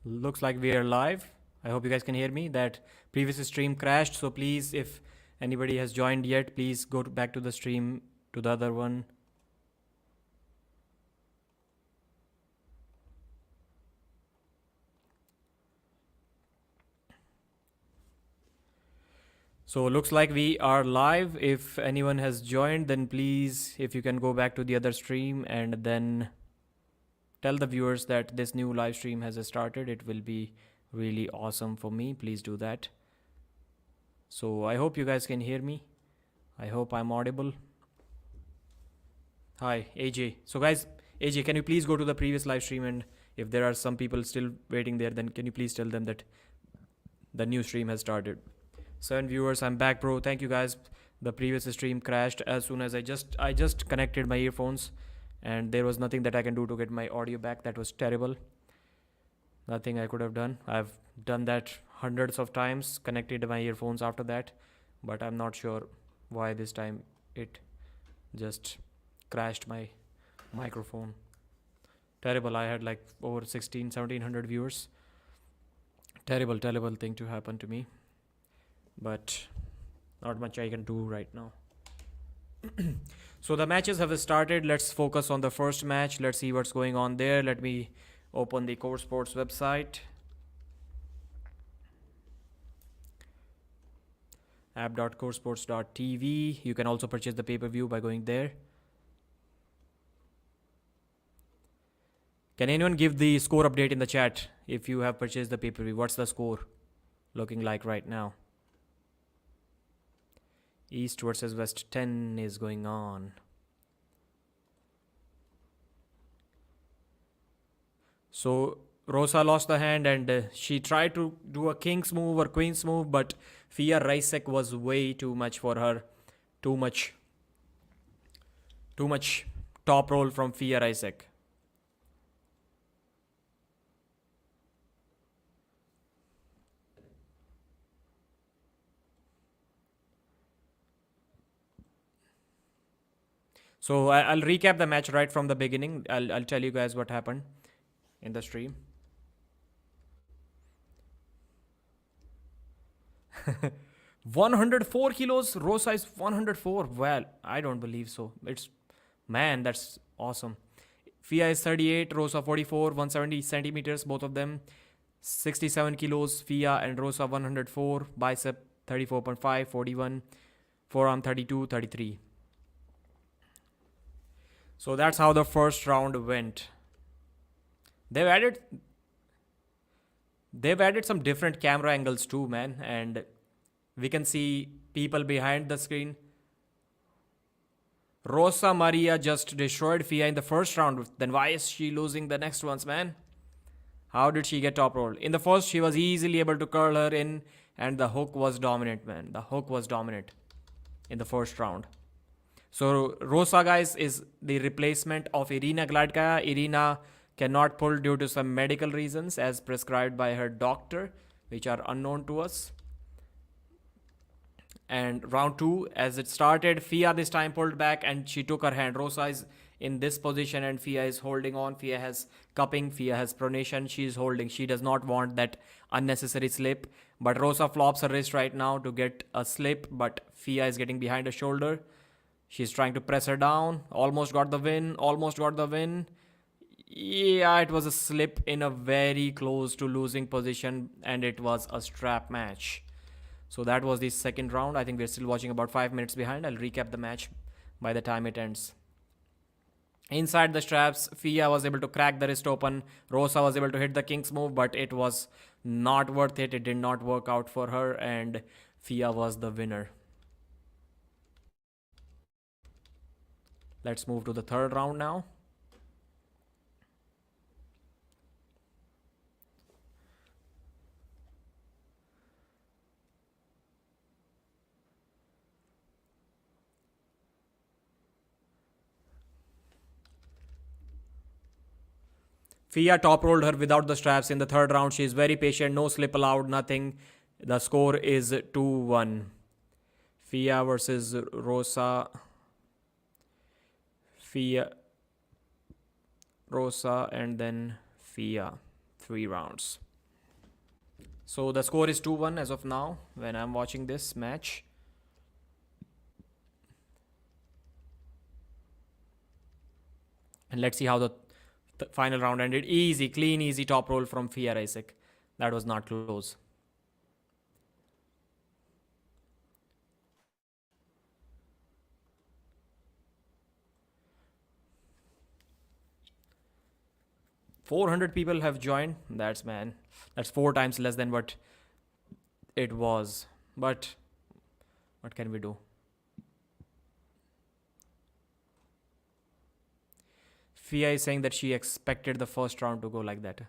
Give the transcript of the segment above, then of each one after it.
Looks like we are live. I hope you guys can hear me. That previous stream crashed, so please, if anybody has joined yet, please go back to the stream to the other one. So looks like we are live. If anyone has joined, then please, if you can go back to the other stream and then tell the viewers that this new live stream has started. It will be really awesome for me. Please do that. So I hope you guys can hear me. I hope I'm audible. Hi, AJ. So guys, AJ, can you please go to the previous live stream, and if there are some people still waiting there, then can you please tell them that the new stream has started. 7 viewers, I'm back, bro. Thank you guys. The previous stream crashed as soon as I just connected my earphones, and there was nothing that I can do to get my audio back. That was terrible. Nothing I could have done. I've done that hundreds of times, connected my earphones after that, but I'm not sure why this time it just crashed my microphone. Terrible. I had like over 1700 viewers. Terrible thing to happen to me, but not much I can do right now. So the matches have started. Let's focus on the first match. Let's see what's going on there. Let me open the Core Sports website. app.coresports.tv. You can also purchase the pay-per-view by going there. Can anyone give the score update in the chat if you have purchased the pay-per-view? What's the score looking like right now? East versus West 10 is going on. So Rosa lost the hand, and she tried to do a king's move or queen's move, but Fia Rysek was way too much for her. Too much top roll from Fia Rysek. So I'll recap the match right from the beginning. I'll tell you guys what happened in the stream. 104 kilos. Rosa is 104. Well, I don't believe so. Man, that's awesome. Fia is 38, Rosa 44, 170 centimeters, both of them. 67 kilos, Fia and Rosa 104. Bicep 34.5, 41. Forearm 32, 33. So that's how the first round went. They've added some different camera angles too, man, and we can see people behind the screen. Rosa Maria just destroyed Fia in the first round. Then why is she losing the next ones, man? How did she get top rolled? In the first, she was easily able to curl her in, and the hook was dominant, man. The hook was dominant in the first round. So Rosa, guys, is the replacement of Irina Gladkaya. Irina cannot pull due to some medical reasons as prescribed by her doctor, which are unknown to us. And round 2, as it started, Fia this time pulled back and she took her hand. Rosa is in this position and Fia is holding on. Fia has cupping, Fia has pronation. She is holding. She does not want that unnecessary slip. But Rosa flops her wrist right now to get a slip, but Fia is getting behind her shoulder. She's trying to press her down. Almost got the win. Yeah, it was a slip in a very close to losing position, and it was a strap match. So that was the second round. I think we're still watching about 5 minutes behind. I'll recap the match by the time it ends. Inside the straps, Fia was able to crack the wrist open. Rosa was able to hit the king's move, but it was not worth it. It did not work out for her, and Fia was the winner. Let's move to the third round now. Fia top rolled her without the straps in the third round. She is very patient. No slip allowed, nothing. The score is 2-1. Fia versus Rosa. Fia, Rosa, and then Fia. 3 rounds. So the score is 2-1 as of now when I'm watching this match. And let's see how the final round ended. Easy, clean, easy top roll from Fier Isaac. That was not close. "400 people have joined. That's 4 times less than what it was. But what can we do? Fia is saying that she expected the first round to go like that.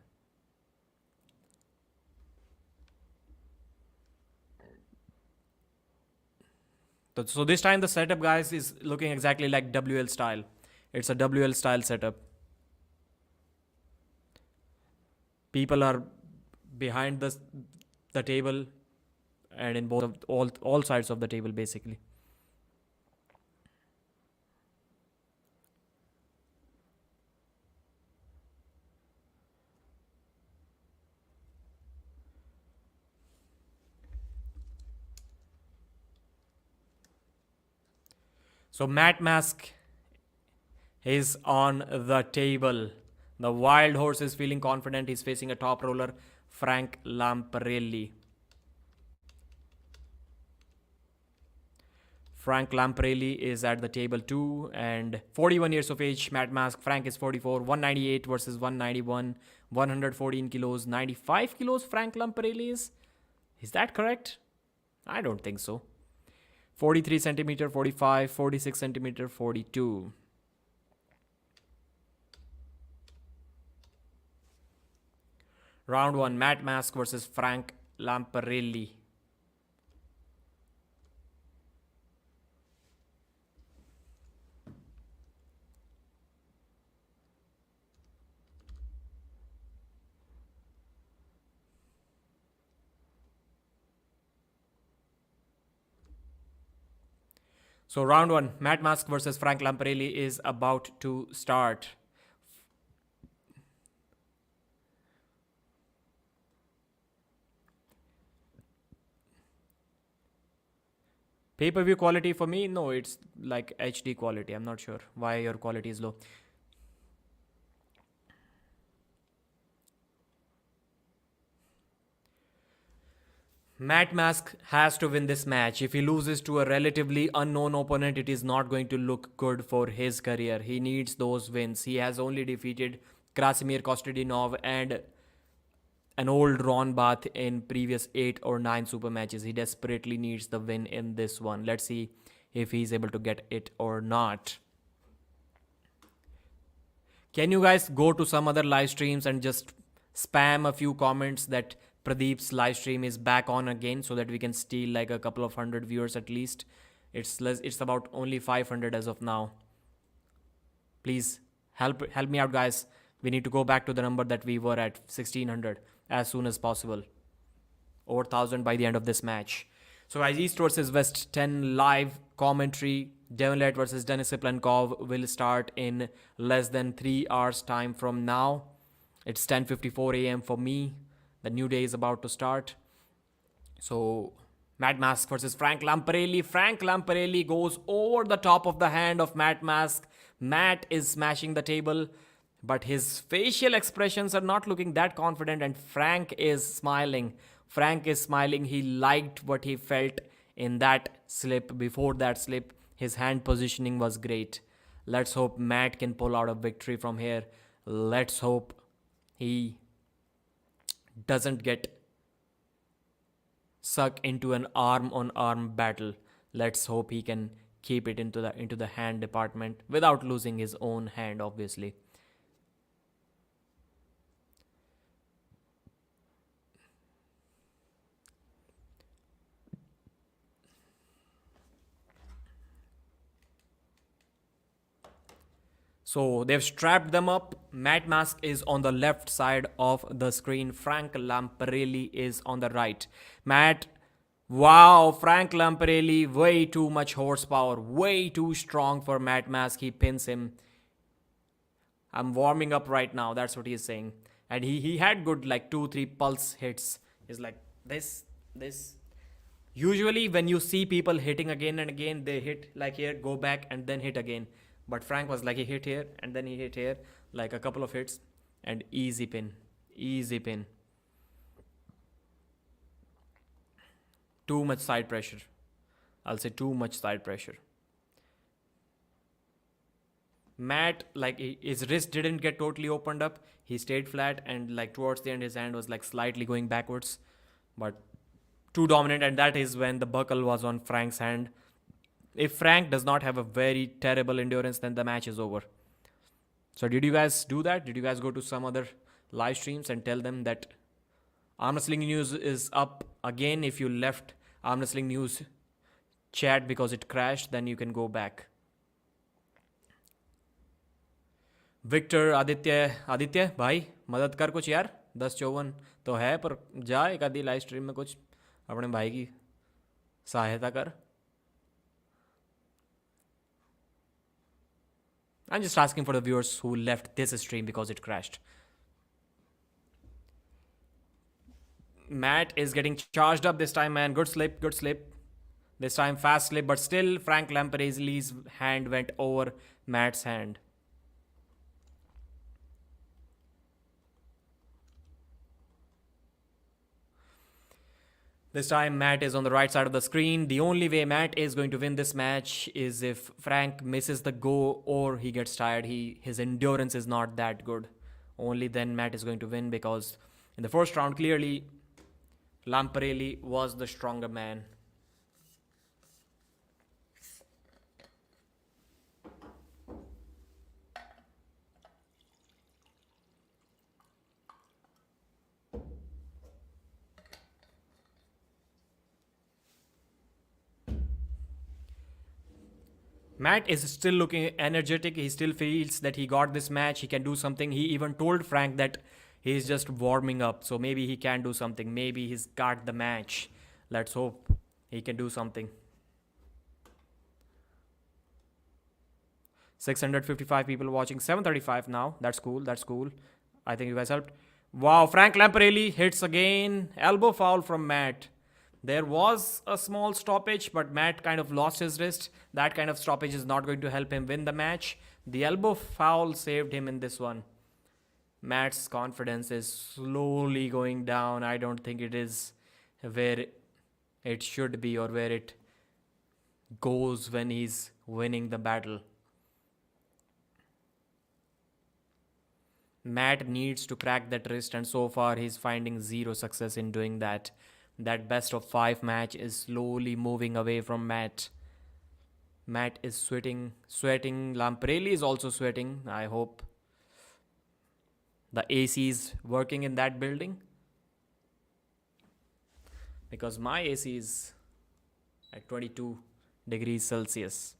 So this time the setup, guys, is looking exactly like WL style. It's a WL style setup. People are behind the table and in both of all sides of the table basically. So Matt Mask is on the table. The wild horse is feeling confident. He's facing a top roller, Frank Lamparelli. Frank Lamparelli is at the table too, and 41 years of age, Matt Mask. Frank is 44, 198 versus 191, 114 kilos, 95 kilos Frank Lamparelli is. Is that correct? I don't think so. 43 centimeter, 45, 46 centimeter, 42. Round 1, Matt Mask versus Frank Lamparelli. So round 1, Matt Mask versus Frank Lamparelli is about to start. Pay-per-view quality for me? No, it's like HD quality. I'm not sure why your quality is low. Matt Mask has to win this match. If he loses to a relatively unknown opponent, it is not going to look good for his career. He needs those wins. He has only defeated Krasimir Kostadinov and an old Ron Bath in previous 8 or 9 super matches. He desperately needs the win in this one. Let's see if he's able to get it or not. Can you guys go to some other live streams and just spam a few comments that Pradeep's live stream is back on again, so that we can steal like a couple of hundred viewers at least? It's about only 500 as of now. Please help me out, guys. We need to go back to the number that we were at, 1600, as soon as possible. Over 1000 by the end of this match. So guys, East versus West 10 live commentary. Devon Larratt versus Denis Cyplenkov will start in less than 3 hours time from now. It's 10:54 a.m. for me. The new day is about to start. So Matt Mask versus Frank Lamparelli. Frank Lamparelli goes over the top of the hand of Matt Mask. Matt is smashing the table, but his facial expressions are not looking that confident, and Frank is smiling. He liked what he felt in that slip. Before that slip, his hand positioning was great. Let's hope Matt can pull out a victory from here. Let's hope he doesn't get sucked into an arm-on-arm battle. Let's hope he can keep it into the hand department without losing his own hand, obviously. So they've strapped them up. Matt Mask is on the left side of the screen. Frank Lamparelli is on the right. Wow, Frank Lamparelli, way too much horsepower. Way too strong for Matt Mask. He pins him. I'm warming up right now. That's what he's saying. And he had good like 2-3 pulse hits. He's like This usually when you see people hitting again and again, they hit like here, go back and then hit again. But Frank was like, he hit here and then he hit here, like a couple of hits, and easy pin. Easy pin. Too much side pressure. I'll say too much side pressure. Matt, like, his wrist didn't get totally opened up. He stayed flat, and like towards the end his hand was like slightly going backwards, but too dominant, and that is when the buckle was on Frank's hand. If Frank does not have a very terrible endurance, then the match is over. So did you guys do that? Did you guys go to some other live streams and tell them that Arm Wrestling News is up again? If you left Arm Wrestling News chat because it crashed, then you can go back. Victor Aditya भाई मदद कर कुछ यार. 10:54 तो है, पर जा एक आधी लाइव स्ट्रीम में कुछ अपने भाई की सहायता कर. I'm just asking for the viewers who left this stream because it crashed. Matt is getting charged up this time, man. Good slip, good slip. This time fast slip, but still Frank Lamparelli's hand went over Matt's hand. This time Matt is on the right side of the screen. The only way Matt is going to win this match is if Frank misses the go or he gets tired. His endurance is not that good. Only then Matt is going to win, because in the first round clearly Lamparelli was the stronger man. Matt is still looking energetic. He still feels that he got this match. He can do something. He even told Frank that he's just warming up. So maybe he can do something. Maybe he's got the match. Let's hope he can do something. 655 people watching. 735 now. That's cool. That's cool. I think you guys helped. Wow, Frank Lamparelli hits again. Elbow foul from Matt. There was a small stoppage, but Matt kind of lost his wrist. That kind of stoppage is not going to help him win the match. The elbow foul saved him in this one. Matt's confidence is slowly going down. I don't think it is where it should be or where it goes when he's winning the battle. Matt needs to crack that wrist, and so far he's finding zero success in doing that. That best of 5 match is slowly moving away from Matt. Matt is sweating. Lamparelli is also sweating. I hope the AC is working in that building, because my AC is at 22 degrees Celsius.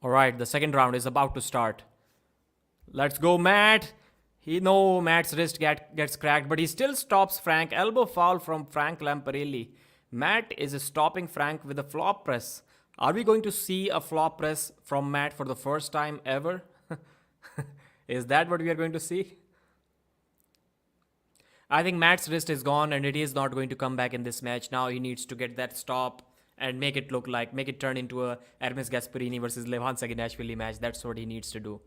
Alright, the second round is about to start. Let's go, Matt. Matt's wrist gets cracked, but he still stops Frank. Elbow foul from Frank Lamparelli. Matt is stopping Frank with a flop press. Are we going to see a flop press from Matt for the first time ever? Is that what we are going to see? I think Matt's wrist is gone and it is not going to come back in this match. Now he needs to get that stop and make it turn into a Hermes Gasparini versus Levan Saginashvili match. That's what he needs to do.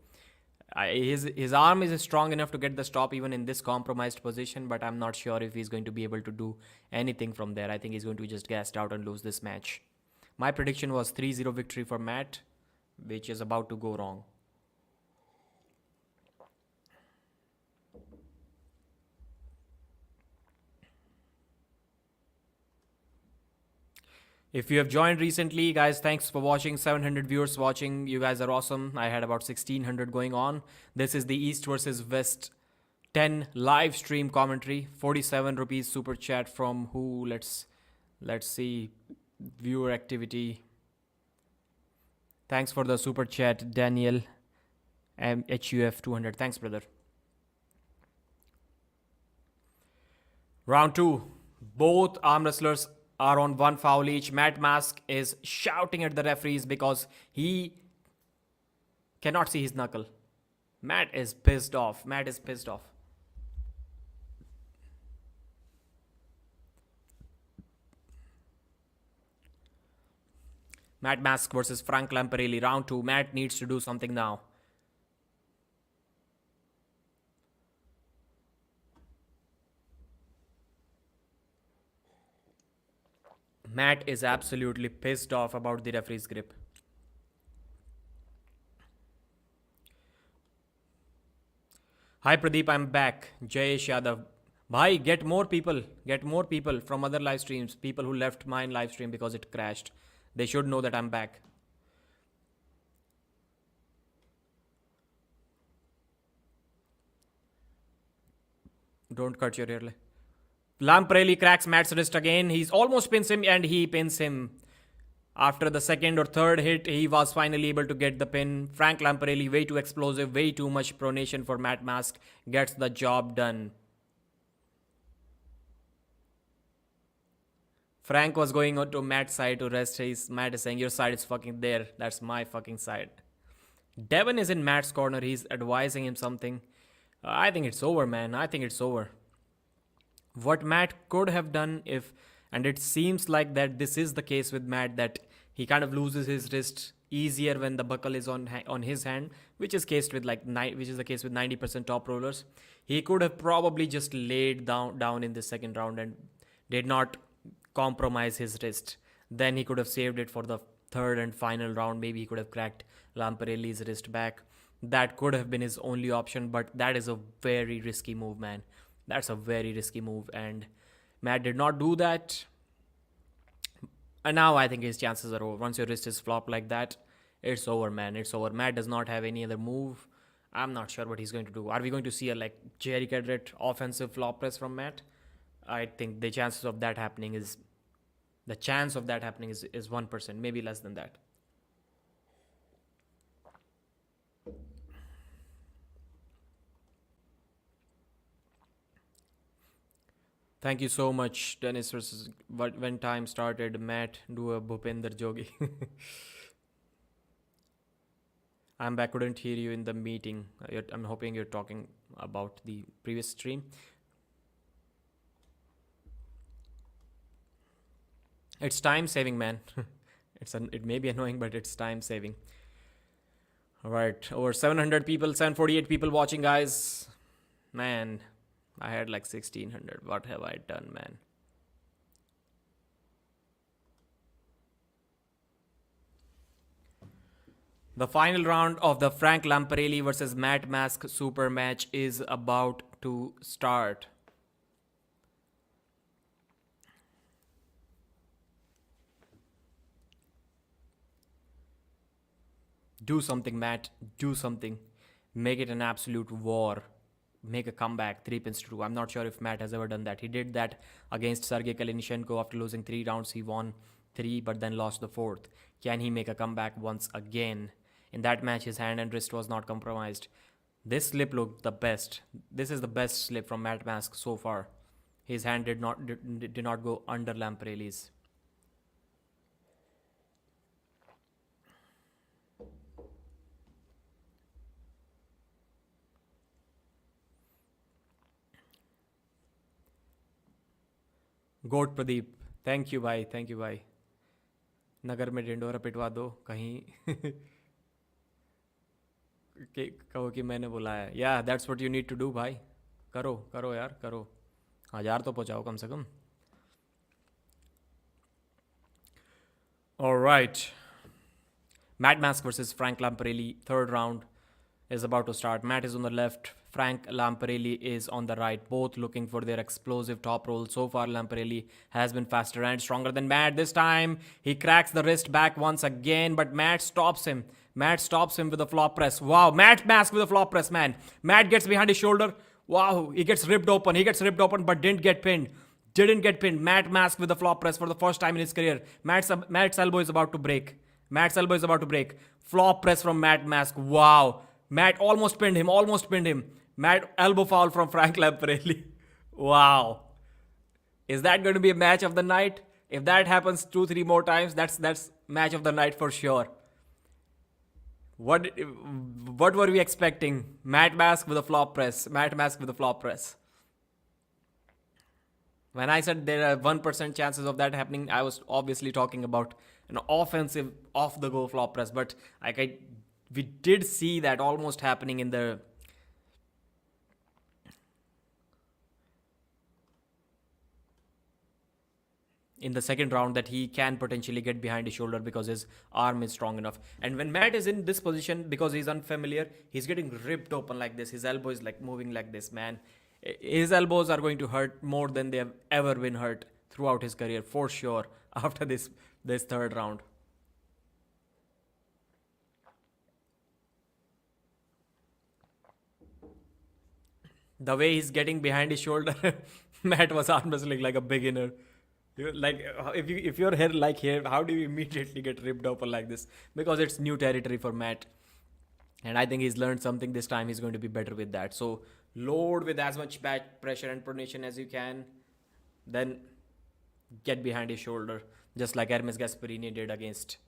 His arm is strong enough to get the stop even in this compromised position, but I'm not sure if he's going to be able to do anything from there. I think he's going to just gas out and lose this match. My prediction was 3-0 victory for Matt, which is about to go wrong. If you have joined recently, guys, thanks for watching. 700 viewers watching. You guys are awesome. I had about 1600 going on. This is the East versus West 10 live stream commentary. 47 rupees super chat from who? Let's see. Viewer activity. Thanks for the super chat, Daniel. HUF 200. Thanks, brother. Round 2. Both arm wrestlers are on one foul each. Matt Mask is shouting at the referees because he cannot see his knuckle. Matt is pissed off. Matt is pissed off. Matt Mask versus Frank Lamparelli. Round 2. Matt needs to do something now. Matt is absolutely pissed off about the referee's grip. Hi Pradeep, I'm back. Jayesh Yadav. Bhai, get more people. Get more people from other live streams. People who left mine live stream because it crashed. They should know that I'm back. Don't cut your hair. Lamparelli cracks Matt's wrist again. He's almost pins him and he pins him. After the second or third hit, he was finally able to get the pin. Frank Lamparelli, way too explosive, way too much pronation for Matt Mask, gets the job done. Frank was going on to Matt's side to rest. Matt is saying, your side is fucking there. That's my fucking side. Devon is in Matt's corner. He's advising him something. I think it's over, man. I think it's over. What Matt could have done if, and it seems like that this is the case with Matt, that he kind of loses his wrist easier when the buckle is on his hand, which is the case with 90% top rollers. He could have probably just laid down in the second round and did not compromise his wrist. Then he could have saved it for the third and final round. Maybe he could have cracked Lamparelli's wrist back. That could have been his only option, but that is a very risky move, man. That's a very risky move, and Matt did not do that. And now I think his chances are over. Once your wrist is flopped like that, it's over, man. It's over. Matt does not have any other move. I'm not sure what he's going to do. Are we going to see a Jerry Cadret offensive flop press from Matt? I think the chance of that happening is 1%, maybe less than that. Thank you so much, Denis versus when time started. Matt, do a Bhupinder Jogi. I'm back. Couldn't hear you in the meeting. I'm hoping you're talking about the previous stream. It's time saving, man. It may be annoying, but it's time saving. All right, over 700 people, 748 people watching, guys. Man, I had 1600. What have I done, man? The final round of the Frank Lamparelli versus Matt Mask super match is about to start. Do something, Matt. Do something. Make it an absolute war. Make a comeback. 3 pins to 2. I'm not sure if Matt has ever done that. He did that against Sergey Kalinichenko. After losing 3 rounds, he won 3 but then lost the 4th. Can he make a comeback once again? In that match, his hand and wrist was not compromised. This slip looked the best. This is the best slip from Matt Mask so far. His hand did not go under Lamparelli's. गोट Pradeep, thank you भाई. नगर में डिंडोरा पिटवा दो कहीं. कहो कि मैंने बुलाया. Yeah that's what you need to do भाई. करो यार, करो. 1000 तो पहुंचाओ कम से कम. Alright. Matt Mask versus Frank Lamparelli. Third round is about to start. Matt is on the left. Frank Lamparelli is on the right. Both looking for their explosive top roll. So far, Lamparelli has been faster and stronger than Matt. This time, he cracks the wrist back once again, but Matt stops him. Matt stops him with a flop press. Wow, Matt Mask with a flop press, man. Matt gets behind his shoulder. Wow, he gets ripped open. But didn't get pinned. Matt Mask with a flop press for the first time in his career. Matt's elbow is about to break. Flop press from Matt Mask. Wow. Matt almost pinned him. Matt elbow foul from Frank Lamparelli. Wow. Is that going to be a match of the night? If that happens 2-3 more times, that's match of the night for sure. What what were we expecting? Matt Mask with a flop press. Matt Mask with a flop press. When I said there are 1% chances of that happening, I was obviously talking about an offensive off the go flop press. But we did see that almost happening in the second round, that he can potentially get behind his shoulder because his arm is strong enough. And when Matt is in this position, because he's unfamiliar, he's getting ripped open like this. His elbow is like moving like this, man. His elbows are going to hurt more than they have ever been hurt throughout his career, for sure, after this third round. The way he's getting behind his shoulder, Matt was arm wrestling like a beginner. Like if you're here like here, how do you immediately get ripped open like this? Because it's new territory for Matt, and I think he's learned something this time. He's going to be better with that. So load with as much back pressure and pronation as you can, then get behind his shoulder, just like Hermes Gasparini did against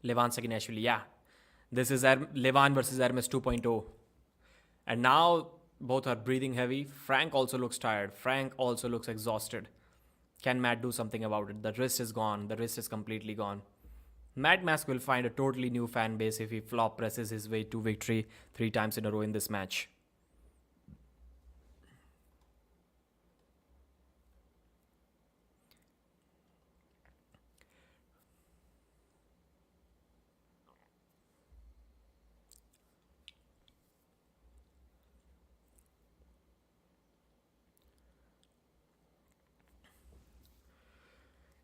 Levan Saginashvili. Yeah, this is Levan versus Hermes 2.0, and now both are breathing heavy. Frank also looks tired. Frank also looks exhausted. Can Matt do something about it? The wrist is gone. The wrist is completely gone. Matt Mask will find a totally new fan base if he flop presses his way to victory 3 times in a row in this match.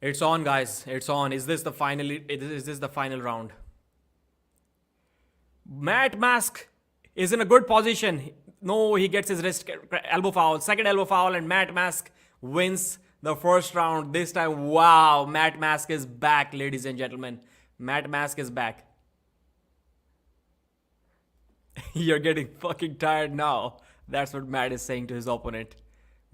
It's on, guys. It's on. Is this the final round? Matt Mask is in a good position. No, he gets his wrist elbow foul. Second elbow foul, and Matt Mask wins the first round. This time, wow, Matt Mask is back, ladies and gentlemen. Matt Mask is back. You're getting fucking tired now. That's what Matt is saying to his opponent.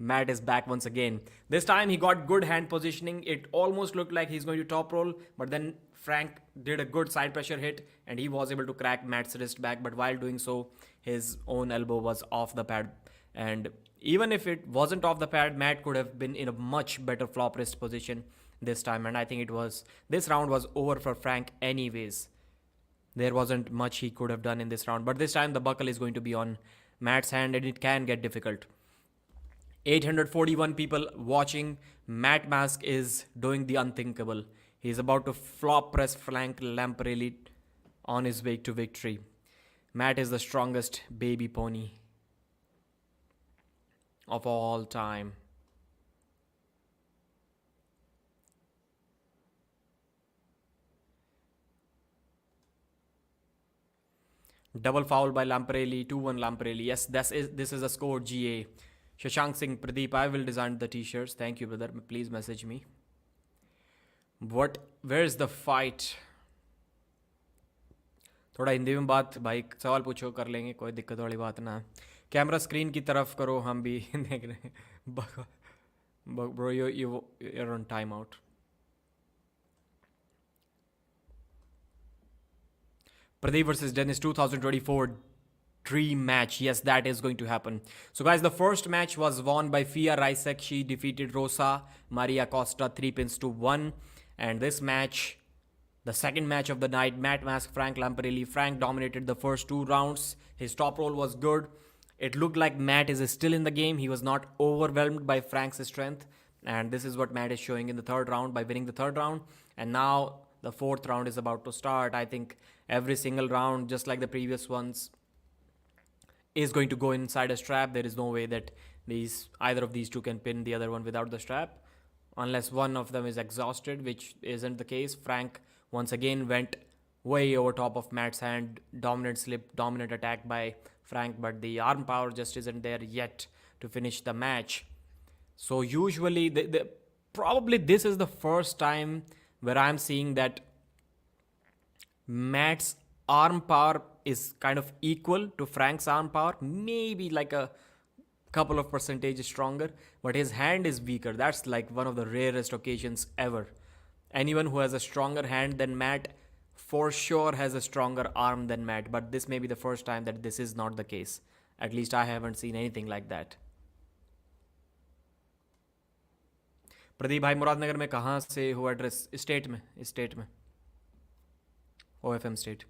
Matt is back once again. This time he got good hand positioning. It almost looked like he's going to top roll, but then Frank did a good side pressure hit and he was able to crack Matt's wrist back. But while doing so, his own elbow was off the pad. And even if it wasn't off the pad, Matt could have been in a much better flop wrist position this time. And I think this round was over for Frank anyways. There wasn't much he could have done in this round. But this time the buckle is going to be on Matt's hand and it can get difficult. 841 people watching. Matt Mask is doing the unthinkable. He's about to flop press Frank Lamparelli on his way to victory. Matt is the strongest baby pony of all time. Double foul by Lamparelli, 2-1 Lamparelli. Yes, this is a score, GA. Shashank Singh, Pradeep, I will design the t-shirts. Thank you, brother. Please message me. Where is the fight? थोड़ा हिंदी में बात भाई, सवाल पूछो, कर लेंगे, कोई दिक्कत वाली बात ना. कैमरा स्क्रीन की तरफ करो, हम भी देख रहे हैं. Bro, you're on timeout. Pradeep versus Denis 2024 dream match. Yes, that is going to happen. So guys, the first match was won by Fia Rysek. She defeated Rosa Maria Costa 3-1. And this match, the second match of the night, Matt Mask, Frank Lamparelli. Frank dominated the first 2 rounds. His top roll was good. It looked like Matt is still in the game. He was not overwhelmed by Frank's strength. And this is what Matt is showing in the third round by winning the third round. And now the fourth round is about to start. I think every single round, just like the previous ones, is going to go inside a strap. There is no way that either of these two can pin the other one without the strap, unless one of them is exhausted, which isn't the case. Frank once again went way over top of Matt's hand. Dominant slip, dominant attack by Frank, but the arm power just isn't there yet to finish the match. So usually, probably this is the first time where I'm seeing that Matt's arm power is kind of equal to Frank's arm power. Maybe like a couple of percentage stronger, but his hand is weaker. That's like one of the rarest occasions ever. Anyone who has a stronger hand than Matt for sure has a stronger arm than Matt, but this may be the first time that this is not the case. At least I haven't seen anything like that. Pradeep भाई मुरादनगर में कहाँ से हो address? State में OFM state.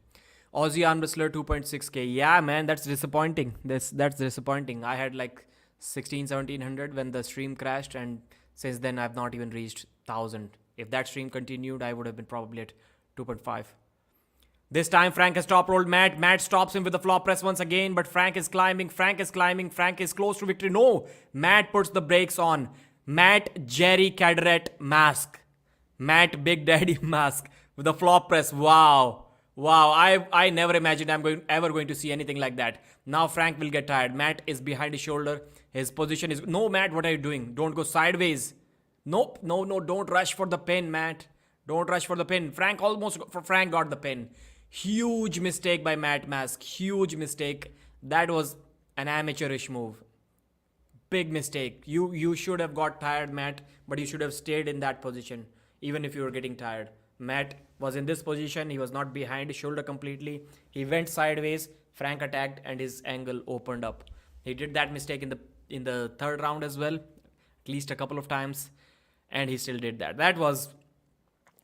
Aussie arm wrestler 2.6k. Yeah, man, that's disappointing. That's disappointing. I had like 1700 when the stream crashed, and since then I've not even reached 1000. If that stream continued, I would have been probably at 2.5. This time Frank has top rolled Matt. Matt stops him with the flop press once again, but Frank is climbing. Frank is close to victory. No, Matt puts the brakes on. Matt Jerry Caderet mask. Matt Big Daddy mask with the flop press. Wow. I never imagined I'm ever going to see anything like that. Now Frank will get tired. Matt is behind his shoulder. His position is... No, Matt, what are you doing? Don't go sideways. Nope. No. Don't rush for the pin, Matt. Don't rush for the pin. Frank got the pin. Huge mistake by Matt Mask. Huge mistake. That was an amateurish move. Big mistake. You should have got tired, Matt, but you should have stayed in that position, even if you were getting tired. Matt was in this position. He was not behind his shoulder completely. He went sideways. Frank attacked and his angle opened up. He did that mistake in the third round as well, at least a couple of times, and he still did that. That was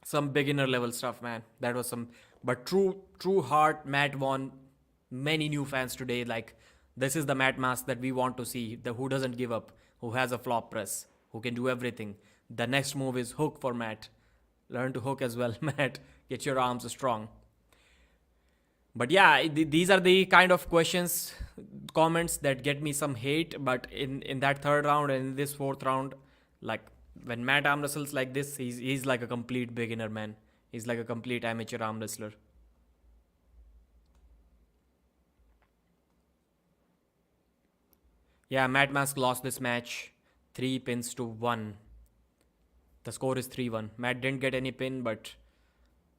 some beginner level stuff, man. That was some, but true heart. Matt won. Many new fans today. Like, this is the Matt Mask that we want to see. The who doesn't give up, who has a flop press, who can do everything. The next move is hook for Matt. Learn to hook as well, Matt. Get your arms strong. But yeah, these are the kind of comments that get me some hate. But in that third round and in this fourth round, like when Matt arm wrestles like this, he's like a complete beginner, man. He's like a complete amateur arm wrestler. Yeah, Matt Mask lost this match 3 pins to 1. The score is 3-1. Matt didn't get any pin, but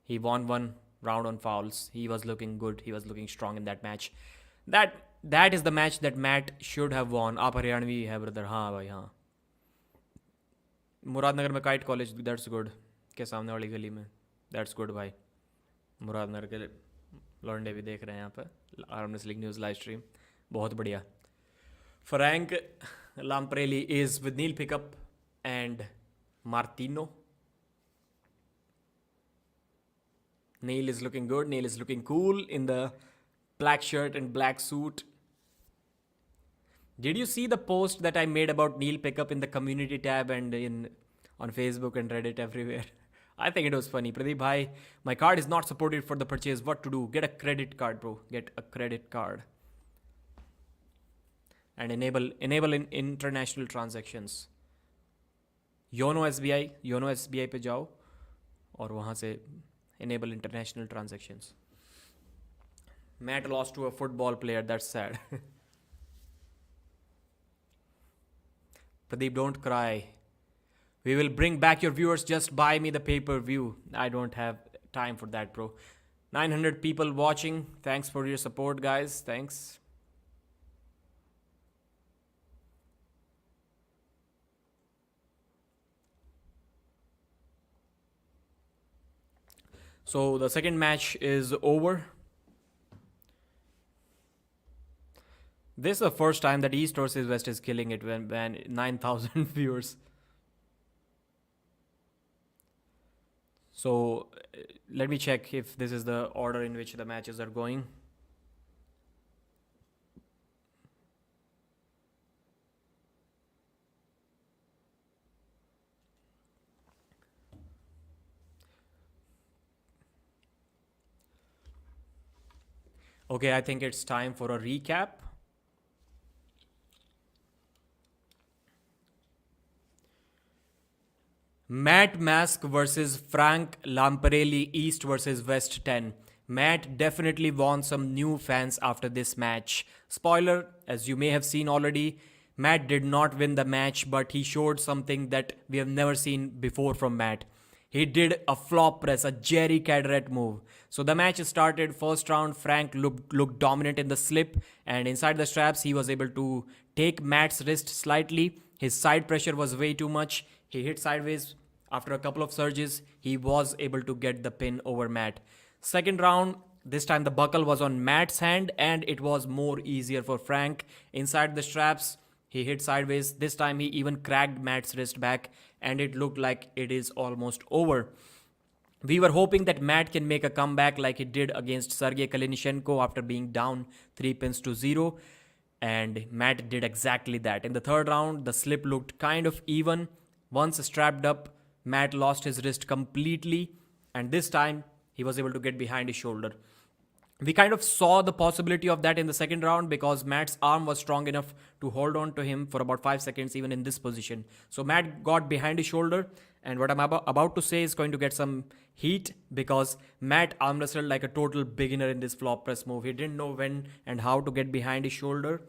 he won one round on fouls. He was looking good. He was looking strong in that match. That is the match that Matt should have won. आप हरियाणवी है brother. हाँ भाई हाँ. मुरादनगर में kite college. That's good. के सामने वाली गली में. That's good भाई. मुरादनगर के लौंडे भी देख रहे हैं यहाँ पे. Arm wrestling news live stream. बहुत बढ़िया. Frank Lamprelli is with Neil Pickup and Martino. Neil is looking good. Neil is looking cool in the black shirt and black suit. Did you see the post that I made about Neil Pickup in the community tab and on Facebook and Reddit everywhere? I think it was funny. Pradeep bhai, my card is not supported for the purchase. What to do? Get a credit card, bro. Get a credit card. And enable in international transactions. YONO SBI पे जाओ और वहाँ से enable international transactions. Matt lost to a football player. That's sad. Pradeep, don't cry. We will bring back your viewers. Just buy me the pay-per-view. I don't have time for that, bro. 900 people watching. Thanks for your support, guys. Thanks. So the second match is over. This is the first time that East versus West is killing it when 9,000 viewers. So let me check if this is the order in which the matches are going. Okay, I think it's time for a recap. Matt Mask versus Frank Lamparelli, East versus West 10. Matt definitely won some new fans after this match. Spoiler, as you may have seen already, Matt did not win the match, but he showed something that we have never seen before from Matt. He did a flop press, a Jerry Cadret move. So the match started. First round, Frank looked dominant in the slip, and inside the straps, he was able to take Matt's wrist slightly. His side pressure was way too much. He hit sideways. After a couple of surges, he was able to get the pin over Matt. Second round, this time the buckle was on Matt's hand, and it was more easier for Frank. Inside the straps, he hit sideways. This time he even cracked Matt's wrist back, and it looked like it is almost over. We were hoping that Matt can make a comeback like he did against Sergey Kalinichenko after being down 3-0. And Matt did exactly that. In the third round, the slip looked kind of even. Once strapped up, Matt lost his wrist completely, and this time he was able to get behind his shoulder. We kind of saw the possibility of that in the second round because Matt's arm was strong enough to hold on to him for about 5 seconds even in this position. So Matt got behind his shoulder, and what I'm about to say is going to get some heat because Matt arm wrestled like a total beginner in this flop press move. He didn't know when and how to get behind his shoulder,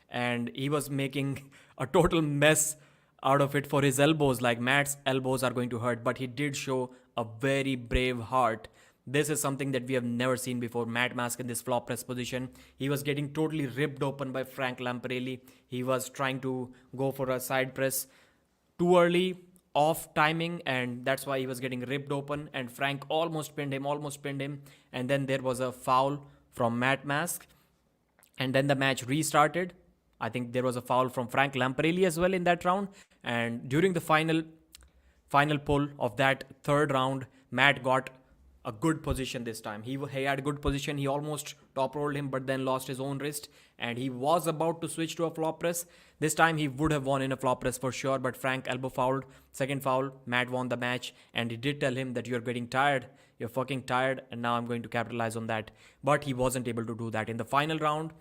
and he was making a total mess out of it for his elbows. Like, Matt's elbows are going to hurt, but he did show a very brave heart. This is something that we have never seen before. Matt Mask in this flop press position. He was getting totally ripped open by Frank Lamparelli. He was trying to go for a side press too early, off timing, and that's why he was getting ripped open. And Frank almost pinned him. And then there was a foul from Matt Mask. And then the match restarted. I think there was a foul from Frank Lamparelli as well in that round. And during the final pull of that third round, Matt got a good position this time. He had a good position. He almost top rolled him, but then lost his own wrist, and he was about to switch to a flop press. This time he would have won in a flop press for sure, but Frank elbow fouled. Second foul, Matt won the match, and he did tell him that you're getting tired. You're fucking tired, and now I'm going to capitalize on that. But he wasn't able to do that. In the final round,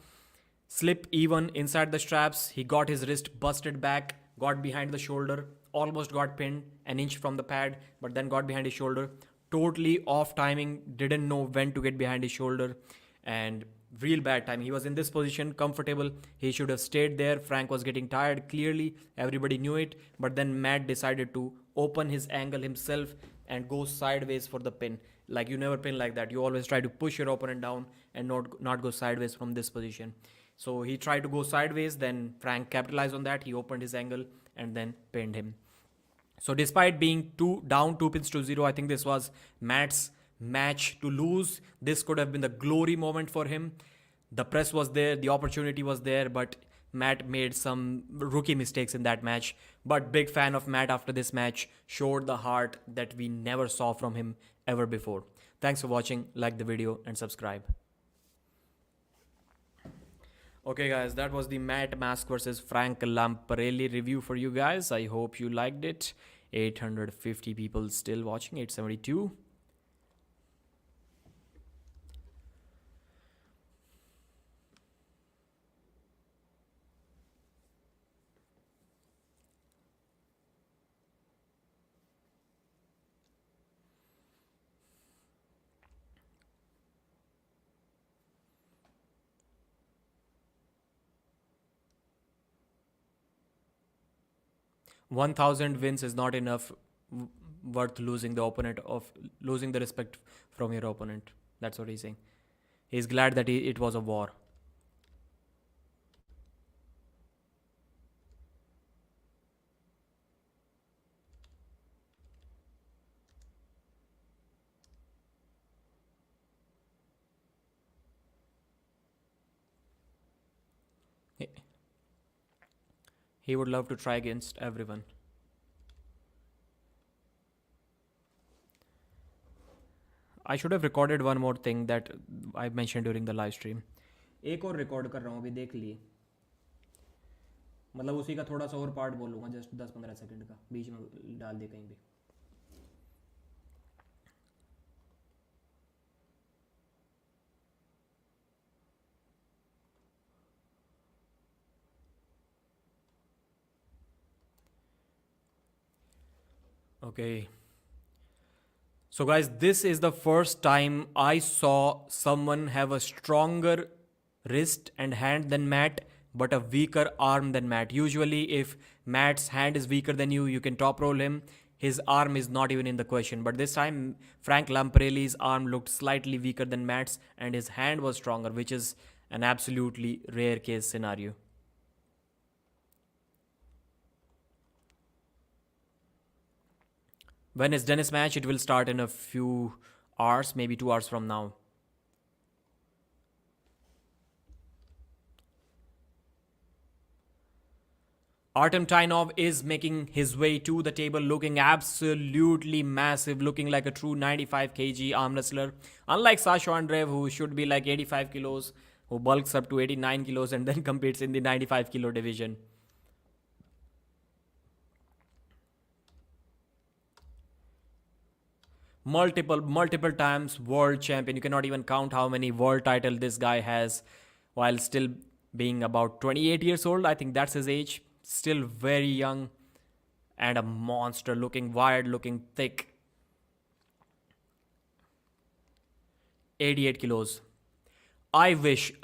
slip even inside the straps. He got his wrist busted back, got behind the shoulder, almost got pinned an inch from the pad, but then got behind his shoulder. Totally off timing, didn't know when to get behind his shoulder, and real bad timing. He was in this position, comfortable. He should have stayed there. Frank was getting tired, clearly. Everybody knew it. But then Matt decided to open his angle himself and go sideways for the pin. Like, you never pin like that. You always try to push your opponent down and not go sideways from this position. So he tried to go sideways. Then Frank capitalized on that. He opened his angle and then pinned him. So despite being down 2-0, I think this was Matt's match to lose. This could have been the glory moment for him. The press was there, the opportunity was there, but Matt made some rookie mistakes in that match. But big fan of Matt after this match. Showed the heart that we never saw from him ever before. Thanks for watching. Like the video and subscribe. Okay guys, that was the Matt Mask versus Frank Lamparelli review for you guys. I hope you liked it. 850 people still watching, 872. $1,000 wins is not enough worth losing the respect from your opponent. That's what he's saying. He's glad that it was a war. He would love to try against everyone. I should have recorded one more thing that I mentioned during the live stream. एक और record कर रहा हूँ अभी, देख लिए. मतलब उसी का थोड़ा सा और पार्ट बोलूँगा, जस्ट 10-15 सेकंड का, बीच में डाल दे कहीं भी. Okay. So guys, this is the first time I saw someone have a stronger wrist and hand than Matt, but a weaker arm than Matt. Usually if Matt's hand is weaker than you, you can top roll him. his arm is not even in the question. But this time, Frank Lamparelli's arm looked slightly weaker than Matt's, and his hand was stronger, which is an absolutely rare case scenario. When is Denis match? It will start in a few hours, maybe 2 hours from now. Artem Tainov is making his way to the table, looking absolutely massive, looking like a true 95 kg arm wrestler. Unlike Sasha Andreev, who should be like 85 kilos, who bulks up to 89 kilos and then competes in the 95 kilo division. Multiple times world champion. You cannot even count how many world titles this guy has while still being about 28 years old. I think that's his age. Still very young and a monster looking, wired looking, thick. 88 kilos. I wish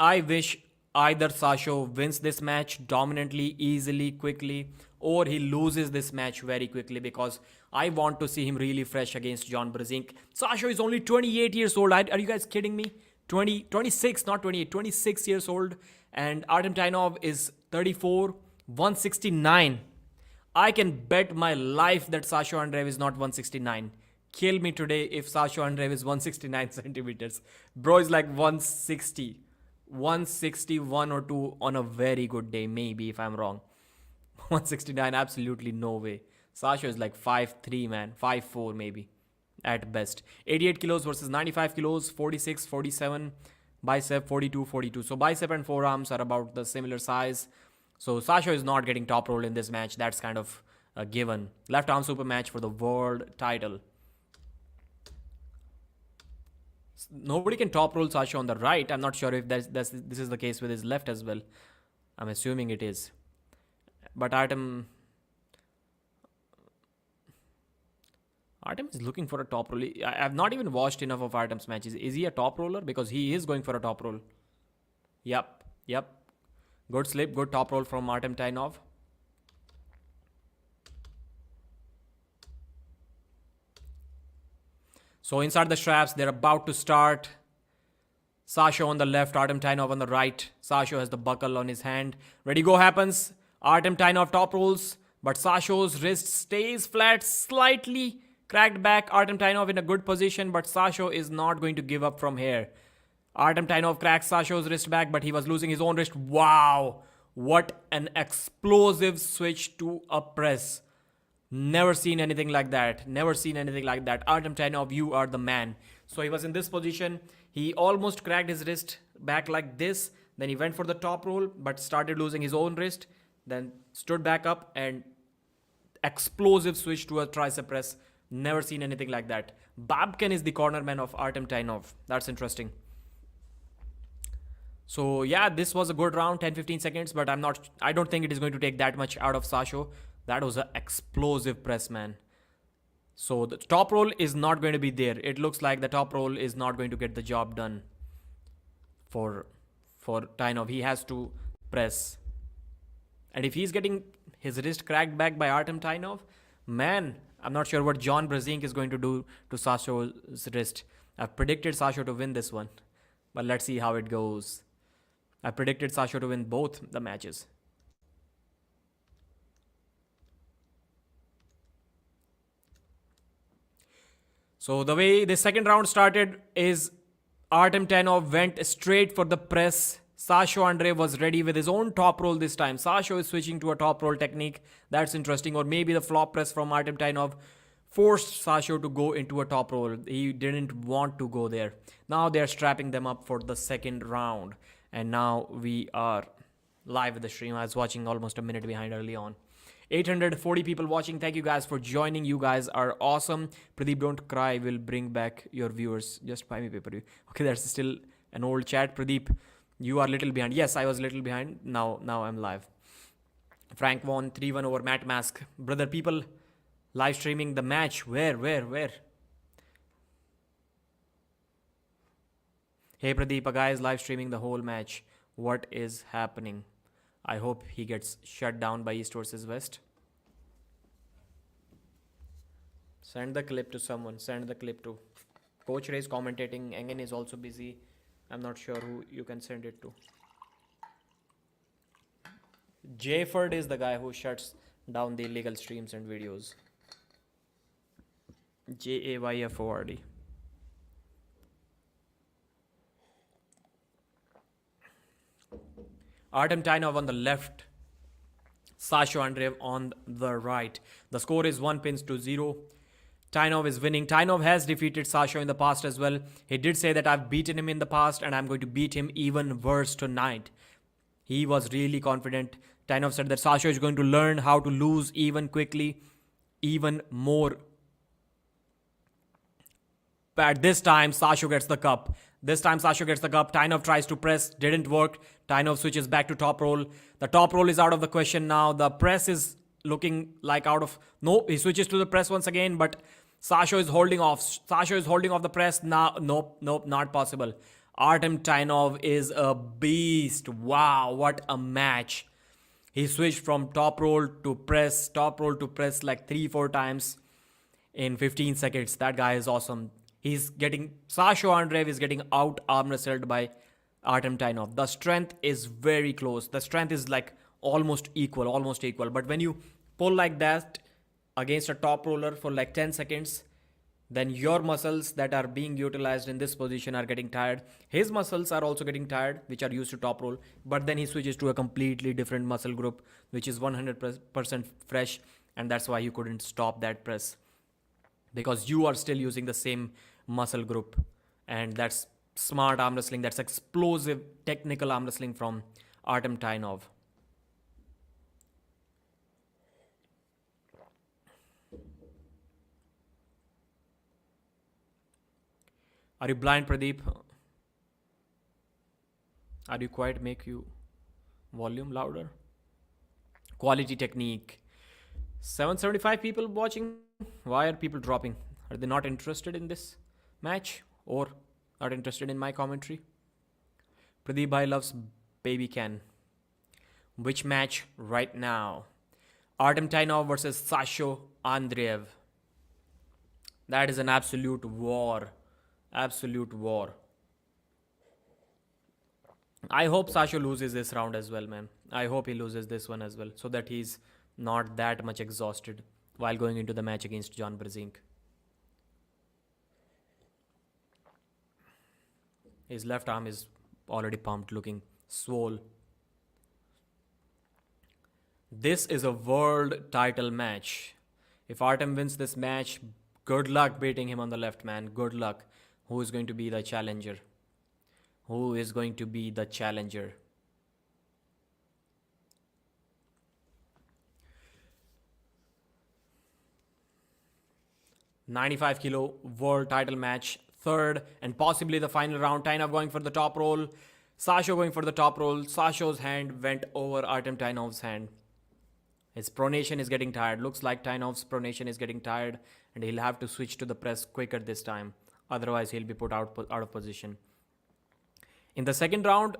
either Sasha wins this match dominantly, easily, quickly, or he loses this match very quickly, because I want to see him really fresh against John Brzezinski. Sasha is only 28 years old. Are you guys kidding me? 26, not 28, 26 years old. And Artem Tainov is 34, 169. I can bet my life that Sasha Andreev is not 169. Kill me today if Sasha Andreev is 169 centimeters. Bro is like 160. 161 or 2 on a very good day, maybe, if I'm wrong. 169, absolutely no way. Sasha is like 5'3", man. 5'4", maybe, at best. 88 kilos versus 95 kilos. 46, 47. Bicep, 42, 42. So bicep and forearms are about the similar size. So Sasha is not getting top roll in this match. That's kind of a given. Left arm super match for the world title. Nobody can top roll Sasha on the right. I'm not sure if this is the case with his left as well. I'm assuming it is. But Artem is looking for a top roll. I've not even watched enough of Artem's matches. Is he a top roller? Because he is going for a top roll. Yep. Good slip, good top roll from Artem Tainov. So inside the straps, they're about to start. Sasha on the left, Artem Tainov on the right. Sasha has the buckle on his hand. Ready, go happens. Artem Tainov top rolls, but Sasha's wrist stays flat, slightly cracked back. Artem Tainov in a good position, but Sasha is not going to give up from here. Artem Tainov cracks Sasha's wrist back, but he was losing his own wrist. Wow, what an explosive switch to a press. Never seen anything like that. Artem Tainov, you are the man. So he was in this position. He almost cracked his wrist back like this. Then he went for the top roll, but started losing his own wrist. Then stood back up and explosive switch to a tricep press. Never seen anything like that. Babkin is the corner man of Artem Tainov. That's interesting. So yeah, this was a good round, 10-15 seconds, but I don't think it is going to take that much out of Sasha. That was an explosive press, man. So the top roll is not going to be there. It looks like the top roll is not going to get the job done for Tainov. He has to press. And if he's getting his wrist cracked back by Artem Tainov, man, I'm not sure what John Brzezinski is going to do to Sasha's wrist. I've predicted Sasha to win this one, but let's see how it goes. I predicted Sasha to win both the matches. So the way the second round started is Artem Tainov went straight for the press. Sasha Andreev was ready with his own top roll this time. Sasha is switching to a top roll technique. That's interesting. Or maybe the flop press from Artem Tainov forced Sasha to go into a top roll. He didn't want to go there. Now they're strapping them up for the second round. And now we are live with the stream. I was watching almost a minute behind early on. 840 people watching. Thank you guys for joining. You guys are awesome. Pradeep, don't cry. We'll bring back your viewers. Just buy me pay-per-view. Okay, that's still an old chat. Pradeep, you are little behind. Yes, I was a little behind. Now I'm live. Frank won 3-1 over Matt Mask. Brother, people live streaming the match. Where? Hey Pradeep, a guy is live streaming the whole match. What is happening? I hope he gets shut down by East versus West. Send the clip to someone. Send the clip to. Coach Ray is commentating. Engen is also busy. I'm not sure who you can send it to. Jayford is the guy who shuts down the illegal streams and videos. Jayford. Artem Tainov on the left. Sasha Andreev on the right. The score is 1-0. Tainov is winning. Tainov has defeated Sasha in the past as well. He did say that I've beaten him in the past and I'm going to beat him even worse tonight. He was really confident. Tainov said that Sasha is going to learn how to lose even quickly, even more. But this time, Sasha gets the cup. Tainov tries to press, didn't work. Tainov switches back to top roll. The top roll is out of the question now. The press is looking like out of... No, he switches to the press once again, but Sasha is holding off. The press. Nope, not possible. Artem Tainov is a beast. Wow, what a match. He switched from top roll to press like 3-4 times in 15 seconds. That guy is awesome. Sasha Andreev is getting out arm wrestled by Artem Tainov. The strength is very close. The strength is like almost equal. But when you pull like that against a top roller for like 10 seconds, then your muscles that are being utilized in this position are getting tired. His muscles are also getting tired, which are used to top roll. But then he switches to a completely different muscle group, which is 100% fresh. And that's why you couldn't stop that press. Because you are still using the same muscle group. And that's smart arm wrestling. That's explosive technical arm wrestling from Artem Tainov. Are you blind, Pradeep? Are you quiet? Make you volume louder. Quality technique. 775 people watching. Why are people dropping? Are they not interested in this match or not interested in my commentary? Pradeep Bhai loves baby can. Which match right now? Artem Tainov versus Sasha Andreev. That is an absolute war. Absolute war. I hope Sasha loses this round as well, man. I hope he loses this one as well, so that he's not that much exhausted while going into the match against John Brzezinski. His left arm is already pumped, looking swole. This is a world title match. If Artem wins this match, good luck beating him on the left, man. Good luck. Who is going to be the challenger? 95 kilo world title match, third and possibly the final round. Tainov going for the top roll. Sasha going for the top roll. Sasha's hand went over Artem Tainov's hand. His pronation is getting tired. Looks like Tainov's pronation is getting tired and he'll have to switch to the press quicker this time. Otherwise, he'll be put out of position. In the second round,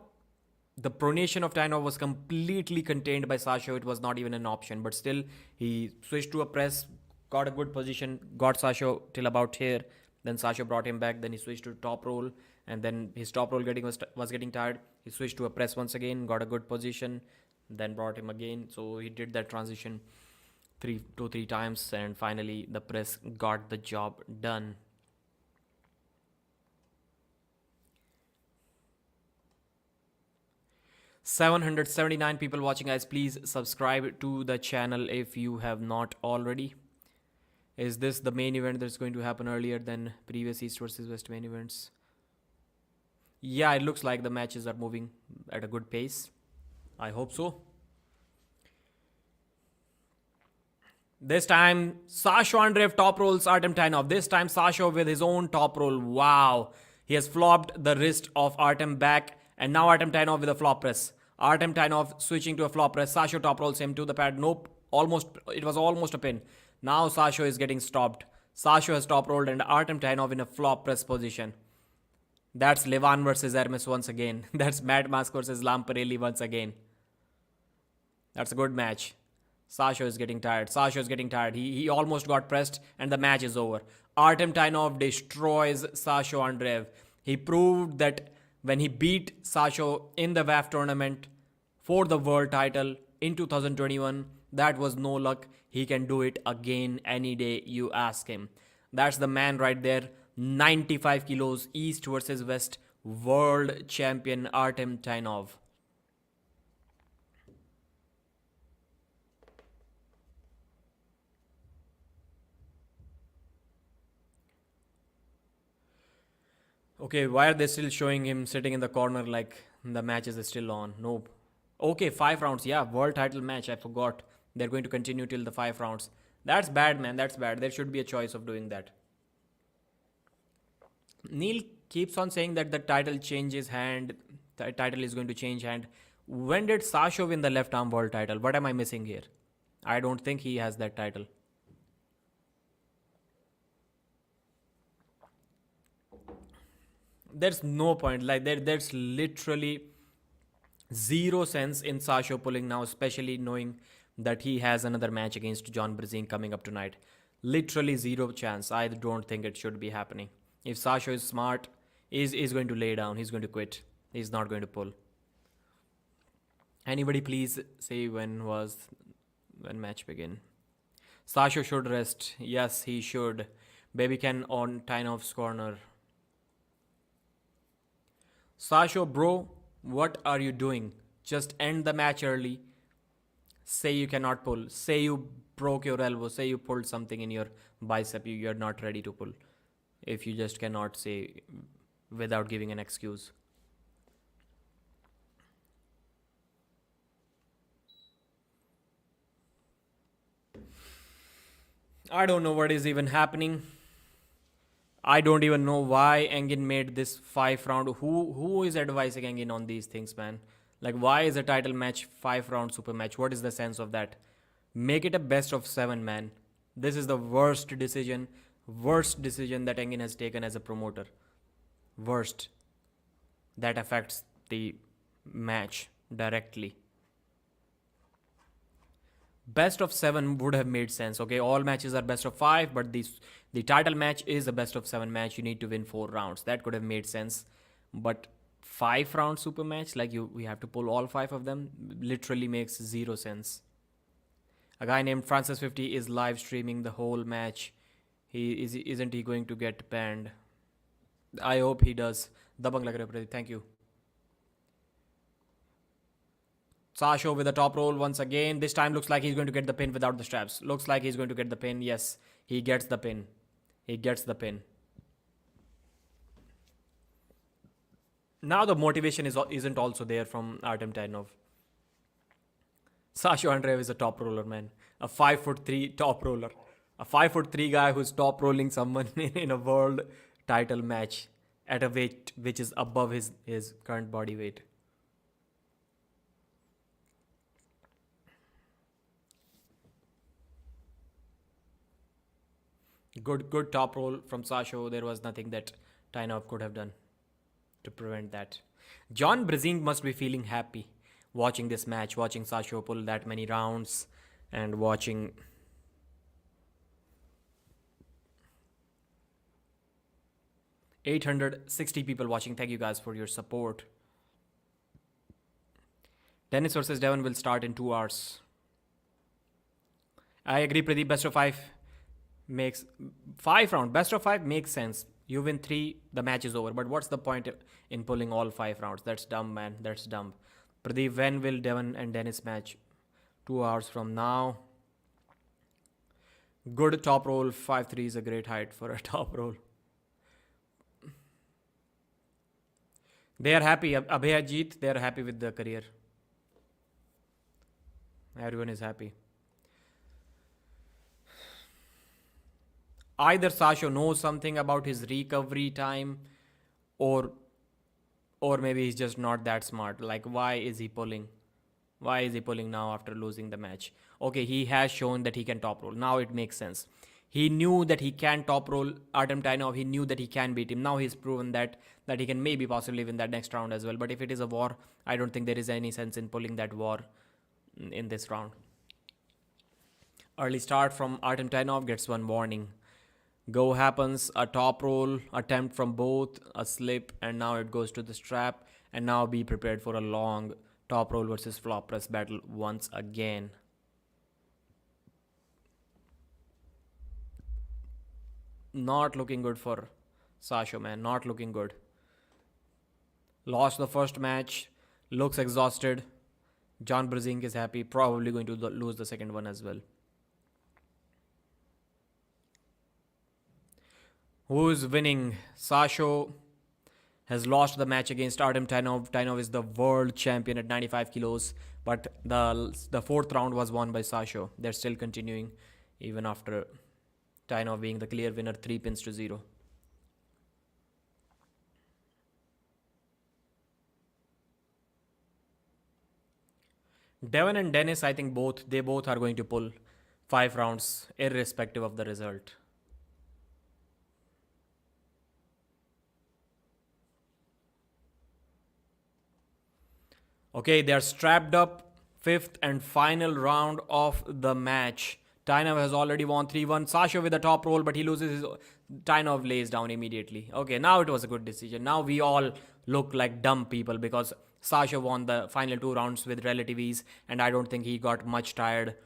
the pronation of Tainov was completely contained by Sasha. It was not even an option. But still, he switched to a press, got a good position, got Sasha till about here. Then Sasha brought him back. Then he switched to top roll. And then his top roll was getting tired. He switched to a press once again, got a good position. Then brought him again. So he did that transition 2-3 times. And finally, the press got the job done. $779 people watching, guys. Please subscribe to the channel if you have not already. Is this the main event that's going to happen earlier than previous East versus West main events? Yeah, it looks like the matches are moving at a good pace. I hope so. This time, Sasha Andreev top rolls Artem Tainov. This time, Sasha with his own top roll. Wow. He has flopped the wrist of Artem back. And now Artem Tainov with a flop press. Artem Tainov switching to a flop press. Sasha top rolls him to the pad. Nope. It was almost a pin. Now Sasha is getting stopped. Sasha has top rolled and Artem Tainov in a flop press position. That's Levan versus Hermes once again. That's Mad Mask versus Lamparelli once again. That's a good match. Sasha is getting tired. Sasha is getting tired. He almost got pressed and the match is over. Artem Tainov destroys Sasha Andreev. He proved that when he beat Sasha in the WAF tournament for the world title in 2021, that was no luck. He can do it again any day you ask him. That's the man right there. 95 kilos, East versus West, world champion Artem Tainov. Okay, why are they still showing him sitting in the corner like the match is still on? Nope. Okay, 5 rounds. Yeah, world title match. I forgot. They're going to continue till the 5 rounds. That's bad, man. That's bad. There should be a choice of doing that. Neil keeps on saying that the title changes hand. The title is going to change hand. When did Sasha win the left arm world title? What am I missing here? I don't think he has that title. There's no point. Like there's literally zero sense in Sasha pulling now, especially knowing that he has another match against John Brzezinski coming up tonight. Literally zero chance. I don't think it should be happening. If Sasha is smart, is going to lay down. He's going to quit. He's not going to pull. Anybody please say when match begin? Sasha should rest. Yes, he should. Baby can on Tainov's corner. Sasha, bro, what are you doing? Just end the match early. Say you cannot pull. Say you broke your elbow. Say you pulled something in your bicep. You're not ready to pull. If you just cannot say without giving an excuse. I don't know what is even happening. I don't even know why Engin made this 5 round. Who is advising Engin on these things, man? Like, why is a title match 5 round super match? What is the sense of that? Make it a best of 7, man. This is the worst decision that Engin has taken as a promoter. Worst. That affects the match directly. Best of 7 would have made sense. Okay, all matches are best of 5, but the title match is a best of 7 match. You need to win 4 rounds. That could have made sense. But 5 round super match, like we have to pull all 5 of them, literally makes zero sense. A guy named Francis50 is live streaming the whole match. Isn't he going to get banned? I hope he does. Dabang lag raha hai, thank you. Sasha with the top roll once again. This time looks like he's going to get the pin without the straps. Looks like he's going to get the pin. Yes, he gets the pin. He gets the pin. Now the motivation isn't also there from Artem Tainov. Sasha Andreev is a top roller, man. A 5'3" top roller. A 5'3" guy who's top rolling someone in a world title match at a weight which is above his current body weight. Good top roll from Sasha. There was nothing that Tainov could have done to prevent that. John Brzezinski must be feeling happy watching this match, watching Sasha pull that many rounds, and watching $860 people watching. Thank you guys for your support. Denis versus Devon will start in 2 hours. I agree, Pradeep. Best of 5 makes 5 round. Best of 5 makes sense. You win 3, the match is over. But what's the point in pulling all 5 rounds? That's dumb, man. That's dumb. Pradeep, when will Devon and Denis match? 2 hours from now. Good top roll. 5'3" is a great height for a top roll. They are happy. Abhay Ajit, they are happy with their career. Everyone is happy. Either Sasha knows something about his recovery time, or maybe he's just not that smart. Like, why is he pulling? Why is he pulling now after losing the match? Okay, he has shown that he can top roll. Now it makes sense. He knew that he can top roll Artem Tainov. He knew that he can beat him. Now he's proven that he can maybe possibly win that next round as well. But if it is a war, I don't think there is any sense in pulling that war in this round. Early start from Artem Tainov gets one warning. Go happens, a top roll attempt from both, a slip, and now it goes to the strap. And now be prepared for a long top roll versus flop press battle once again. Not looking good for Sasho, man. Not looking good. Lost the first match. Looks exhausted. John Brzezinski is happy. Probably going to lose the second one as well. Who's winning? Sasho has lost the match against Artem Tainov. Tainov is the world champion at 95 kilos. But the fourth round was won by Sasho. They're still continuing even after Tainov being the clear winner, 3-0. Devon and Denis, I think they both are going to pull 5 rounds irrespective of the result. Okay, they are strapped up. 5th and final round of the match. Tainov has already won 3-1. Sasho with a top roll, but he loses his... Tainov lays down immediately. Okay, now it was a good decision. Now we all look like dumb people because Sasha won the final 2 rounds with relative ease, and I don't think he got much tired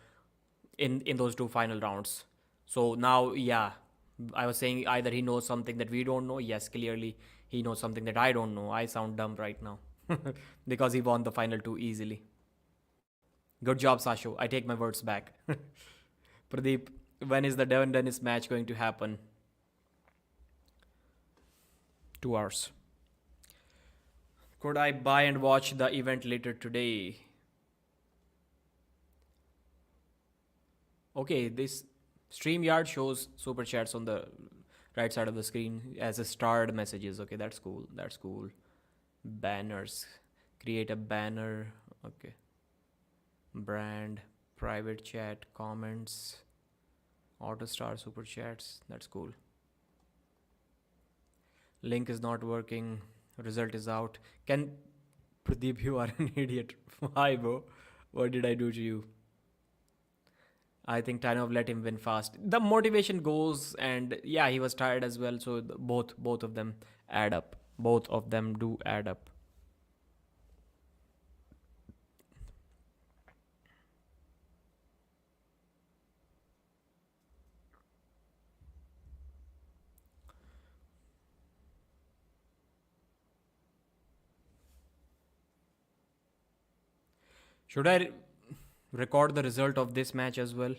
in those 2 final rounds. So now, yeah, I was saying either he knows something that we don't know. Yes, clearly he knows something that I don't know. I sound dumb right now because he won the final 2 easily. Good job, Sasho. I take my words back. Pradeep, when is the Devon Denis match going to happen? 2 hours. Could I buy and watch the event later today? Okay, this StreamYard shows super chats on the right side of the screen as a starred messages. Okay, that's cool. That's cool. Banners. Create a banner. Okay. Brand, private chat, comments, AutoStar super chats. That's cool. Link is not working. Result is out. Can Pradeep, you are an idiot. Why, bro? What did I do to you? I think Tainov let him win fast. The motivation goes, and yeah, he was tired as well. So both of them add up. Both of them do add up. Should I record the result of this match as well?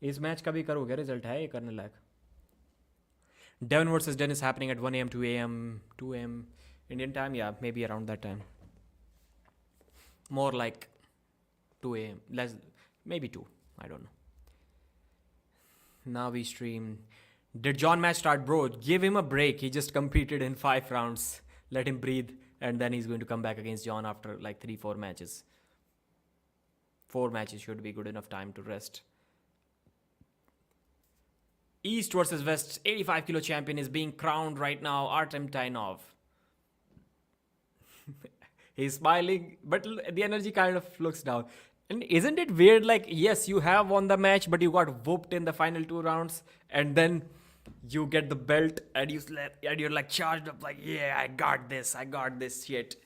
इस match का भी करोगे result है ये करने लायक. Devon versus Denis happening at 1 a.m., 2 a.m., 2 a.m. Indian time. Yeah, maybe around that time. More like 2 a.m. Less, maybe 2. I don't know. Now we stream. Did John match start, bro? Give him a break. He just competed in 5 rounds. Let him breathe. And then he's going to come back against John after like 3-4 matches. 4 matches should be good enough time to rest. East versus West, 85 kilo champion is being crowned right now. Artem Tainov. He's smiling, but the energy kind of looks down. And isn't it weird? Like, yes, you have won the match, but you got whooped in the final 2 rounds, and then you get the belt, and you're like charged up, like, yeah, I got this shit.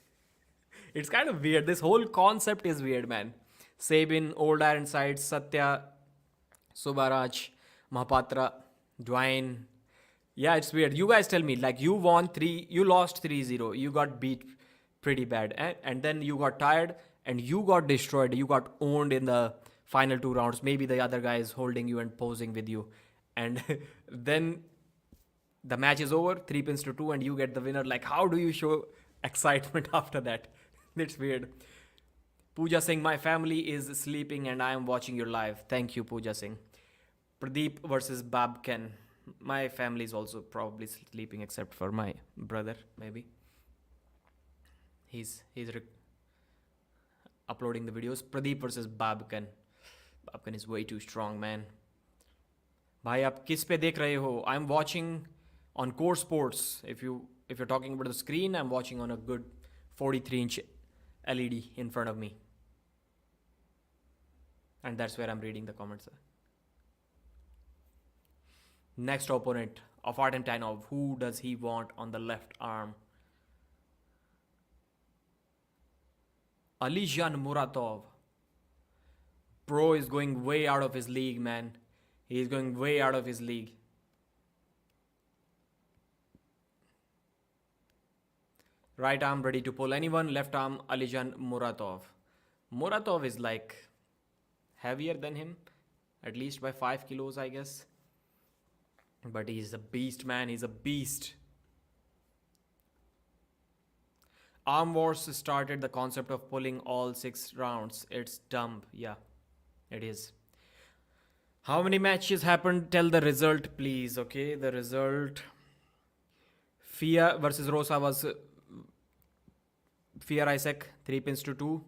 It's kind of weird. This whole concept is weird, man. Sabin, Old Ironsides, Satya, Subaraj, Mahapatra, Dwayne. Yeah, it's weird. You guys tell me, like, you lost 3-0. You got beat pretty bad. And then you got tired and you got destroyed. You got owned in the final 2 rounds. Maybe the other guy is holding you and posing with you. And then the match is over, 3-2, and you get the winner. Like, how do you show excitement after that? It's weird. Pooja Singh, my family is sleeping and I am watching your live. Thank you, Pooja Singh. Pradeep versus Babken. My family is also probably sleeping except for my brother, maybe. He's uploading the videos. Pradeep versus Babken. Babken is way too strong, man. भाई आप किस पे देख रहे हो? I'm watching on Core Sports. If you're talking about the screen, I'm watching on a good 43-inch LED in front of me. And that's where I'm reading the comments. Next opponent of Artem Tainov. Who does he want on the left arm? Alijan Muratov. Pro is going way out of his league, man. He's going way out of his league. Right arm ready to pull anyone. Left arm Alijan Muratov. Muratov is like heavier than him, at least by 5 kilos, I guess. But he's a beast, man. He's a beast. Arm Wars started the concept of pulling all 6 rounds. It's dumb. Yeah, it is. How many matches happened? Tell the result, please. Okay, the result. Fia versus Rosa was Fia Isaac, 3 pins to 2.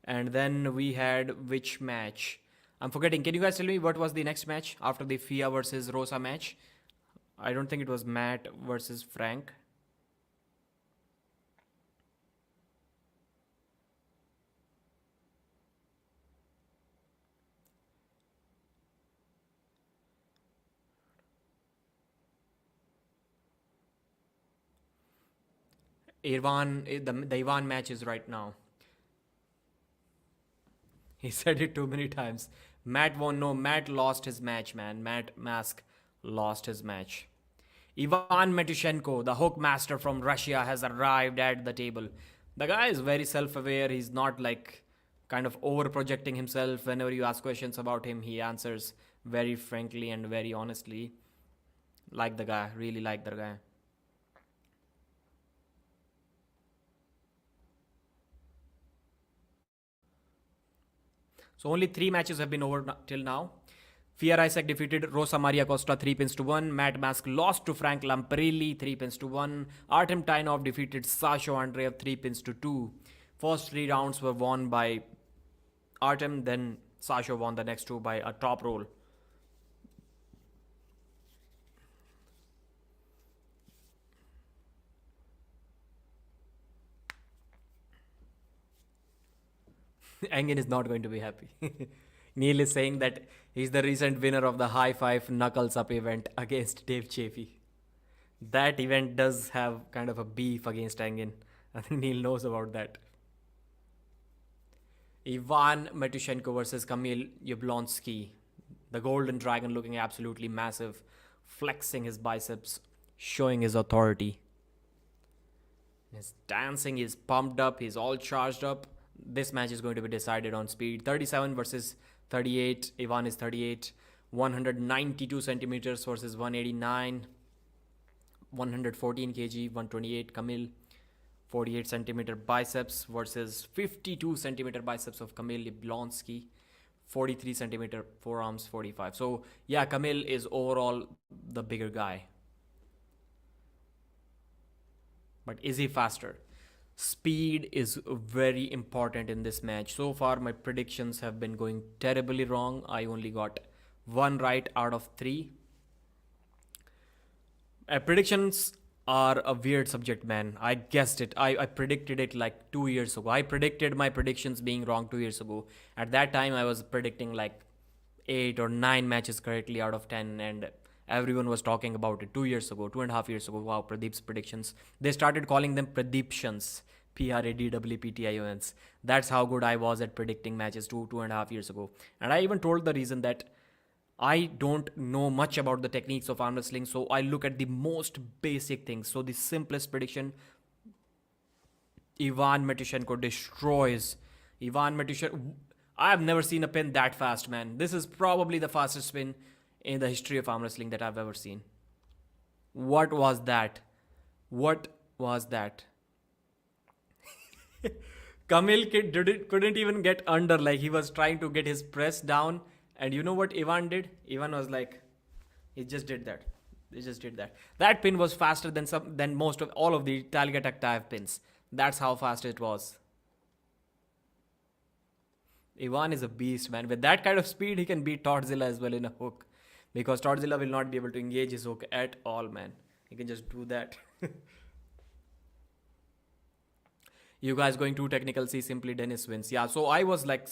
And then we had which match? I'm forgetting. Can you guys tell me what was the next match after the Fia versus Rosa match? I don't think it was Matt versus Frank. The Ivan match is right now. He said it too many times. Matt won. No, Matt lost his match, man. Matt Mask lost his match. Ivan Metushenko, the hook master from Russia, has arrived at the table. The guy is very self-aware. He's not like kind of over-projecting himself. Whenever you ask questions about him, he answers very frankly and very honestly. Like the guy. Really like the guy. So only 3 matches have been over till now. Fia Isaac defeated Rosa Maria Costa 3 pins to 1. Matt Mask lost to Frank Lamperilli 3 pins to 1. Artem Tainov defeated Sasho Andreev 3 pins to 2. First 3 rounds were won by Artem, then Sasho won the next 2 by a top roll. Engin is not going to be happy. Neil is saying that he's the recent winner of the High Five Knuckles Up event against Dave Chaffee. That event does have kind of a beef against Engin. I think Neil knows about that. Ivan Metushenko versus Kamil Yablonsky. The Golden Dragon looking absolutely massive, flexing his biceps, showing his authority. He's dancing, he's pumped up, he's all charged up. This match is going to be decided on speed. 37 versus 38. Ivan is 38. 192 centimeters versus 189. 114 kg, 128. Kamil. 48 centimeter biceps versus 52 centimeter biceps of Kamil Yablonsky. 43 centimeter forearms, 45. So, yeah, Kamil is overall the bigger guy. But is he faster? Speed is very important in this match. So far, my predictions have been going terribly wrong. I only got 1 right out of 3. Predictions are a weird subject, man. I guessed it. I predicted it like 2 years ago. I predicted my predictions being wrong 2 years ago. At that time, I was predicting like 8 or 9 matches correctly out of 10, and everyone was talking about it 2 years ago, 2.5 years ago. Wow, Pradeep's predictions. They started calling them Pradeeptions. Pradeeptions. That's how good I was at predicting matches 2.5 years ago. And I even told the reason that I don't know much about the techniques of arm wrestling, so I look at the most basic things. So the simplest prediction, Ivan Metushenko destroys. Ivan Metushenko, I have never seen a pin that fast, man. This is probably the fastest spin in the history of arm wrestling that I've ever seen. What was that? What was that? Kamil couldn't even get under. Like, he was trying to get his press down. And you know what Ivan did? Ivan was like, he just did that. He just did that. That pin was faster than most of all of the Talga Taktaev pins. That's how fast it was. Ivan is a beast, man. With that kind of speed, he can beat Tordzilla as well in a hook. Because Tordzilla will not be able to engage his hook at all, man. He can just do that. You guys going too technical. See, simply Denis wins. Yeah. So I was like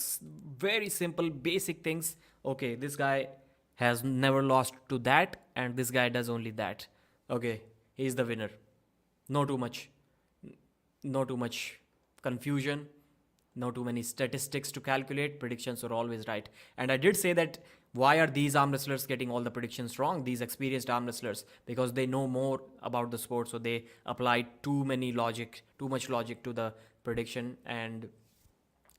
very simple, basic things. Okay, this guy has never lost to that, and this guy does only that. Okay, he's the winner. No too much, no too much confusion, no too many statistics to calculate. Predictions are always right. And I did say that why are these arm wrestlers getting all the predictions wrong? These experienced arm wrestlers, because they know more about the sport, so they apply too much logic to the prediction, and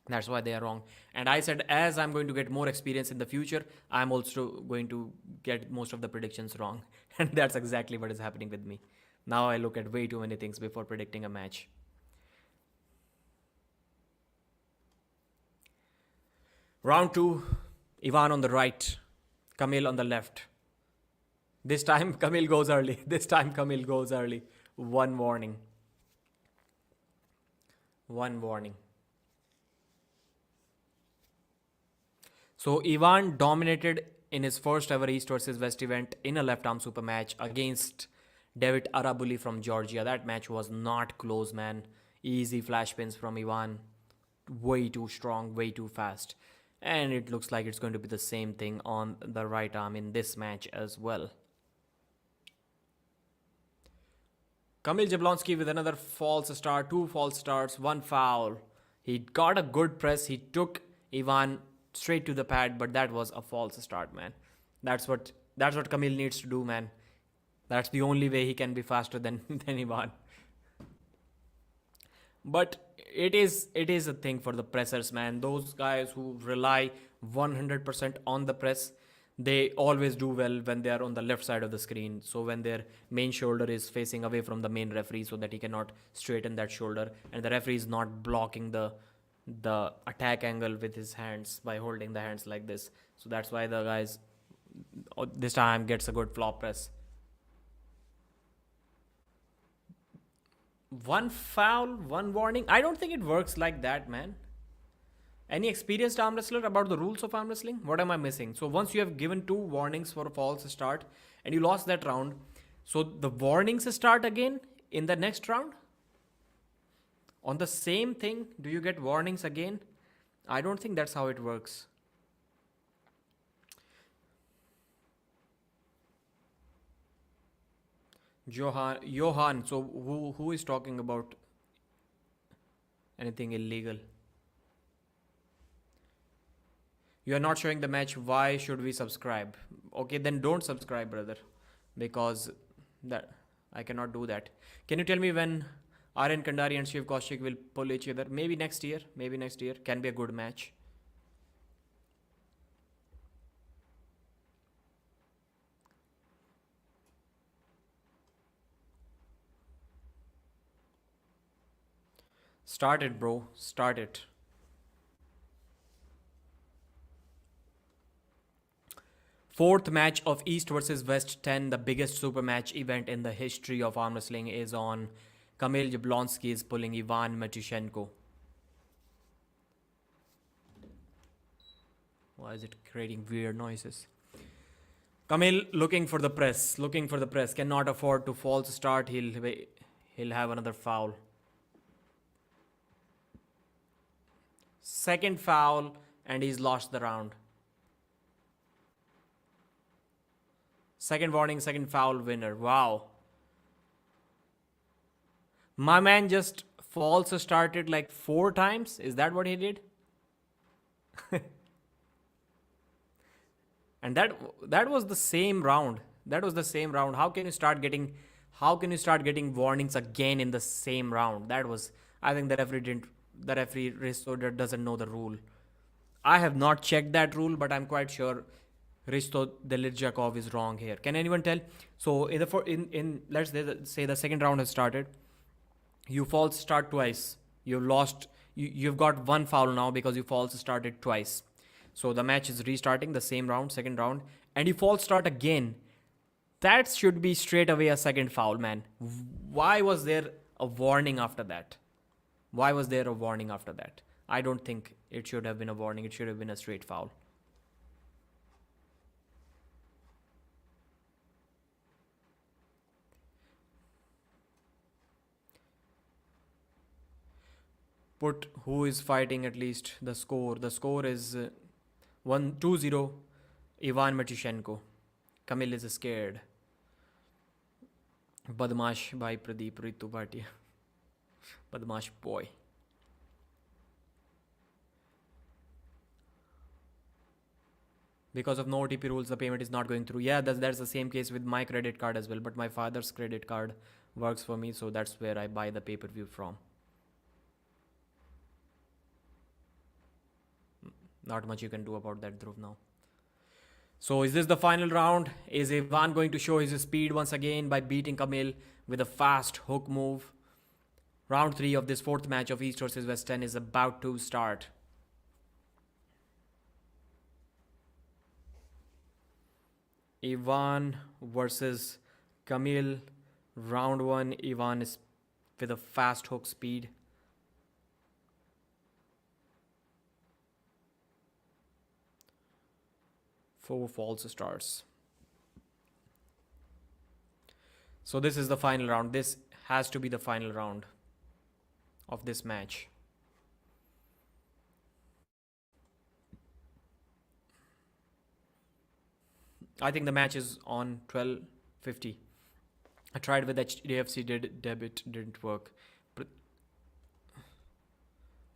that's why they are wrong. And I said, as I'm going to get more experience in the future, I'm also going to get most of the predictions wrong. And that's exactly what is happening with me. Now I look at way too many things before predicting a match. Round 2, Ivan on the right, Kamil on the left. This time Kamil goes early. This time Kamil goes early. One warning. One warning. So Ivan dominated in his first ever East versus West event in a left arm super match against David Arabuli from Georgia. That match was not close, man. Easy flash pins from Ivan. Way too strong, way too fast. And it looks like it's going to be the same thing on the right arm in this match as well. Kamil Jablonski with another false start, 2 false starts, 1 foul. He got a good press. He took Ivan straight to the pad, but that was a false start, man. That's what Kamil needs to do, man. That's the only way he can be faster than Ivan. But it is a thing for the pressers, man. Those guys who rely 100% on the press, they always do well when they are on the left side of the screen. So when their main shoulder is facing away from the main referee, so that he cannot straighten that shoulder, and the referee is not blocking the attack angle with his hands by holding the hands like this. So that's why the guys this time gets a good flop press. 1 foul, 1 warning. I don't think it works like that, man. Any experienced arm wrestler about the rules of arm wrestling? What am I missing? So once you have given 2 warnings for a false start and you lost that round, so the warnings start again in the next round? On the same thing, do you get warnings again? I don't think that's how it works. Johan. So who is talking about anything illegal? You are not showing the match. Why should we subscribe? Okay, then don't subscribe, brother, because that I cannot do that. Can you tell me when Aryan Kandari and Shiv Kaushik will pull each other? Maybe next year. Can be a good match. Start it, bro. Start it. Fourth match of East versus West 10, the biggest super match event in the history of arm wrestling, is on. Kamil Jablonski is pulling Ivan Matushenko. Why is it creating weird noises? Kamil looking for the press. Cannot afford to false start. He'll have another foul. Second foul, and he's lost the round. Second warning, second foul, winner. Wow. My man just false started like 4 times. Is that what he did? And that was the same round. How can you start getting warnings again in the same round? I think the referee doesn't know the rule. I have not checked that rule, but I'm quite sure Risto Delirjakov is wrong here. Can anyone tell? So let's say the second round has started. You false start twice. You've got 1 foul now because you false started twice. So the match is restarting, the same round, second round, and you false start again. That should be straight away a second foul, man. Why was there a warning after that? I don't think it should have been a warning. It should have been a straight foul. put who is fighting at least the score. The score is 1-2-0 Ivan Matishenko. Kamil is scared. Badmash by Pradeep Ritu Bhatia. Badmash boy. Because of no OTP rules, the payment is not going through. Yeah, that's the same case with my credit card as well. But my father's credit card works for me, so that's where I buy the pay-per-view from. Not much you can do about that, Dhruv, now. So is this the final round? Is Ivan going to show his speed once again by beating Kamil with a fast hook move? Round 3 of this 4th match of East versus West End is about to start. Ivan versus Kamil. Round 1, Ivan is with a fast hook speed. Four false starts. So this is the final round. This has to be the final round of this match. I think the match is on 12:50. I tried with HDFC debit, didn't work.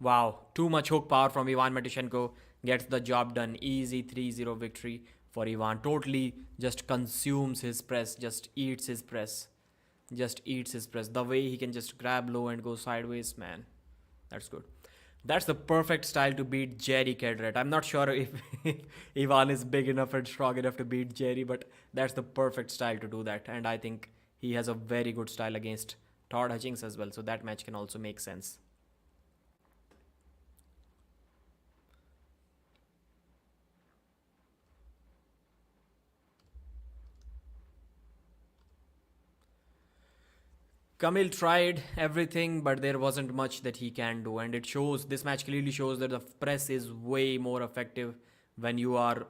Wow, too much hook power from Ivan Matishenko. Gets the job done. Easy 3-0 victory for Ivan. Totally just consumes his press. Just eats his press. Just eats his press. The way he can just grab low and go sideways, man. That's good. That's the perfect style to beat Jerry Kedrat. I'm not sure if Ivan is big enough and strong enough to beat Jerry, but that's the perfect style to do that. And I think he has a very good style against Todd Hutchings as well. So that match can also make sense. Kamil tried everything, but there wasn't much that he can do. And it shows, this match clearly shows that the press is way more effective when you are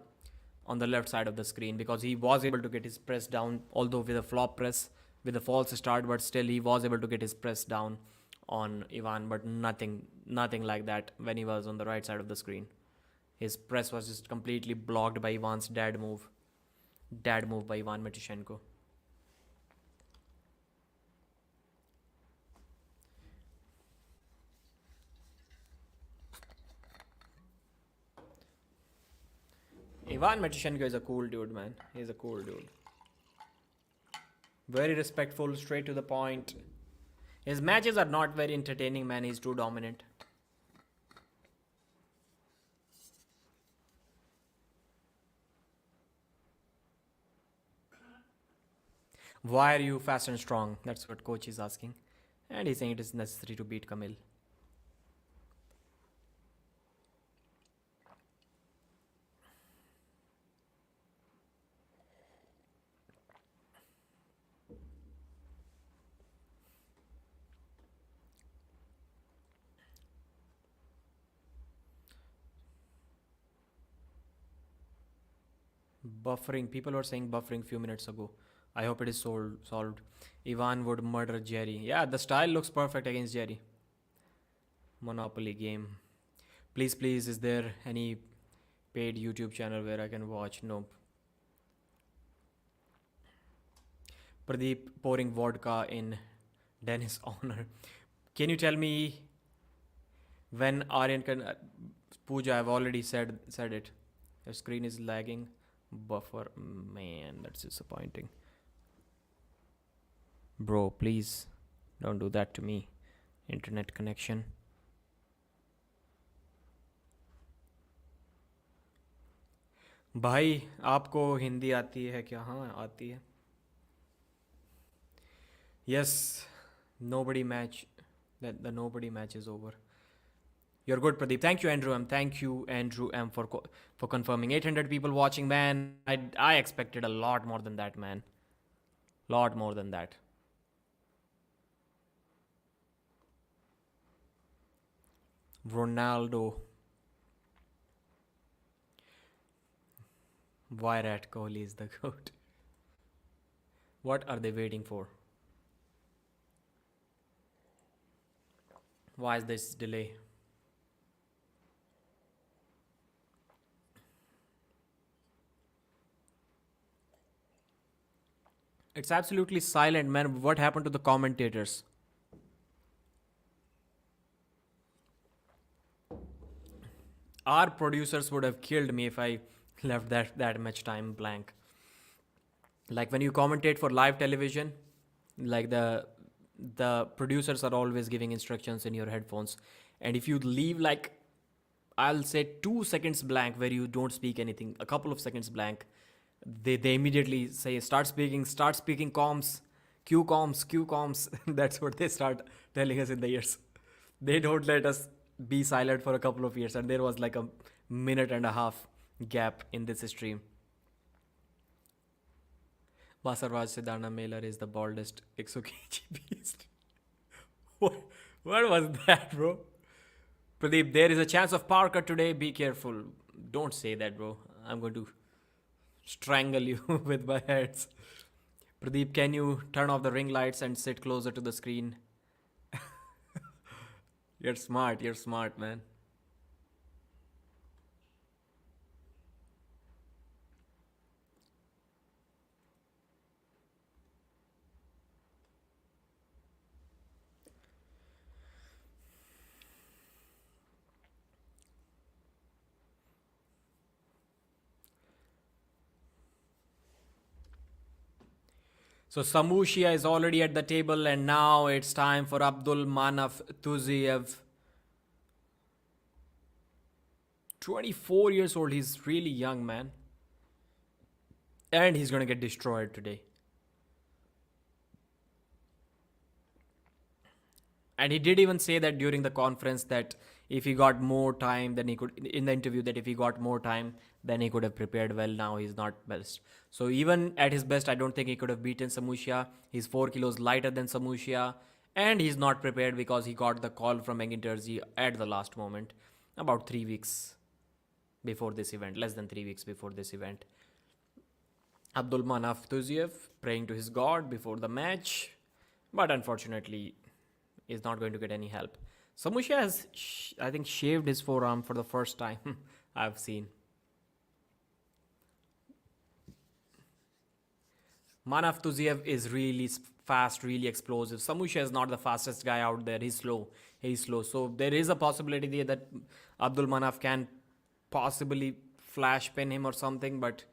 on the left side of the screen, because he was able to get his press down, although with a flop press, with a false start, but still he was able to get his press down on Ivan, but nothing like that when he was on the right side of the screen. His press was just completely blocked by Ivan's dad move by Ivan Matishenko. Ivan Matishenko is a cool dude, man. He's a cool dude. Very respectful, straight to the point. His matches are not very entertaining, man. He's too dominant. Why are you fast and strong? That's what coach is asking. And he's saying it is necessary to beat Kamil. Buffering. People were saying buffering few minutes ago. I hope it is solved. Ivan would murder Jerry. Yeah, the style looks perfect against Jerry. Monopoly game. Please, is there any paid YouTube channel where I can watch? Nope. Pradeep pouring vodka in Denis' honor. Can you tell me when Aryan can... Pooja, I've already said it. Your screen is lagging. Buffer. Man, that's disappointing. Bro, please don't do that to me. Internet connection. भाई आपको हिंदी आती है क्या? हाँ आती है. Yes, nobody match. The nobody match is over. You're good, Pradeep. Thank you, Andrew M. Thank you, Andrew M. for confirming. 800 people watching, man. I expected a lot more than that, man. Lot more than that. Ronaldo. Virat Kohli is the GOAT. What are they waiting for? Why is this delay? It's absolutely silent, man. What happened to the commentators? Our producers would have killed me if I left that much time blank. Like when you commentate for live television, like the producers are always giving instructions in your headphones, and if you leave like, I'll say 2 seconds blank where you don't speak anything, a couple of seconds blank, they immediately say start speaking comms, q comms. That's what they start telling us in the ears. They don't let us be silent for a couple of years, and there was like a minute and a half gap in this stream. Basarwaj Siddharna Mailer is the baldest 100 kg beast. What was that, bro? Pradeep, there is a chance of Parker today. Be careful. Don't say that, bro. I'm going to strangle you with my hands. Pradeep, can you turn off the ring lights and sit closer to the screen? You're smart, man. So Samushia is already at the table, and now it's time for Abdul Manaf Tuziev. 24 years old, he's really young, man. And he's gonna get destroyed today. And he did even say that during the conference that if he got more time, then he could, in the interview, that if he got more time, then he could have prepared well. Now he's not best. So even at his best, I don't think he could have beaten Samushia. He's 4 kilos lighter than Samushia. And he's not prepared because he got the call from Engin Terzi at the last moment, about 3 weeks before this event, less than 3 weeks before this event. Abdul Manaf Tuziev praying to his god before the match, but unfortunately is not going to get any help. Samushia has, I think, shaved his forearm for the first time I've seen. Manaf Tuziev is really fast, really explosive. Samushia is not the fastest guy out there. He's slow. So there is a possibility there that Abdul Manaf can possibly flash pin him or something, but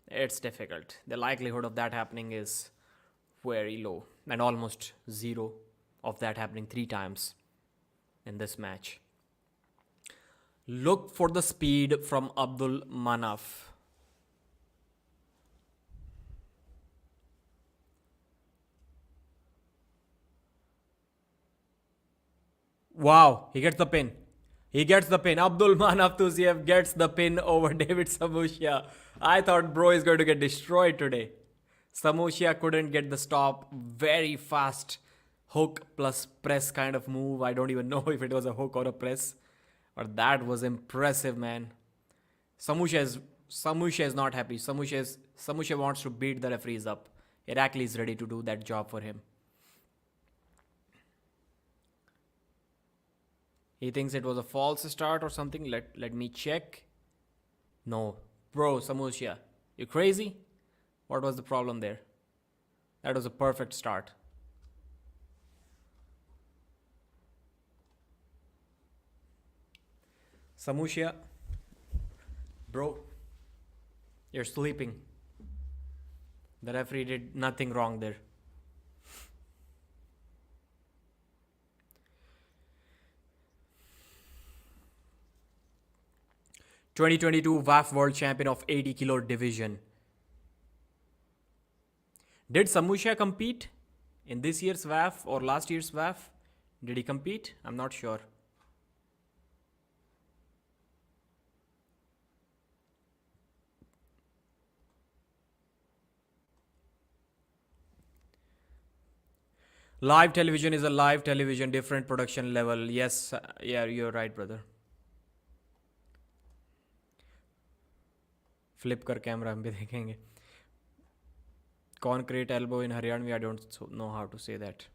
it's difficult. The likelihood of that happening is very low, and almost zero of that happening 3 times in this match. Look for the speed from Abdul Manaf. Wow, he gets the pin. Abdul Manaf Tuziev gets the pin over David Samushia. I thought bro is going to get destroyed today. Samushia couldn't get the stop. Very fast hook plus press kind of move. I don't even know if it was a hook or a press. But that was impressive, man. Samushia is not happy. Samushia wants to beat the referees up. Irakli is ready to do that job for him. He thinks it was a false start or something. Let me check. No. Bro, Samushia, you crazy? What was the problem there? That was a perfect start. Samushia, bro, you're sleeping. The referee did nothing wrong there. (2022) WAF World Champion of 80 kilo division. Did Samushia compete in this year's WAF or last year's WAF? Did he compete? I'm not sure. Live television is a live television, different production level. Yes, yeah, you're right, brother. Flip कर camera हम भी देखेंगे. Concrete elbow in Haryanvi, I don't know how to say that.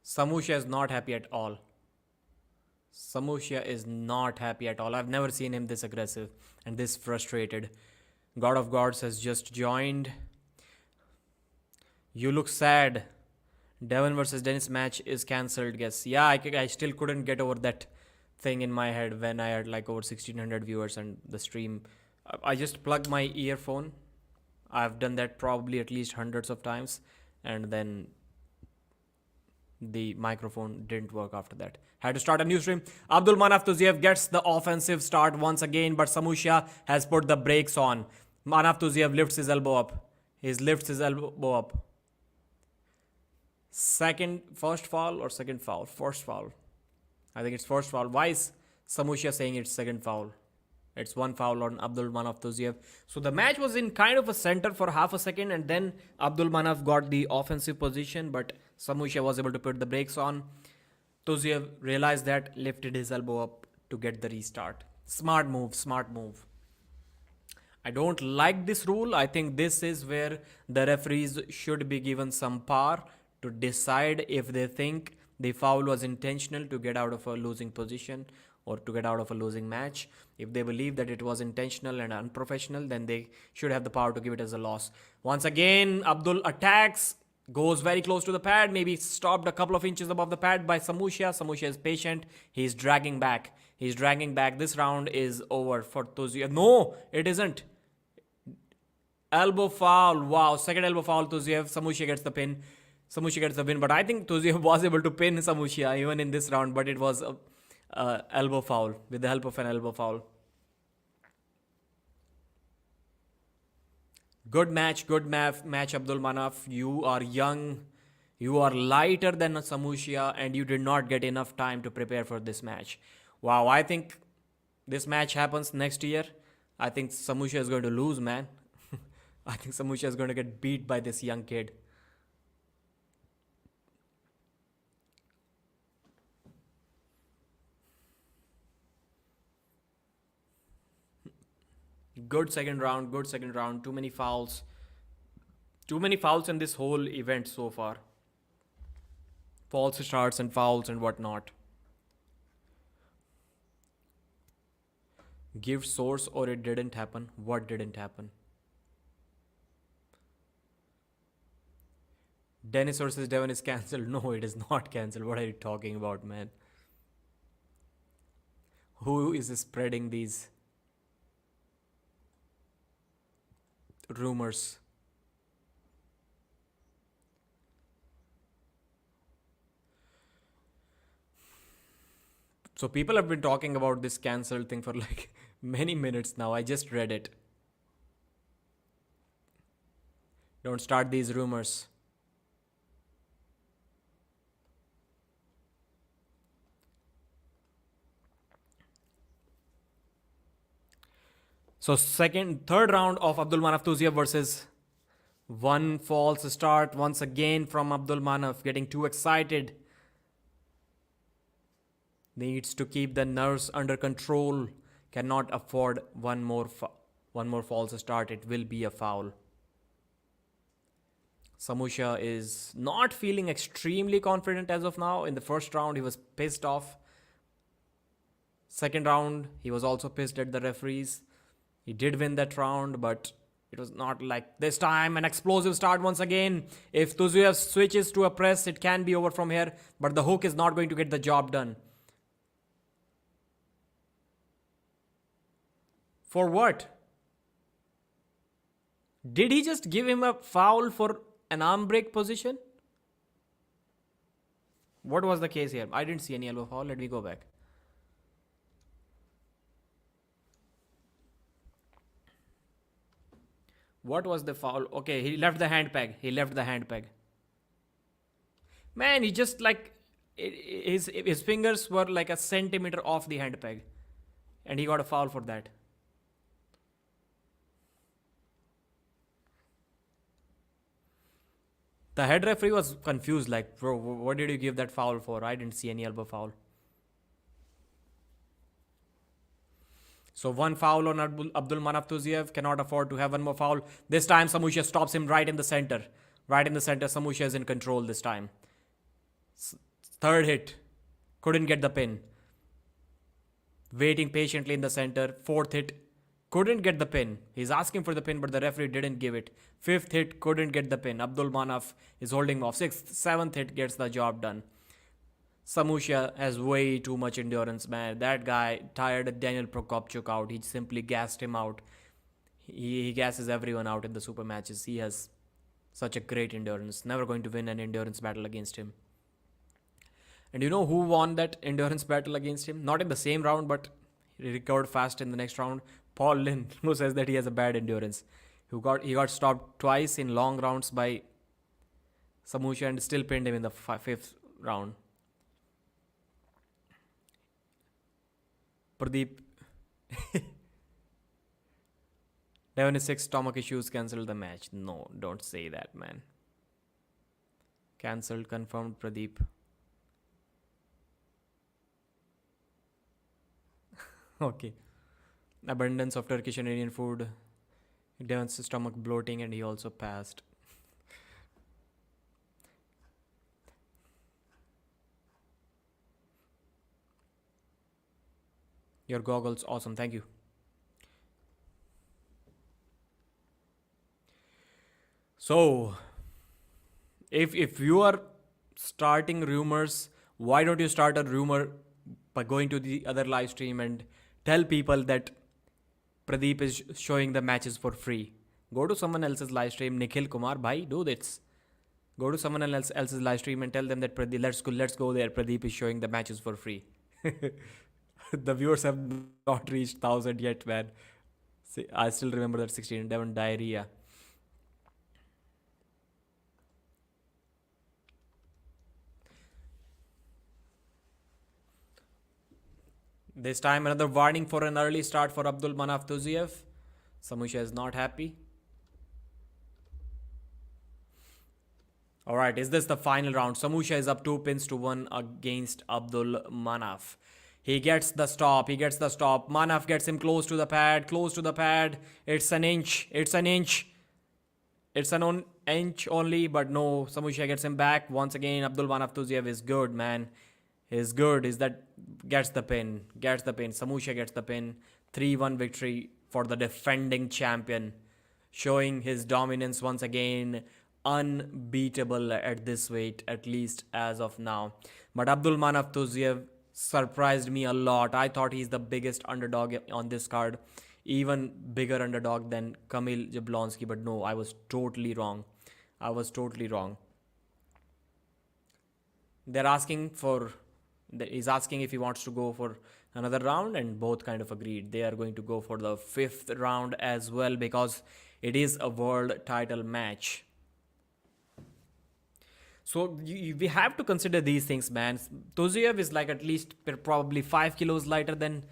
Samushia is not happy at all. Samusha is not happy at all. I've never seen him this aggressive and this frustrated. God of Gods has just joined. You look sad. Devon versus Denis match is cancelled, guess. Yeah, I still couldn't get over that thing in my head when I had like over 1600 viewers and the stream. I just plugged my earphone. I've done that probably at least hundreds of times, and then the microphone didn't work after that. Had to start a new stream. Abdul Manaf Tuziev gets the offensive start once again, but Samusha has put the brakes on. Manaf Tuziev lifts his elbow up. He lifts his elbow up. First foul or second foul? First foul. I think it's first foul. Why is Samusha saying it's second foul? It's one foul on Abdul Manaf Tuziev. So the match was in kind of a center for half a second, and then Abdul Manaf got the offensive position, but Samusha was able to put the brakes on. Tuziev realized that, lifted his elbow up to get the restart. Smart move, smart move. I don't like this rule. I think this is where the referees should be given some power to decide if they think the foul was intentional to get out of a losing position or to get out of a losing match. If they believe that it was intentional and unprofessional, then they should have the power to give it as a loss. Once again, Abdul attacks, goes very close to the pad, maybe stopped a couple of inches above the pad by Samusha. Samusha is patient. He's dragging back. This round is over for Tuziev. No, it isn't. Elbow foul. Wow, second elbow foul, Tuziev. Samusha gets the pin. But I think Tuziev was able to pin Samusha even in this round, but it was a elbow foul, with the help of an elbow foul. Good match, Abdul Manaf. You are young, you are lighter than Samusha, and you did not get enough time to prepare for this match. Wow, I think this match happens next year. I think Samusha is going to lose, man. I think Samusha is going to get beat by this young kid. Good second round. Too many fouls. In this whole event so far. False starts and fouls and whatnot. Give source or it didn't happen. What didn't happen? Denis versus Devon is cancelled. No, it is not cancelled. What are you talking about, man? Who is spreading these rumors? So people have been talking about this cancelled thing for like many minutes now. I just read it. Don't start these rumors. So third round of Abdul Manaf Tuziev versus one false start once again from Abdul Manaf, getting too excited. Needs to keep the nerves under control. Cannot afford one more false start. It will be a foul. Samusha is not feeling extremely confident as of now. In the first round, he was pissed off. Second round, he was also pissed at the referees. He did win that round, but it was not like this time. An explosive start once again. If Tuziev switches to a press, it can be over from here, but the hook is not going to get the job done. For what? Did he just give him a foul for an arm break position? What was the case here? I didn't see any elbow foul. Let me go back. What was the foul? Okay, he left the hand peg. Man, he just like, his fingers were like a centimeter off the hand peg. And he got a foul for that. The head referee was confused, like, bro, what did you give that foul for? I didn't see any elbow foul. So one foul on Abdul Manaf Tuziev, cannot afford to have one more foul. This time Samusha stops him right in the center. Samusha is in control this time. Third hit. Couldn't get the pin. waiting patiently in the center. Fourth hit, couldn't get the pin. He's asking for the pin, but the referee didn't give it. Fifth hit, couldn't get the pin. Abdul Manaf is holding off. Sixth, seventh hit gets the job done. Samusha has way too much endurance, man. That guy tired Daniel Prokopchuk out. He simply gassed him out. He gasses everyone out in the super matches. He has such a great endurance. Never going to win an endurance battle against him. And you know who won that endurance battle against him? Not in the same round, but he recovered fast in the next round. Paul Lin, who says that he has a bad endurance. He got stopped twice in long rounds by Samusha and still pinned him in the fifth round. Pradeep. Devon is 6 stomach issues, cancelled the match. No, don't say that, man. Cancelled, confirmed, Pradeep. Okay. Abundance of Turkish and Indian food. Devon's stomach bloating and he also passed. Your goggles, awesome. Thank you. So, if you are starting rumors, why don't you start a rumor by going to the other live stream and tell people that Pradeep is showing the matches for free? Go to someone else's live stream, Nikhil Kumar, bhai, do this. Go to someone else's live stream and tell them that Pradeep, let's go there. Pradeep is showing the matches for free. The viewers have not reached 1,000 yet, man. See, I still remember that 16 Devon diarrhea. This time another warning for an early start for Abdul Manaf Tuziev. Samusha is not happy. Alright, is this the final round? Samusha is up 2 pins to 1 against Abdul Manaf. He gets the stop. Manaf gets him close to the pad. It's an inch. It's an inch only, but no. Samusha gets him back. Once again, Abdul Manaf Tuziev is good, man. Is good. Gets the pin. Samusha gets the pin. 3-1 victory for the defending champion. Showing his dominance once again. Unbeatable at this weight, at least as of now. But Abdul Manaf Tuziev surprised me a lot. I thought he's the biggest underdog on this card. Even bigger underdog than Kamil Jablonski. But no, I was totally wrong. They're asking for... He's asking if he wants to go for another round, and both kind of agreed. They are going to go for the 5th round as well because it is a world title match. So we have to consider these things, man. Tuziev is like at least probably 5 kilos lighter than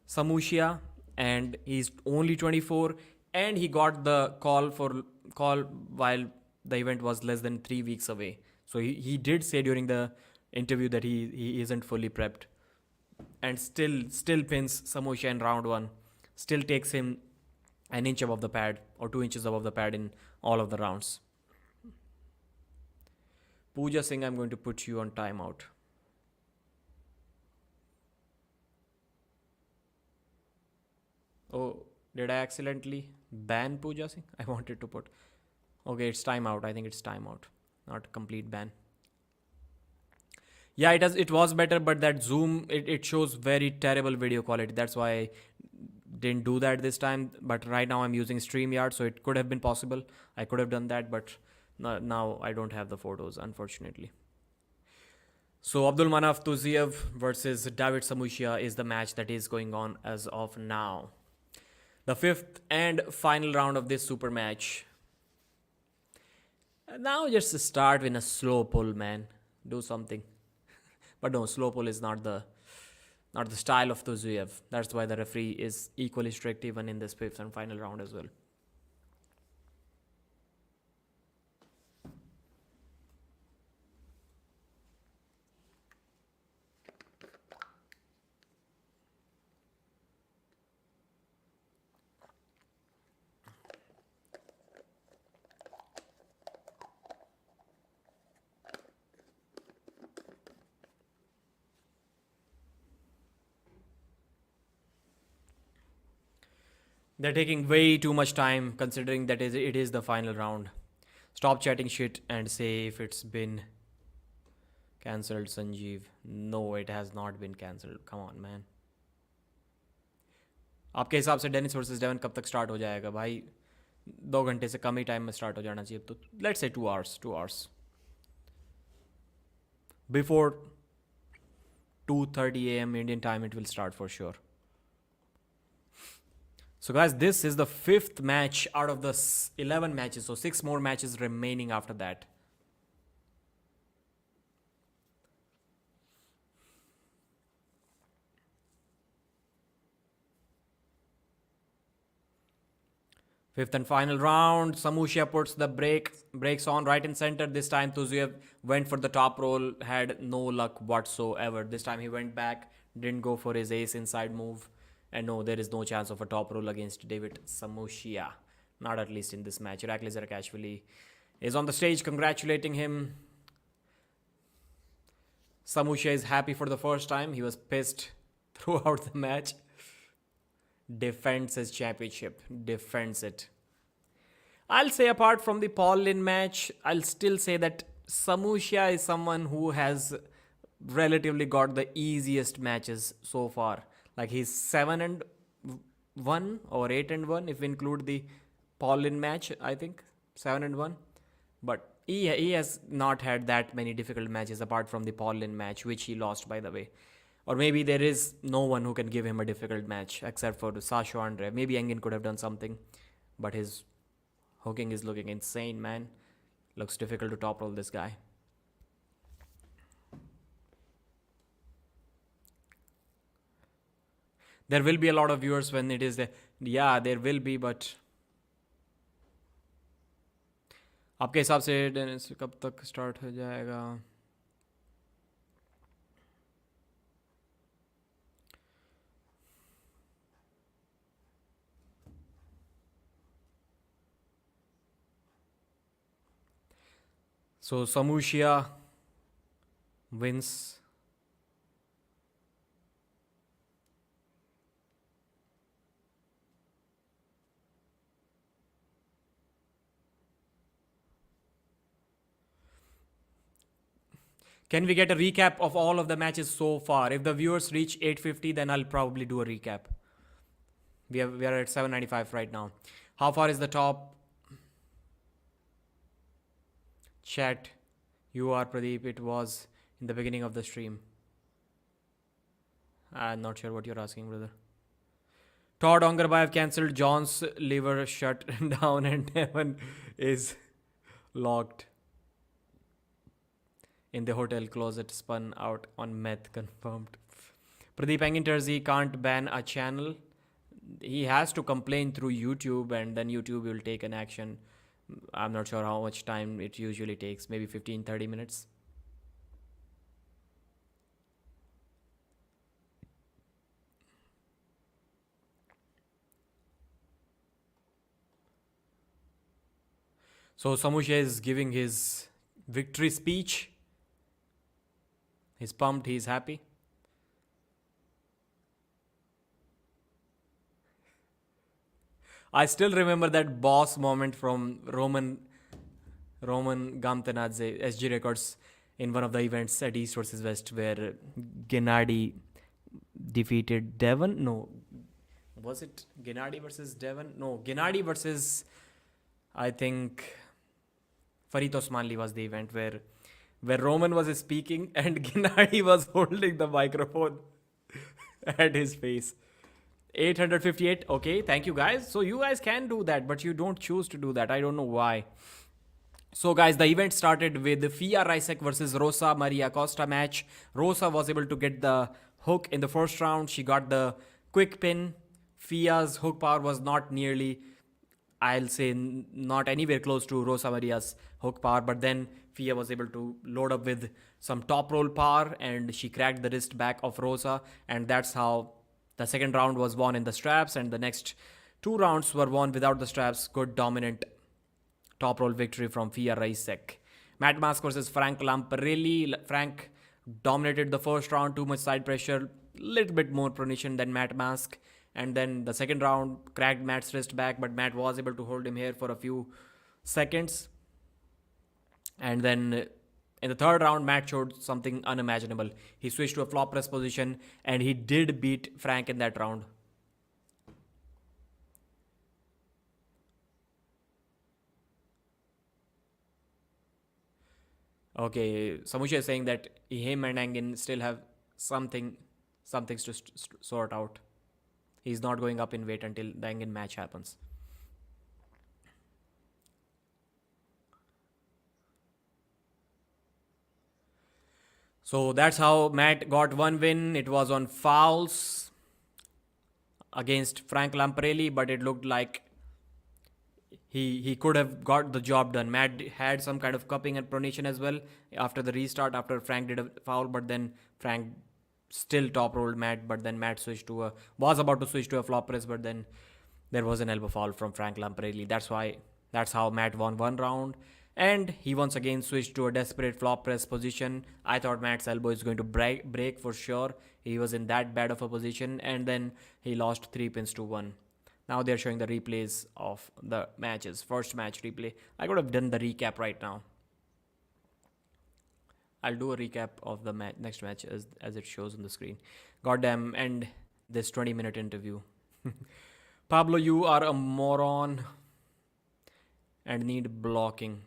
Samusha, and he's only 24, and he got the call while the event was less than 3 weeks away. So he did say during the interview that he isn't fully prepped, and still pins Samusha in round 1. Still takes him an inch above the pad or 2 inches above the pad in all of the rounds. Pooja Singh, I'm going to put you on timeout. Oh, did I accidentally ban Pooja Singh? I wanted to put... Okay, it's timeout. I think it's timeout, not a complete ban. Yeah, it was better, but that zoom, it shows very terrible video quality. That's why I didn't do that this time. But right now I'm using StreamYard, so it could have been possible. I could have done that, but now I don't have the photos, unfortunately. So Abdul Manaf Tuziev versus David Samusha is the match that is going on as of now. The 5th and final round of this super match. Now just start with a slow pull, man. Do something. But no, slow pull is not the style of Tuziev. That's why the referee is equally strict even in this 5th and final round as well. They're taking way too much time considering that it is the final round. Stop chatting shit and say if it's been cancelled, Sanjeev. No, it has not been cancelled. Come on, man. आपके हिसाब से Dennis versus Devon कब तक start हो जाएगा भाई? 2 घंटे से कम ही टाइम में स्टार्ट हो जाना चाहिए. तो let's say 2 hours. Before 2:30 a.m. Indian time, it will start for sure. So guys, this is the 5th match out of the 11 matches. So 6 more matches remaining after that. Fifth and final round. Samushia puts the brakes on right and center. This time Tuziev went for the top roll, had no luck whatsoever. This time he went back, didn't go for his ace inside move. And no, there is no chance of a top roll against David Samushia. Not at least in this match. Irakli Zarakashvili is on the stage congratulating him. Samushia is happy for the first time. He was pissed throughout the match. Defends his championship. Defends it. I'll say apart from the Paul Lin match, I'll still say that Samushia is someone who has relatively got the easiest matches so far. Like he's 7-1 or 8-1 if we include the Paul Lin match, I think. 7-1. But he has not had that many difficult matches apart from the Paul Lin match, which he lost, by the way. Or maybe there is no one who can give him a difficult match except for Sasha Andreev. Maybe Engin could have done something. But his hooking is looking insane, man. Looks difficult to top roll this guy. There will be a lot of viewers when it is yeah, there will be, but आपके हिसाब से Dennis कब तक start हो जाएगा? So Samushia wins. Can we get a recap of all of the matches so far? If the viewers reach 850, then I'll probably do a recap. We are at 795 right now. How far is the top? Chat. You are Pradeep. It was in the beginning of the stream. I'm not sure what you're asking, brother. Todd Ongarbayev cancelled. John's liver shut down and Devon is locked in the hotel closet, spun out on meth, confirmed. Pradeep Engin Terzi can't ban a channel. He has to complain through YouTube and then YouTube will take an action. I'm not sure how much time it usually takes. Maybe 15-30 minutes. So Samushia is giving his victory speech. He's pumped, he's happy. I still remember that boss moment from Roman Gamtanadze, SG Records, in one of the events at East vs West, where Gennady defeated Devon. No, was it Gennady versus Devon? No, Gennady versus, I think, Farid Osmanli was the event where Roman was speaking and Gennady was holding the microphone at his face. 858. Okay, thank you guys. So you guys can do that, but you don't choose to do that. I don't know why. So guys, the event started with the Fia Rysek versus Rosa Maria Costa match. Rosa was able to get the hook in the first round. She got the quick pin. Fia's hook power was not nearly, I'll say, not anywhere close to Rosa Maria's hook power, but then Fia was able to load up with some top roll power and she cracked the wrist back of Rosa, and that's how the second round was won in the straps, and the next 2 rounds were won without the straps. Good dominant top roll victory from Fia Rysek. Matt Mask versus Frank Lamparelli. Frank dominated the first round, too much side pressure, little bit more pronation than Matt Mask, And then the second round cracked Matt's wrist back, but Matt was able to hold him here for a few seconds. And then in the third round, Matt showed something unimaginable. He switched to a flop press position and he did beat Frank in that round. Okay, Samusha is saying that him and Engin still have some things to sort out. He's not going up in weight until the Engin match happens. So that's how Matt got one win. It was on fouls against Frank Lamparelli, but it looked like he could have got the job done. Matt had some kind of cupping and pronation as well after the restart, after Frank did a foul, but then Frank still top rolled Matt, but then Matt was about to switch to a flop press, but then there was an elbow foul from Frank Lamparelli. That's how Matt won one round. And he once again switched to a desperate flop press position. I thought Matt's elbow is going to break for sure. He was in that bad of a position, and then he lost 3-1. Now they're showing the replays of the matches. First match replay. I could have done the recap right now. I'll do a recap of the next match as it shows on the screen. Goddamn, and this 20-minute interview. Pablo, you are a moron and need blocking.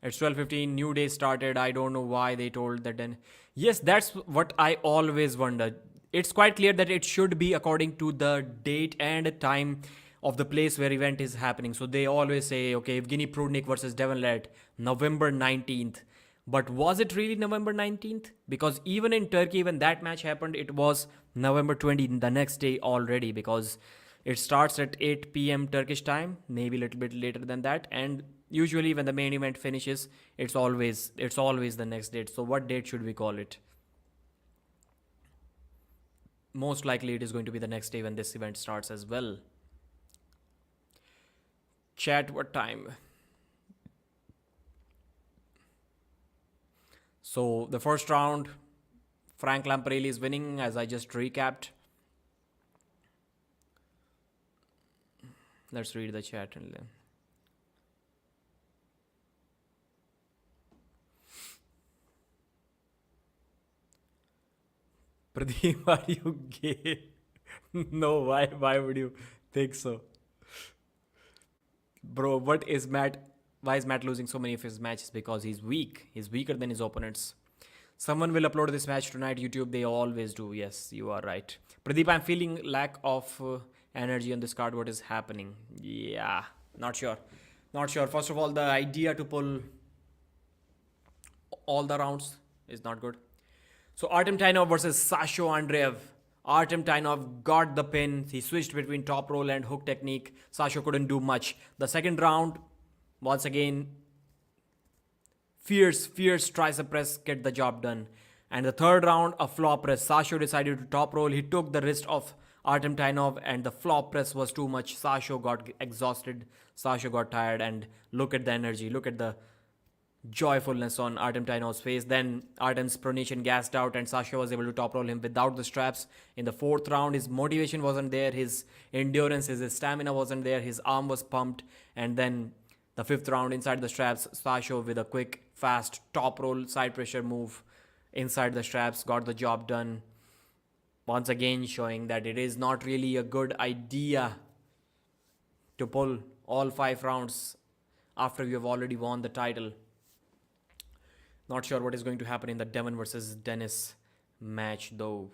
It's 12:15, new day started. I don't know why they told that then. Yes, that's what I always wonder. It's quite clear that it should be according to the date and time of the place where event is happening. So they always say, okay, Evgeny Prudnik versus Devon Larratt, November 19th. But was it really November 19th? Because even in Turkey, when that match happened, it was November 20th, the next day already, because it starts at 8 p.m. Turkish time, maybe a little bit later than that. And usually when the main event finishes, it's always the next date. So what date should we call it? Most likely it is going to be the next day when this event starts as well. Chat, what time? So the first round, Frank Lamparelli is winning, as I just recapped. Let's read the chat and then. Pradeep, are you gay? No, why would you think so? Bro, why is Matt losing so many of his matches? Because he's weak. He's weaker than his opponents. Someone will upload this match tonight, YouTube. They always do. Yes, you are right. Pradeep, I'm feeling lack of energy on this card. What is happening? Yeah, not sure. First of all, the idea to pull all the rounds is not good. So Artem Tainov versus Sasho Andreev. Artem Tainov got the pin. He switched between top roll and hook technique. Sasho couldn't do much. The second round, once again, fierce tricep press, get the job done. And the third round, a flop press. Sasho decided to top roll. He took the wrist of Artem Tainov and the flop press was too much. Sasho got exhausted. Sasho got tired, and look at the energy. Look at the joyfulness on Artem Tainov's face. Then Artem's pronation gassed out and Sasha was able to top roll him without the straps. In the fourth round, his motivation wasn't there, his endurance, his stamina wasn't there, his arm was pumped. And then the fifth round, inside the straps, Sasha with a quick, fast top roll side pressure move inside the straps got the job done. Once again showing that it is not really a good idea to pull all 5 rounds after you have already won the title. Not sure what is going to happen in the Devon versus Denis match though.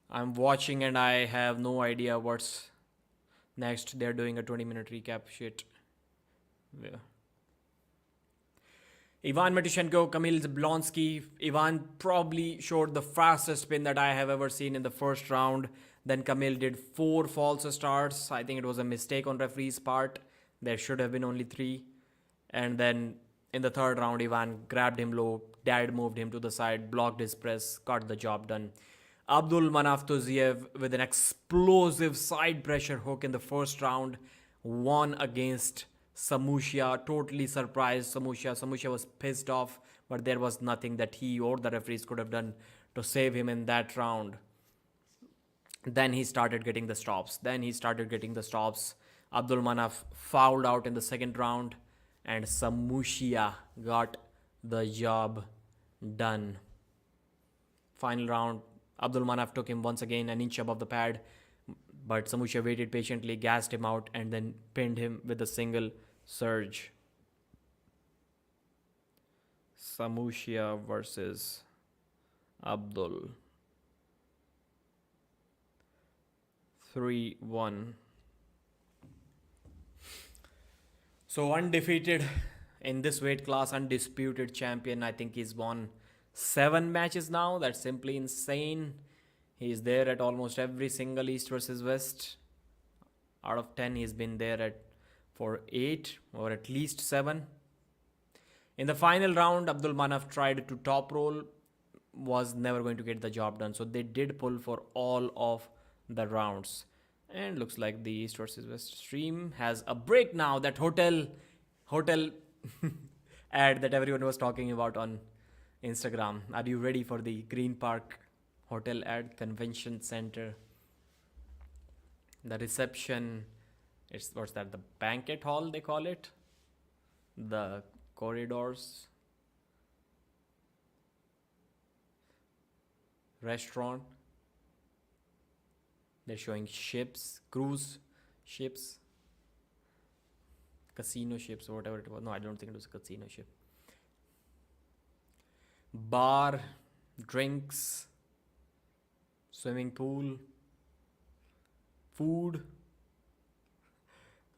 I'm watching and I have no idea what's next. They're doing a 20-minute recap shit. Yeah. Ivan Matushenko, Kamil Zablonsky. Ivan probably showed the fastest spin that I have ever seen in the first round. Then Kamil did 4 false starts. I think it was a mistake on referee's part. There should have been only 3. And then in the third round, Ivan grabbed him low, dad moved him to the side, blocked his press, got the job done. Abdul Manaf Tuziev with an explosive side pressure hook in the first round won against Samusha totally surprised Samusha. Samusha was pissed off, but there was nothing that he or the referees could have done to save him in that round. Then he started getting the stops. Abdul Manaf fouled out in the second round, and Samushia got the job done. Final round, Abdul Manaf took him once again an inch above the pad, but Samusha waited patiently, gassed him out, and then pinned him with a single surge. Samushia versus Abdul. 3-1. So undefeated in this weight class, undisputed champion. I think he's won 7 matches now. That's simply insane. He's there at almost every single East versus West. Out of 10, he's been there for 8 or at least 7. In the final round, Abdul Manaf tried to top roll, was never going to get the job done. So they did pull for all of the rounds. And looks like the East versus West stream has a break now. That hotel ad that everyone was talking about on Instagram. Are you ready for the Green Park Hotel ad? Convention Center. The reception. What's that? The banquet hall they call it. The corridors. Restaurant. They're showing ships, cruise ships, casino ships, or whatever it was. No, I don't think it was a casino ship. Bar, drinks, swimming pool, food.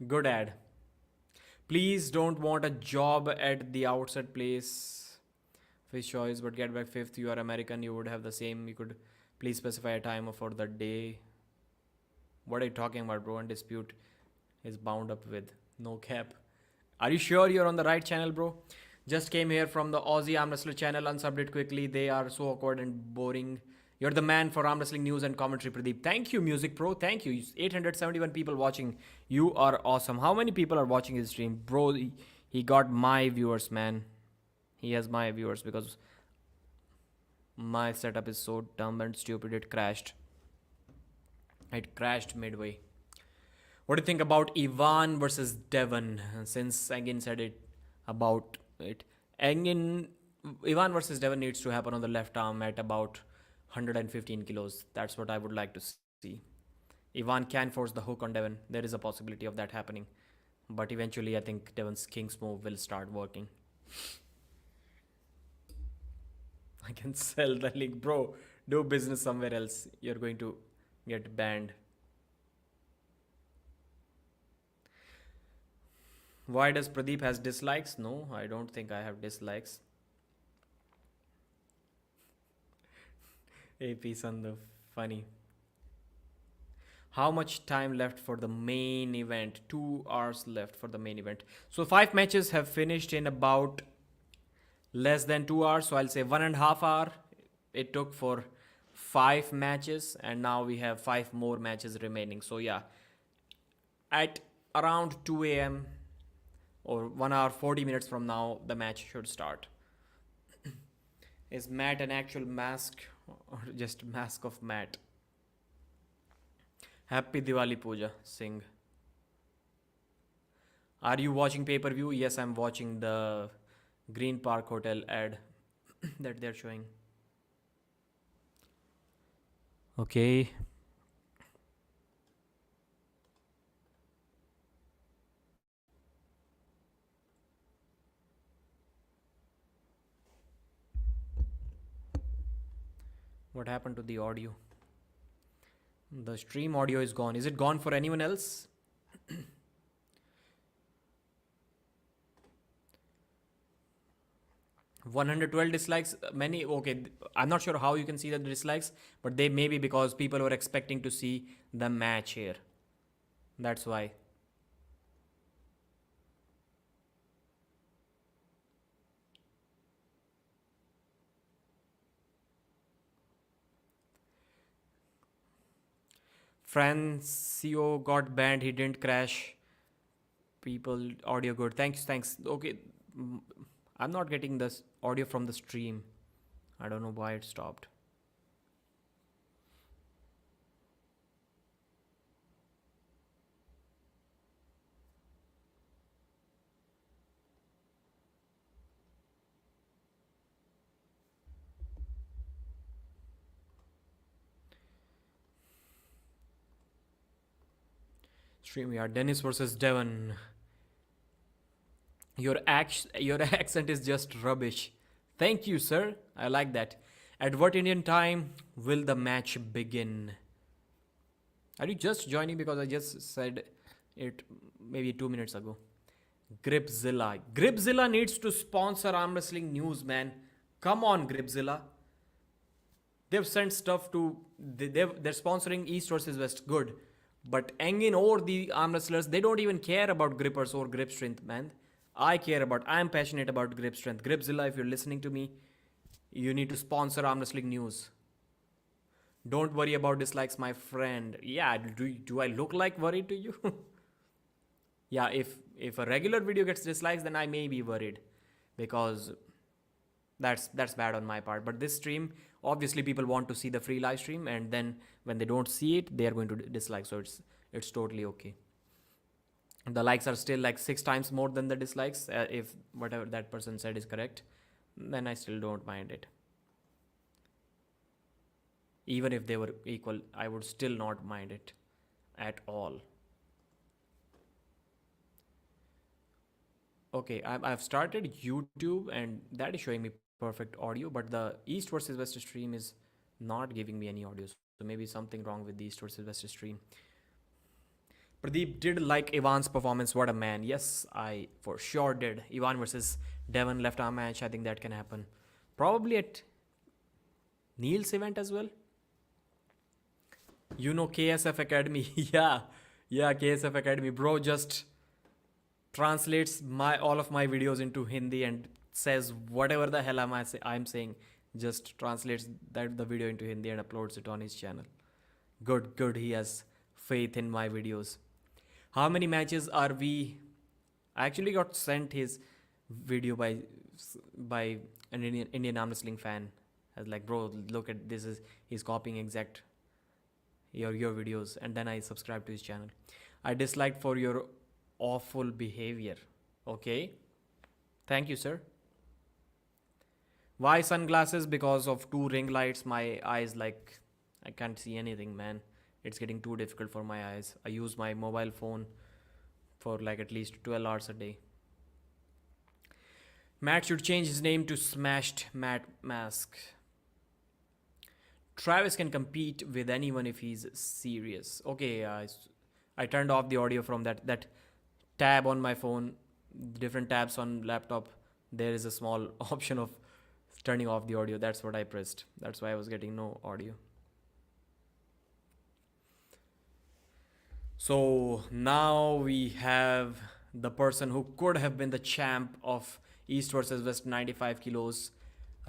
Good ad. Please don't want a job at the outside place. Fish choice, but get back 5th. You are American. You would have the same. You could please specify a time for the day. What are you talking about, bro? And dispute is bound up with no cap. Are you sure you're on the right channel, bro? Just came here from the Aussie Arm Wrestler channel. Unsubbed it quickly. They are so awkward and boring. You're the man for arm wrestling news and commentary, Pradeep. Thank you, Music Pro. Thank you. 871 people watching. You are awesome. How many people are watching his stream? Bro, he got my viewers, man. He has my viewers because my setup is so dumb and stupid it crashed. It crashed midway. What do you think about Ivan versus Devon? Since Engin said it about it. Ivan versus Devon needs to happen on the left arm at about 115 kilos. That's what I would like to see. Ivan can force the hook on Devon. There is a possibility of that happening. But eventually I think Devon's King's move will start working. I can sell the link. Bro, do business somewhere else. You're going to get banned. Why does Pradeep has dislikes? No, I don't think I have dislikes. AP Sandhu, funny. How much time left for the main event? 2 hours left for the main event. So 5 matches have finished in about less than 2 hours. So I'll say 1.5 hours. It took for 5 matches, and now we have 5 more matches remaining. So yeah, at around 2 a.m. or 1 hour 40 minutes from now, the match should start. Is Matt an actual mask or just mask of Matt? Happy Diwali Puja, Singh. Are you watching pay-per-view? Yes, I'm watching the Green Park Hotel ad that they're showing. Okay. What happened to the audio? The stream audio is gone. Is it gone for anyone else? 112 dislikes. Many. Okay, I'm not sure how you can see the dislikes, but they may be because people were expecting to see the match here. That's why. Francio got banned. He didn't crash. People, audio good. Thanks. Okay, mm, I'm not getting this audio from the stream. I don't know why it stopped. Stream, yeah. Denis versus Devon. Your accent is just rubbish. Thank you, sir. I like that. At what Indian time will the match begin? Are you just joining because I just said it maybe 2 minutes ago? Gripzilla. Gripzilla needs to sponsor arm wrestling news, man. Come on, Gripzilla. They've sent stuff to. They're sponsoring East versus West. Good. But Engin or the arm wrestlers, they don't even care about grippers or grip strength, man. I'm passionate about grip strength. Gripzilla, if you're listening to me, you need to sponsor arm wrestling news. Don't worry about dislikes, my friend. Yeah, do I look like worried to you? Yeah, if a regular video gets dislikes, then I may be worried, because that's bad on my part. But this stream, obviously people want to see the free live stream, and then when they don't see it, they are going to dislike. So it's totally okay. The likes are still like 6 times more than the dislikes. If whatever that person said is correct, then I still don't mind it. Even if they were equal, I would still not mind it at all. Okay, I've started YouTube, and that is showing me perfect audio, but the East versus West stream is not giving me any audio. So maybe something wrong with the East versus West stream. Pradeep did like Ivan's performance. What a man. Yes, I for sure did. Ivan versus Devon left arm match. I think that can happen. Probably at Neil's event as well. You know KSF Academy. Yeah, KSF Academy. Bro just translates all of my videos into Hindi and says whatever the hell I'm saying. Just translates the video into Hindi and uploads it on his channel. Good. He has faith in my videos. How many matches are we? I actually got sent his video by an Indian arm wrestling fan. I was like, bro, look at this. He's copying exact your videos, and then I subscribed to his channel. I disliked for your awful behavior. Okay, thank you, sir. Why sunglasses? Because of 2 ring lights. My eyes, like, I can't see anything, man. It's getting too difficult for my eyes. I use my mobile phone for like at least 12 hours a day. Matt should change his name to Smashed Matt Mask. Travis can compete with anyone if he's serious. Okay, I turned off the audio from that tab on my phone. Different tabs on laptop. There is a small option of turning off the audio. That's what I pressed. That's why I was getting no audio. So now we have the person who could have been the champ of East versus West 95 kilos,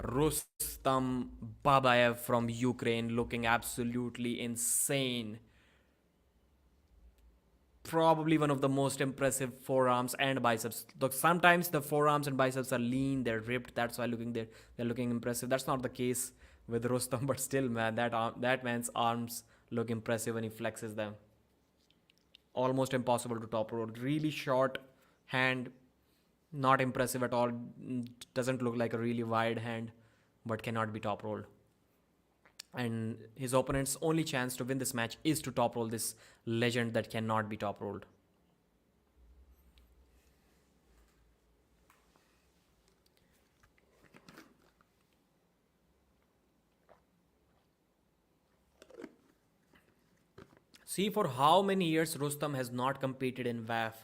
Rustam Babayev from Ukraine, looking absolutely insane. Probably one of the most impressive forearms and biceps. Look, sometimes the forearms and biceps are lean, they're ripped. That's why they're looking impressive. That's not the case with Rustam, but still, man, that man's arms look impressive when he flexes them. Almost impossible to top roll. Really short hand, not impressive at all. Doesn't look like a really wide hand, but cannot be top rolled. And his opponent's only chance to win this match is to top roll this legend that cannot be top rolled. See, for how many years Rustam has not competed in WAF.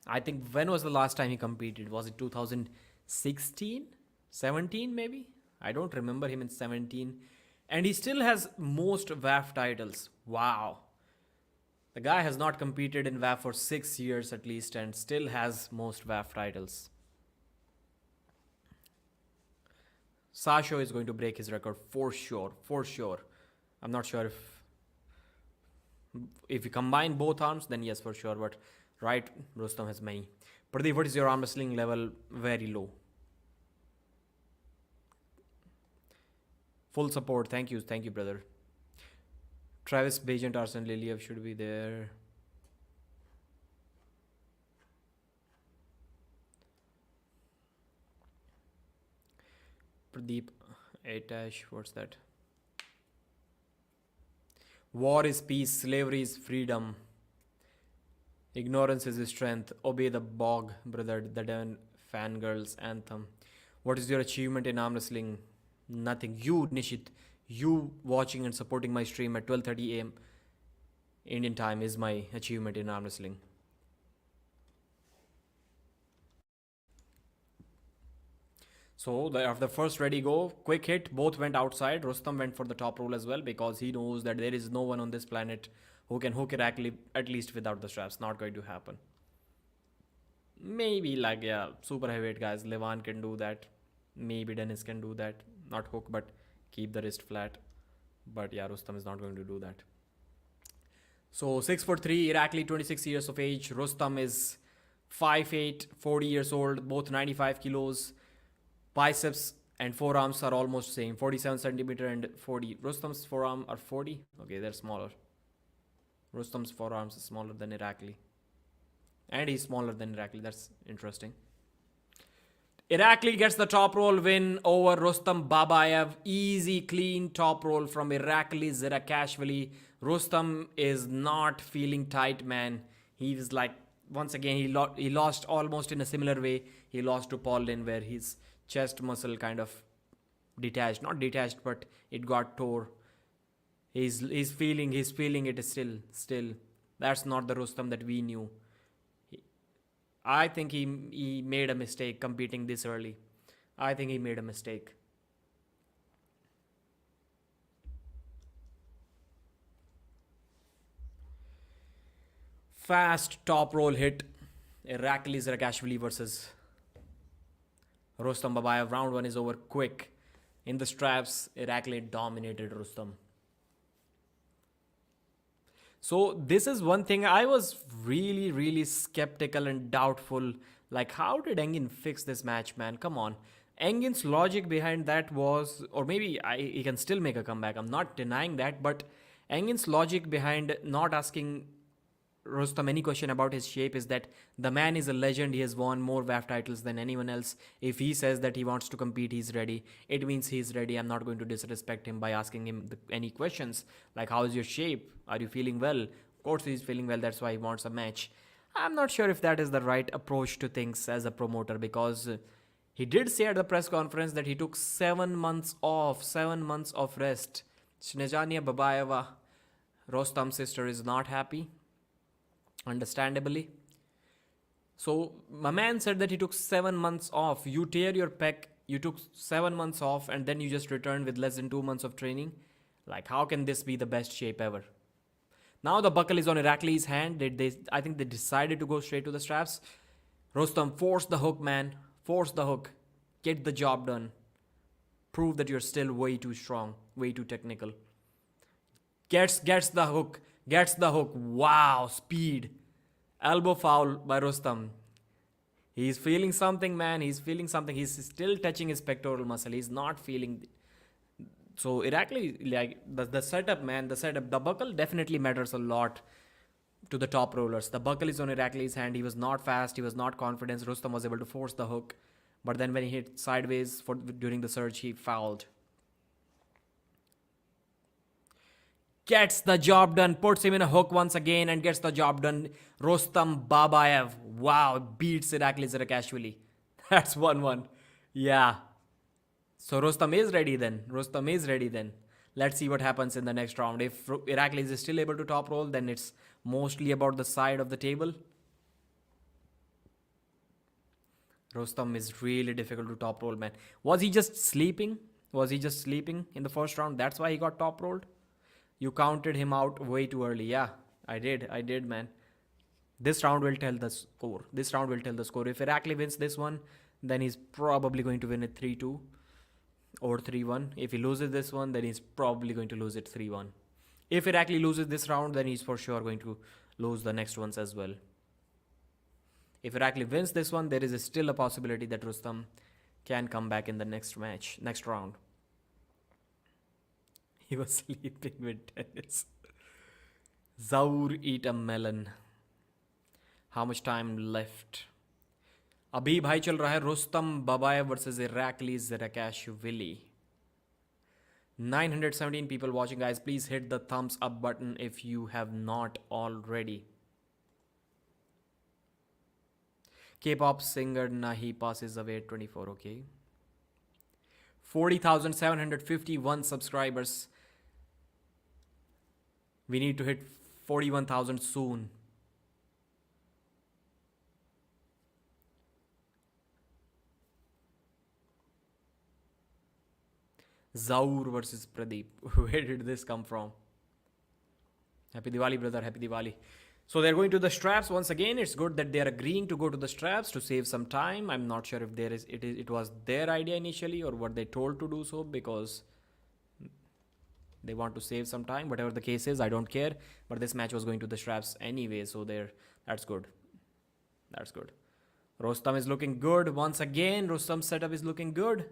I think, when was the last time he competed? Was it 2016? 17 maybe? I don't remember him in 17. And he still has most WAF titles. Wow. The guy has not competed in WAF for 6 years at least, and still has most WAF titles. Sasho is going to break his record for sure. I'm not sure if we combine both arms, then yes, for sure. But Right? Rustam has many. Pradeep, what is your arm wrestling level? Very low. Full support. Thank you. Thank you, brother. Travis, Bajent, Arsene Liliev should be there. Pradeep, Atash, what's that? War is peace, slavery is freedom. Ignorance is strength. Obey the bog, brother. The Devon fangirls anthem. What is your achievement in arm wrestling? Nothing. You, Nishit, you watching and supporting my stream at 12:30 a.m. Indian time is my achievement in arm wrestling. So after the first ready go, quick hit, both went outside. Rustam went for the top roll as well because he knows that there is no one on this planet who can hook Irakli at least without the straps. Not going to happen. Maybe like, yeah, super heavyweight guys. Levan can do that. Maybe Denis can do that. Not hook, but keep the wrist flat. But yeah, Rustam is not going to do that. So 6'3", Irakli, 26 years of age. Rustam is 5'8", 40 years old, both 95 kilos. Biceps and forearms are almost same, 47 centimeter and 40. Rustam's forearm are 40. Okay, they're smaller. Rustam's forearms are smaller than Irakli. And he's smaller than Irakli. That's interesting. Irakli gets the top roll win over Rustam Babayev. Easy, clean top roll from Irakli Zirakashvili. Rustam is not feeling tight, man. He was like, once again, he lost almost in a similar way. He lost to Paul Lin, where his chest muscle kind of detached. Not detached, but it got tore. He's feeling it still. That's not the Rustam that we knew. I think he made a mistake competing this early. I think he made a mistake. Fast top roll hit. Irakli Zirakashvili versus Rustam Babayev. Round 1 is over quick. In the straps, Irakli dominated Rustam. So this is one thing I was really skeptical and doubtful. Like, how did Engin fix this match, man? Come on. Engin's logic behind that was, or maybe he can still make a comeback. I'm not denying that, but Engin's logic behind not asking Rustam any question about his shape is that the man is a legend. He has won more WAF titles than anyone else. If he says that he wants to compete, he's ready. It means he's ready. I'm not going to disrespect him by asking him any questions like, how is your shape? Are you feeling well? Of course he's feeling well. That's why he wants a match. I'm not sure if that is the right approach to things as a promoter, because he did say at the press conference that he took 7 months off, 7 months of rest. Snezhania Babayeva, Rostam's sister, is not happy. Understandably. So my man said that he took 7 months off. You tear your pec, you took 7 months off, and then you just returned with less than 2 months of training. Like, how can this be the best shape ever? Now the buckle is on Irakli's hand. I think they decided to go straight to the straps. Rustam, force the hook, man. Force the hook. Get the job done. Prove that you're still way too strong, way too technical. Gets the hook. Gets the hook. Wow, speed. Elbow foul by Rustam. He's feeling something, man. He's feeling something. He's still touching his pectoral muscle. He's not feeling. So Irakli, like the setup, man, the buckle definitely matters a lot to the top rollers. The buckle is on Irakli's hand. He was not fast. He was not confident. Rustam was able to force the hook. But then when he hit sideways during the surge, he fouled. Gets the job done, puts him in a hook once again and gets the job done. Rustam Babayev, wow, beats Irakli Zirakashvili. That's 1-1. Yeah. So Rustam is ready then. Let's see what happens in the next round. If Irakli is still able to top roll, then it's mostly about the side of the table. Rustam is really difficult to top roll, man. Was he just sleeping? In the first round? That's why he got top rolled? You counted him out way too early. Yeah, I did, man. This round will tell the score. If Irakli wins this one, then he's probably going to win it 3-2 or 3-1. If he loses this one, then he's probably going to lose it 3-1. If Irakli loses this round, then he's for sure going to lose the next ones as well. If Irakli wins this one, there is still a possibility that Rustam can come back in the next match, next round. He was sleeping with Denis. Zaur eat a melon. How much time left? अभी भाई चल रहा है रुस्तम बाबाय versus Irakli Zerakashvili. 917 people watching, guys. Please hit the thumbs up button if you have not already. K-pop singer Nahi passes away at 24. Okay. 40,751 subscribers. We need to hit 41,000 soon. Zaur versus Pradeep. Where did this come from? Happy Diwali, brother. Happy Diwali. So they're going to the straps once again. It's good that they're agreeing to go to the straps to save some time. I'm not sure if it was their idea initially or what they told to do so, because they want to save some time. Whatever the case is, I don't care. But this match was going to the straps anyway, so that's good. That's good. Rustam is looking good once again. Rustam's setup is looking good.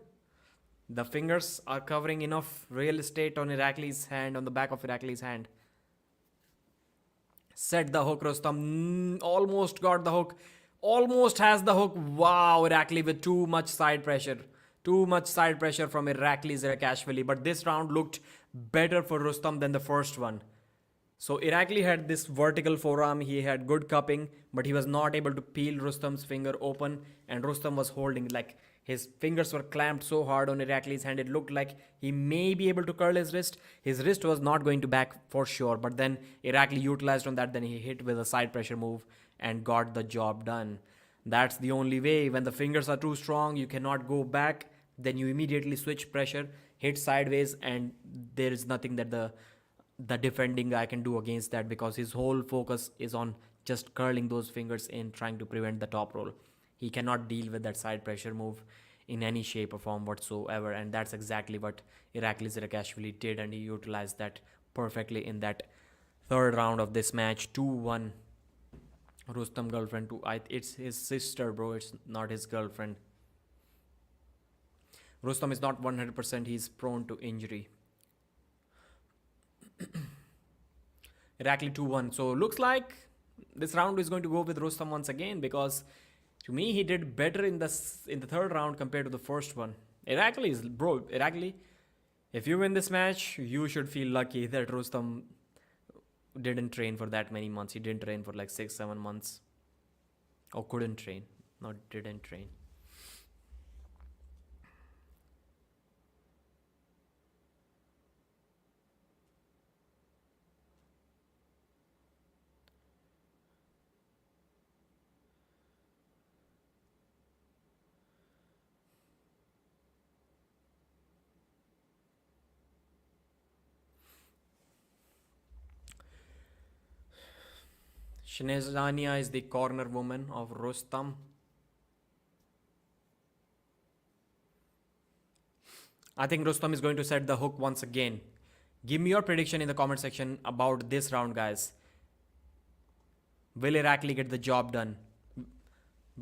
The fingers are covering enough real estate on Irakli's hand, on the back of Irakli's hand. Set the hook, Rustam. Almost got the hook. Almost has the hook. Wow, Irakli with too much side pressure. Too much side pressure from Irakli Zerakashvili. But this round looked better for Rustam than the first one. So Irakli had this vertical forearm. He had good cupping, but he was not able to peel Rustam's finger open. And Rustam was holding, like, his fingers were clamped so hard on Irakli's hand. It looked like he may be able to curl his wrist. His wrist was not going to back for sure. But then Irakli utilized on that. Then he hit with a side pressure move and got the job done. That's the only way. When the fingers are too strong, you cannot go back. Then you immediately switch pressure, hit sideways, and there is nothing that the defending guy can do against that, because his whole focus is on just curling those fingers in, trying to prevent the top roll. He cannot deal with that side pressure move in any shape or form whatsoever, and that's exactly what Irakli Zerakashvili did, and he utilized that perfectly in that third round of this match. 2-1. Rustam girlfriend it's his sister, bro. It's not his girlfriend. Rustam is not 100%. He's prone to injury. Irakli 2-1. So looks like this round is going to go with Rustam once again, because to me he did better in the third round compared to the first one. Irakli, if you win this match, you should feel lucky that Rustam didn't train for that many months. He didn't train for like 6-7 months. Or couldn't train. Not didn't train. Shnezania is the corner woman of Rustam. I think Rustam is going to set the hook once again. Give me your prediction in the comment section about this round, guys. Will Irakli get the job done?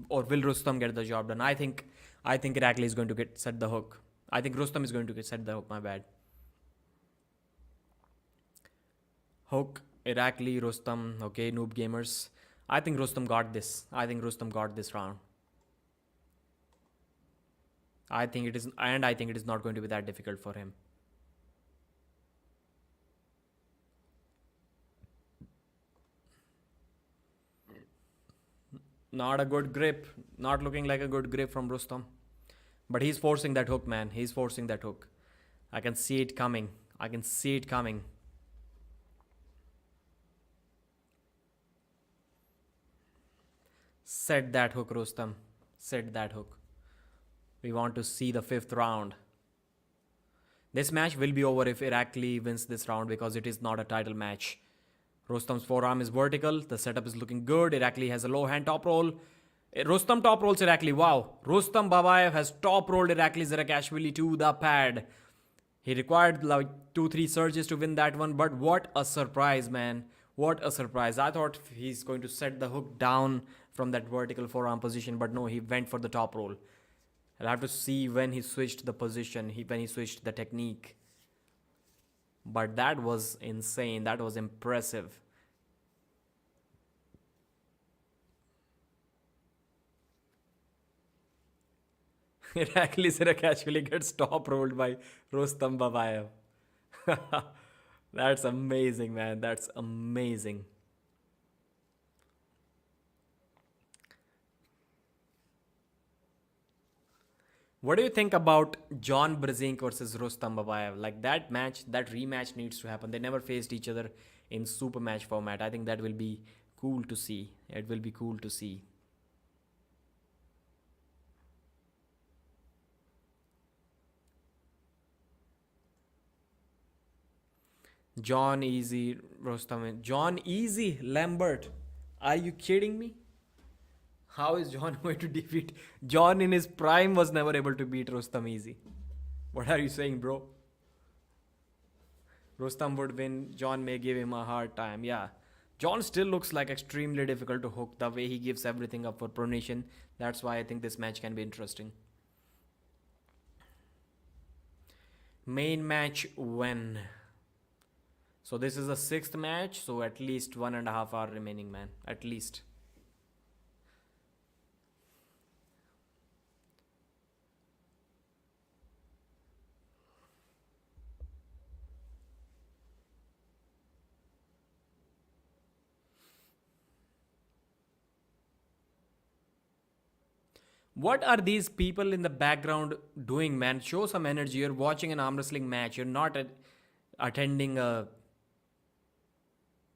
Or will Rustam get the job done? I think Irakli is going to set the hook. I think Rustam is going to set the hook, my bad. Hook, Irakli, Rustam. Okay, noob gamers. I think Rustam got this. I think Rustam got this round. I think it is not going to be that difficult for him. Not a good grip. Not looking like a good grip from Rustam. But he's forcing that hook, man. He's forcing that hook. I can see it coming. I can see it coming. Set that hook, Rustam. Set that hook. We want to see the fifth round. This match will be over if Irakli wins this round, because it is not a title match. Rustam's forearm is vertical. The setup is looking good. Irakli has a low hand top roll. Rustam top rolls Irakli. Wow. Rustam Babayev has top rolled Irakli Zerakashvili to the pad. He required like 2-3 surges to win that one. But what a surprise, man. What a surprise. I thought he's going to set the hook down from that vertical forearm position, but no, he went for the top roll. I'll have to see when he switched the position, when he switched the technique. But that was insane. That was impressive. Irakli Sirak actually gets top rolled by Rustam Babayev. That's amazing, man. That's amazing. What do you think about John Brzezinski versus Rustam Babayev? Like that match, that rematch needs to happen. They never faced each other in super match format. I think that will be cool to see. It will be cool to see. John Easy, Rustam, John Easy, Lambert. Are you kidding me? How is John going to defeat? John in his prime was never able to beat Rustam Easy. What are you saying, bro? Rustam would win. John may give him a hard time. Yeah. John still looks like extremely difficult to hook the way he gives everything up for pronation. That's why I think this match can be interesting. Main match when? So this is the 6th match. So at least 1.5 hours remaining, man. At least. What are these people in the background doing, man? Show some energy. You're watching an arm wrestling match. You're not attending a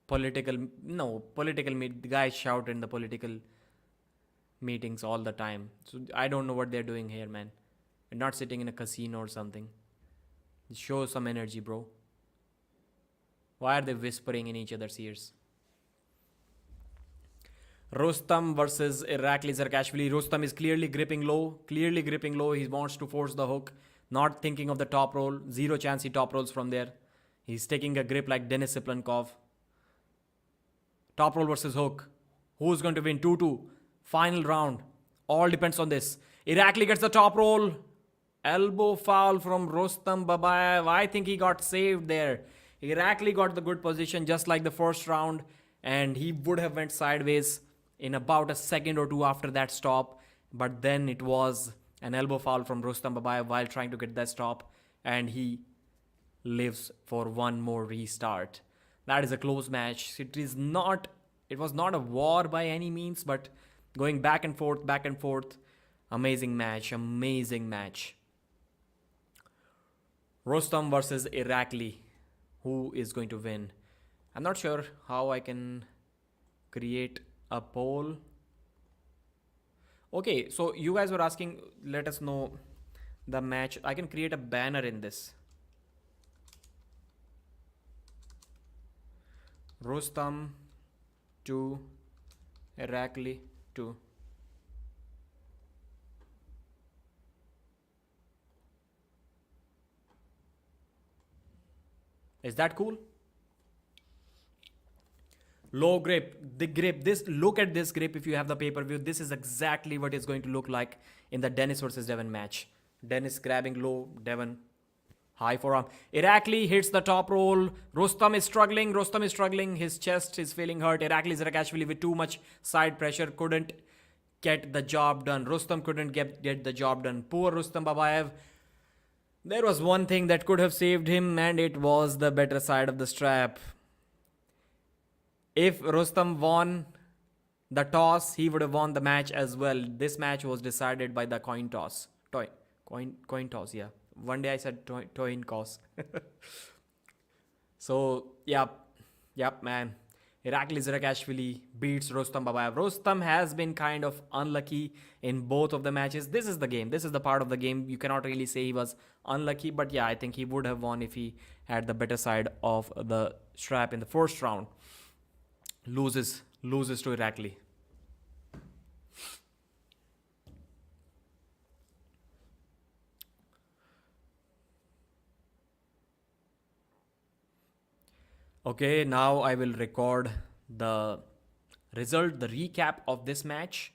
political meet. The guys shout in the political meetings all the time. So I don't know what they're doing here, man. You're not sitting in a casino or something. Show some energy, bro. Why are they whispering in each other's ears? Rustam versus Irakli Zarkashvili. Rustam is clearly gripping low. He wants to force the hook. Not thinking of the top roll. Zero chance he top rolls from there. He's taking a grip like Denis Cyplenkov. Top roll versus hook. Who's going to win? 2-2. Final round. All depends on this. Irakli gets the top roll. Elbow foul from Rustam Babayev. I think he got saved there. Irakli got the good position just like the first round. And he would have went sideways in about a second or two after that stop. But then it was an elbow foul from Rustam Babayev while trying to get that stop. And he lives for one more restart. That is a close match. It was not a war by any means, but going back and forth. Amazing match. Rustam versus Irakli. Who is going to win? I'm not sure how I can create a poll. Okay, so you guys were asking, let us know the match. I can create a banner in this. Rustam 2, Irakli 2. Is that cool? Low grip, the grip. Look at this grip if you have the pay-per-view. This is exactly what it's going to look like in the Denis versus Devon match. Denis grabbing low, Devon high forearm. Irakli hits the top roll. Rustam is struggling. His chest is feeling hurt. Irakli Zarakashvili with too much side pressure couldn't get the job done. Rustam couldn't get the job done. Poor Rustam Babayev. There was one thing that could have saved him, and it was the better side of the strap. If Rustam won the toss, he would have won the match as well. This match was decided by the coin toss. Coin toss, yeah. One day I said coin toss. So, yep, man. Irakli Zarakashvili beats Rustam Babayev. Rustam has been kind of unlucky in both of the matches. This is the game. This is the part of the game. You cannot really say he was unlucky. But yeah, I think he would have won if he had the better side of the strap in the first round. Loses to Irakli. Okay, now I will record the result, the recap of this match.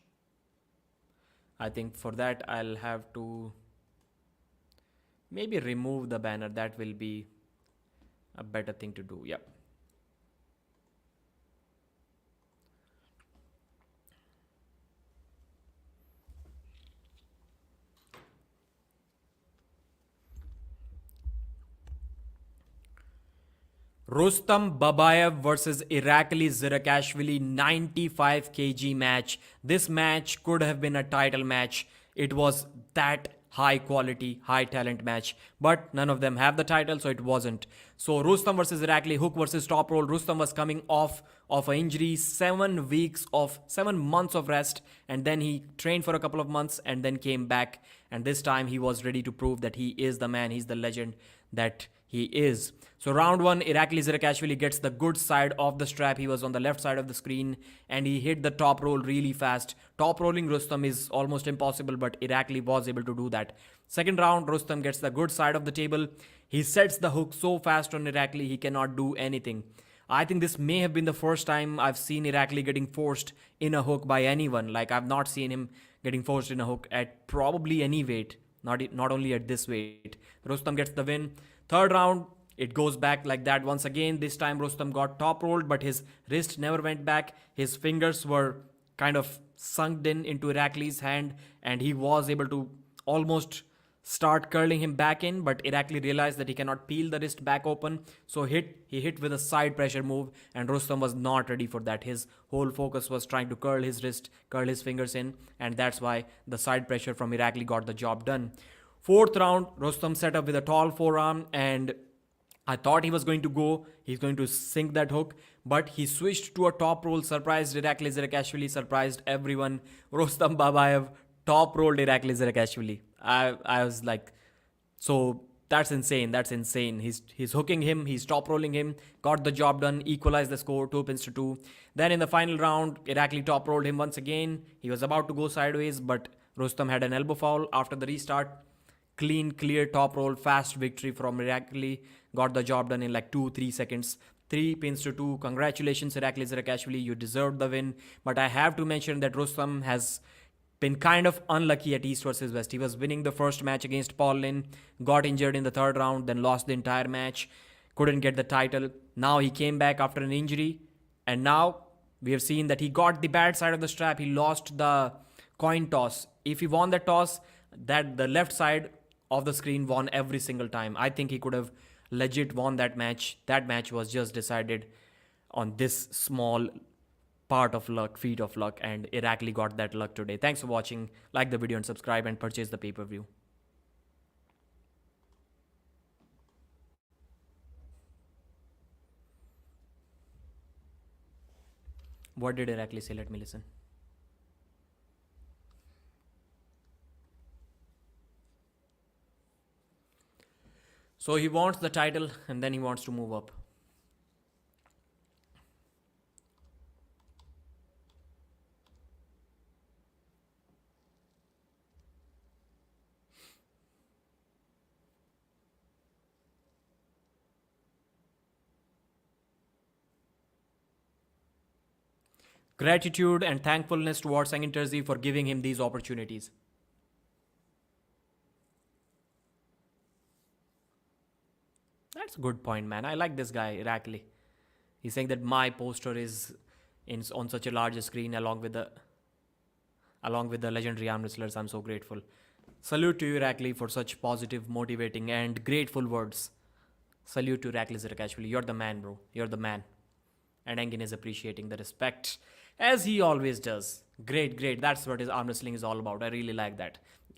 I think for that I'll have to maybe remove the banner. That will be a better thing to do. Yep. Rustam Babayev versus Irakli Zirakashvili 95 kg match. This match could have been a title match. It was that high quality, high talent match. But none of them have the title, so it wasn't. So Rustam versus Irakli, hook versus top roll. Rustam was coming off of an injury, 7 months of rest, and then he trained for a couple of months and then came back. And this time he was ready to prove that he is the man, he's the legend that he is. So round one, Irakli Zirakashvili gets the good side of the strap. He was on the left side of the screen and he hit the top roll really fast. Top rolling Rustam is almost impossible, but Irakli was able to do that. Second round, Rustam gets the good side of the table. He sets the hook so fast on Irakli, he cannot do anything. I think this may have been the first time I've seen Irakli getting forced in a hook by anyone. Like, I've not seen him getting forced in a hook at probably any weight, not only at this weight. Rustam gets the win. Third round, it goes back like that once again. This time Rustam got top rolled, but his wrist never went back. His fingers were kind of sunk in into Irakli's hand, and he was able to almost start curling him back in, but Irakli realized that he cannot peel the wrist back open, so he hit with a side pressure move, and Rustam was not ready for that. His whole focus was trying to curl his wrist, curl his fingers in, and that's why the side pressure from Irakli got the job done. Fourth round, Rustam set up with a tall forearm, and I thought he's going to sink that hook, but he switched to a top roll, surprised Irakli Zirakashvili, surprised everyone. Rustam Babayev top rolled Irakli Zirakashvili. I was like, so that's insane. He's hooking him, he's top rolling him, got the job done, equalized the score, 2-2. Then in the final round, Irakli top rolled him once again. He was about to go sideways, but Rustam had an elbow foul after the restart. Clean, clear top roll, fast victory from Irakli. Got the job done in like 2-3 seconds. 3-2. Congratulations, Irakli Zirakashvili. You deserved the win. But I have to mention that Rustam has been kind of unlucky at East versus West. He was winning the first match against Paul Lin, got injured in the third round, then lost the entire match, couldn't get the title. Now he came back after an injury, and now we have seen that he got the bad side of the strap. He lost the coin toss. If he won the toss, that the left side of the screen won every single time. I think he could have legit won that match. That match was just decided on this small part of luck, feat of luck, and Irakli got that luck today. Thanks for watching. Like the video and subscribe and purchase the pay-per-view. What did Irakli say? Let me listen. So he wants the title and then he wants to move up. Gratitude and thankfulness towards Sangin Terzi for giving him these opportunities. That's a good point, man. I like this guy, Irakli. He's saying that my poster is on such a large screen along with the legendary arm wrestlers. I'm so grateful. Salute to you, Irakli, for such positive, motivating, and grateful words. Salute to Irakli Zirakashvili. You're the man, bro. You're the man. And Engin is appreciating the respect, as he always does. Great. That's what his arm wrestling is all about. I really like that.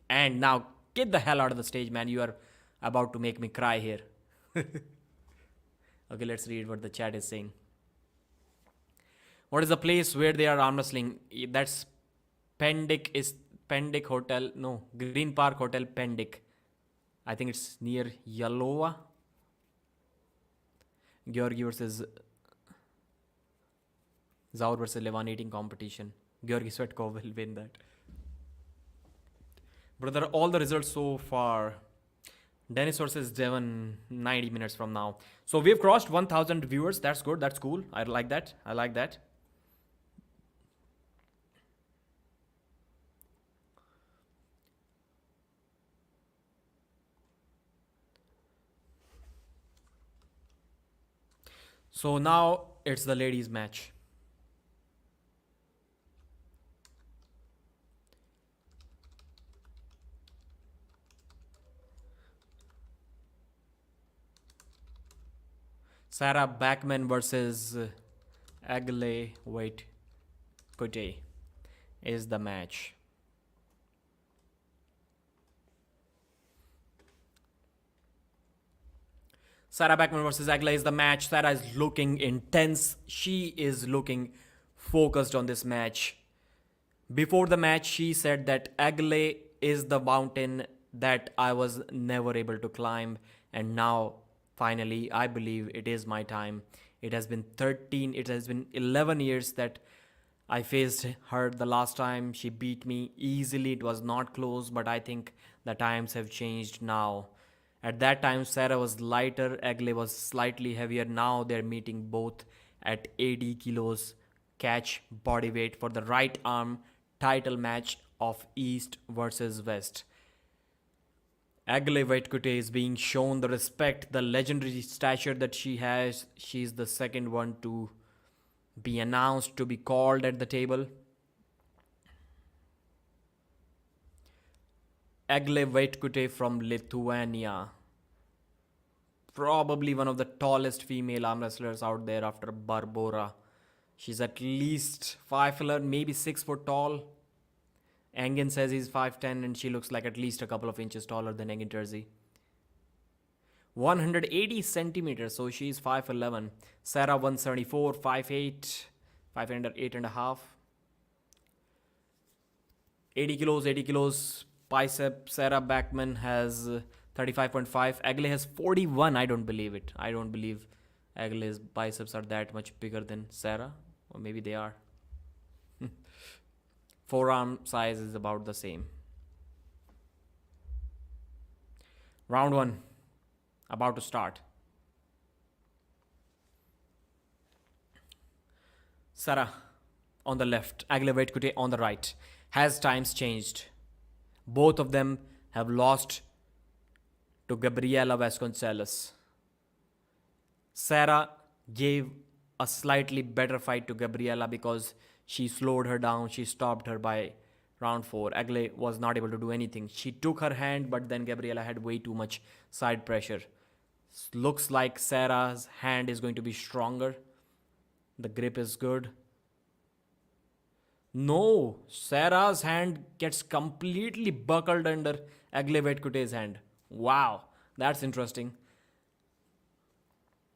And now, get the hell out of the stage, man. You are about to make me cry here. Okay, let's read what the chat is saying. What is the place where they are arm wrestling? That's Pendik Hotel. No, Green Park Hotel, Pendik. I think it's near Yalova. Georgi versus Zaur versus Levan eating competition. Georgi Svetkov will win that. Brother, all the results so far. Denis versus Devon, 90 minutes from now. So we've crossed 1,000 viewers. That's good. That's cool. I like that. So now it's the ladies' match. Sarah Backman versus Agle Wait Kute is the match. Sarah Backman versus Agla is the match. Sarah is looking intense. She is looking focused on this match. Before the match, she said that Agle is the mountain that I was never able to climb. And now, finally, I believe it is my time. It has been 11 years that I faced her the last time. She beat me easily. It was not close, but I think the times have changed now. At that time, Sarah was lighter, Agle was slightly heavier. Now they're meeting both at 80 kilos catch body weight for the right arm title match of East versus West. Agle Vaitkute is being shown the respect, the legendary stature that she has. She's the second one to be announced, to be called at the table. Agle Vaitkute from Lithuania. Probably one of the tallest female arm wrestlers out there after Barbora. She's at least 5'11", maybe 6 foot tall. Engin says he's 5'10", and she looks like at least a couple of inches taller than Engin Terzi. 180 centimeters, so she's 5'11". Sarah 174, 5'8", 5'8 and a half. 80 kilos. Bicep. Sarah Backman has 35.5. Agle has 41. I don't believe it. I don't believe Agle's biceps are that much bigger than Sarah. Or maybe they are. Forearm size is about the same. Round 1. About to start. Sarah on the left. Agle Vaitkute on the right. Has times changed? Both of them have lost to Gabriela Vasconcelos. Sarah gave a slightly better fight to Gabriela because she slowed her down. She stopped her by round 4. Agle was not able to do anything. She took her hand, but then Gabriela had way too much side pressure. Looks like Sarah's hand is going to be stronger. The grip is good. No, Sarah's hand gets completely buckled under Agle Vaitkute's hand. Wow, that's interesting.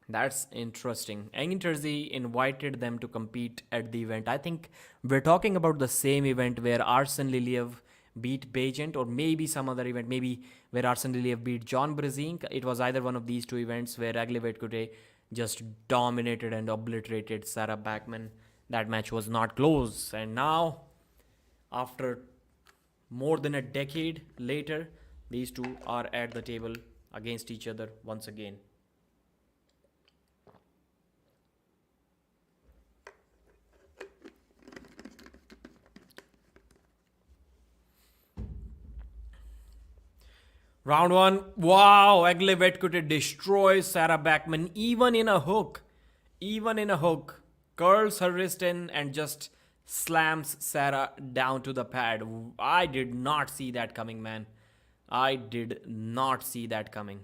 Engin Terzi invited them to compete at the event. I think we're talking about the same event where Arsen Liliev beat Bajent, or maybe some other event, maybe where Arsen Liliev beat John Brezink. It was either one of these two events where Agle Vaitkute just dominated and obliterated Sarah Backman. That match was not close. And now, after more than a decade later, these two are at the table against each other once again. Round 1. Wow, Agle Vaitkute destroys Sarah Backman even in a hook. Curls her wrist in and just slams Sarah down to the pad. I did not see that coming, man. I did not see that coming.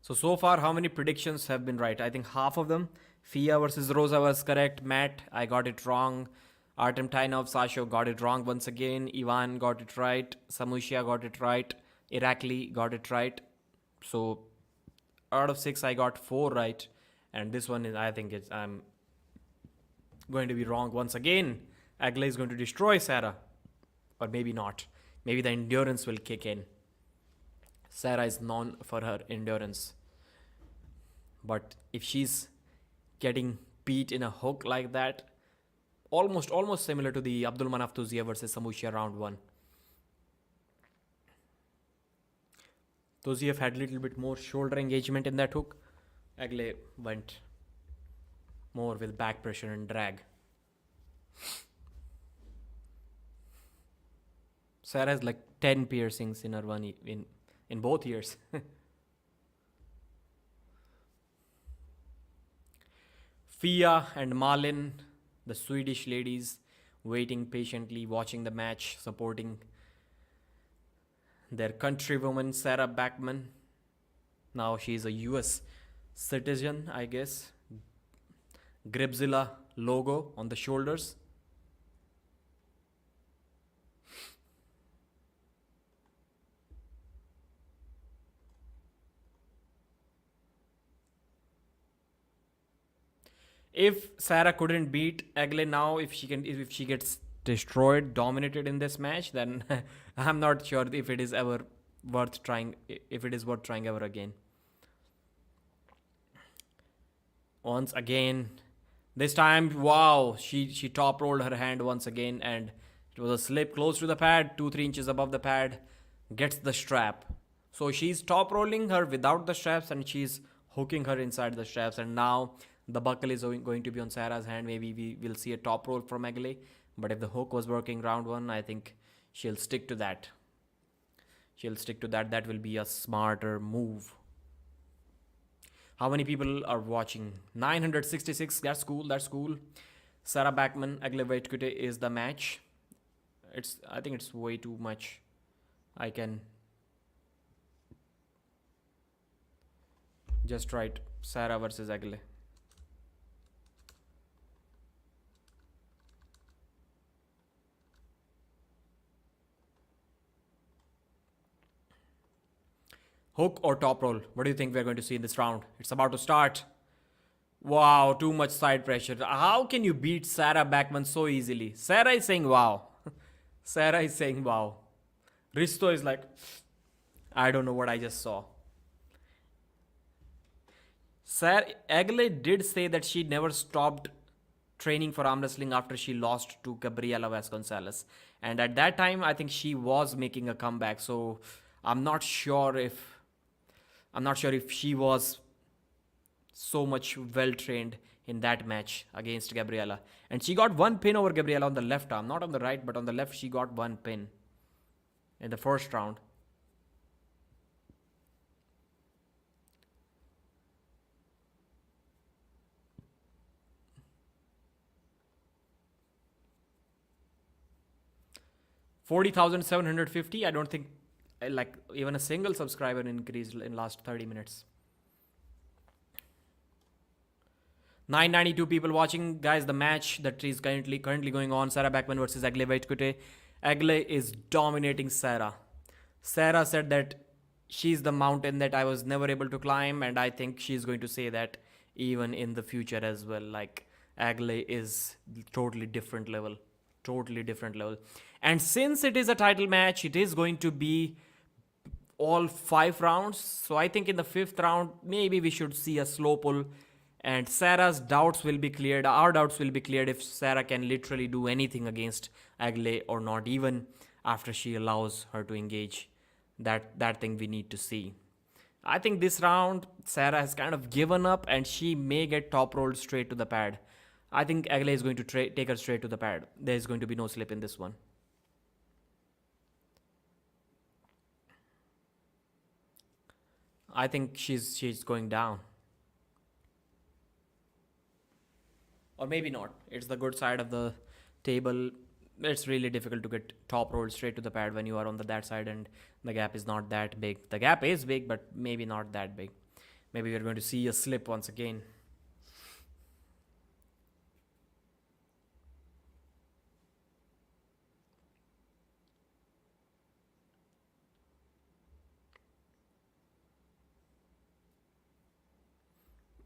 So far, how many predictions have been right? I think half of them. Fia versus Rosa was correct. Matt, I got it wrong. Artem Tainov, Sasho got it wrong once again. Ivan got it right. Samushia got it right. Irakli got it right. So out of 6, I got 4 right. And this one is, I think I'm going to be wrong once again. Agle is going to destroy Sarah. Or maybe not. Maybe the endurance will kick in. Sarah is known for her endurance. But if she's getting beat in a hook like that, almost similar to the Abdulmanaf Tuzia versus Samushia round 1. Tuziev had a little bit more shoulder engagement in that hook. Agle went more with back pressure and drag. Sarah has like 10 piercings in her in both ears. Fia and Malin, the Swedish ladies, waiting patiently, watching the match, supporting their countrywoman Sarah Backman. Now she's a US citizen, I guess. Gribzilla logo on the shoulders. If Sarah couldn't beat Egle now, if she gets destroyed, dominated in this match, then I'm not sure if it is ever worth trying. If it is worth trying ever again. Once again, this time, wow, she top rolled her hand once again, and it was a slip close to the pad, 2-3 inches above the pad, gets the strap. So she's top rolling her without the straps, and she's hooking her inside the straps, and now the buckle is going to be on Sarah's hand. Maybe we will see a top roll from Egle. But if the hook was working round one, I think she'll stick to that. That will be a smarter move. How many people are watching? 966. That's cool. Sarah Backman, Egle Vaitkute is the match. I think it's way too much. I can just write Sarah versus Egle. Hook or top roll? What do you think we're going to see in this round? It's about to start. Wow, too much side pressure. How can you beat Sarah Backman so easily? Sarah is saying wow. Sarah is saying wow. Risto is like, I don't know what I just saw. Sarah Egle did say that she never stopped training for arm wrestling after she lost to Gabriela Vasconcelos. And at that time, I think she was making a comeback. So I'm not sure if she was so much well trained in that match against Gabriela. And she got one pin over Gabriela on the left arm, not on the right, but on the left she got one pin in the first round. $40,750. I don't think like even a single subscriber increased in last 30 minutes. 992 people watching. Guys, the match that is currently going on, Sarah Backman versus Egle Vaitkute. Egle is dominating Sarah. Sarah said that she's the mountain that I was never able to climb, and I think she's going to say that even in the future as well. Like, Egle is totally different level. And since it is a title match, it is going to be all 5 rounds. So I think in the 5th round, maybe we should see a slow pull. And Sarah's doubts will be cleared. Our doubts will be cleared if Sarah can literally do anything against Egle or not, even after she allows her to engage. That thing we need to see. I think this round, Sarah has kind of given up and she may get top rolled straight to the pad. I think Egle is going to take her straight to the pad. There is going to be no slip in this one. I think she's going down. Or maybe not. It's the good side of the table. It's really difficult to get top rolled straight to the pad when you are on that side and the gap is not that big. The gap is big, but maybe not that big. Maybe we're going to see a slip once again.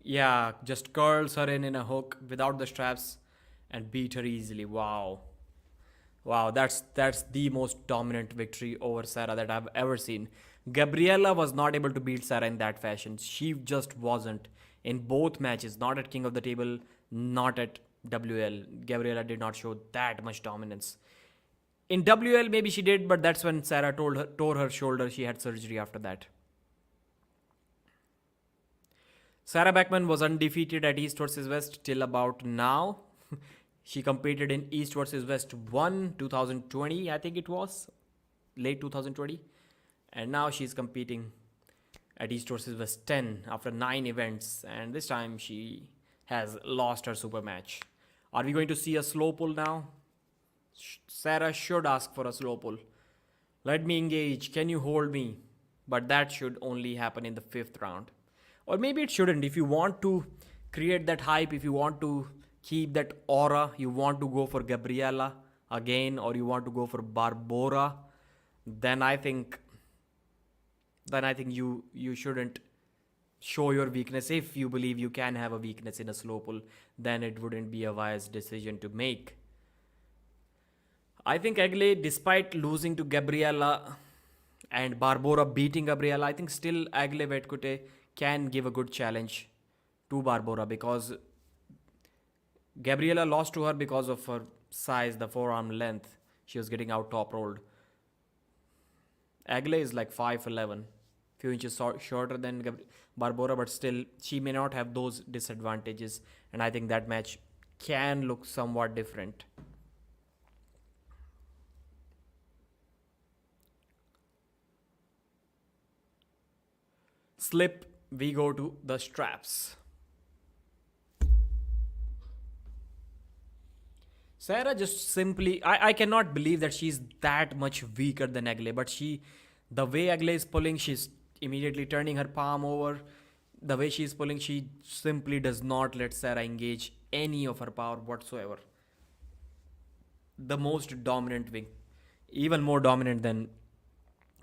Yeah, just curls her in a hook without the straps and beat her easily. Wow, that's the most dominant victory over Sarah that I've ever seen. Gabriela was not able to beat Sarah in that fashion. She just wasn't in both matches. Not at King of the Table, not at WL. Gabriela did not show that much dominance. In WL, maybe she did, but that's when Sarah tore her shoulder. She had surgery after that. Sarah Backman was undefeated at East vs West till about now. She competed in East vs West 1, 2020, I think it was. Late 2020. And now she's competing at East vs West 10 after 9 events. And this time she has lost her super match. Are we going to see a slow pull now? Sarah should ask for a slow pull. Let me engage. Can you hold me? But that should only happen in the fifth round. Or maybe it shouldn't. If you want to create that hype, if you want to keep that aura, you want to go for Gabriella again, or you want to go for Barbora, then I think you shouldn't show your weakness. If you believe you can have a weakness in a slow pull, then it wouldn't be a wise decision to make. I think Egle, despite losing to Gabriella and Barbora beating Gabriella, I think still Egle Vetkute can give a good challenge to Barbora, because Gabriella lost to her because of her size, the forearm length. She was getting out top rolled. Egle is like 5'11", few inches shorter than Barbora, but still she may not have those disadvantages, and I think that match can look somewhat different. Slip, we go to the straps. Sarah just simply, I cannot believe that she's that much weaker than Egle, but the way Egle is pulling, she's immediately turning her palm over. The way she's pulling, she simply does not let Sarah engage any of her power whatsoever. The most dominant wing, even more dominant than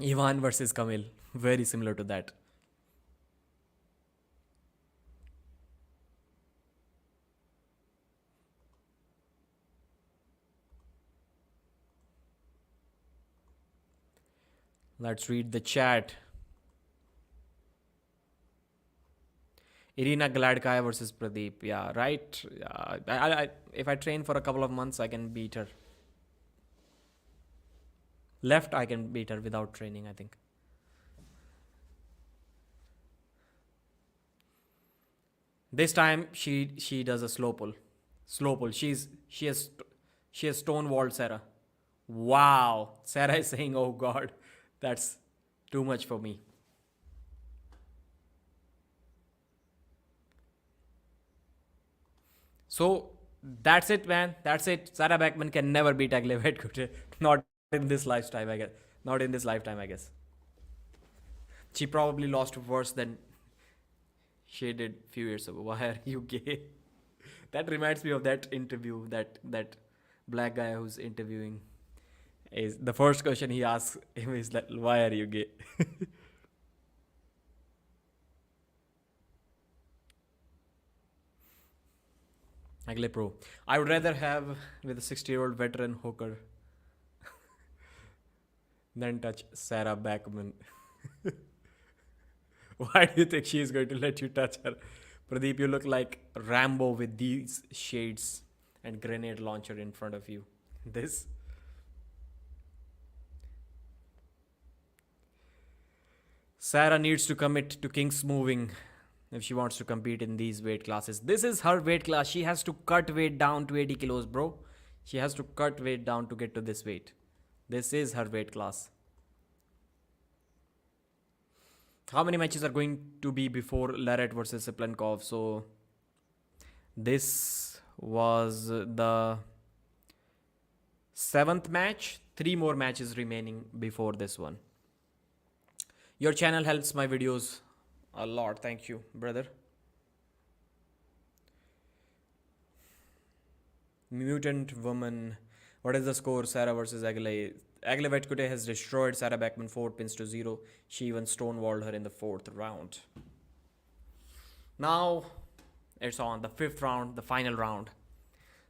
Ivan versus Camille, very similar to that. Let's read the chat. Irina Gladkaya versus Pradeep. Yeah, right. If I train for a couple of months, I can beat her. Left, I can beat her without training, I think. This time she does a slow pull. Slow pull. She has stonewalled Sarah. Wow. Sarah is saying, "Oh God, that's too much for me." So that's it, man. That's it. Sarah Backman can never beat Egle Vetkute. Not in this lifetime, I guess. Not in this lifetime, I guess. She probably lost worse than she did a few years ago. Why are you gay? That reminds me of that interview, that black guy who's interviewing. Is the first question he asks him is that, why are you gay? Egle Pro. I would rather have with a 60-year-old veteran hooker than touch Sarah Backman. Why do you think she is going to let you touch her? Pradeep, you look like Rambo with these shades and grenade launcher in front of you. This. Sarah needs to commit to King's moving if she wants to compete in these weight classes. This is her weight class. She has to cut weight down to 80 kilos, bro. She has to cut weight down to get to this weight. This is her weight class. How many matches are going to be before Larratt versus Cyplenkov? So this was the 7th match. 3 more matches remaining before this one. Your channel helps my videos a lot. Thank you, brother. Mutant Woman. What is the score? Sarah versus Egle. Egle Vetkute has destroyed Sarah Backman 4 pins to 0. She even stonewalled her in the 4th round. Now it's on the 5th round, the final round.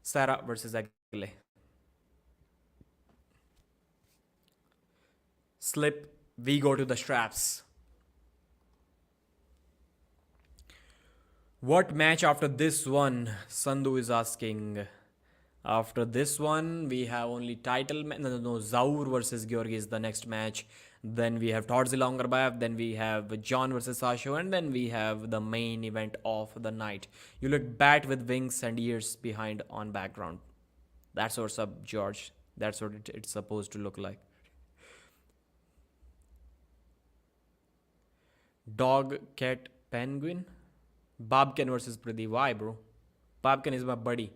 Sarah versus Egle. Slip, we go to the straps. What match after this one? Sandhu is asking. After this one, we have only title. No, Zaur versus Georgi is the next match. Then we have Todzi Longarbayev. Then we have John versus Sasho. And then we have the main event of the night. You look bat with wings and ears behind on background. That's what's up, George. That's what it's supposed to look like. Dog, cat, penguin. Babken versus Pradeep. Why, bro? Babkin is my buddy.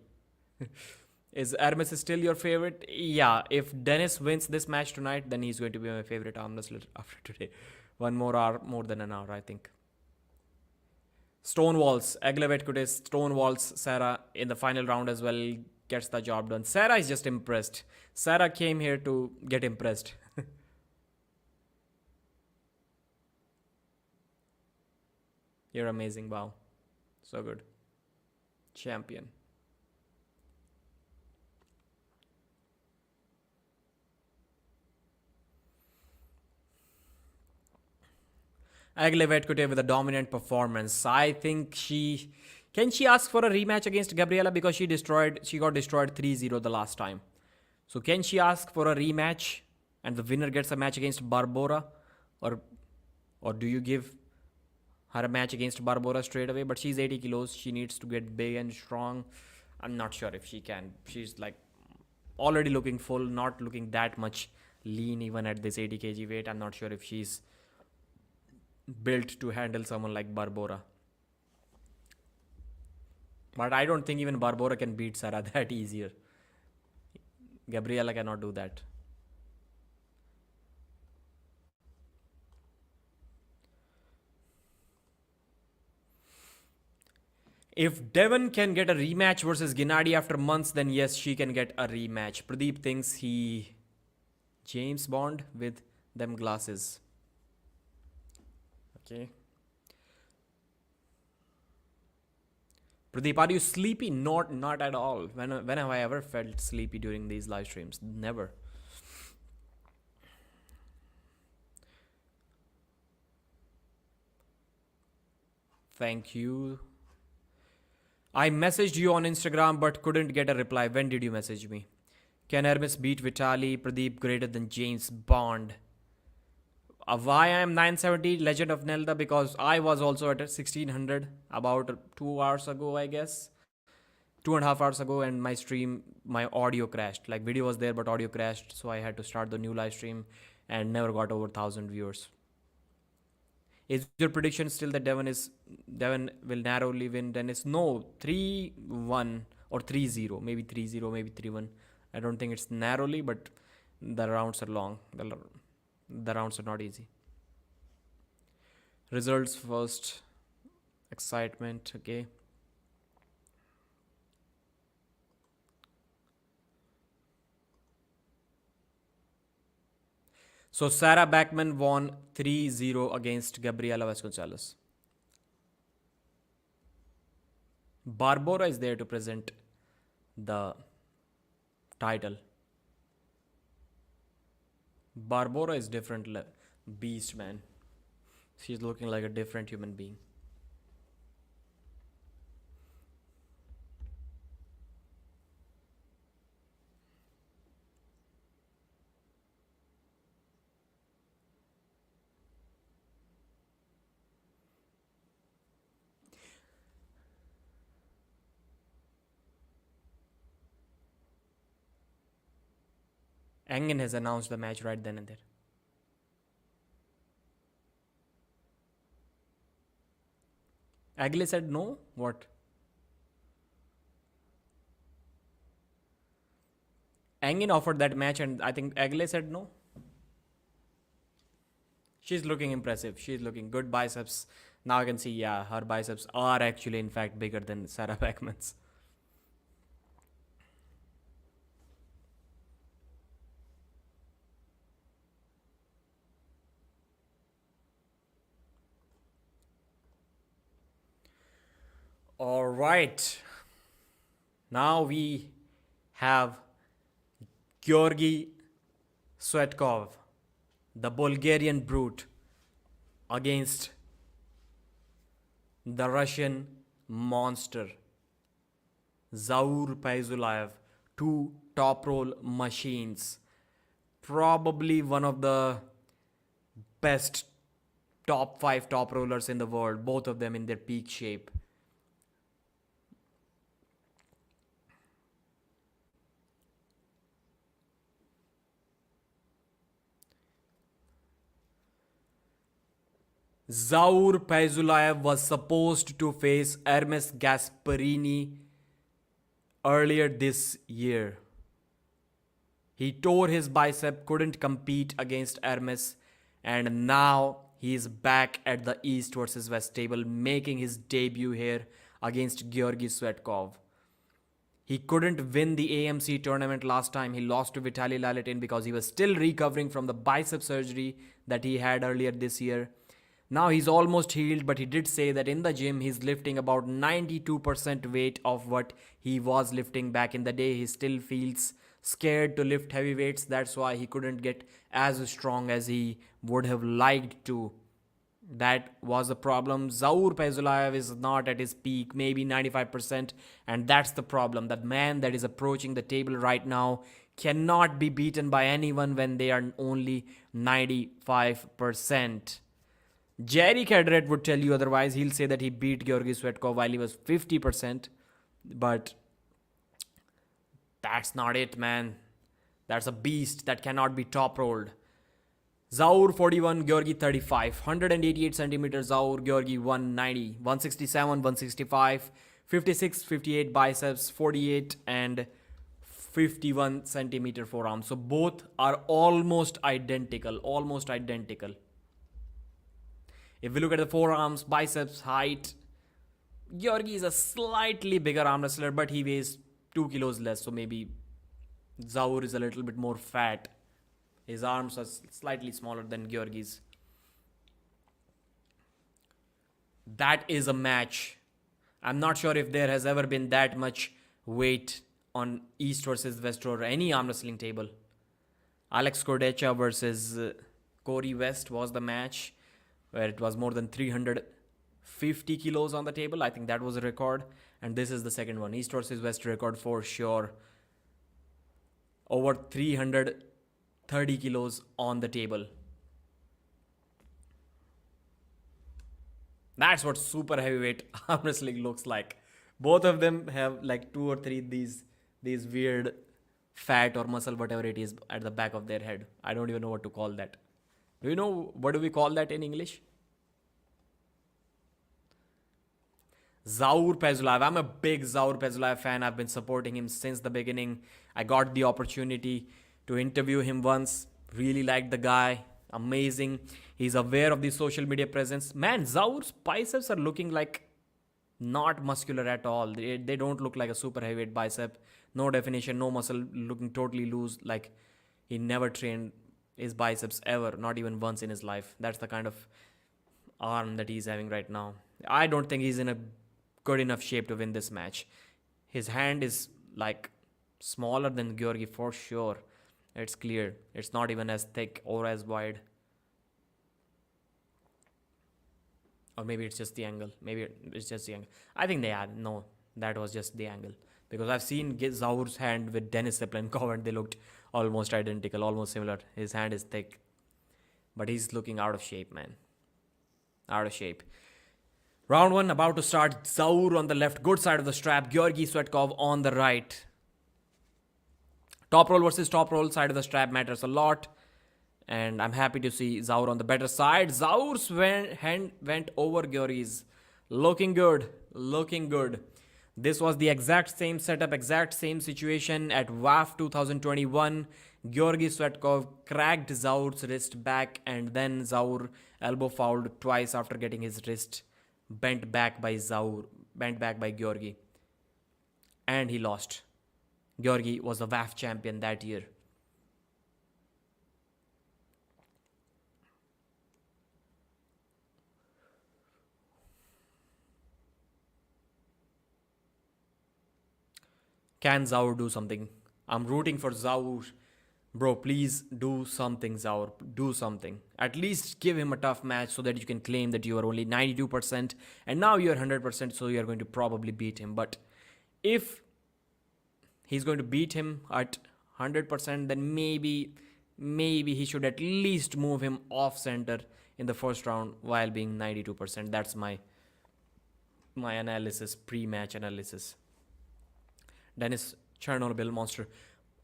Is Hermes still your favorite? Yeah, if Denis wins this match tonight, then he's going to be my favorite arm wrestler after today. One more hour, more than an hour, I think. Stonewalls, Aglevet Kutis, Stonewalls, Sarah in the final round as well gets the job done. Sarah is just impressed. Sarah came here to get impressed. You're amazing, wow. So good. Champion. Aglevet Kute with a dominant performance. I think she can she ask for a rematch against Gabriela because she got destroyed 3-0 the last time. So can she ask for a rematch and the winner gets a match against Barbora, or do you give her a match against Barbora straight away? But she's 80 kilos. She needs to get big and strong. I'm not sure if she can. She's like already looking full, not looking that much lean even at this 80 kg weight. I'm not sure if she's built to handle someone like Barbora. But I don't think even Barbora can beat Sarah that easier. Gabriela cannot do that. If Devon can get a rematch versus Gennady after months, then yes, she can get a rematch. Pradeep thinks he James Bond with them glasses. Okay. Pradeep, are you sleepy? Not at all. When have I ever felt sleepy during these live streams? Never. Thank you. I messaged you on Instagram but couldn't get a reply. When did you message me? Can Hermes beat Vitali? Pradeep greater than James Bond. Why I am 970 Legend of Nelda? Because I was also at 1600 about 2 hours ago, I guess. 2.5 hours ago, and my stream, my audio crashed. Like video was there but audio crashed, so I had to start the new live stream and never got over 1000 viewers. Is your prediction still that Devon will narrowly win Denis? No, 3-1 or 3-0, maybe 3-0, maybe 3-1. I don't think it's narrowly, but the rounds are long. The rounds are not easy. Results first. Excitement, okay. So Sarah Backman won 3-0 against Gabriela Vasconcelos. Barbora is there to present the title. Barbora is different beast, man. She's looking like a different human being. Engen has announced the match right then and there. Aguilera said no? What? Engen offered that match and I think Aguilera said no. She's looking impressive. She's looking good biceps. Now I can see, yeah, her biceps are actually in fact bigger than Sarah Backman's. All right. Now we have Georgy Swetkov, the Bulgarian brute, against the Russian monster, Zaur Paizulaev. Two top roll machines. Probably one of the best top 5 top rollers in the world, both of them in their peak shape. Zaur Paizulaev was supposed to face Hermes Gasparini earlier this year. He tore his bicep, couldn't compete against Hermes, and now he is back at the East versus West table, making his debut here against Georgy Swetkov. He couldn't win the AMC tournament last time. He lost to Vitaly Lalatin because he was still recovering from the bicep surgery that he had earlier this year. Now he's almost healed, but he did say that in the gym he's lifting about 92% weight of what he was lifting back in the day. He still feels scared to lift heavy weights. That's why he couldn't get as strong as he would have liked to. That was the problem. Zaur Pezulaev is not at his peak, maybe 95%, and that's the problem. That man that is approaching the table right now cannot be beaten by anyone when they are only 95%. Jerry Cadret would tell you otherwise. He'll say that he beat Georgy Swetkov while he was 50%, but that's not it, man. That's a beast that cannot be top rolled. Zaur 41, Georgy 35. 188 centimeters Zaur, Georgy 190. 167, 165, 56, 58 biceps, 48 and 51 centimeter forearm. So both are almost identical. Almost identical. If we look at the forearms, biceps, height, Georgy is a slightly bigger arm wrestler, but he weighs 2 kilos less. So maybe Zaur is a little bit more fat. His arms are slightly smaller than Georgy's. That is a match. I'm not sure if there has ever been that much weight on East versus West or any arm wrestling table. Alex Kordecha versus Corey West was the match, where it was more than 350 kilos on the table. I think that was a record. And this is the second one. East versus West record for sure. Over 330 kilos on the table. That's what super heavyweight arm wrestling looks like. Both of them have like 2 or 3 these weird fat or muscle, whatever it is, at the back of their head. I don't even know what to call that. Do you know what do we call that in English? Zaur Pezulaev. I'm a big Zaur Pezulaev fan. I've been supporting him since the beginning. I got the opportunity to interview him once. Really liked the guy. Amazing. He's aware of the social media presence. Man, Zaur's biceps are looking like not muscular at all. They don't look like a super heavyweight bicep. No definition, no muscle, looking totally loose. Like he never trained his biceps ever, not even once in his life. That's the kind of arm that he's having right now. I don't think he's in a good enough shape to win this match. His hand is like smaller than Georgy for sure. It's clear. It's not even as thick or as wide. Or maybe it's just the angle. Maybe it's just the angle. I think no, that was just the angle. Because I've seen Zaur's hand with Denis Cyplenkov and they looked almost identical, almost similar. His hand is thick. But he's looking out of shape, man. Out of shape. Round 1 about to start. Zaur on the left, good side of the strap. Georgy Swetkov on the right. Top roll versus top roll, side of the strap matters a lot. And I'm happy to see Zaur on the better side. Zaur's hand went over Georgy's. Looking good. Looking good. This was the exact same setup, exact same situation at WAF 2021. Georgy Swetkov cracked Zaur's wrist back and then Zaur elbow fouled twice after getting his wrist bent back by Georgy. And he lost. Georgy was the WAF champion that year. Can Zaur do something? I'm rooting for Zaur. Bro, please do something, Zaur. Do something. At least give him a tough match so that you can claim that you are only 92% and now you're 100%, so you're going to probably beat him. But if he's going to beat him at 100%, then maybe he should at least move him off center in the first round while being 92%. That's my analysis, pre-match analysis. Denis Chernobyl monster.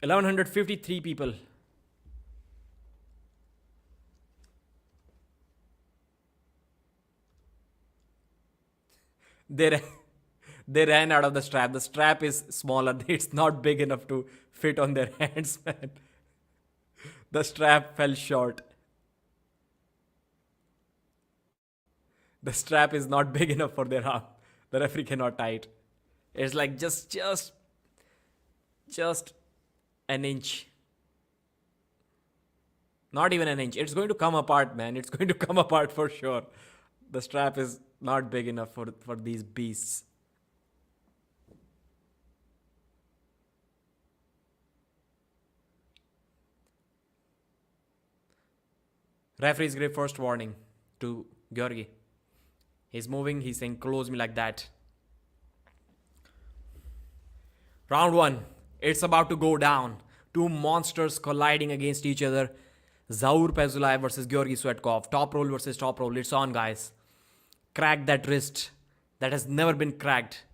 1153 people. There They ran out of the strap. The strap is smaller. It's not big enough to fit on their hands, man. The strap fell short. The strap is not big enough for their arm. The referee cannot tie it. It's like just an inch. Not even an inch. It's going to come apart, man. It's going to come apart for sure. The strap is not big enough for these beasts. Referee's grip first warning to Georgi. He's moving. He's saying, close me like that. Round 1. It's about to go down. Two monsters colliding against each other. Zaur Pezulaev versus Georgi Swetkov. Top roll versus top roll. It's on, guys. Crack that wrist. That has never been cracked.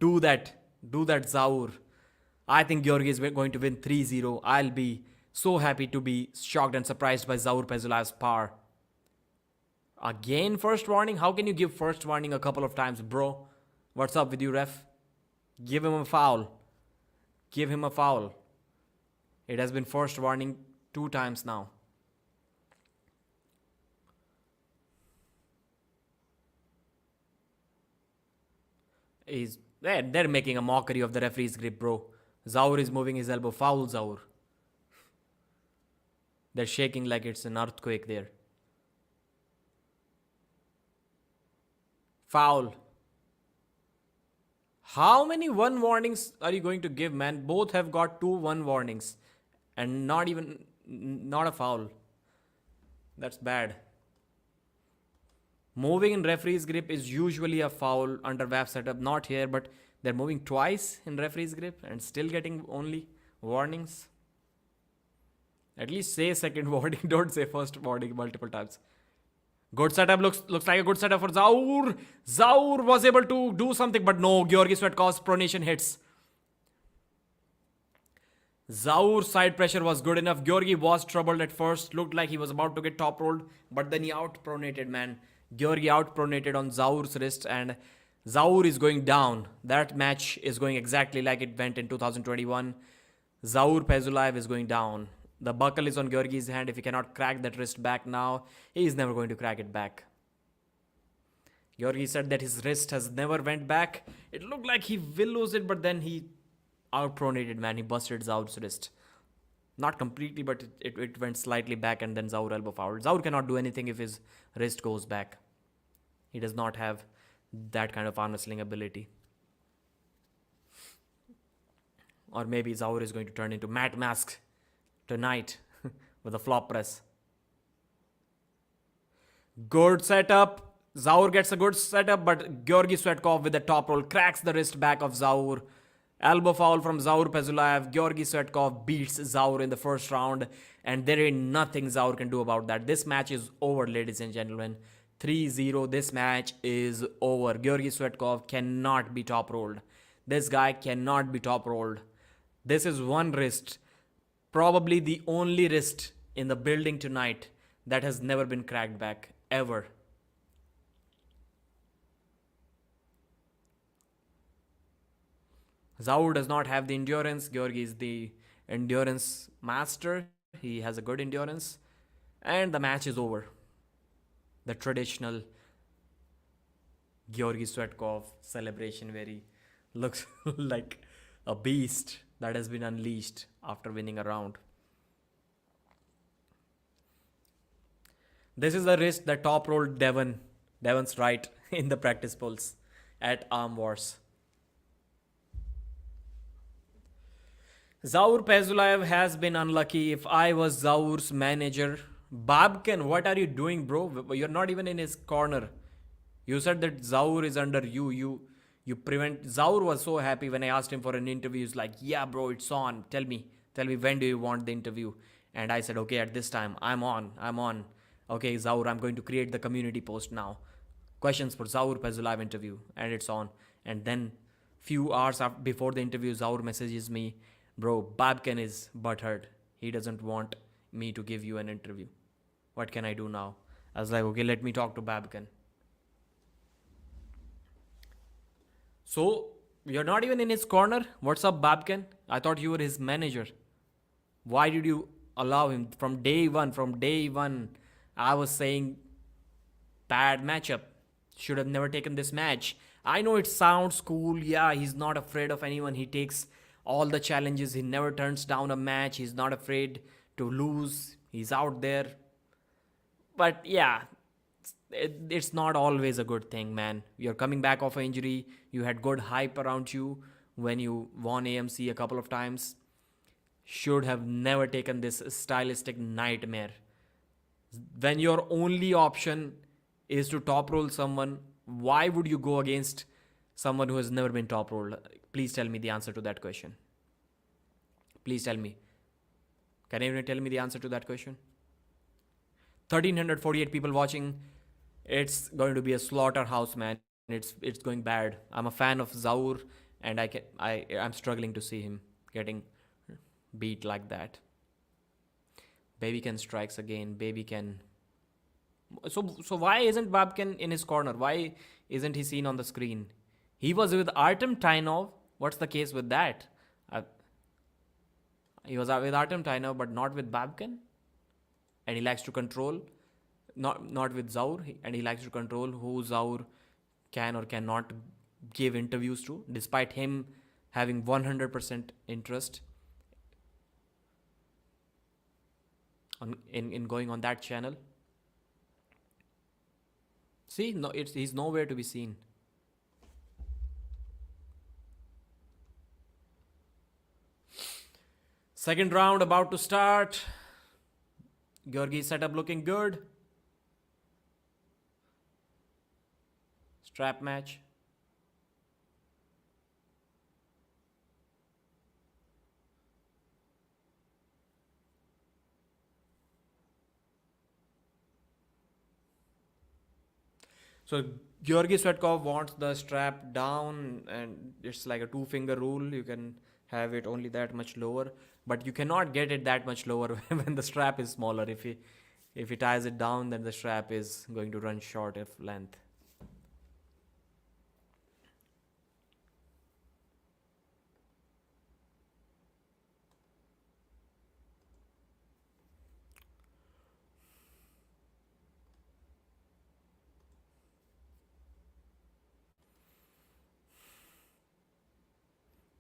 Do that. Do that, Zaur. I think Georgi is going to win 3-0. I'll be so happy to be shocked and surprised by Zaur Pezulaev's power. Again, first warning? How can you give first warning a couple of times, bro? What's up with you, ref? Give him a foul. Give him a foul. It has been first warning 2 times now. They're making a mockery of the referee's grip, bro. Zaur is moving his elbow. Foul, Zaur. They're shaking like it's an earthquake there. Foul. How many 1 warnings are you going to give, man? Both have got 2 1 warnings. And not a foul. That's bad. Moving in referee's grip is usually a foul under WAP setup. Not here, but they're moving twice in referee's grip and still getting only warnings. At least say second warning. Don't say first warning multiple times. Good setup. Looks like a good setup for Zaur. Zaur was able to do something, but no. Georgi Svetkov's pronation hits. Zaur's side pressure was good enough. Georgi was troubled at first. Looked like he was about to get top rolled, but then he out-pronated, man. Georgi out-pronated on Zaur's wrist, and Zaur is going down. That match is going exactly like it went in 2021. Zaur Pezulaev is going down. The buckle is on Georgi's hand. If he cannot crack that wrist back now, he is never going to crack it back. Georgi said that his wrist has never went back. It looked like he will lose it, but then he out-pronated, man. He busted Zaur's wrist. Not completely, but it went slightly back, and then Zaur elbow fouled. Zaur cannot do anything if his wrist goes back. He does not have that kind of arm wrestling ability. Or maybe Zaur is going to turn into Matt Mask tonight with a flop press. Good setup. Zaur gets a good setup, but Georgi Swetkov with the top roll cracks the wrist back of Zaur. Elbow foul from Zaur Pezulaev. Georgi Swetkov beats Zaur in the first round, and there ain't nothing Zaur can do about that. This match is over, ladies and gentlemen. 3-0. This match is over. Georgi Swetkov cannot be top rolled. This guy cannot be top rolled. This is one wrist, probably the only wrist in the building tonight that has never been cracked back, ever. Zaur does not have the endurance. Georgi is the endurance master. He has a good endurance. And the match is over. The traditional Georgi Swetkov celebration where he looks like a beast that has been unleashed after winning a round. This is the wrist that top rolled Devon. Devon's right in the practice polls at Arm Wars. Zaur Pezulaev has been unlucky. If I was Zaur's manager, Babkin, what are you doing, bro? You're not even in his corner. You said that Zaur is under you. You prevent. Zaur was so happy when I asked him for an interview. He's like, yeah, bro, it's on. Tell me, when do you want the interview? And I said, okay, at this time, I'm on. Okay, Zaur, I'm going to create the community post now. Questions for Zaur Pezulaev interview. And it's on. And then few hours before the interview, Zaur messages me, bro, Babkin is butthurt. He doesn't want me to give you an interview. What can I do now? I was like, okay, let me talk to Babkin. So you're not even in his corner. What's up, Babkin? I thought you were his manager. Why did you allow him from day one? From day one, I was saying bad matchup. Should have never taken this match. I know it sounds cool. Yeah, he's not afraid of anyone. He takes all the challenges. He never turns down a match. He's not afraid to lose. He's out there. But yeah, it's not always a good thing, man. You're coming back off an injury. You had good hype around you when you won AMC a couple of times. Should have never taken this stylistic nightmare. When your only option is to top roll someone, why would you go against someone who has never been top rolled? Please tell me the answer to that question. Please tell me. Can anyone tell me the answer to that question? 1348 people watching. It's going to be a slaughterhouse, man. It's going bad. I'm a fan of Zaur, and I'm struggling to see him getting beat like that. Baby can strikes again. Baby can. So why isn't Babkin in his corner? Why isn't he seen on the screen? He was with Artem Tainov. What's the case with that? He was with Artem Tainov, but not with Babkin. And he likes to control. Not with Zaur. And he likes to control who Zaur can or cannot give interviews to, despite him having 100% interest in going on that channel. See, no, he's nowhere to be seen. Second round about to start. Georgi setup looking good. Strap match. So Georgi Svetkov wants the strap down, and it's like a 2-finger rule. You can have it only that much lower, but you cannot get it that much lower when the strap is smaller. If he ties it down, then the strap is going to run short of length.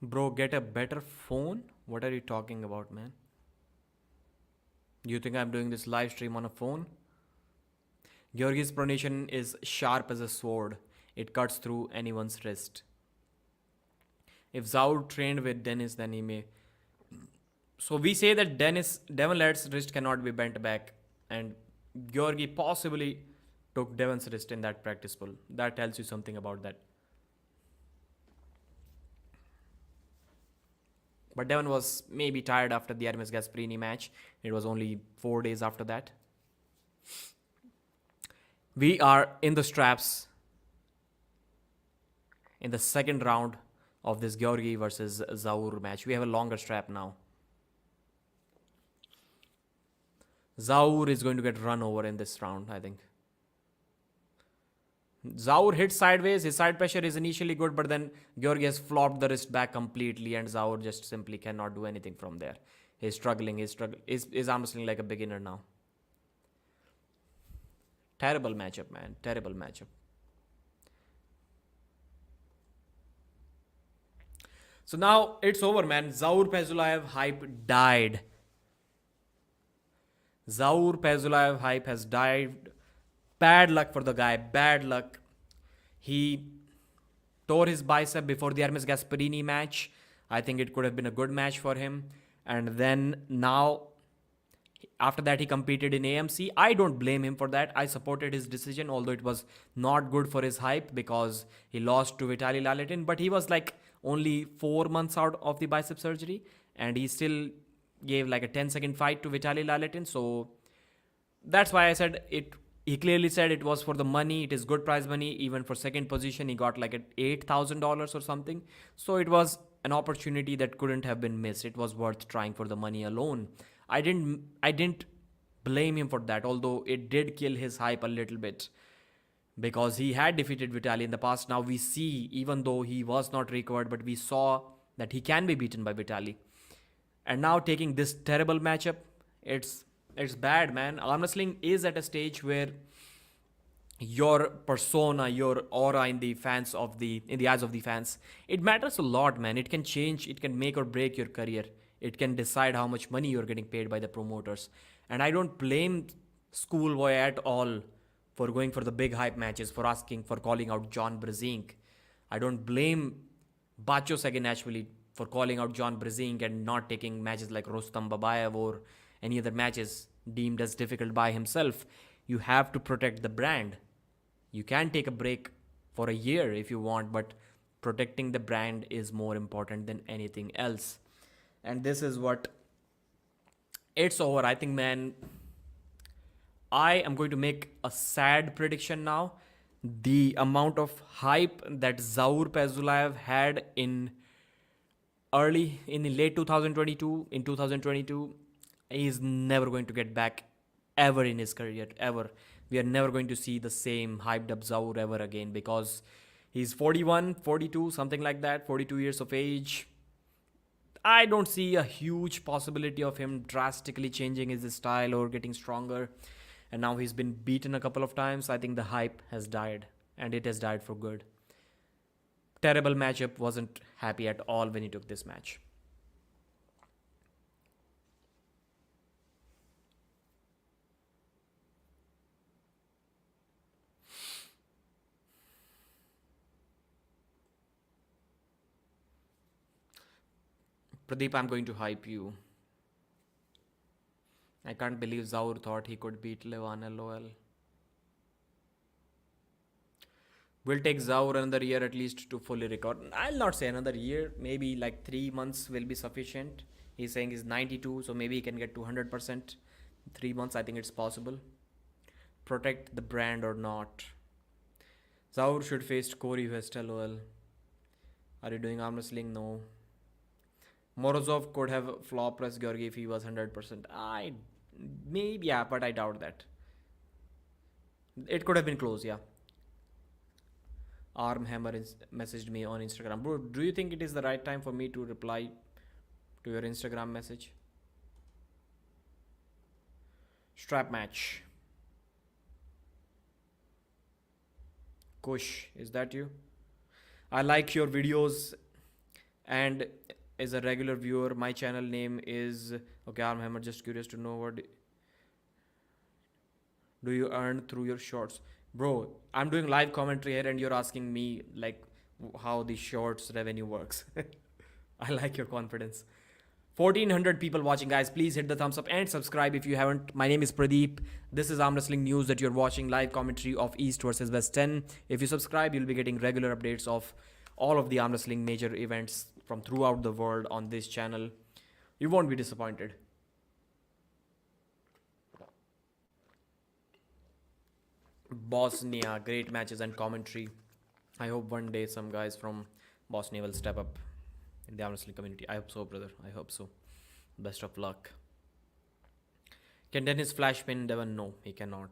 Bro, get a better phone? What are you talking about, man? You think I'm doing this live stream on a phone? Georgi's pronation is sharp as a sword. It cuts through anyone's wrist. If Zaur trained with Denis, then he may. So we say that Devon Larratt's wrist cannot be bent back, and Georgi possibly took Devon's wrist in that practice pull. That tells you something about that. But Devon was maybe tired after the Hermes Gasparini match. It was only 4 days after that. We are in the straps in the second round of this Georgi versus Zaur match. We have a longer strap now. Zaur is going to get run over in this round, I think. Zaur hits sideways. His side pressure is initially good, but then Georgi has flopped the wrist back completely, and Zaur just simply cannot do anything from there. He's struggling. His arm wrestling like a beginner now. Terrible matchup, man. Terrible matchup. So now it's over, man. Zaur Pezulaev hype died. Zaur Pezulaev hype has died. Bad luck for the guy. Bad luck. He tore his bicep before the Hermes Gasparini match. I think it could have been a good match for him. And then now, after that, he competed in AMC. I don't blame him for that. I supported his decision, although it was not good for his hype because he lost to Vitaly Laletin. But he was like only 4 months out of the bicep surgery, and he still gave like a 10-second fight to Vitaly Laletin. So that's why I said it. He clearly said it was for the money. It is good prize money. Even for second position, he got like $8,000 or something. So it was an opportunity that couldn't have been missed. It was worth trying for the money alone. I didn't blame him for that, although it did kill his hype a little bit. because he had defeated Vitali in the past. Now we see, even though he was not recovered, but we saw that he can be beaten by Vitali. And now taking this terrible matchup, it's bad, man. Arm wrestling is at a stage where your persona, your aura in the eyes of the fans, it matters a lot, man. It can change, it can make or break your career. It can decide how much money you're getting paid by the promoters. And I don't blame Schoolboy at all for going for the big hype matches, for asking, for calling out John Brezink. I don't blame Bacho Saginashvili for calling out John Brezink and not taking matches like Rostam Babayev or any other matches deemed as difficult by himself. You have to protect the brand. You can take a break for a year if you want, but protecting the brand is more important than anything else. And this is what, it's over. I think, man, I am going to make a sad prediction now. The amount of hype that Zaur Pezulaev had in late 2022, in 2022, he is never going to get back ever in his career, ever. We are never going to see the same hyped up Zaur ever again, because he's 41, 42, something like that, 42 years of age. I don't see a huge possibility of him drastically changing his style or getting stronger. And now he's been beaten a couple of times. I think the hype has died, and it has died for good. Terrible matchup. Wasn't happy at all when he took this match. Pradeep, I'm going to hype you. I can't believe Zaur thought he could beat Levan LOL. Will take Zaur another year at least to fully recover. I'll not say another year. Maybe like 3 months will be sufficient. He's saying he's 92, so maybe he can get to 100%. 3 months, I think it's possible. Protect the brand or not. Zaur should face Corey West LOL. Are you doing arm wrestling? No. Morozov could have flop pressed Georgi if he was 100%. Maybe, yeah, but I doubt that. It could have been close, yeah. Armhammer messaged me on Instagram. Bro, do you think it is the right time for me to reply to your Instagram message? Strap match. Kush, is that you? I like your videos, and as a regular viewer, my channel name is okay. Armhammer, just curious to know what do you earn through your shorts, bro? I'm doing live commentary here, and you're asking me like how the shorts revenue works. I like your confidence. 1400 people watching, guys. Please hit the thumbs up and subscribe if you haven't. My name is Pradeep. This is Arm Wrestling News that you're watching, live commentary of East versus West 10. If you subscribe, you'll be getting regular updates of all of the arm wrestling major events from throughout the world on this channel. You won't be disappointed. Bosnia, great matches and commentary. I hope one day some guys from Bosnia will step up in the arm wrestling community. I hope so, brother. I hope so. Best of luck. Can Denis flash pin Devon? No, he cannot.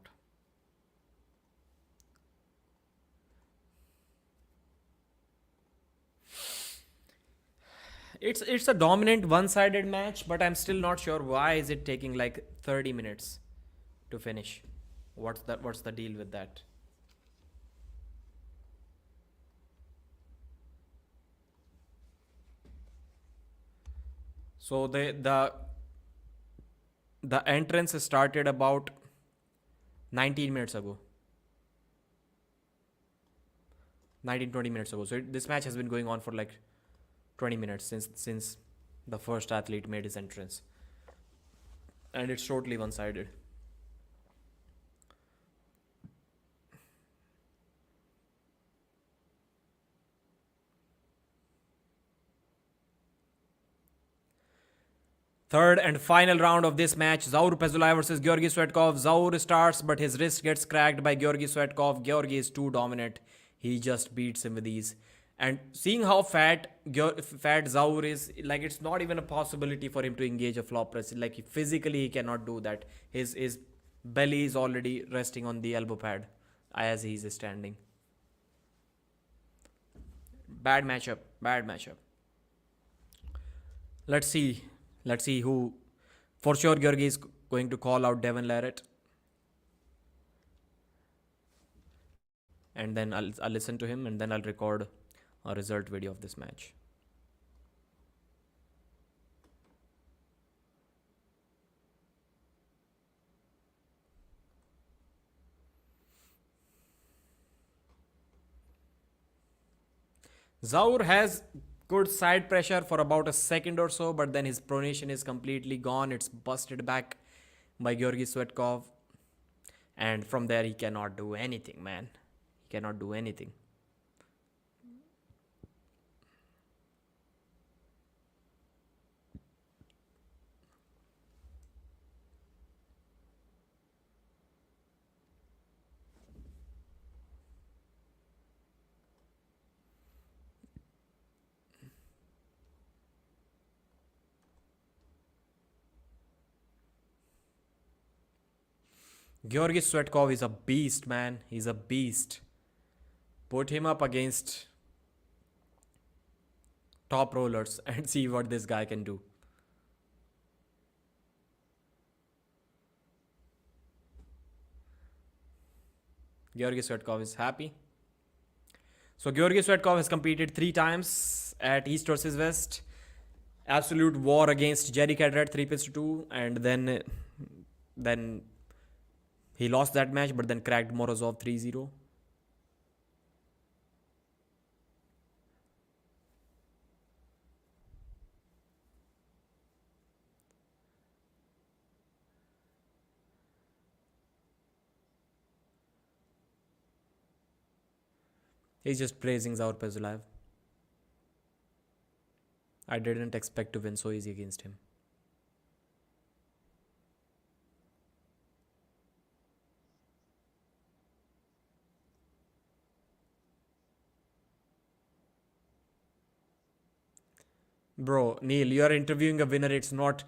It's a dominant one-sided match, but I'm still not sure why is it taking like 30 minutes to finish. What's the deal with that? So the entrance started about 19 minutes ago. 19-20 minutes ago. So this match has been going on for like 20 minutes since the first athlete made his entrance. And it's totally one-sided. Third and final round of this match, Zaur Pezulaev versus Georgi Swetkov. Zaur starts, but his wrist gets cracked by Georgi Swetkov. Georgi is too dominant. He just beats him with ease. And seeing how fat Zaur is, like it's not even a possibility for him to engage a flop press. Like physically he cannot do that. His belly is already resting on the elbow pad. as he's standing. Bad matchup. Bad matchup. Let's see. Let's see who. For sure, Georgi is going to call out Devon Larratt. And then I'll listen to him and then I'll record a result video of this match. Zaur has good side pressure for about a second or so, but then his pronation is completely gone. It's busted back by Georgi Swetkov. And from there, he cannot do anything, man. He cannot do anything. Georgi Swetkov is a beast, man. He's a beast. Put him up against top rollers and see what this guy can do. Georgi Swetkov is happy. So Georgi Swetkov has competed 3 times at East versus West. Absolute war against Jerry Cadret 3-2, and then he lost that match, but then cracked Morozov 3-0. He's just praising Zaur Pezulaev. I didn't expect to win so easy against him. Bro, Neil, you are interviewing a winner. It's not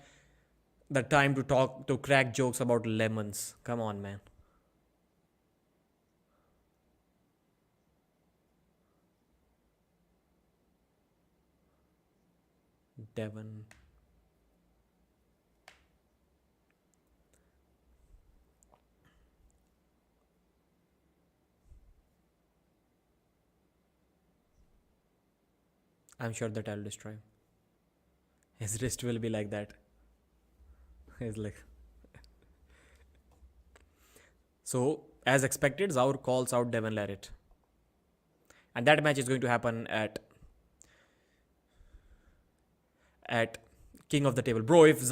the time to crack jokes about lemons. Come on, man. Devon. I'm sure that I'll destroy him. His wrist will be like that. He's like. So, as expected, Zaur calls out Devon Larratt. And that match is going to happen at King of the Table. Bro, if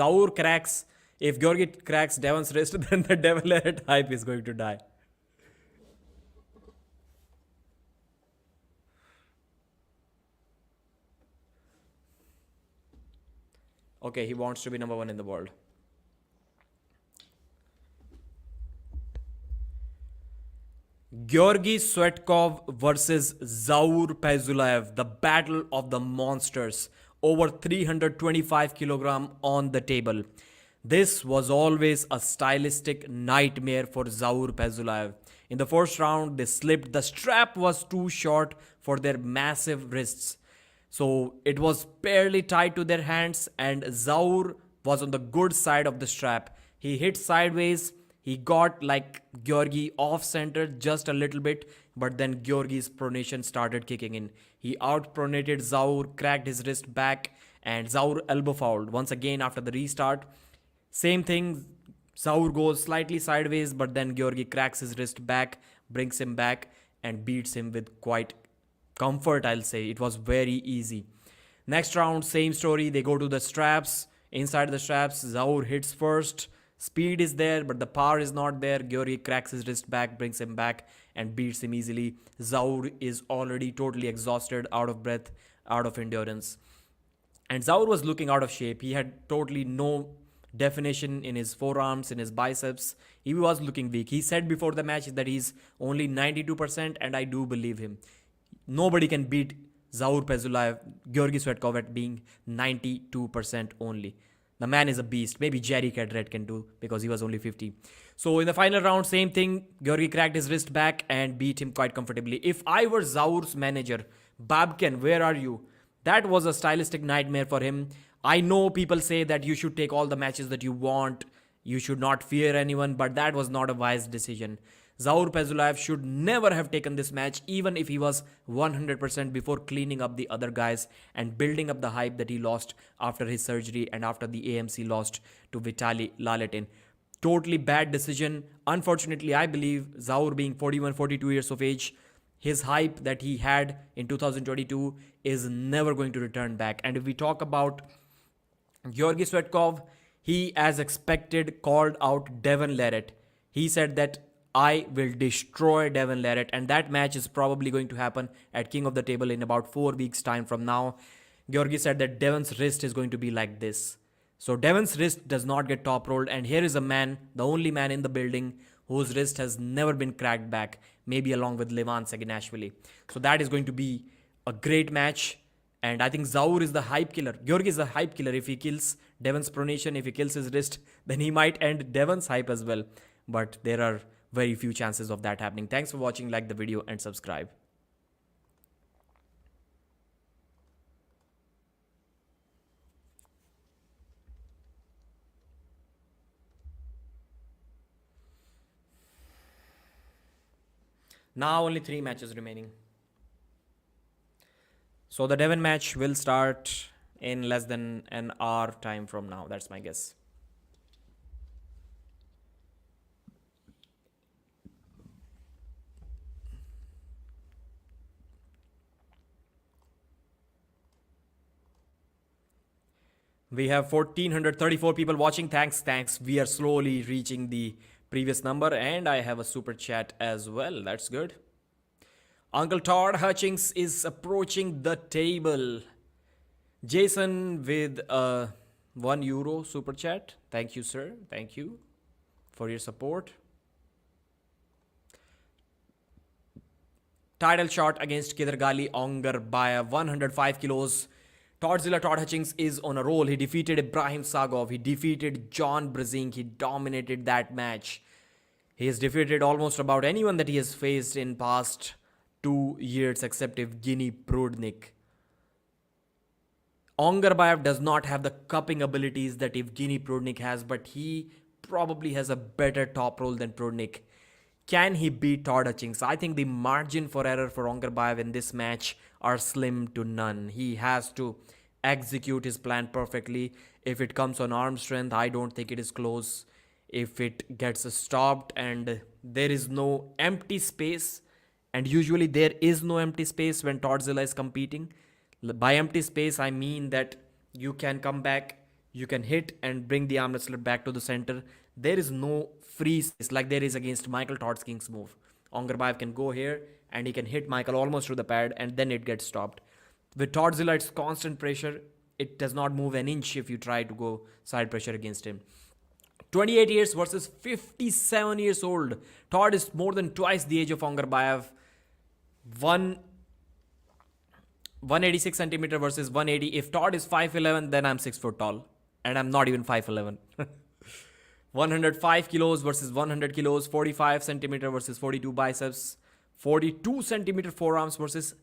Georgi cracks Devon's wrist, then the Devon Larratt hype is going to die. Okay, he wants to be number 1 in the world. Georgi Swetkov versus Zaur Pezulaev, the battle of the monsters. Over 325 kilogram on the table. This was always a stylistic nightmare for Zaur Pezulaev. In the first round, they slipped. The strap was too short for their massive wrists. So it was barely tied to their hands, and Zaur was on the good side of the strap. He hit sideways. He got like Georgi off-center just a little bit, but then Georgi's pronation started kicking in. He out-pronated Zaur, cracked his wrist back, and Zaur elbow fouled. Once again, after the restart, same thing. Zaur goes slightly sideways, but then Georgi cracks his wrist back, brings him back, and beats him with quite comfort, I'll say. It was very easy. Next round, same story. They go to the straps. Inside the straps, Zaur hits first. Speed is there, but the power is not there. Georgi cracks his wrist back, brings him back, and beats him easily. Zaur is already totally exhausted, out of breath, out of endurance. And Zaur was looking out of shape. He had totally no definition in his forearms, in his biceps. He was looking weak. He said before the match that he's only 92%, and I do believe him. Nobody can beat Zaur Pezulaev, Georgi Swetkov at being 92% only. The man is a beast. Maybe Jerry Cadret can do because he was only 50. So in the final round, same thing. Georgi cracked his wrist back and beat him quite comfortably. If I were Zaur's manager, Babkin, where are you? That was a stylistic nightmare for him. I know people say that you should take all the matches that you want. You should not fear anyone, but that was not a wise decision. Zaur Pezulaev should never have taken this match, even if he was 100% before cleaning up the other guys and building up the hype that he lost after his surgery and after the AMC lost to Vitaly Laletin. Totally bad decision. Unfortunately, I believe Zaur being 41, 42 years of age, his hype that he had in 2022 is never going to return back. And if we talk about Georgi Svetkov, he, as expected, called out Devon Larratt. He said that I will destroy Devon Larratt, and that match is probably going to happen at King of the Table in about 4 weeks' time from now. Georgi said that Devon's wrist is going to be like this. So Devon's wrist does not get top rolled, and here is a man, the only man in the building, whose wrist has never been cracked back, maybe along with Levan Saginashvili. So that is going to be a great match, and I think Zaur is the hype killer. Georgi is the hype killer. If he kills Devon's pronation, if he kills his wrist, then he might end Devon's hype as well. But there are very few chances of that happening. Thanks for watching. Like the video and subscribe. Now only 3 matches remaining. So the Devon match will start in less than an hour time from now. That's my guess. We have 1434 people watching. Thanks. We are slowly reaching the previous number, and I have a super chat as well. That's good. Uncle Todd Hutchings is approaching the table. Jason with a €1 super chat. Thank you, sir. Thank you for your support. Title shot against Kedargali Ongarbayev, 105 kilos. Todzilla Todd Hutchings is on a roll. He defeated Ibrahim Sagov. He defeated John Brezink. He dominated that match. He has defeated almost about anyone that he has faced in past 2 years except Evgeny Prudnik. Ongarbayev does not have the cupping abilities that Evgeny Prudnik has, but he probably has a better top roll than Prudnik. Can he beat Todd Hutchings? I think the margin for error for Ongarbayev in this match are slim to none. He has to execute his plan perfectly. If it comes on arm strength, I don't think it is close. If it gets stopped and there is no empty space, and usually there is no empty space when Todzilla is competing. By empty space, I mean that you can come back, you can hit and bring the arm wrestler back to the center. There is no free space like there is against Michael Todd King's move. Ongarbayev can go here and he can hit Michael almost through the pad and then it gets stopped. With Todzilla, it's constant pressure. It does not move an inch if you try to go side pressure against him. 28 years versus 57 years old. Todd is more than twice the age of Ongarbayev. 186 centimeter versus 180. If Todd is 5'11", then I'm 6 foot tall. And I'm not even 5'11". 105 kilos versus 100 kilos. 45 centimeter versus 42 biceps. 42 centimeter forearms versus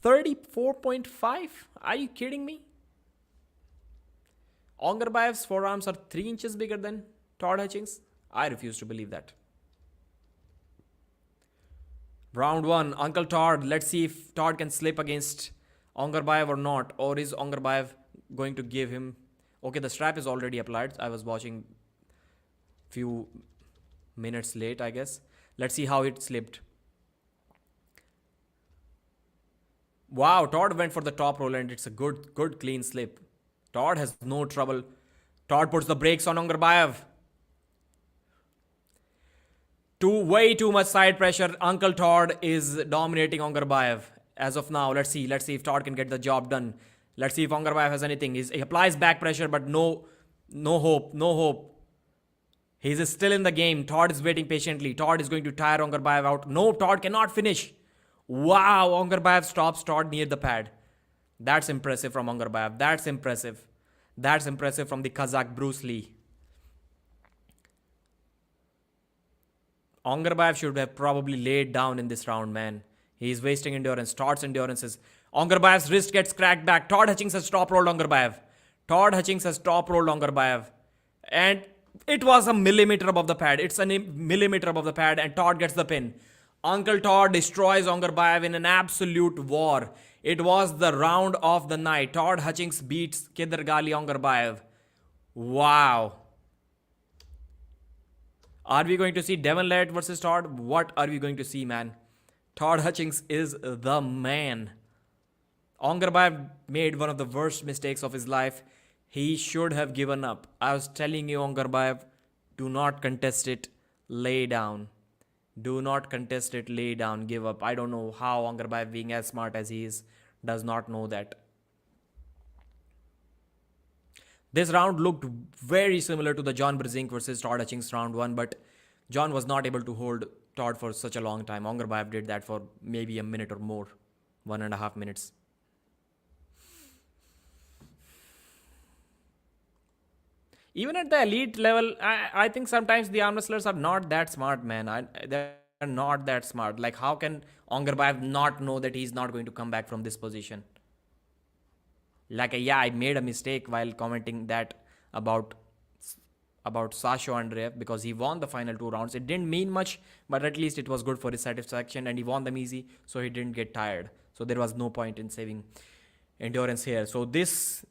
34.5. Are you kidding me? Ongarbayev's forearms are 3 inches bigger than Todd Hutchings. I refuse to believe that. Round 1, Uncle Todd. Let's see if Todd can slip against Ongarbayev or not. Or is Ongarbayev going to give him... Okay, the strap is already applied. I was watching few minutes late, I guess. Let's see how it slipped. Wow, Todd went for the top roll and it's a good clean slip. Todd has no trouble. Todd puts the brakes on Ongarbayev. Way too much side pressure. Uncle Todd is dominating Ongarbayev. As of now, let's see if Todd can get the job done. Let's see if Ongarbayev has anything. He applies back pressure, but no hope. He's still in the game. Todd is waiting patiently. Todd is going to tire Ongarbayev out. No, Todd cannot finish. Wow, Ongarbayev stops Todd near the pad. That's impressive from Ongarbayev. That's impressive. That's impressive from the Kazakh Bruce Lee. Ongarbayev should have probably laid down in this round, man. He's wasting endurance. Todd's endurance is... Ongarbayev's wrist gets cracked back. Todd Hutchings has top rolled Ongarbayev. Todd Hutchings has top rolled Ongarbayev. And it was a millimeter above the pad. It's a millimeter above the pad, and Todd gets the pin. Uncle Todd destroys Ongarbayev in an absolute war. It was the round of the night. Todd Hutchings beats Kidargali Ongarbayev. Wow. Are we going to see Devon Larratt versus Todd? What are we going to see, man? Todd Hutchings is the man. Ongarbayev made one of the worst mistakes of his life. He should have given up. I was telling you, Ongarbayev, do not contest it. Lay down. Do not contest it. Lay down. Give up. I don't know how Ongarbayev, being as smart as he is, does not know that. This round looked very similar to the John Brzezinski versus Todd Hutchings round 1, but John was not able to hold Todd for such a long time. Ongarbayev did that for maybe a minute or more. 1.5 minutes. Even at the elite level, I think sometimes the arm wrestlers are not that smart, man. They're not that smart. Like, how can Ongarbayev not know that he's not going to come back from this position? Like, yeah, I made a mistake while commenting that about Sasho Andreev because he won the final 2 rounds. It didn't mean much, but at least it was good for his satisfaction, and he won them easy, so he didn't get tired. So there was no point in saving endurance here. So this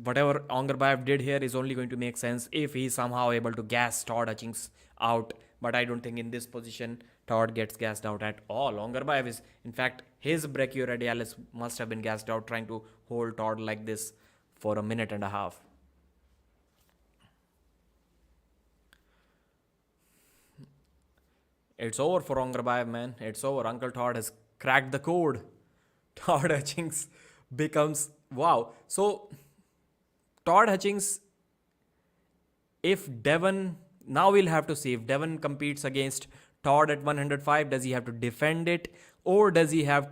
whatever Ongarbayev did here is only going to make sense if he's somehow able to gas Todd Hutchings out. But I don't think in this position Todd gets gassed out at all. Ongarbayev is, in fact, his brachioradialis must have been gassed out trying to hold Todd like this for a minute and a half. It's over for Ongarbayev, man. It's over. Uncle Todd has cracked the code. Todd Hutchings becomes... Wow. So, Todd Hutchings, if Devon... Now we'll have to see if Devon competes against Todd at 105, does he have to defend it? Or does he get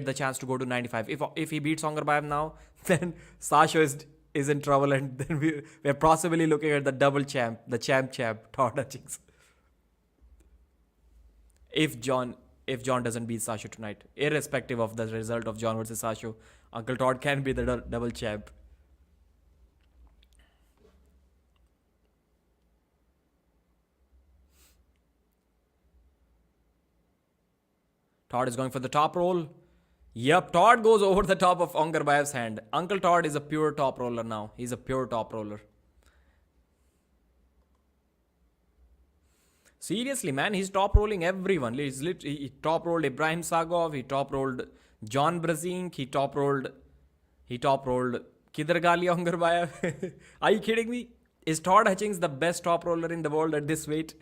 the chance to go to 95? If he beats Ongarbayev now, then Sasho is in trouble, and then we're possibly looking at the double champ, the champ, Todd Hutchings. If John doesn't beat Sasho tonight, irrespective of the result of John versus Sasho, Uncle Todd can be the double champ. Todd is going for the top roll. Yep, Todd goes over the top of Ongarbayev's hand. Uncle Todd is a pure top roller now. He's a pure top roller. Seriously, man, he's top rolling everyone. He top rolled Ibrahim Sagov. He top rolled John Brzezinski. He top rolled Kidargali Ongarbayev. Are you kidding me? Is Todd Hutchings the best top roller in the world at this weight?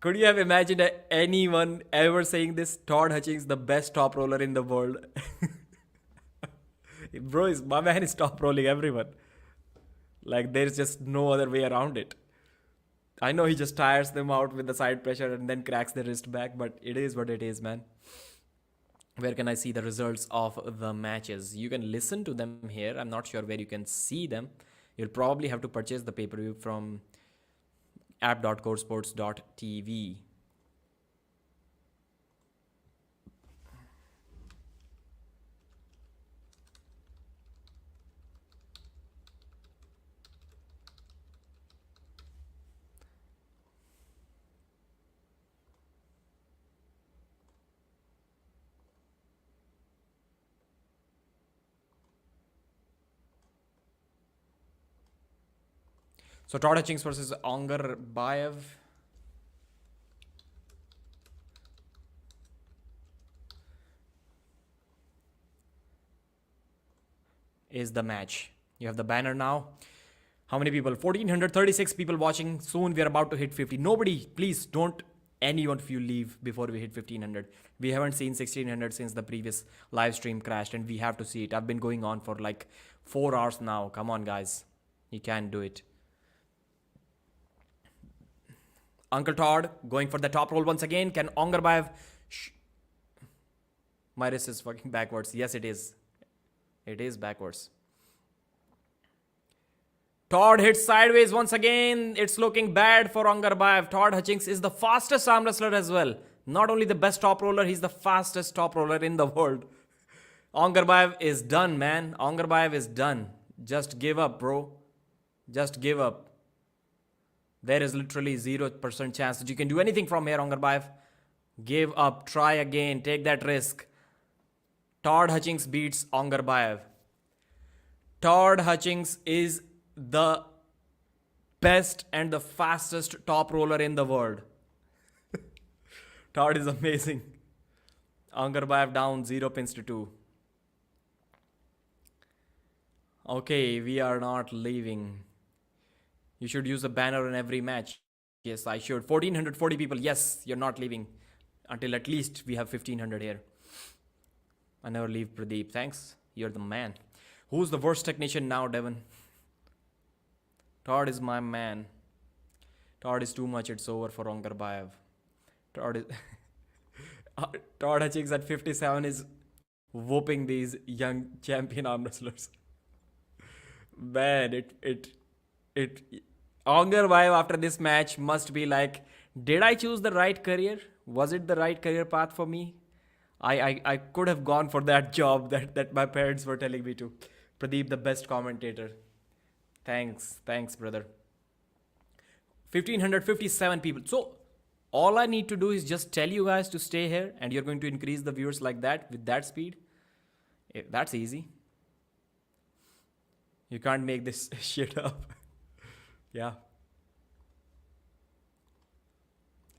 Could you have imagined anyone ever saying this? Todd Hutchings, the best top roller in the world. Bro, my man is top rolling everyone. Like, there's just no other way around it. I know he just tires them out with the side pressure and then cracks the wrist back, but it is what it is, man. Where can I see the results of the matches? You can listen to them here. I'm not sure where you can see them. You'll probably have to purchase the pay-per-view from app.coresports.tv. So Todd Hutchings versus Ongarbayev. Is the match. You have the banner now. How many people? 1,436 people watching. Soon we are about to hit 50. Nobody, please don't anyone of you leave before we hit 1,500. We haven't seen 1,600 since the previous live stream crashed, and we have to see it. I've been going on for like 4 hours now. Come on, guys. You can do it. Uncle Todd going for the top roll once again. Can Ongarbayev... My wrist is fucking backwards. Yes, it is. It is backwards. Todd hits sideways once again. It's looking bad for Angarbayev. Todd Hutchings is the fastest arm wrestler as well. Not only the best top roller, he's the fastest top roller in the world. Angarbayev is done, man. Angarbayev is done. Just give up, bro. Just give up. There is literally 0% chance that you can do anything from here, Angarbayev. Give up. Try again. Take that risk. Todd Hutchings beats Angarbayev. Todd Hutchings is the best and the fastest top roller in the world. Todd is amazing. Angarbayev down 0 pins to 2. Okay, we are not leaving. You should use a banner in every match. Yes, I should. 1440 people. Yes, you're not leaving until at least we have 1500 here. I never leave, Pradeep. Thanks. You're the man. Who's the worst technician now, Devon? Todd is my man. Todd is too much. It's over for Angarbayev. Todd Hutchings at 57 is whooping these young champion arm wrestlers. Man, Angarbayev after this match must be like, did I choose the right career? Was it the right career path for me? I could have gone for that job that my parents were telling me to. Pradeep, the best commentator. Thanks, brother. 1557 people. So all I need to do is just tell you guys to stay here and you're going to increase the viewers like that with that speed. That's easy. You can't make this shit up. Yeah.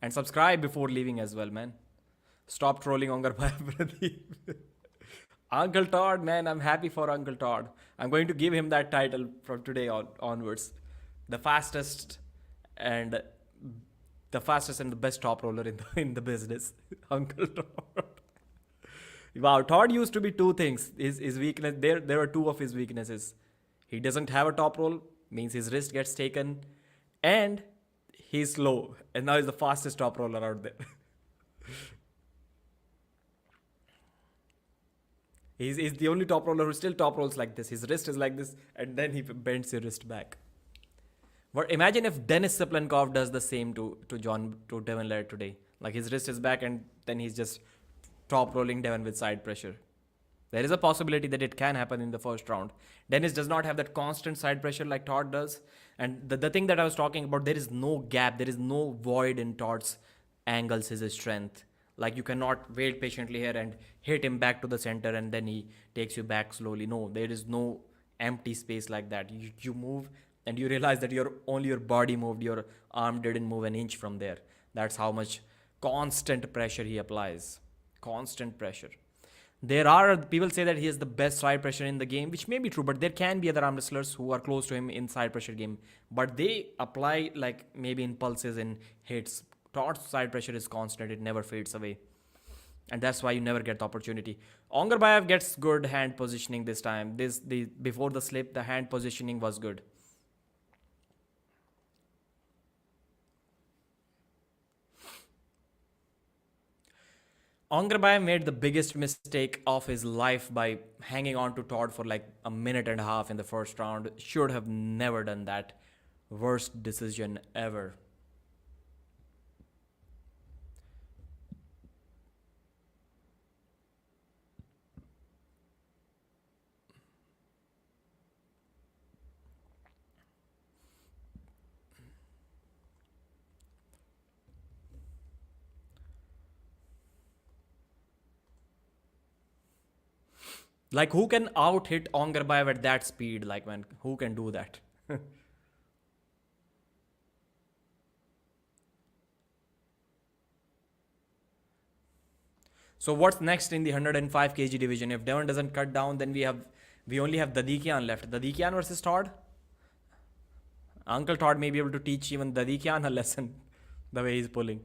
And subscribe before leaving as well, man. Stop trolling Angarbayev, Pradeep. Uncle Todd, man, I'm happy for Uncle Todd. I'm going to give him that title from today onwards. The fastest and the best top roller in the business. Uncle Todd. Wow, Todd used to be two things. His weakness, there were two of his weaknesses. He doesn't have a top roll, means his wrist gets taken, and he's slow. And now he's the fastest top roller out there. He's the only top roller who still top rolls like this. His wrist is like this, and then he bends his wrist back. But imagine if Denis Cyplenkov does the same to Devon Larratt today. Like his wrist is back, and then he's just top rolling Devon with side pressure. There is a possibility that it can happen in the first round. Denis does not have that constant side pressure like Todd does. And the thing that I was talking about, there is no gap. There is no void in Todd's angles, his strength. Like you cannot wait patiently here and hit him back to the center and then he takes you back slowly. No, there is no empty space like that. You move and you realize that only your body moved. Your arm didn't move an inch from there. That's how much constant pressure he applies. Constant pressure. There are people say that he has the best side pressure in the game, which may be true, but there can be other arm wrestlers who are close to him in side pressure game, but they apply like maybe in pulses and hits. Todd's side pressure is constant; it never fades away, and that's why you never get the opportunity. Angarbayev gets good hand positioning this time. Before the slip, the hand positioning was good. Angarbayev made the biggest mistake of his life by hanging on to Todd for like a minute and a half in the first round. Should have never done that. Worst decision ever. Like, who can out-hit Angarbayev at that speed? Like, man, who can do that? So what's next in the 105 kg division? If Devon doesn't cut down, then we only have Dadikian left. Dadikian versus Todd? Uncle Todd may be able to teach even Dadikian a lesson the way he's pulling.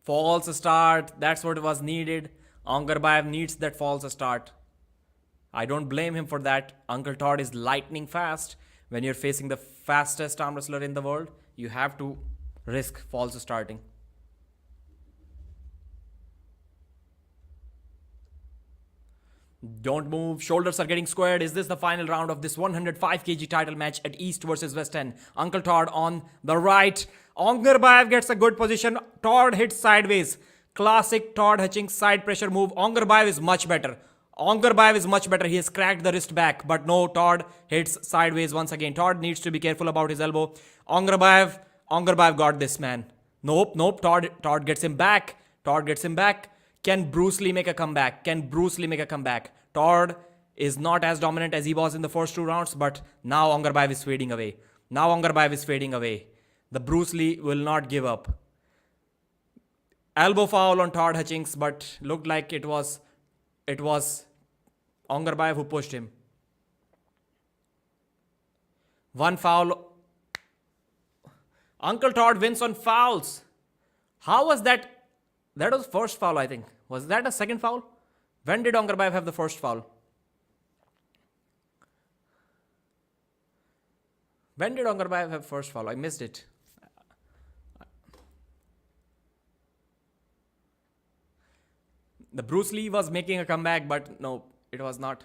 False start. That's what was needed. Angarbayev needs that false start. I don't blame him for that. Uncle Todd is lightning fast. When you're facing the fastest arm wrestler in the world, you have to risk false starting. Don't move. Shoulders are getting squared. Is this the final round of this 105 kg title match at East versus West End? Uncle Todd on the right. Ongarbayev gets a good position. Todd hits sideways. Classic Todd Hutchings side pressure move. Ongarbayev is much better. Ongarbayev is much better. He has cracked the wrist back. But no, Todd hits sideways once again. Todd needs to be careful about his elbow. Ongarbayev got this, man. Nope. Todd gets him back. Todd gets him back. Can Bruce Lee make a comeback? Todd is not as dominant as he was in the first 2 rounds, but now Ongarbayev is fading away. The Bruce Lee will not give up. Elbow foul on Todd Hutchings, but looked like it was Ongarbayev who pushed him. 1 foul. Uncle Todd wins on fouls. How was that? That was first foul, I think. Was that a second foul? When did Ongarbayev have the first foul? When did Ongarbayev have first foul? I missed it. The Bruce Lee was making a comeback, but no, it was not.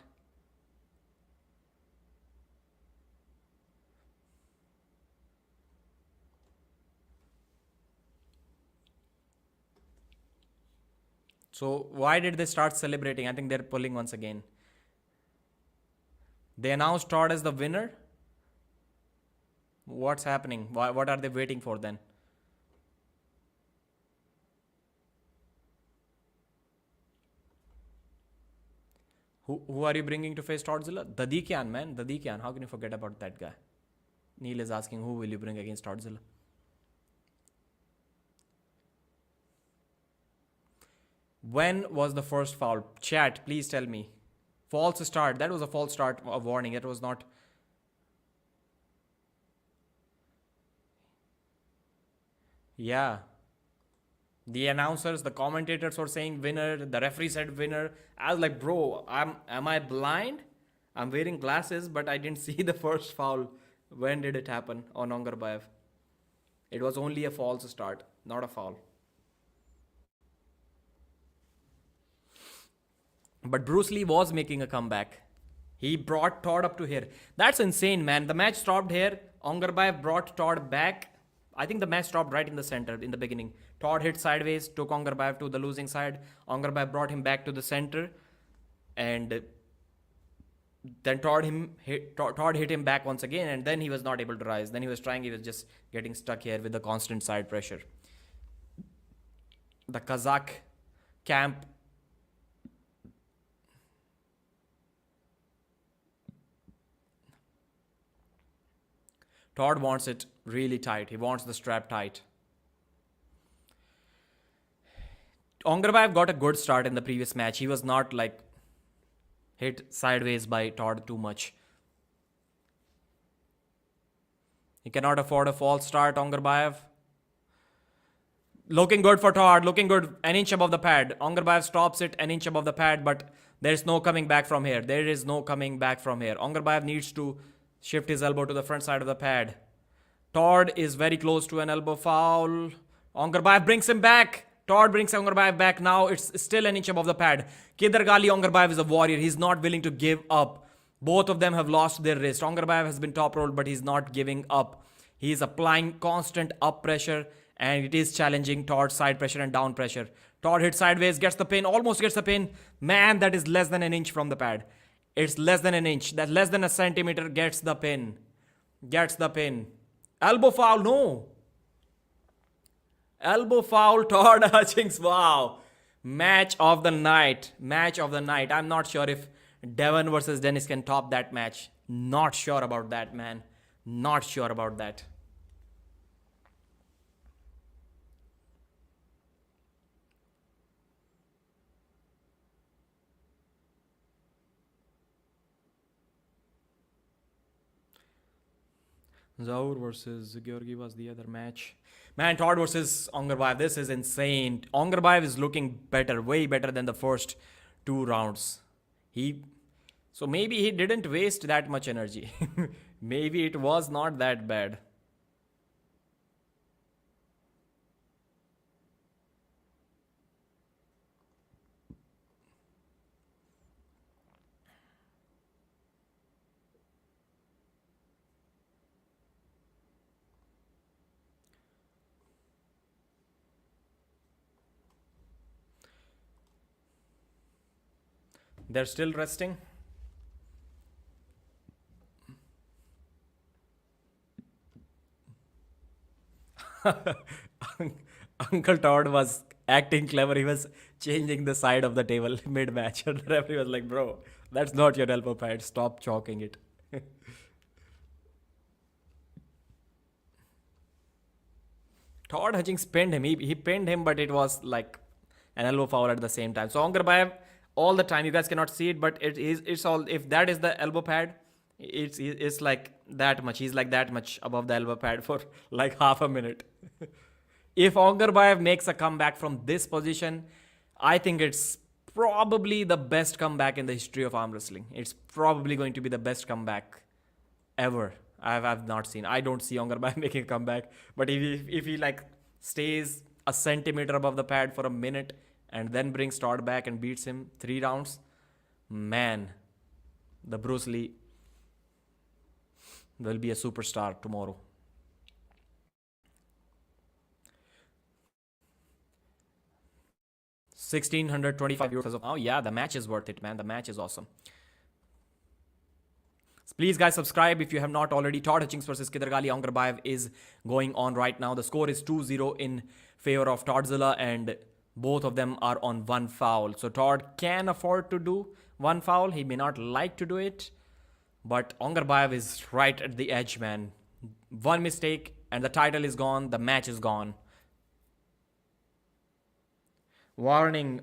So why did they start celebrating? I think they're pulling once again. They announced Todd as the winner. What's happening? What are they waiting for then? Who are you bringing to face Todzilla? Dadikian, man. Dadikian. How can you forget about that guy? Neil is asking, who will you bring against Todzilla? When was the first foul? Chat, please tell me. False start. That was a false start of warning. It was not. Yeah. The announcers, the commentators were saying winner. The referee said winner. I was like, bro, am I blind? I'm wearing glasses, but I didn't see the first foul. When did it happen on Ongarbayev? It was only a false start, not a foul. But Bruce Lee was making a comeback. He brought Todd up to here. That's insane, man. The match stopped here. Ongarbayev brought Todd back. I think the match stopped right in the center in the beginning. Todd hit sideways, took Ongarbayev to the losing side. Ongarbayev brought him back to the center. And then Todd hit him back once again. And then he was not able to rise. Then he was just getting stuck here with the constant side pressure. The Kazakh camp. Todd wants it really tight. He wants the strap tight. Ongarbayev got a good start in the previous match. He was not like hit sideways by Todd too much. He cannot afford a false start, Ongarbayev. Looking good for Todd. Looking good. An inch above the pad. Ongarbayev stops it an inch above the pad, but there's no coming back from here. Ongarbayev needs to shift his elbow to the front side of the pad. Todd is very close to an elbow foul. Ongarbayev brings him back. Todd brings Ongarbayev back. Now it's still an inch above the pad. Kedargali Ongarbayev is a warrior. He's not willing to give up. Both of them have lost their wrist. Ongarbayev has been top rolled, but he's not giving up. He is applying constant up pressure, and it is challenging Todd's side pressure and down pressure. Todd hits sideways, gets the pin, almost gets the pin. Man, that is less than an inch from the pad. It's less than an inch. That less than a centimeter gets the pin. Elbow foul, no. Elbow foul, Todd Hutchings. Wow. Match of the night. I'm not sure if Devon versus Denis can top that match. Not sure about that, man. Not sure about that. Zaur versus Georgi was the other match. Man, Todd versus Ongarbayev. This is insane. Ongarbayev is looking better, way better than the first 2 rounds. So maybe he didn't waste that much energy. Maybe it was not that bad. They're still resting. Uncle Todd was acting clever. He was changing the side of the table mid-match. And the referee was like, bro, that's not your elbow pad. Stop chalking it. Todd Hutchings pinned him. He pinned him, but it was like an elbow foul at the same time. So Angarbayev, all the time, you guys cannot see it, but it's all, if that is the elbow pad, it's like that much. He's like that much above the elbow pad for like half a minute. If Angarbayev makes a comeback from this position, I think it's probably the best comeback in the history of arm wrestling. It's probably going to be the best comeback ever. I've not seen. I don't see Angarbayev making a comeback. But if he like stays a centimeter above the pad for a minute and then brings Todd back and beats him 3 rounds, man, the Bruce Lee will be a superstar tomorrow. €1,625. Oh yeah, the match is worth it, man. The match is awesome. Please, guys, subscribe if you have not already. Todd Hutchings versus Kidargali Angarbayev is going on right now. The score is 2-0 in favor of Todzilla, and both of them are on 1 foul. So Todd can afford to do 1 foul. He may not like to do it, but Angarbayev is right at the edge, man. 1 mistake and the title is gone. The match is gone. Warning,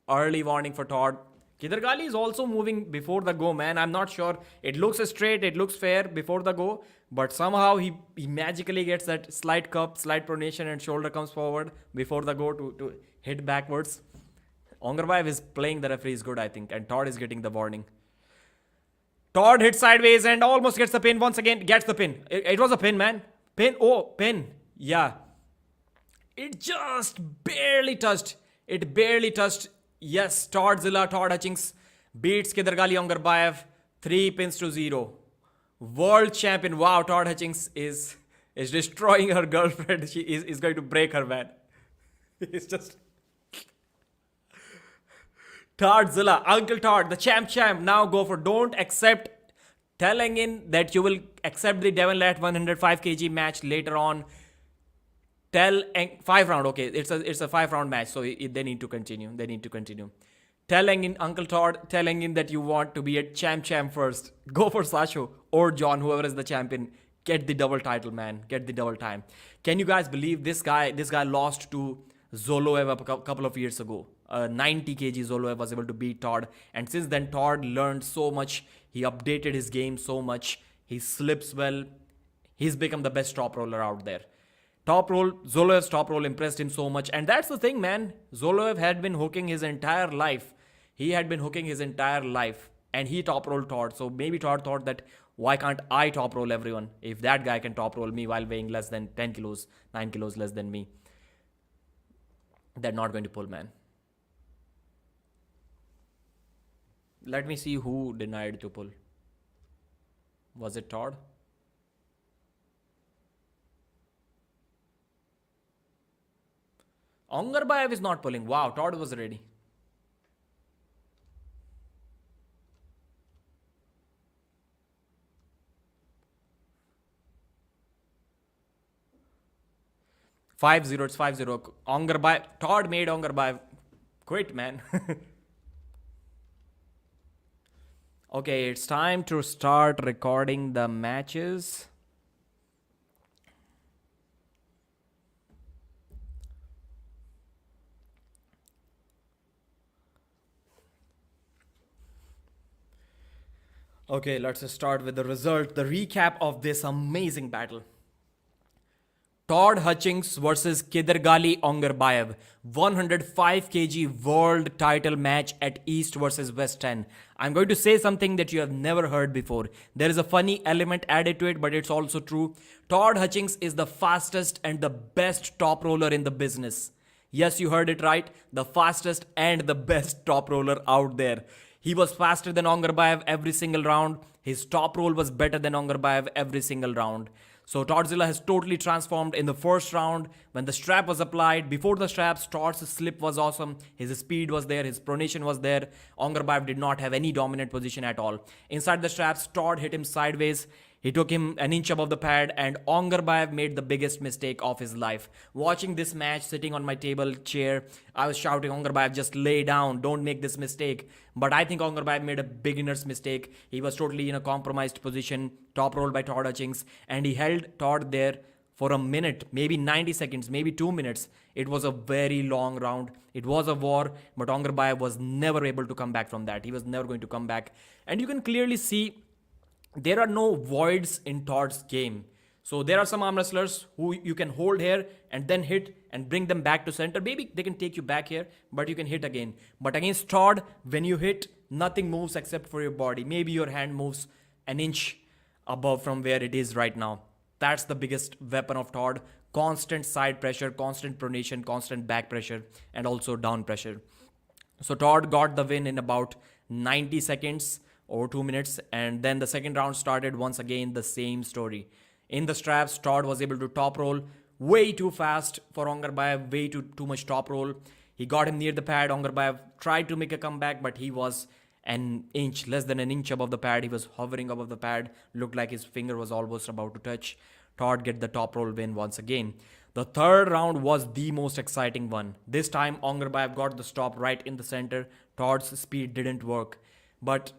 early warning for Todd. Kidargali is also moving before the go, man. I'm not sure. It looks straight, it looks fair before the go, but somehow he magically gets that slight cup, slight pronation, and shoulder comes forward before the go to hit backwards. Angarbayev is playing the referees good, I think, and Todd is getting the warning. Todd hits sideways and almost gets the pin once again. Gets the pin. It was a pin, man. Pin. Oh, pin. Yeah. It just barely touched. It barely touched. Yes, Todzilla, Todd Hutchings beats Kidargali Angarbayev 3-0. World champion. Wow, Todd Hutchings is destroying her girlfriend. She is going to break her, man. It's just... Todzilla, Uncle Todd, the champ, now go for don't accept, telling in that you will accept the Devon Larratt 105 kg match later on. Tell 5 round, okay, it's a 5 round match, so they need to continue. Telling in Uncle Todd, telling in that you want to be a champ first. Go for Sasho or John, whoever is the champion. Get the double title, man. Get the double time. Can you guys believe this guy lost to Zoloev a couple of years ago? 90 kg Zoloev was able to beat Todd, and since then Todd learned so much. He updated his game so much. He slips well. He's become the best top roller out there. Zoloev's top roll impressed him so much, and that's the thing, man. Zoloev had been hooking his entire life. And he top rolled Todd. So maybe Todd thought that, why can't I top roll everyone if that guy can top roll me while weighing less than 10 kilos, 9 kilos less than me? They're not going to pull, man. Let me see who denied to pull. Was it Todd? Angarbayev is not pulling. Wow, Todd was ready. It's 5-0. Todd made Angarbayev quit, man. Okay, it's time to start recording the matches. Okay, let's start with the result, the recap of this amazing battle. Todd Hutchings versus Kidargali Angarbayev, 105 kg world title match at East versus West 10. I'm going to say something that you have never heard before. There is a funny element added to it, but it's also true. Todd Hutchings is the fastest and the best top roller in the business. Yes, you heard it right. The fastest and the best top roller out there. He was faster than Angarbayev every single round. His top roll was better than Angarbayev every single round. So Toddzilla has totally transformed in the first round when the strap was applied. Before the straps, Todd's slip was awesome. His speed was there. His pronation was there. Ongarbayev did not have any dominant position at all. Inside the straps, Todd hit him sideways. He took him an inch above the pad, and Ongarbayev made the biggest mistake of his life. Watching this match, sitting on my table chair, I was shouting, Ongarbayev, just lay down, don't make this mistake. But I think Ongarbayev made a beginner's mistake. He was totally in a compromised position, top roll by Todd Hutchings, and he held Todd there for a minute, maybe 90 seconds, maybe 2 minutes. It was a very long round. It was a war, but Ongarbayev was never able to come back from that. He was never going to come back. And you can clearly see there are no voids in Todd's game. So there are some arm wrestlers who you can hold here and then hit and bring them back to center. Maybe they can take you back here, but you can hit again. But against Todd, when you hit, nothing moves except for your body. Maybe your hand moves an inch above from where it is right now. That's the biggest weapon of Todd. Constant side pressure, constant pronation, constant back pressure, and also down pressure. So Todd got the win in about 90 seconds or 2 minutes, and then the second round started. Once again, the same story. In the straps, Todd was able to top roll way too fast for Ongarbayev, way too much top roll. He got him near the pad. Ongarbayev tried to make a comeback, but he was an inch, less than an inch above the pad. He was hovering above the pad, looked like his finger was almost about to touch. Todd get the top roll win once again. The third round was the most exciting one. This time, Ongarbayev got the stop right in the center. Todd's speed didn't work, but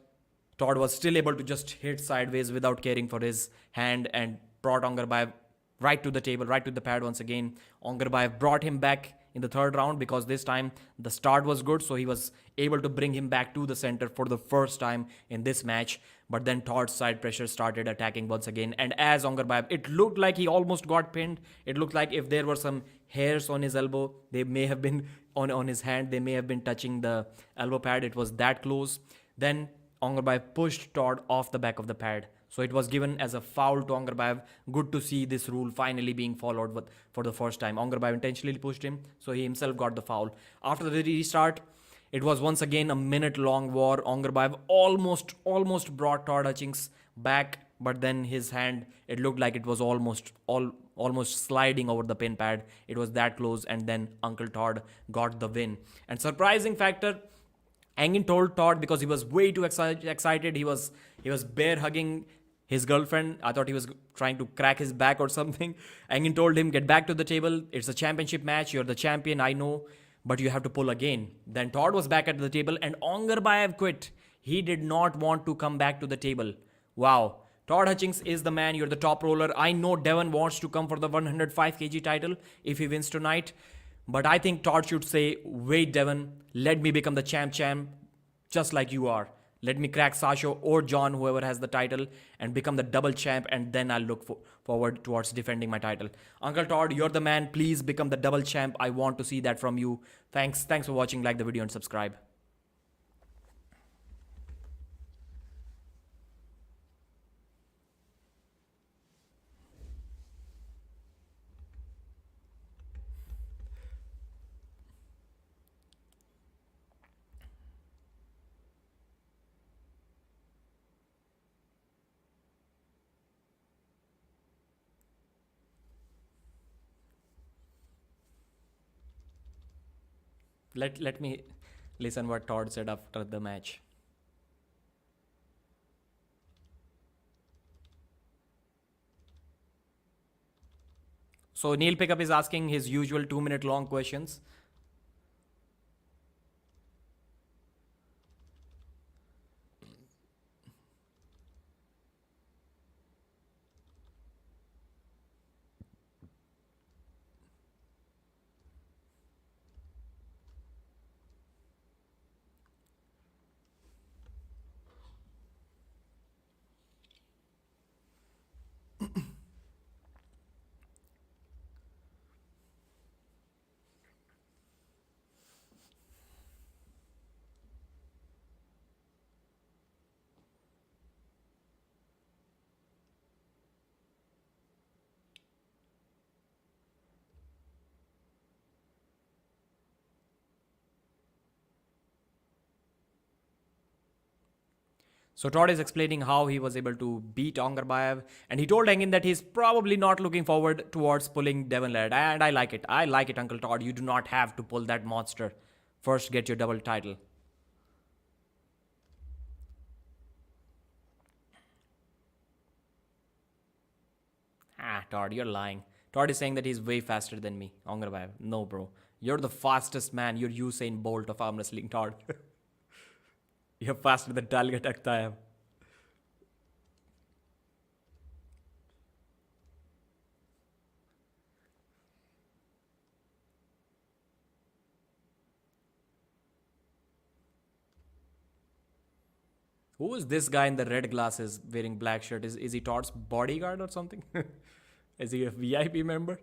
Todd was still able to just hit sideways without caring for his hand and brought Ongarbayev right to the table, right to the pad once again. Ongarbayev brought him back in the third round because this time the start was good, so he was able to bring him back to the center for the first time in this match. But then Todd's side pressure started attacking once again, and as Ongarbayev, it looked like he almost got pinned. It looked like if there were some hairs on his elbow, they may have been on his hand, they may have been touching the elbow pad. It was that close. Then Ongarbayev pushed Todd off the back of the pad. So it was given as a foul to Ongarbayev. Good to see this rule finally being followed for the first time. Ongarbayev intentionally pushed him, so he himself got the foul. After the restart, it was once again a minute-long war. Ongarbayev almost brought Todd Hutchings back, but then his hand, it looked like it was almost sliding over the pin pad. It was that close, and then Uncle Todd got the win. And surprising factor, Engin told Todd, because he was way too excited, he was bear hugging his girlfriend. I thought he was trying to crack his back or something. Engin told him, get back to the table. It's a championship match. You're the champion, I know, but you have to pull again. Then Todd was back at the table, and Ongarbayev quit. He did not want to come back to the table. Wow. Todd Hutchings is the man. You're the top roller. I know Devon wants to come for the 105 kg title if he wins tonight. But I think Todd should say, wait, Devon, let me become the champ, just like you are. Let me crack Sasha or John, whoever has the title, and become the double champ, and then I'll look forward towards defending my title. Uncle Todd, you're the man. Please become the double champ. I want to see that from you. Thanks for watching. Like the video and subscribe. Let me listen what Todd said after the match. So Neil Pickup is asking his usual 2-minute long questions. So Todd is explaining how he was able to beat Ongarbayev, and he told Engin that he's probably not looking forward towards pulling Devon Larratt. And I like it. I like it, Uncle Todd. You do not have to pull that monster. First, get your double title. Ah, Todd, you're lying. Todd is saying that he's way faster than me, Ongarbayev. No, bro. You're the fastest man. You're Usain Bolt of arm wrestling, Todd. You're faster than Talgat Akhtayev. Who is this guy in the red glasses wearing black shirt? Is he Todd's bodyguard or something? Is he a VIP member?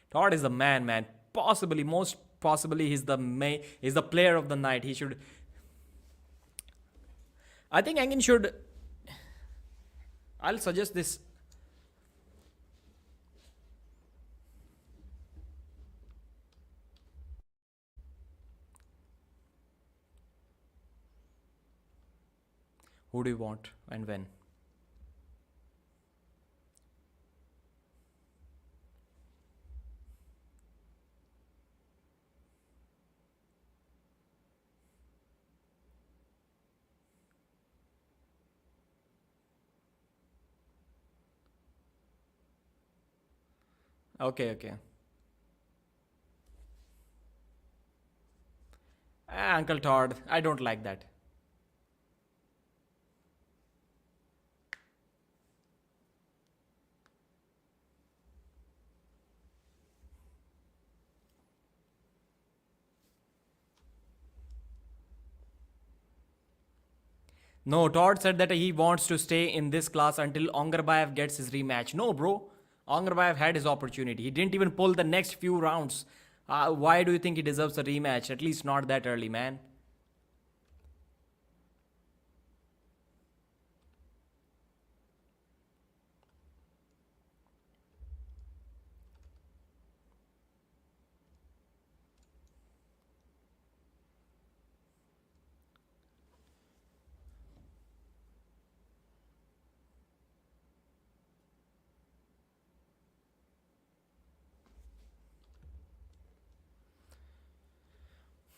Todd is the man. Possibly, most possibly, he's the player of the night. He should. I think Engin should. I'll suggest this. Who do you want and when? Okay. Uncle Todd, I don't like that. No, Todd said that he wants to stay in this class until Ongarbayev gets his rematch. No, bro. Ongarbayev had his opportunity. He didn't even pull the next few rounds. Why do you think he deserves a rematch? At least not that early, man.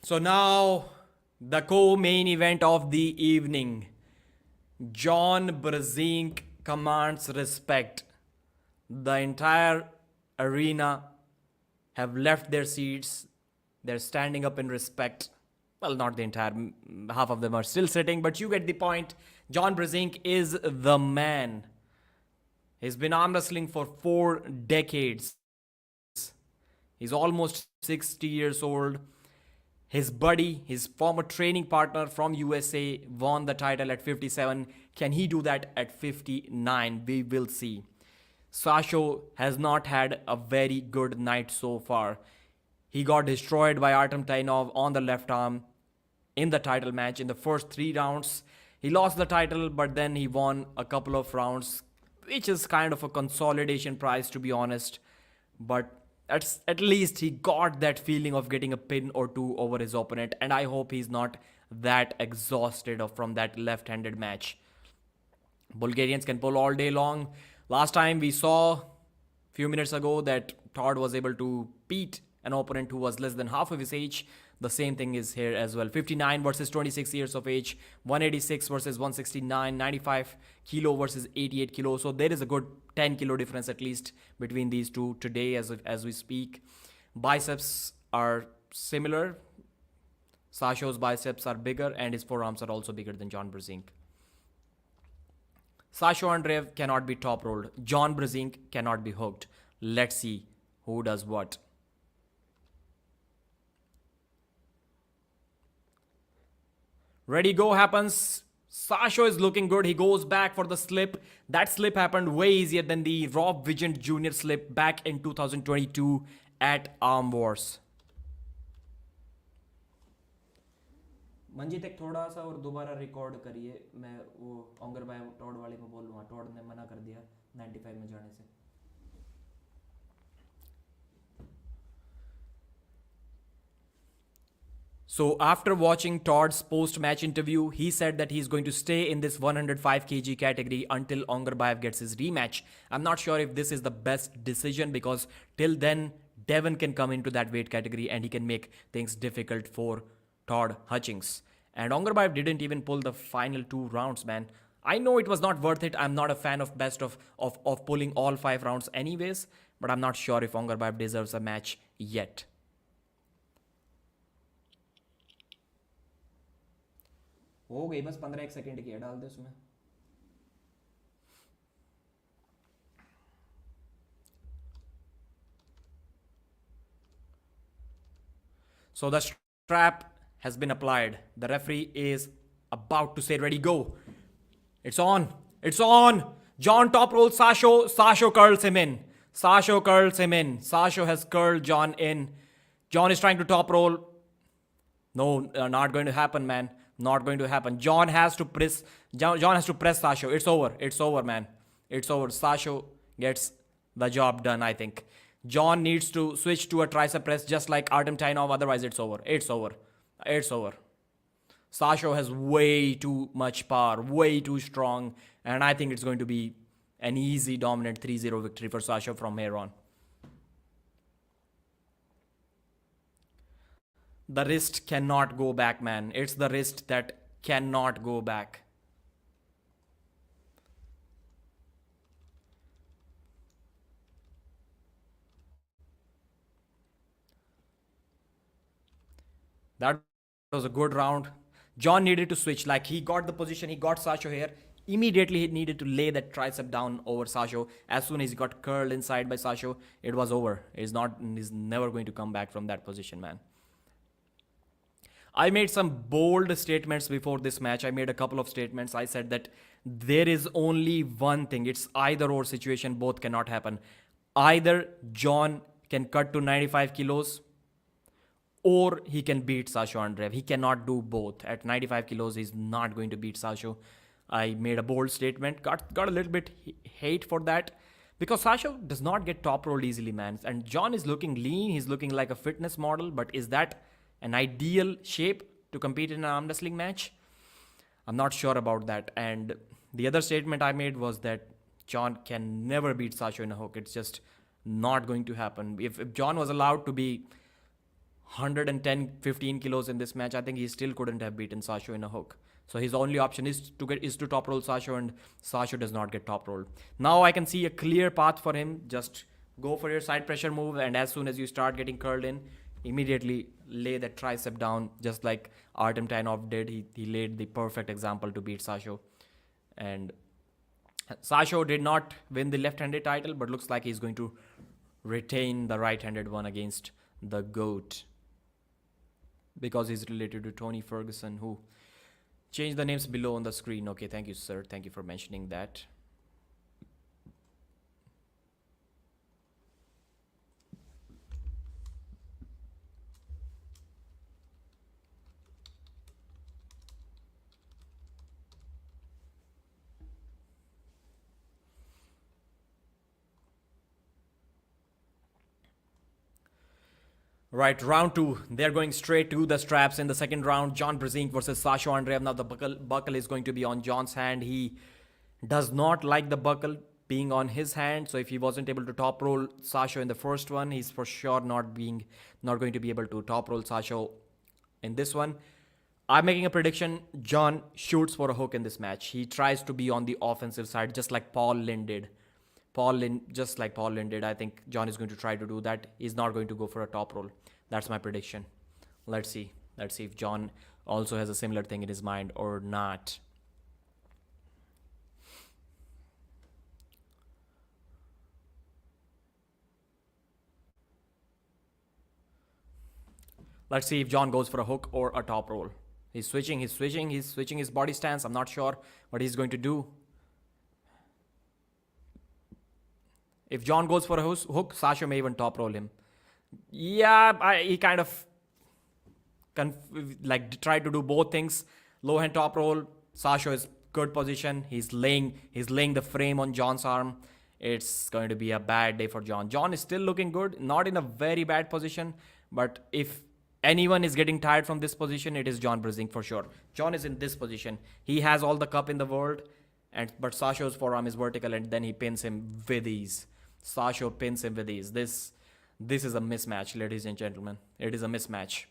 So now, the co-main event of the evening. John Brzezinski commands respect. The entire arena have left their seats. They're standing up in respect. Well, not the entire, half of them are still sitting, but you get the point. John Brzezinski is the man. He's been arm wrestling for 4 decades. He's almost 60 years old. His buddy, his former training partner from USA, won the title at 57. Can he do that at 59? We will see. Sasho has not had a very good night so far. He got destroyed by Artem Tainov on the left arm in the title match in the first 3 rounds. He lost the title, but then he won a couple of rounds, which is kind of a consolidation prize, to be honest. But at least he got that feeling of getting a pin or 2 over his opponent, and I hope he's not that exhausted from that left-handed match. Bulgarians can pull all day long. Last time we saw a few minutes ago that Todd was able to beat an opponent who was less than half of his age. The same thing is here as well. 59 versus 26 years of age, 186 versus 169, 95 kilo versus 88 kilo. So there is a good 10 kilo difference at least between these two today as we speak. Biceps are similar. Sasho's biceps are bigger and his forearms are also bigger than John Brzezinski. Sasho Andreev cannot be top rolled. John Brzezinski cannot be hooked. Let's see who does what. Ready, go happens. Sasho is looking good. He goes back for the slip. That slip happened way easier than the Rob Vigent Jr. slip back in 2022 at Arm Wars. Manjeet एक थोड़ा सा और दोबारा record करिए, मैं वो ओंगर भाई Tod वाले को बोल लूँगा, टॉड ने मना कर दिया 95 में जाने से. So after watching Todd's post-match interview, he said that he's going to stay in this 105 kg category until Ongarbayev gets his rematch. I'm not sure if this is the best decision because till then, Devon can come into that weight category and he can make things difficult for Todd Hutchings. And Ongarbayev didn't even pull the final 2 rounds, man. I know it was not worth it. I'm not a fan of best of pulling all 5 rounds anyways, but I'm not sure if Ongarbayev deserves a match yet. हो गई बस 15 second की है, डाल दे उसमें. So the strap has been applied. The referee is about to say ready go. It's on. It's on. John top rolls Sasho. Sasho curls him in. Sasho curls him in. Sasho has curled John in. John is trying to top roll. No, not going to happen, man. Not going to happen. John has to press Sasho. It's over. It's over, man. It's over. Sasho gets the job done, I think. John needs to switch to a tricep press just like Artem Tainov. Otherwise, it's over. It's over. It's over. Sasho has way too much power, way too strong. And I think it's going to be an easy, dominant 3-0 victory for Sasho from here on. The wrist cannot go back, man. It's the wrist that cannot go back. That was a good round. John needed to switch. Like, he got the position, he got Sasho here. Immediately, he needed to lay that tricep down over Sasho. As soon as he got curled inside by Sasho, it was over. He's never going to come back from that position, man. I made some bold statements before this match. I made a couple of statements. I said that there is only one thing. It's either or situation. Both cannot happen. Either John can cut to 95 kilos or he can beat Sasho Andreev. He cannot do both. At 95 kilos, he's not going to beat Sasho. I made a bold statement. Got a little bit hate for that because Sasho does not get top rolled easily, man. And John is looking lean. He's looking like a fitness model. But is that an ideal shape to compete in an arm wrestling match? I'm not sure about that. And the other statement I made was that John can never beat Sasho in a hook. It's just not going to happen. If John was allowed to be 110, 15 kilos in this match, I think he still couldn't have beaten Sasho in a hook. So his only option is to top roll Sasho, and Sasho does not get top rolled. Now I can see a clear path for him. Just go for your side pressure move, and as soon as you start getting curled in, immediately lay that tricep down, just like Artem Tainov did. He laid the perfect example to beat Sasho. And Sasho did not win the left-handed title, but looks like he's going to retain the right-handed one against the GOAT, because he's related to Tony Ferguson, who changed the names below on the screen. Okay, thank you, sir. Thank you for mentioning that. Right, round 2. They're going straight to the straps in the second round. John Brzezinski versus Sasho Andreev. Now the buckle is going to be on John's hand. He does not like the buckle being on his hand. So if he wasn't able to top roll Sasho in the first one, he's for sure not going to be able to top roll Sasho in this one. I'm making a prediction. John shoots for a hook in this match. He tries to be on the offensive side, just like Paul Lynn did. I think John is going to try to do that. He's not going to go for a top roll. That's my prediction. Let's see if John also has a similar thing in his mind or not. Let's see if John goes for a hook or a top roll. He's switching his body stance. I'm not sure what he's going to do. If John goes for a hook, Sasha may even top roll him. Yeah, he kind of try to do both things. Low hand top roll. Sasho is good position. He's laying the frame on John's arm. It's going to be a bad day for John. John is still looking good, not in a very bad position, but if anyone is getting tired from this position, it is John Brezink for sure. John is in this position. He has all the cup in the world, but Sasho's forearm is vertical, and then he pins him with ease. Sasho pins him with ease. This is a mismatch, ladies and gentlemen. It is a mismatch.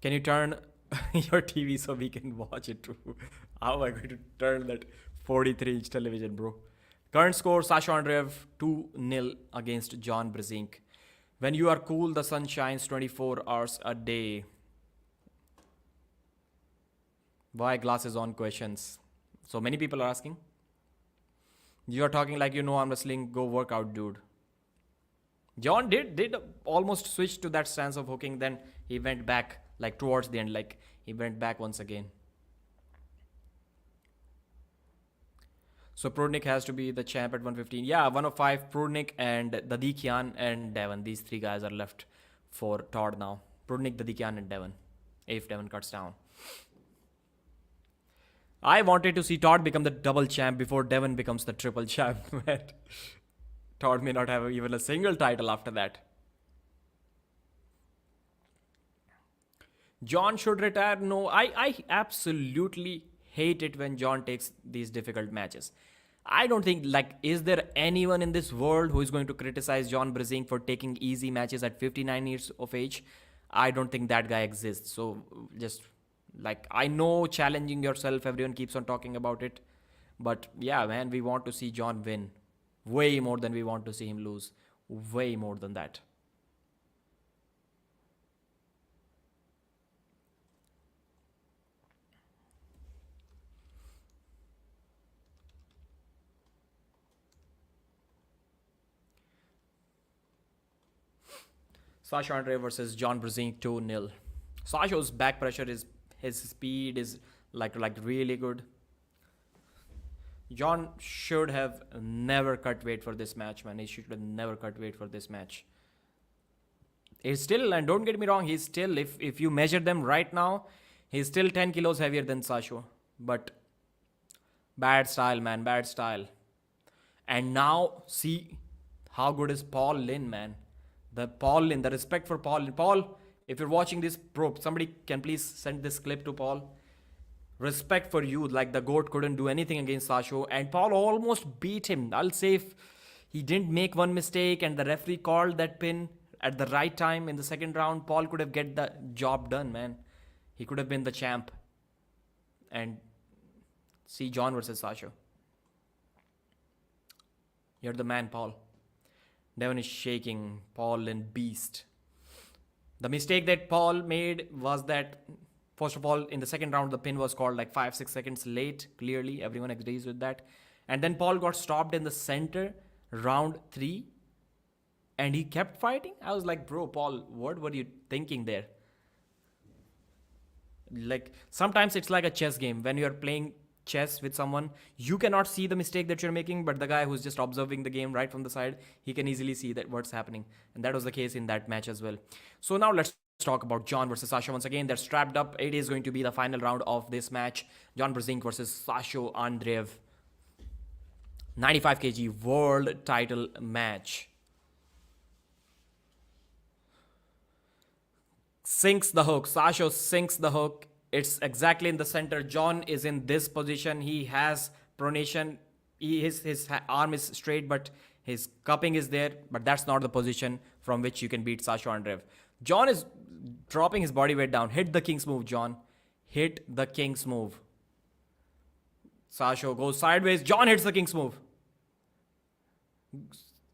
Can you turn your TV so we can watch it too? How am I going to turn that 43-inch television, bro? Current score, Sasha Andreev 2-0 against John Brezink. When you are cool, the sun shines 24 hours a day. Why glasses on questions? So many people are asking. You are talking like you know I'm wrestling. Go work out, dude. John did almost switch to that stance of hooking. Then he went back like towards the end. Like he went back once again. So Prudnik has to be the champ at 115. Yeah, 105. Prudnik and Dadikian and Devon. These three guys are left for Todd now. Prudnik, Dadikian and Devon. If Devon cuts down. I wanted to see Todd become the double champ before Devon becomes the triple champ. Todd may not have even a single title after that. John should retire. No, I absolutely hate it when John takes these difficult matches. I don't think, is there anyone in this world who is going to criticize John Brezink for taking easy matches at 59 years of age? I don't think that guy exists. So just, I know challenging yourself, everyone keeps on talking about it. But yeah, man, we want to see John win. Way more than we want to see him lose. Way more than that. Sasha Andreev versus John Brezink 2-0. Sasha's back pressure is, his speed is like really good. John should have never cut weight for this match, man. He should have never cut weight for this match. He's still, and don't get me wrong, he's still, if you measure them right now, he's still 10 kilos heavier than Sasha. But bad style, man, bad style. And now, see how good is Paul Lynn, man. The respect for Paul. Paul, if you're watching this, bro, somebody can please send this clip to Paul. Respect for you. The GOAT couldn't do anything against Sasho. And Paul almost beat him. I'll say if he didn't make one mistake and the referee called that pin at the right time in the second round, Paul could have get the job done, man. He could have been the champ. And see John versus Sasho. You're the man, Paul. Devon is shaking. Paul and beast. The mistake that Paul made was that, first of all, in the second round, the pin was called 5-6 seconds late. Clearly, everyone agrees with that. And then Paul got stopped in the center, round 3. And he kept fighting. I was like, bro, Paul, what were you thinking there? Sometimes it's like a chess game. When you're playing chess with someone, you cannot see the mistake that you're making, but the guy who's just observing the game right from the side, he can easily see that what's happening. And that was the case in that match as well. So now let's talk about John versus Sasha once again. They're strapped up. It is going to be the final round of this match. John Brezink versus Sasha Andreev. 95 kg world title match. Sinks the hook. Sasha sinks the hook. It's exactly in the center. John is in this position. He has pronation. His arm is straight, but his cupping is there. But that's not the position from which you can beat Sasha Andreev. John is dropping his body weight down. Hit the king's move, John. Hit the king's move. Sasha goes sideways. John hits the king's move.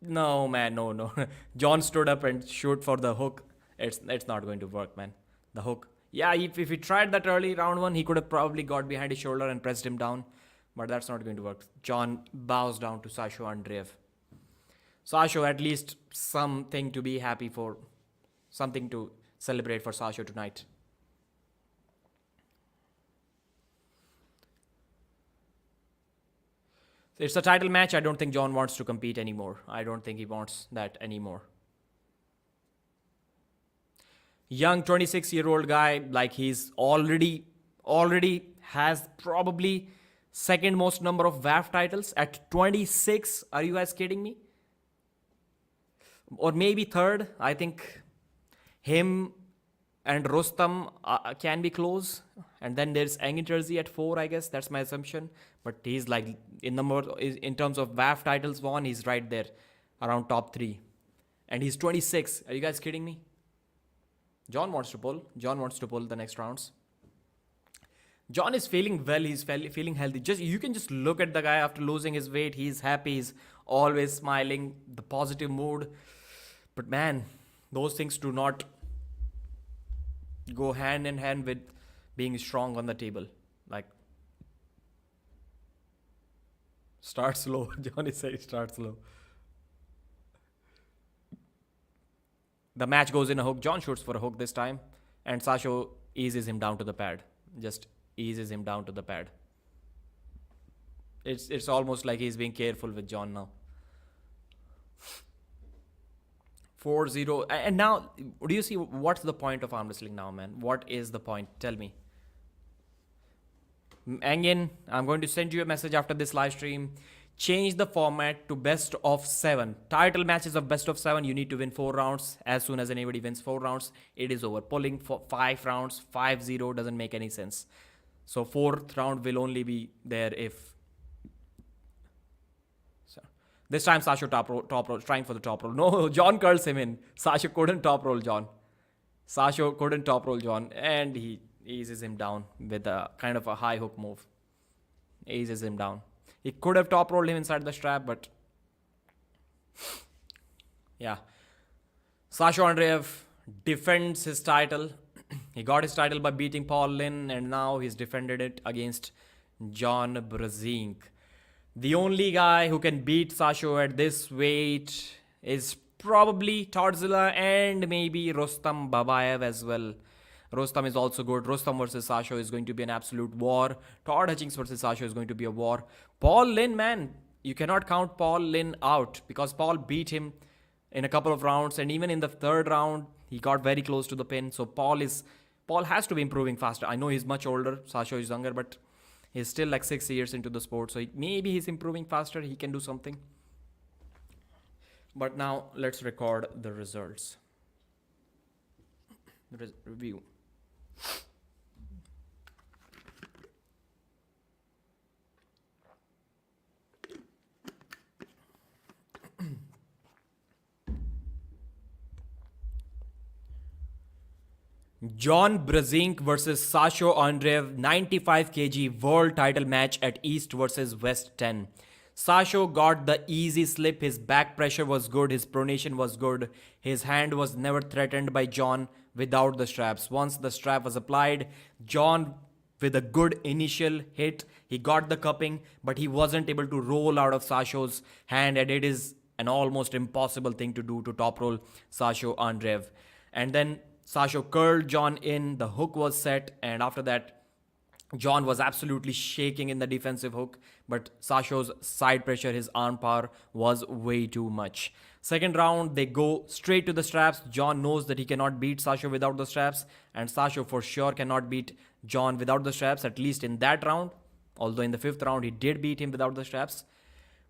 No, man, no. John stood up and shoot for the hook. It's not going to work, man. The hook. Yeah, if he tried that early round 1, he could have probably got behind his shoulder and pressed him down. But that's not going to work. John bows down to Sasha Andreev. Sasha, at least something to be happy for. Something to celebrate for Sasha tonight. It's a title match. I don't think John wants to compete anymore. I don't think he wants that anymore. Young 26-year-old guy, like he's already has probably second most number of WAF titles at 26. Are you guys kidding me? Or maybe third. I think him and Rostam can be close. And then there's Engin Terzi at 4, I guess. That's my assumption. But he's like, in terms of WAF titles won, he's right there around top 3. And he's 26. Are you guys kidding me? John wants to pull. John wants to pull the next rounds. John is feeling well. He's feeling healthy. You can just look at the guy after losing his weight. He's happy. He's always smiling. The positive mood. But man, those things do not go hand in hand with being strong on the table. Like, start slow. John is saying start slow. The match goes in a hook. John shoots for a hook this time. And Sasho eases him down to the pad. Just eases him down to the pad. It's almost like he's being careful with John now. 4-0. And now, do you see what's the point of arm wrestling now, man? What is the point? Tell me. Engin, I'm going to send you a message after this live stream. Change the format to best of 7. Title matches of best of 7. You need to win 4 rounds. As soon as anybody wins 4 rounds, it is over. Pulling for 5 rounds, 5-0 doesn't make any sense. So 4th round will only be there if... So, this time Sasha top roll, trying for the top roll. No, John curls him in. Sasha couldn't top roll John. Sasha couldn't top roll John. And he eases him down with a kind of a high hook move. Eases him down. He could have top rolled him inside the strap, but yeah. Sasha Andreev defends his title. He got his title by beating Paul Lin, and now he's defended it against John Brzezinski. The only guy who can beat Sasha at this weight is probably Todzilla and maybe Rostam Babayev as well. Rostam is also good. Rostam versus Sasha is going to be an absolute war. Todd Hutchings versus Sasha is going to be a war. Paul Lin, man, you cannot count Paul Lin out because Paul beat him in a couple of rounds, and even in the 3rd round, he got very close to the pin. So Paul has to be improving faster. I know he's much older. Sasha is younger, but he's still like 6 years into the sport. So maybe he's improving faster. He can do something. But now let's record the results. Review. John Brzezinski versus Sasha Andreev 95 kg world title match at East versus West 10. Sasha got the easy slip. His back pressure was good. His pronation was good. His hand was never threatened by John without the straps. Once the strap was applied, John, with a good initial hit, he got the cupping, but he wasn't able to roll out of Sasha's hand, and it is an almost impossible thing to do to top roll Sasha Andreev. And then Sasha curled John in, the hook was set, and after that, John was absolutely shaking in the defensive hook, but Sasha's side pressure, his arm power was way too much. Second round, they go straight to the straps. John knows that he cannot beat Sasha without the straps, and Sasha for sure cannot beat John without the straps, at least in that round. Although in the 5th round, he did beat him without the straps.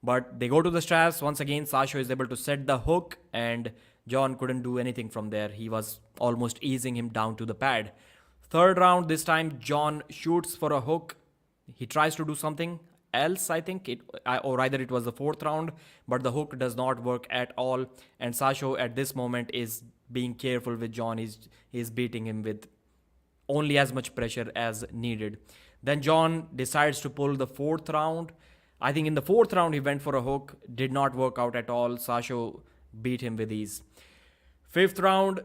But they go to the straps. Once again, Sasha is able to set the hook, and John couldn't do anything from there. He was almost easing him down to the pad. 3rd round, this time John shoots for a hook. He tries to do something else, I think, or either it was the 4th round, but the hook does not work at all. And Sasha at this moment is being careful with John. He's beating him with only as much pressure as needed. Then John decides to pull the 4th round. I think in the 4th round, he went for a hook. Did not work out at all. Sasha beat him with ease. 5th round,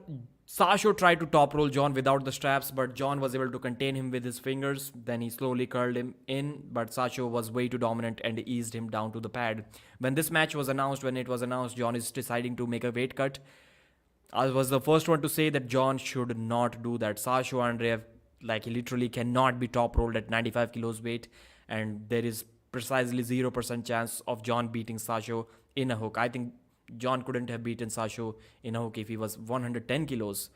Sasha tried to top roll John without the straps, but John was able to contain him with his fingers. Then he slowly curled him in, but Sasha was way too dominant and eased him down to the pad. When it was announced, John is deciding to make a weight cut. I was the first one to say that John should not do that. Sasha Andreev, he literally cannot be top rolled at 95 kilos weight, and there is precisely 0% chance of John beating Sasha in a hook. I think John couldn't have beaten Sasha in a hook if he was 110 kilos.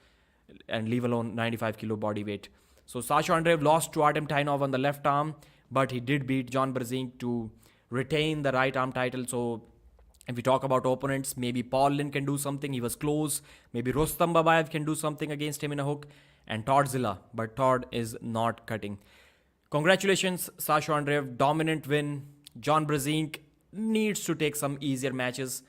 and leave alone 95 kilo body weight. So Sasha Andreev lost to Artem Tainov on the left arm, but he did beat John Brzezinski to retain the right arm title. So if we talk about opponents, maybe Paul Lin can do something. He was close. Maybe Rustam Babayev can do something against him in a hook. And Todd Zilla. But Todd is not cutting. Congratulations, Sasha Andreev. Dominant win. John Brzezinski needs to take some easier matches.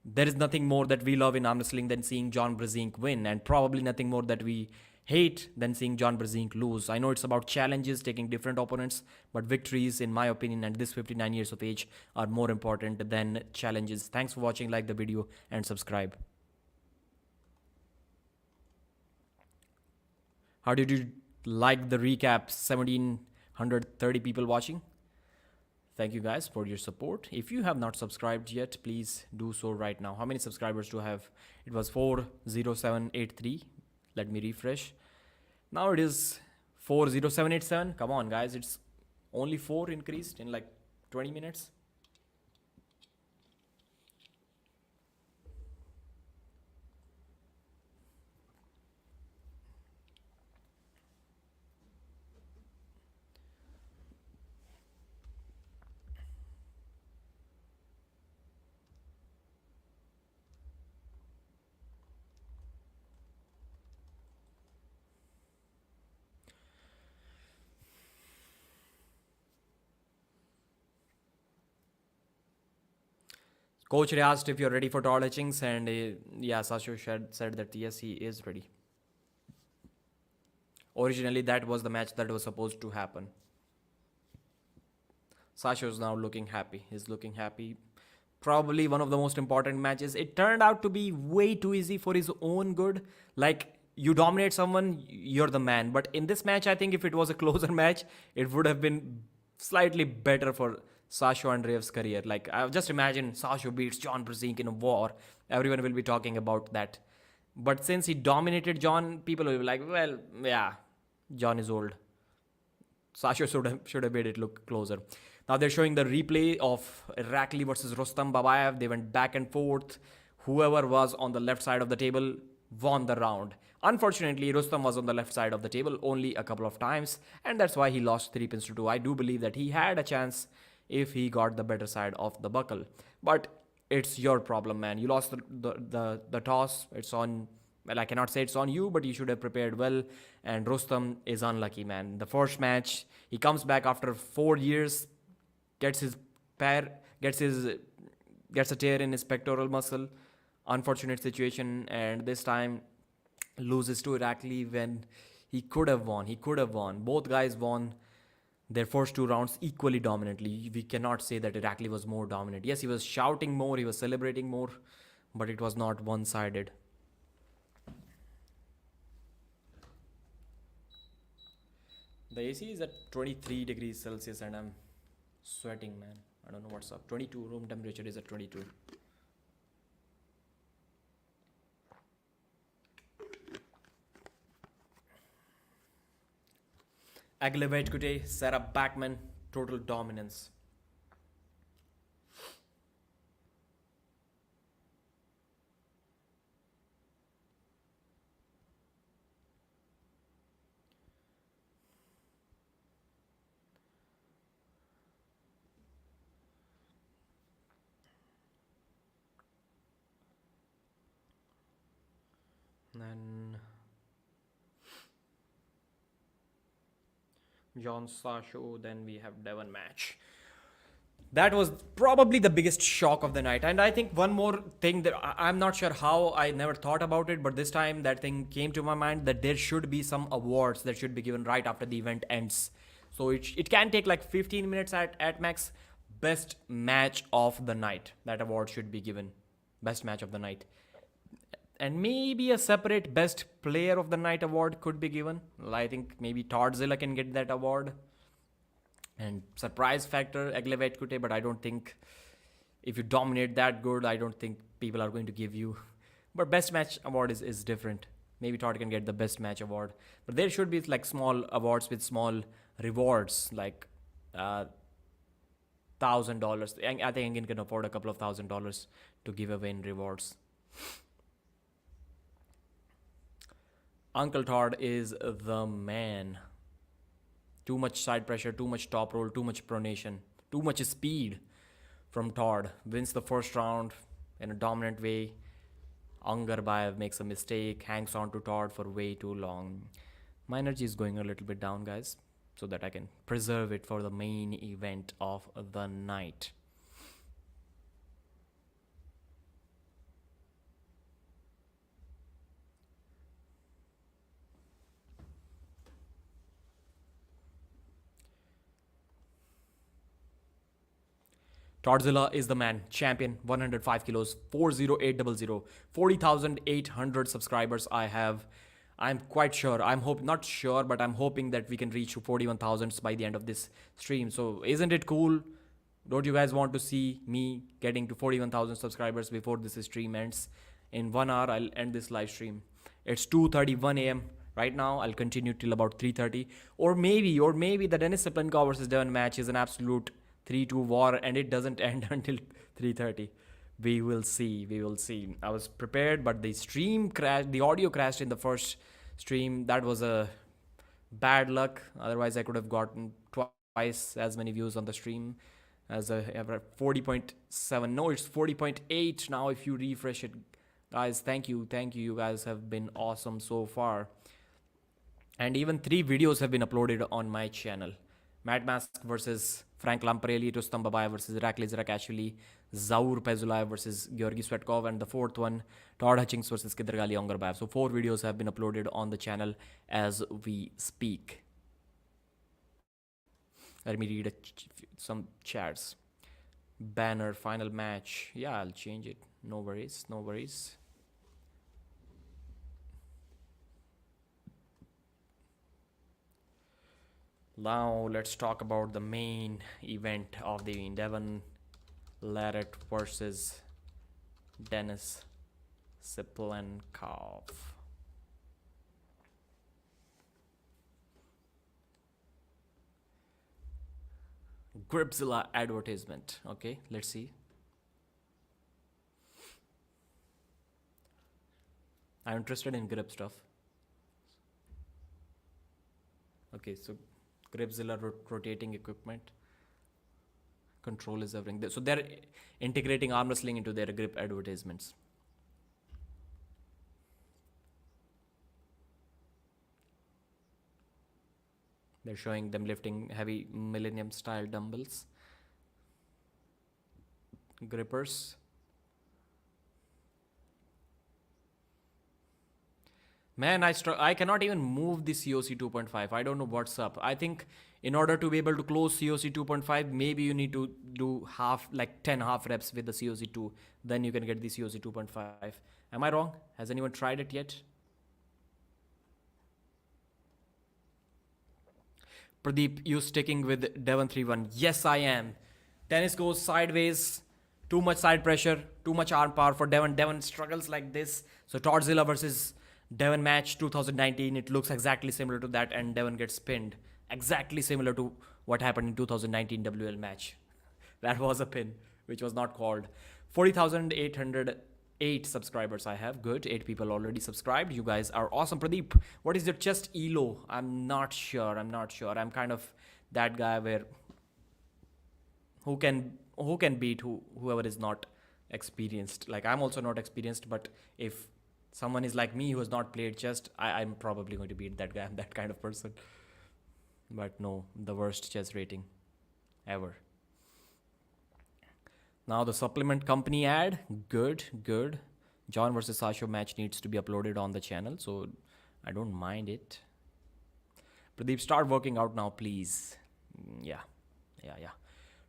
There is nothing more that we love in arm wrestling than seeing John Brzezinski win. And probably nothing more that we hate than seeing John Brzezinski lose. I know it's about challenges, taking different opponents, but victories, in my opinion, at this 59 years of age, are more important than challenges. Thanks for watching. Like the video and subscribe. How did you like the recap? 1730 people watching. Thank you guys for your support. If you have not subscribed yet, please do so right now. How many subscribers do I have? It was 40783. Let me refresh. Now it is 40787. Come on, guys. It's only 4 increased in like 20 minutes. Coach asked if you're ready for Todd Hitchings, and yeah, Sasha said that yes, he is ready. Originally, that was the match that was supposed to happen. Sasha is now looking happy. He's looking happy. Probably one of the most important matches. It turned out to be way too easy for his own good. Like, you dominate someone, you're the man. But in this match, I think if it was a closer match, it would have been slightly better for Sasha Andreev's career. Like, just imagine Sasha beats John Brzezinski in a war. Everyone will be talking about that. But since he dominated John, people will be like, well, yeah, John is old. Sasha should have made it look closer. Now they're showing the replay of Irakli versus Rustam Babayev. They went back and forth. Whoever was on the left side of the table won the round. Unfortunately, Rustam was on the left side of the table only a couple of times, and that's why he lost 3-2. I do believe that he had a chance if he got the better side of the buckle. But it's your problem, man. You lost the toss. It's on, well, I cannot say it's on you, but you should have prepared well. And Rustam is unlucky, man. The first match, he comes back after 4 years, gets a tear in his pectoral muscle. Unfortunate situation, and this time loses to Irakli when he could have won. Both guys won their first 2 rounds equally dominantly. We cannot say that Irakli was more dominant. Yes, he was shouting more, he was celebrating more, but it was not one-sided. The AC is at 23 degrees Celsius and I'm sweating, man. I don't know what's up. 22, room temperature is at 22. Aglevetkute, Sarah Backman, total dominance. Then John Sasho, then we have Devon match. That was probably the biggest shock of the night. And I think one more thing that I'm not sure how, I never thought about it, but this time that thing came to my mind, that there should be some awards that should be given right after the event ends. So it can take like 15 minutes at max. Best match of the night. That award should be given. Best match of the night. And maybe a separate best player of the night award could be given. I think maybe Todd Zilla can get that award. And surprise factor, Aglevetkute, but I don't think if you dominate that good, I don't think people are going to give you. But best match award is different. Maybe Todd can get the best match award. But there should be like small awards with small rewards, like $1,000. I think Engin can afford a couple of $1,000 to give away in rewards. Uncle Todd is the man. Too much side pressure, too much top roll, too much pronation, too much speed from Todd. Wins the first round in a dominant way. Angarbayev makes a mistake, hangs on to Todd for way too long. My energy is going a little bit down, guys, so that I can preserve it for the main event of the night. Todzilla is the man. Champion, 105 kilos, 40800, 40,800 subscribers I have. I'm quite sure. I'm not sure, but I'm hoping that we can reach to 41,000 by the end of this stream. So isn't it cool? Don't you guys want to see me getting to 41,000 subscribers before this stream ends? In 1 hour, I'll end this live stream. It's 2:31 a.m. right now. I'll continue till about 3:30. Or maybe the Denis Cyplenkov versus Devon match is an absolute 3-2 war and it doesn't end until 3:30. We will see. I was prepared, but the stream crashed. The audio crashed in the first stream. That was a bad luck. Otherwise, I could have gotten twice as many views on the stream as a 40.7. No, it's 40.8 now. If you refresh it, guys, thank you. You guys have been awesome so far. And even 3 videos have been uploaded on my channel. Mad Mask versus Frank Lamparelli, Rustam Babayev versus Irakli Zirakashvili, Zaur Pezulayev versus Georgi Svetkov, and the 4th one, Todd Hutchings versus Kidragali Ongarbayev. So 4 videos have been uploaded on the channel as we speak. Let me read some chats. Banner, final match. Yeah, I'll change it. No worries. Now let's talk about the main event of the Devon, Larratt versus Denis Cyplenkov. Gripzilla advertisement. Okay, let's see. I'm interested in grip stuff. Okay, so Gripzilla rotating equipment. Control is everything. So they're integrating arm wrestling into their grip advertisements. They're showing them lifting heavy Millennium style dumbbells. Grippers. Man, I cannot even move the COC 2.5. I don't know what's up. I think in order to be able to close COC 2.5, maybe you need to do 10 half reps with the COC 2. Then you can get the COC 2.5. Am I wrong? Has anyone tried it yet? Pradeep, you sticking with Devon 3-1. Yes, I am. Denis goes sideways. Too much side pressure. Too much arm power for Devon. Devon struggles like this. So Todzilla versus Devon match 2019, it looks exactly similar to that, and Devon gets pinned. Exactly similar to what happened in 2019 WL match. That was a pin, which was not called. 40,808 subscribers I have. Good. 8 people already subscribed. You guys are awesome. Pradeep, what is your chest elo? I'm not sure. I'm kind of that guy where who can beat whoever is not experienced. Like, I'm also not experienced, but if someone is like me who has not played chess, I'm probably going to beat that guy. I'm that kind of person. But no, the worst chess rating ever. Now the supplement company ad. Good. John versus Sasho match needs to be uploaded on the channel, so I don't mind it. Pradeep, start working out now, please. Yeah.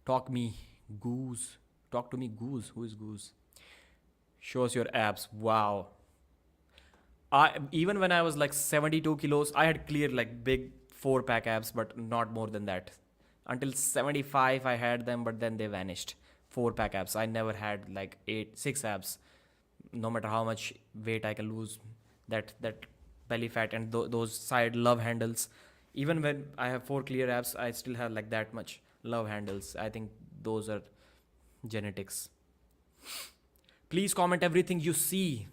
Talk to me, Goose. Who is Goose? Show us your abs. Wow. Even when I was like 72 kilos, I had clear like big 4-pack abs, but not more than that. Until 75, I had them, but then they vanished. 4-pack abs. I never had like 6 abs. No matter how much weight I can lose, that belly fat and those side love handles. Even when I have 4 clear abs, I still have like that much love handles. I think those are genetics. Please comment everything you see.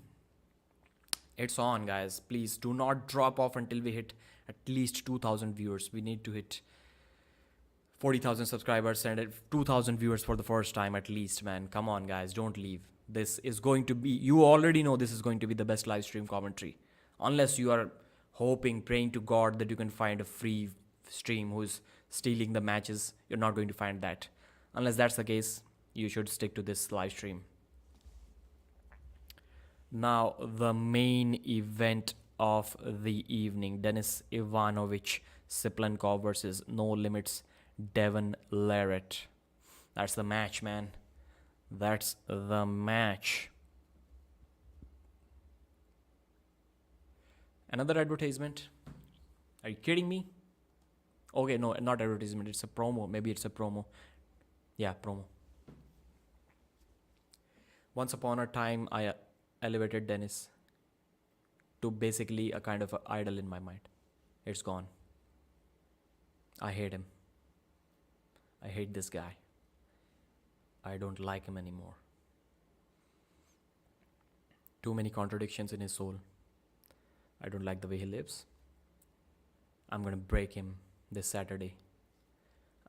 It's on, guys. Please do not drop off until we hit at least 2,000 viewers. We need to hit 40,000 subscribers and 2,000 viewers for the first time at least, man. Come on, guys. Don't leave. This is going to be, you already know this is going to be the best live stream commentary. Unless you are hoping, praying to God that you can find a free stream who's stealing the matches. You're not going to find that. Unless that's the case, you should stick to this live stream. Now, the main event of the evening. Denis Ivanovic Cyplenkov versus No Limits Devon Larratt. That's the match, man. That's the match. Another advertisement? Are you kidding me? Okay, no, not advertisement. It's a promo. Maybe it's a promo. Yeah, promo. Once upon a time, I elevated Denis to basically a kind of an idol in my mind. It's gone. I hate him. I hate this guy. I don't like him anymore. Too many contradictions in his soul. I don't like the way he lives. I'm gonna break him this Saturday.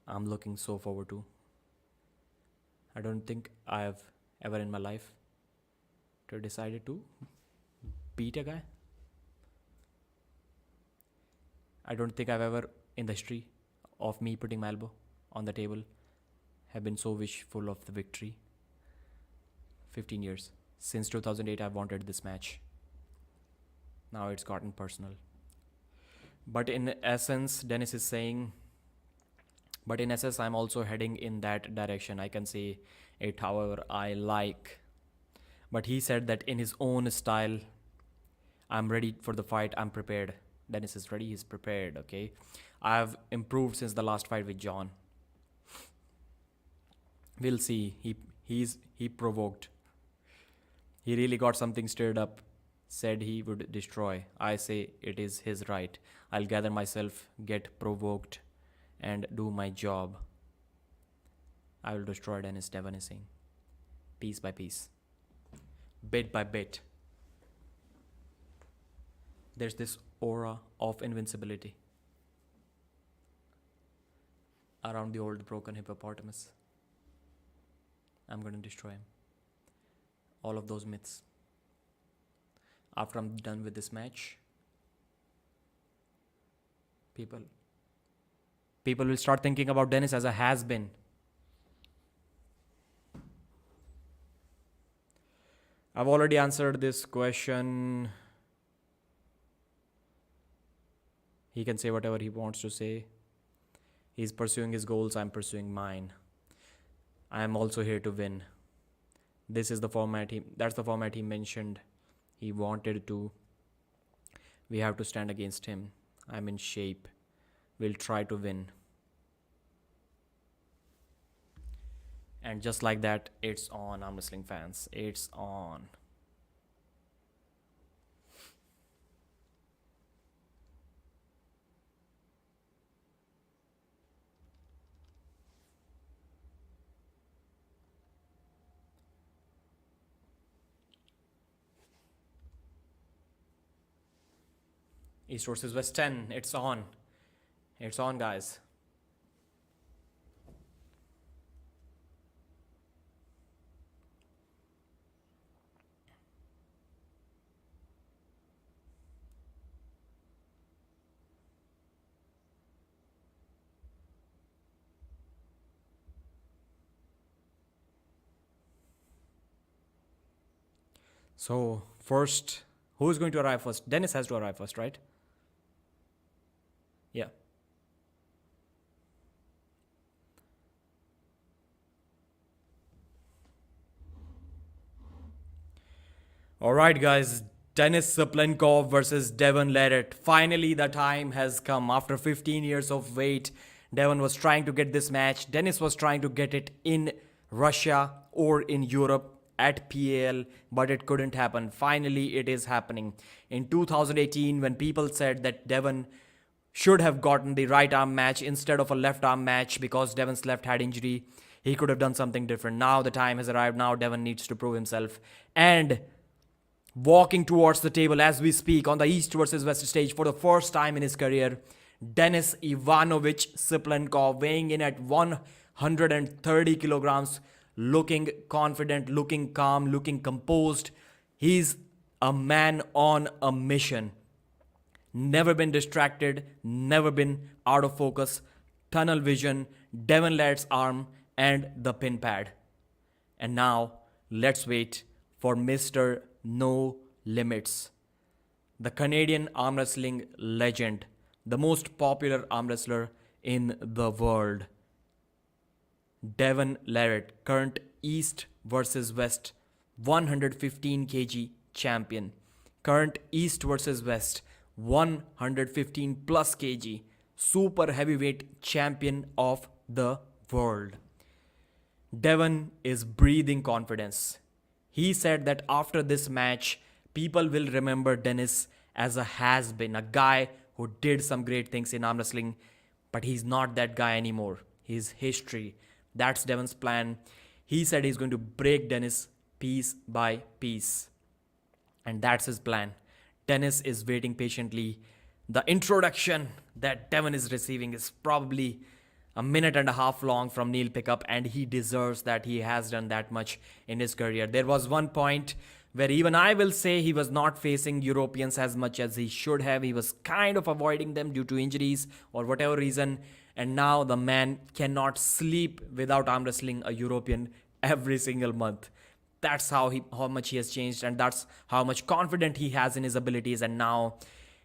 I'm looking so forward to. I don't think I've ever in my life decided to beat a guy. I don't think I've ever in the history of me putting my elbow on the table have been so wishful of the victory. 15 years. Since 2008 I've wanted this match. Now it's gotten personal. But in essence, Denis is saying, but in essence I'm also heading in that direction. I can say it however I like. But he said that in his own style, I'm ready for the fight, I'm prepared. Denis is ready, he's prepared, okay? I've improved since the last fight with John. We'll see. He provoked. He really got something stirred up. Said he would destroy. I say it is his right. I'll gather myself, get provoked, and do my job. I will destroy Denis, Devon is saying. Piece by piece. Bit by bit. There's this aura of invincibility around the old broken hippopotamus. I'm going to destroy him. All of those myths. After I'm done with this match, people will start thinking about Denis as a has-been. I've already answered this question. He can say whatever he wants to say. He's pursuing his goals, I'm pursuing mine. I am also here to win. This is the format that's the format he mentioned. He wanted to. We have to stand against him. I'm in shape. We'll try to win. And just like that, it's on, arm wrestling fans. It's on. East versus West 10. It's on. It's on, guys. So, first, who is going to arrive first? Denis has to arrive first, right? Yeah. All right, guys. Denis Cyplenkov versus Devon Larratt. Finally, the time has come. After 15 years of wait, Devon was trying to get this match. Denis was trying to get it in Russia or in Europe at PAL, but it couldn't happen. Finally, it is happening. In 2018, when people said that Devon should have gotten the right arm match instead of a left arm match because Devon's left had injury, he could have done something different. Now the time has arrived. Now Devon needs to prove himself. And Walking towards the table as we speak on the East versus West stage for the first time in his career, Denis Ivanovich Cyplenkov weighing in at 130 kilograms, looking confident, looking calm, looking composed. He's a man on a mission. Never been distracted, never been out of focus. Tunnel vision, Devon Larratt's arm, and the pin pad. And now, let's wait for Mr. No Limits. The Canadian arm wrestling legend, the most popular arm wrestler in the world. Devon Larratt, current East versus West 115 kg champion. Current East versus West 115 plus kg super heavyweight champion of the world. Devon is breathing confidence. He said that after this match, people will remember Denis as a has-been, a guy who did some great things in arm wrestling, but he's not that guy anymore. He's history. That's Devon's plan. He said he's going to break Denis piece by piece. And that's his plan. Denis is waiting patiently. The introduction that Devon is receiving is probably a minute and a half long from Neil Pickup, and he deserves that. He has done that much in his career. There was one point where even I will say he was not facing Europeans as much as he should have. He was kind of avoiding them due to injuries or whatever reason. And now the man cannot sleep without arm wrestling a European every single month. That's how much he has changed, and that's how much confidence he has in his abilities. And now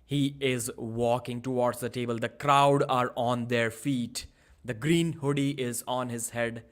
he is walking towards the table. The crowd are on their feet. The green hoodie is on his head.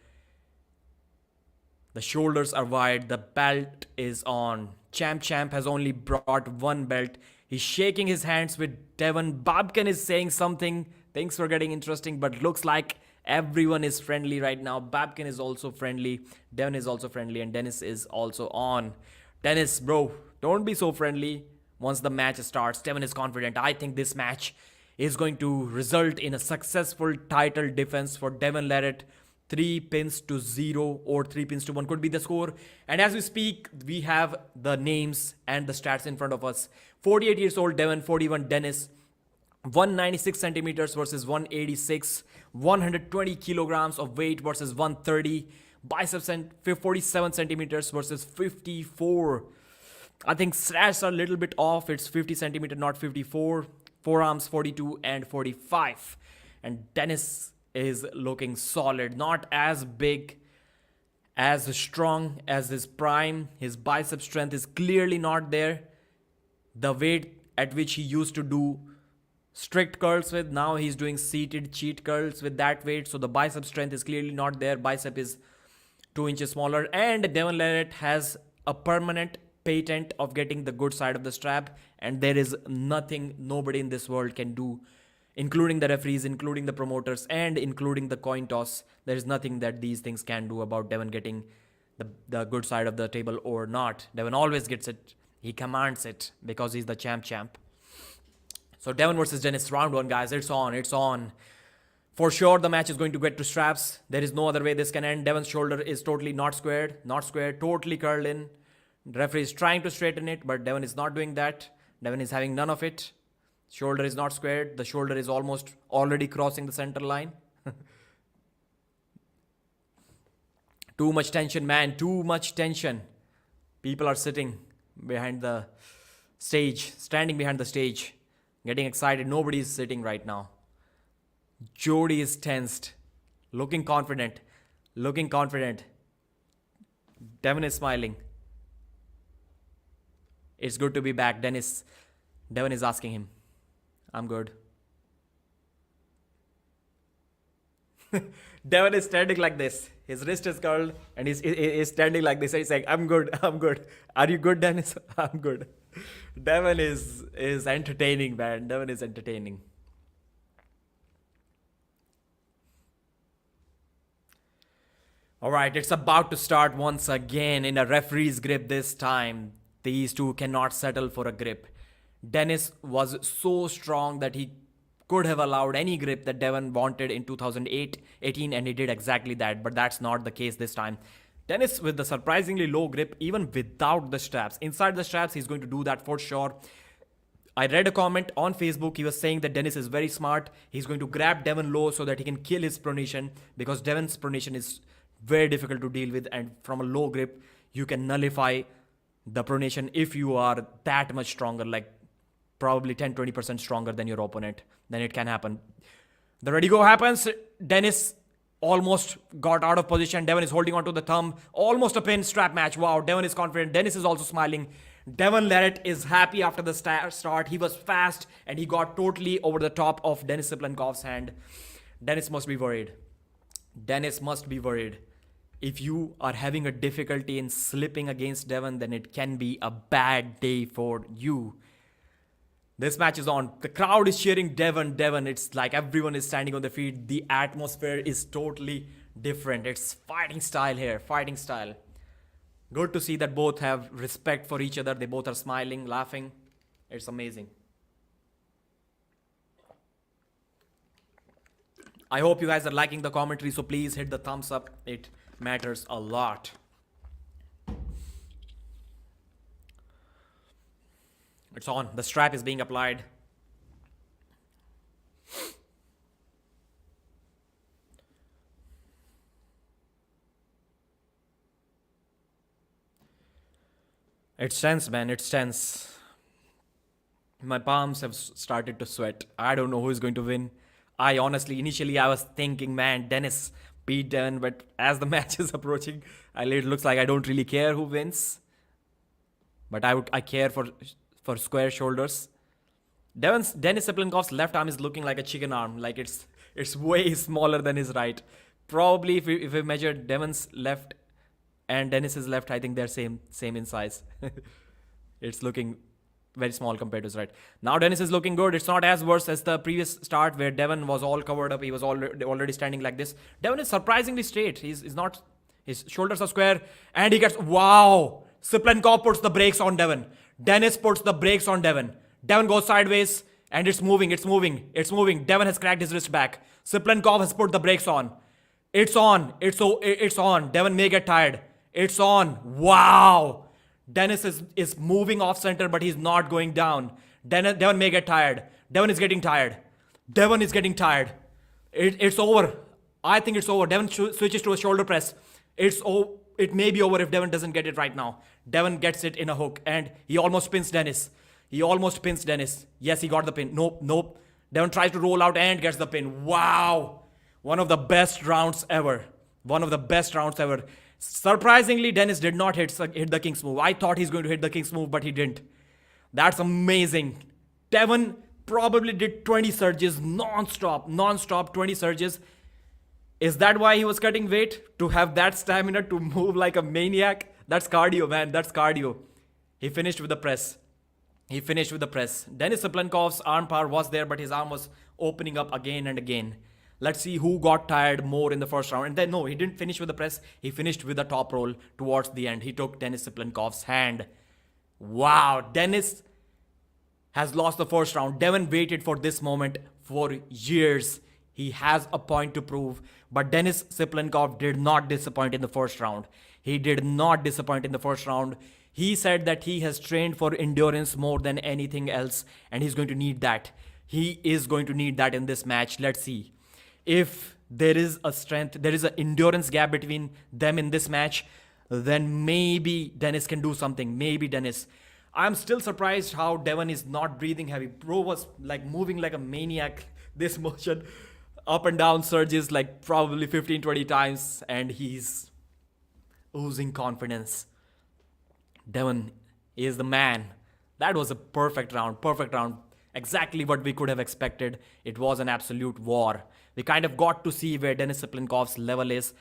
The shoulders are wide. The belt is on. Champ has only brought one belt. He's shaking his hands with Devon. Babkin is saying something. Things were getting interesting, but looks like everyone is friendly right now. Babkin is also friendly. Devon is also friendly, and Denis is also on. Denis, bro, don't be so friendly. Once the match starts, Devon is confident. I think this match is going to result in a successful title defense for Devon Larratt. 3-0 or 3-1 could be the score. And as we speak, we have the names and the stats in front of us. 48 years old Devon, 41 Denis. 196 centimeters versus 186. 120 kilograms of weight versus 130. Biceps and 47 centimeters versus 54. I think stats are a little bit off. It's 50 centimeter, not 54. Forearms 42 and 45. And Denis is looking solid. Not as big, as strong as his prime. His bicep strength is clearly not there. The weight at which he used to do strict curls with, now he's doing seated cheat curls with that weight. So the bicep strength is clearly not there. Bicep is 2 inches smaller. And Devon Larratt has a permanent patent of getting the good side of the strap, and there is nothing nobody in this world can do, including the referees, including the promoters, and including the coin toss. There is nothing that these things can do about Devon getting the good side of the table or not. Devon always gets it. He commands it because he's the champ. So Devon versus Denis, round 1, guys. It's on. For sure, the match is going to get to straps. There is no other way this can end. Devon's shoulder is totally not squared, totally curled in. The referee is trying to straighten it, but Devon is not doing that. Devon is having none of it. Shoulder is not squared. The shoulder is almost already crossing the center line. Too much tension, man. Too much tension. People are sitting behind the stage, standing behind the stage, getting excited. Nobody is sitting right now. Jody is tensed, looking confident. Devon is smiling. It's good to be back. Devon is asking him. I'm good. Devon is standing like this. His wrist is curled and he's standing like this. He's saying, I'm good. Are you good, Denis? I'm good. Devon is entertaining, man. Devon is entertaining. Alright, it's about to start once again in a referee's grip this time. These two cannot settle for a grip. Denis was so strong that he could have allowed any grip that Devon wanted in 2018, and he did exactly that. But that's not the case this time. Denis with the surprisingly low grip, even without the straps. Inside the straps, he's going to do that for sure. I read a comment on Facebook. He was saying that Denis is very smart. He's going to grab Devon low so that he can kill his pronation, because Devon's pronation is very difficult to deal with, and from a low grip, you can nullify the pronation if you are that much stronger, like probably 10-20% stronger than your opponent. Then it can happen. The ready go happens. Denis almost got out of position. Devon is holding on to the thumb. Almost a pin. Strap match. Wow, Devon is confident. Denis is also smiling. Devon Larratt is happy after the start. He was fast and he got totally over the top of Denis Cyplenkov's hand. Denis must be worried. Denis must be worried. If you are having a difficulty in slipping against Devon, then it can be a bad day for you. This match is on. The crowd is cheering Devon, Devon. It's like everyone is standing on their feet. The atmosphere is totally different. It's fighting style here, fighting style. Good to see that both have respect for each other. They both are smiling, laughing. It's amazing. I hope you guys are liking the commentary, so please hit the thumbs up. It matters a lot. It's on. The strap is being applied. It's tense, man. It's tense. My palms have started to sweat. I don't know who is going to win. I honestly, initially I was thinking, man, Denis beat Devon, but as the match is approaching, it looks like I don't really care who wins. But I care for square shoulders. Denis Cyplenkov's left arm is looking like a chicken arm. Like it's way smaller than his right. Probably if we measure Devon's left and Denis's left, I think they're same in size. It's looking very small compared to his right. Now Denis is looking good. It's not as worse as the previous start where Devon was all covered up. He was already standing like this. Devon is surprisingly straight. He's not. His shoulders are square and he gets. Wow! Cyplenkov puts the brakes on Devon. Denis puts the brakes on Devon. Devon goes sideways and it's moving. Devon has cracked his wrist back. Cyplenkov has put the brakes on. It's on. It's on. Devon may get tired. It's on. Wow. Denis is moving off center, but he's not going down. Devon may get tired. Devon is getting tired. It's over. I think it's over. Devon switches to a shoulder press. It may be over if Devon doesn't get it right now. Devon gets it in a hook and he almost pins Denis. Yes, he got the pin. Nope. Devon tries to roll out and gets the pin. Wow. One of the best rounds ever. Surprisingly, Denis did not hit the King's move. I thought he's going to hit the King's move, but he didn't. That's amazing. Devon probably did 20 surges non-stop 20 surges. Is that why he was cutting weight? To have that stamina to move like a maniac? That's cardio, man. That's cardio. He finished with the press. Denis Cyplenkov's arm power was there, but his arm was opening up again and again. Let's see who got tired more in the first round. And then, no, he didn't finish with the press. He finished with the top roll towards the end. He took Denis Cyplenkov's hand. Wow, Denis has lost the first round. Devon waited for this moment for years. He has a point to prove. But Denis Cyplenkov did not disappoint in the first round. He said that he has trained for endurance more than anything else. And he's going to need that. He is going to need that in this match. Let's see. If there is an endurance gap between them in this match, then maybe Denis can do something. I'm still surprised how Devon is not breathing heavy. Bro was like moving like a maniac. This motion, up and down surges like probably 15-20 times, and he's oozing confidence. Devon is the man. That was a perfect round. Exactly what we could have expected. It was an absolute war. We kind of got to see where Denis Cyplenkov's level is.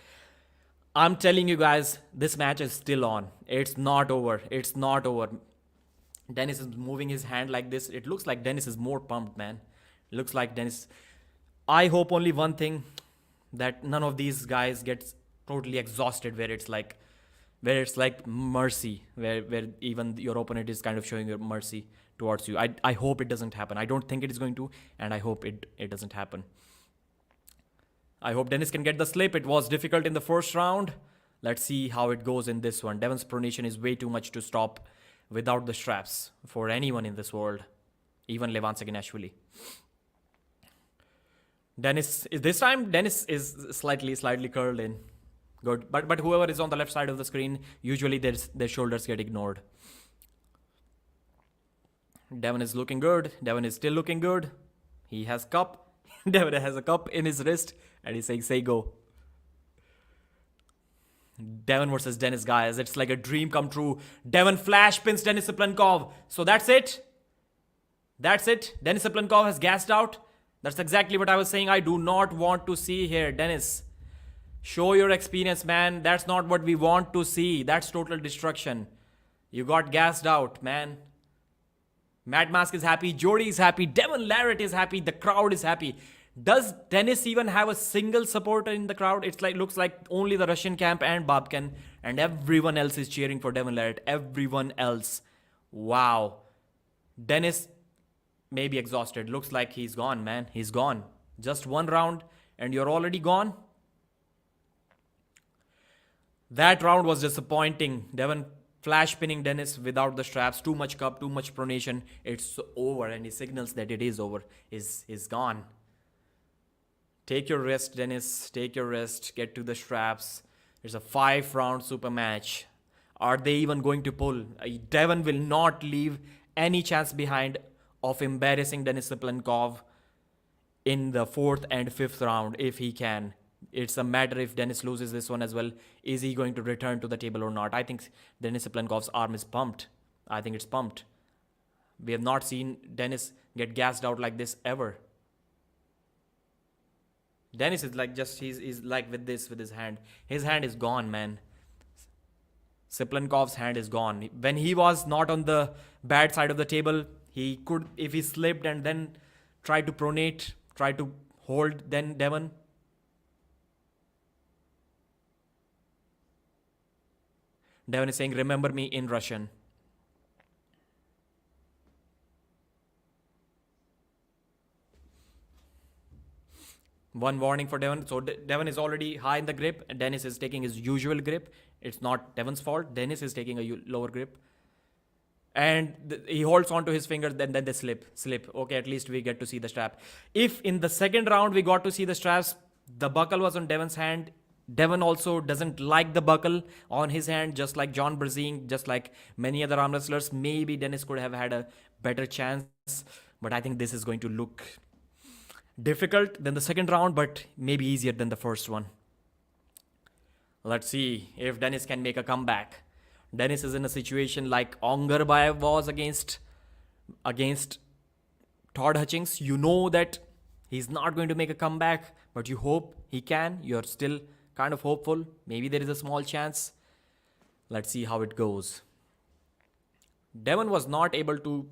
I'm telling you guys, this match is still on. It's not over. Denis is moving his hand like this. It looks like Denis is more pumped, man. I hope only one thing, that none of these guys gets totally exhausted where it's like mercy, where even your opponent is kind of showing your mercy towards you. I hope it doesn't happen. I don't think it is going to, and I hope it doesn't happen. I hope Denis can get the slip. It was difficult in the first round. Let's see how it goes in this one. Devon's pronation is way too much to stop without the straps for anyone in this world, even Levan Saginashvili. Denis, this time Denis is slightly curled in. Good. But whoever is on the left side of the screen, usually their shoulders get ignored. Devon is looking good. Devon is still looking good. He has cup. Devon has a cup in his wrist and he's saying, say go. Devon versus Denis, guys. It's like a dream come true. Devon flash pins Denis Cyplenkov. So that's it. That's it. Denis Cyplenkov has gassed out. That's exactly what I was saying. I do not want to see here. Denis, show your experience, man. That's not what we want to see. That's total destruction. You got gassed out, man. Mad Mask is happy. Jody is happy. Devon Larratt is happy. The crowd is happy. Does Denis even have a single supporter in the crowd? It's like, looks like only the Russian camp and Babkin, and everyone else is cheering for Devon Larratt. Everyone else. Wow. Denis may be exhausted. Looks like he's gone, man. He's gone. Just one round and you're already gone. That round was disappointing. Devon flash pinning Denis without the straps. Too much cup, too much pronation. It's over, and he signals that it is over. Is gone. Take your rest, Denis. Take your rest. Get to the straps. It's a 5-round super match. Are they even going to pull? Devon will not leave any chance behind of embarrassing Denis Cyplenkov in the 4th and 5th round if he can. It's a matter if Denis loses this one as well. Is he going to return to the table or not? I think Denis Cyplenkov's arm is pumped. I think it's pumped. We have not seen Denis get gassed out like this ever. Denis is like he's like with his hand. His hand is gone, man. Cyplenkov's hand is gone. When he was not on the bad side of the table, he could, if he slipped and then tried to pronate, try to hold then Devon. Devon is saying, remember me in Russian. One warning for Devon. So Devon is already high in the grip. And Denis is taking his usual grip. It's not Devon's fault. Denis is taking a lower grip. And he holds on to his fingers, then they slip. Okay, at least we get to see the strap. If in the second round we got to see the straps, the buckle was on Devon's hand. Devon also doesn't like the buckle on his hand, just like John Brzezin, just like many other arm wrestlers. Maybe Denis could have had a better chance. But I think this is going to look difficult than the second round, but maybe easier than the first one. Let's see if Denis can make a comeback. Denis is in a situation like Ongarbayev was against Todd Hutchings. You know that he's not going to make a comeback, but you hope he can. You're still kind of hopeful. Maybe there is a small chance. Let's see how it goes. Devon was not able to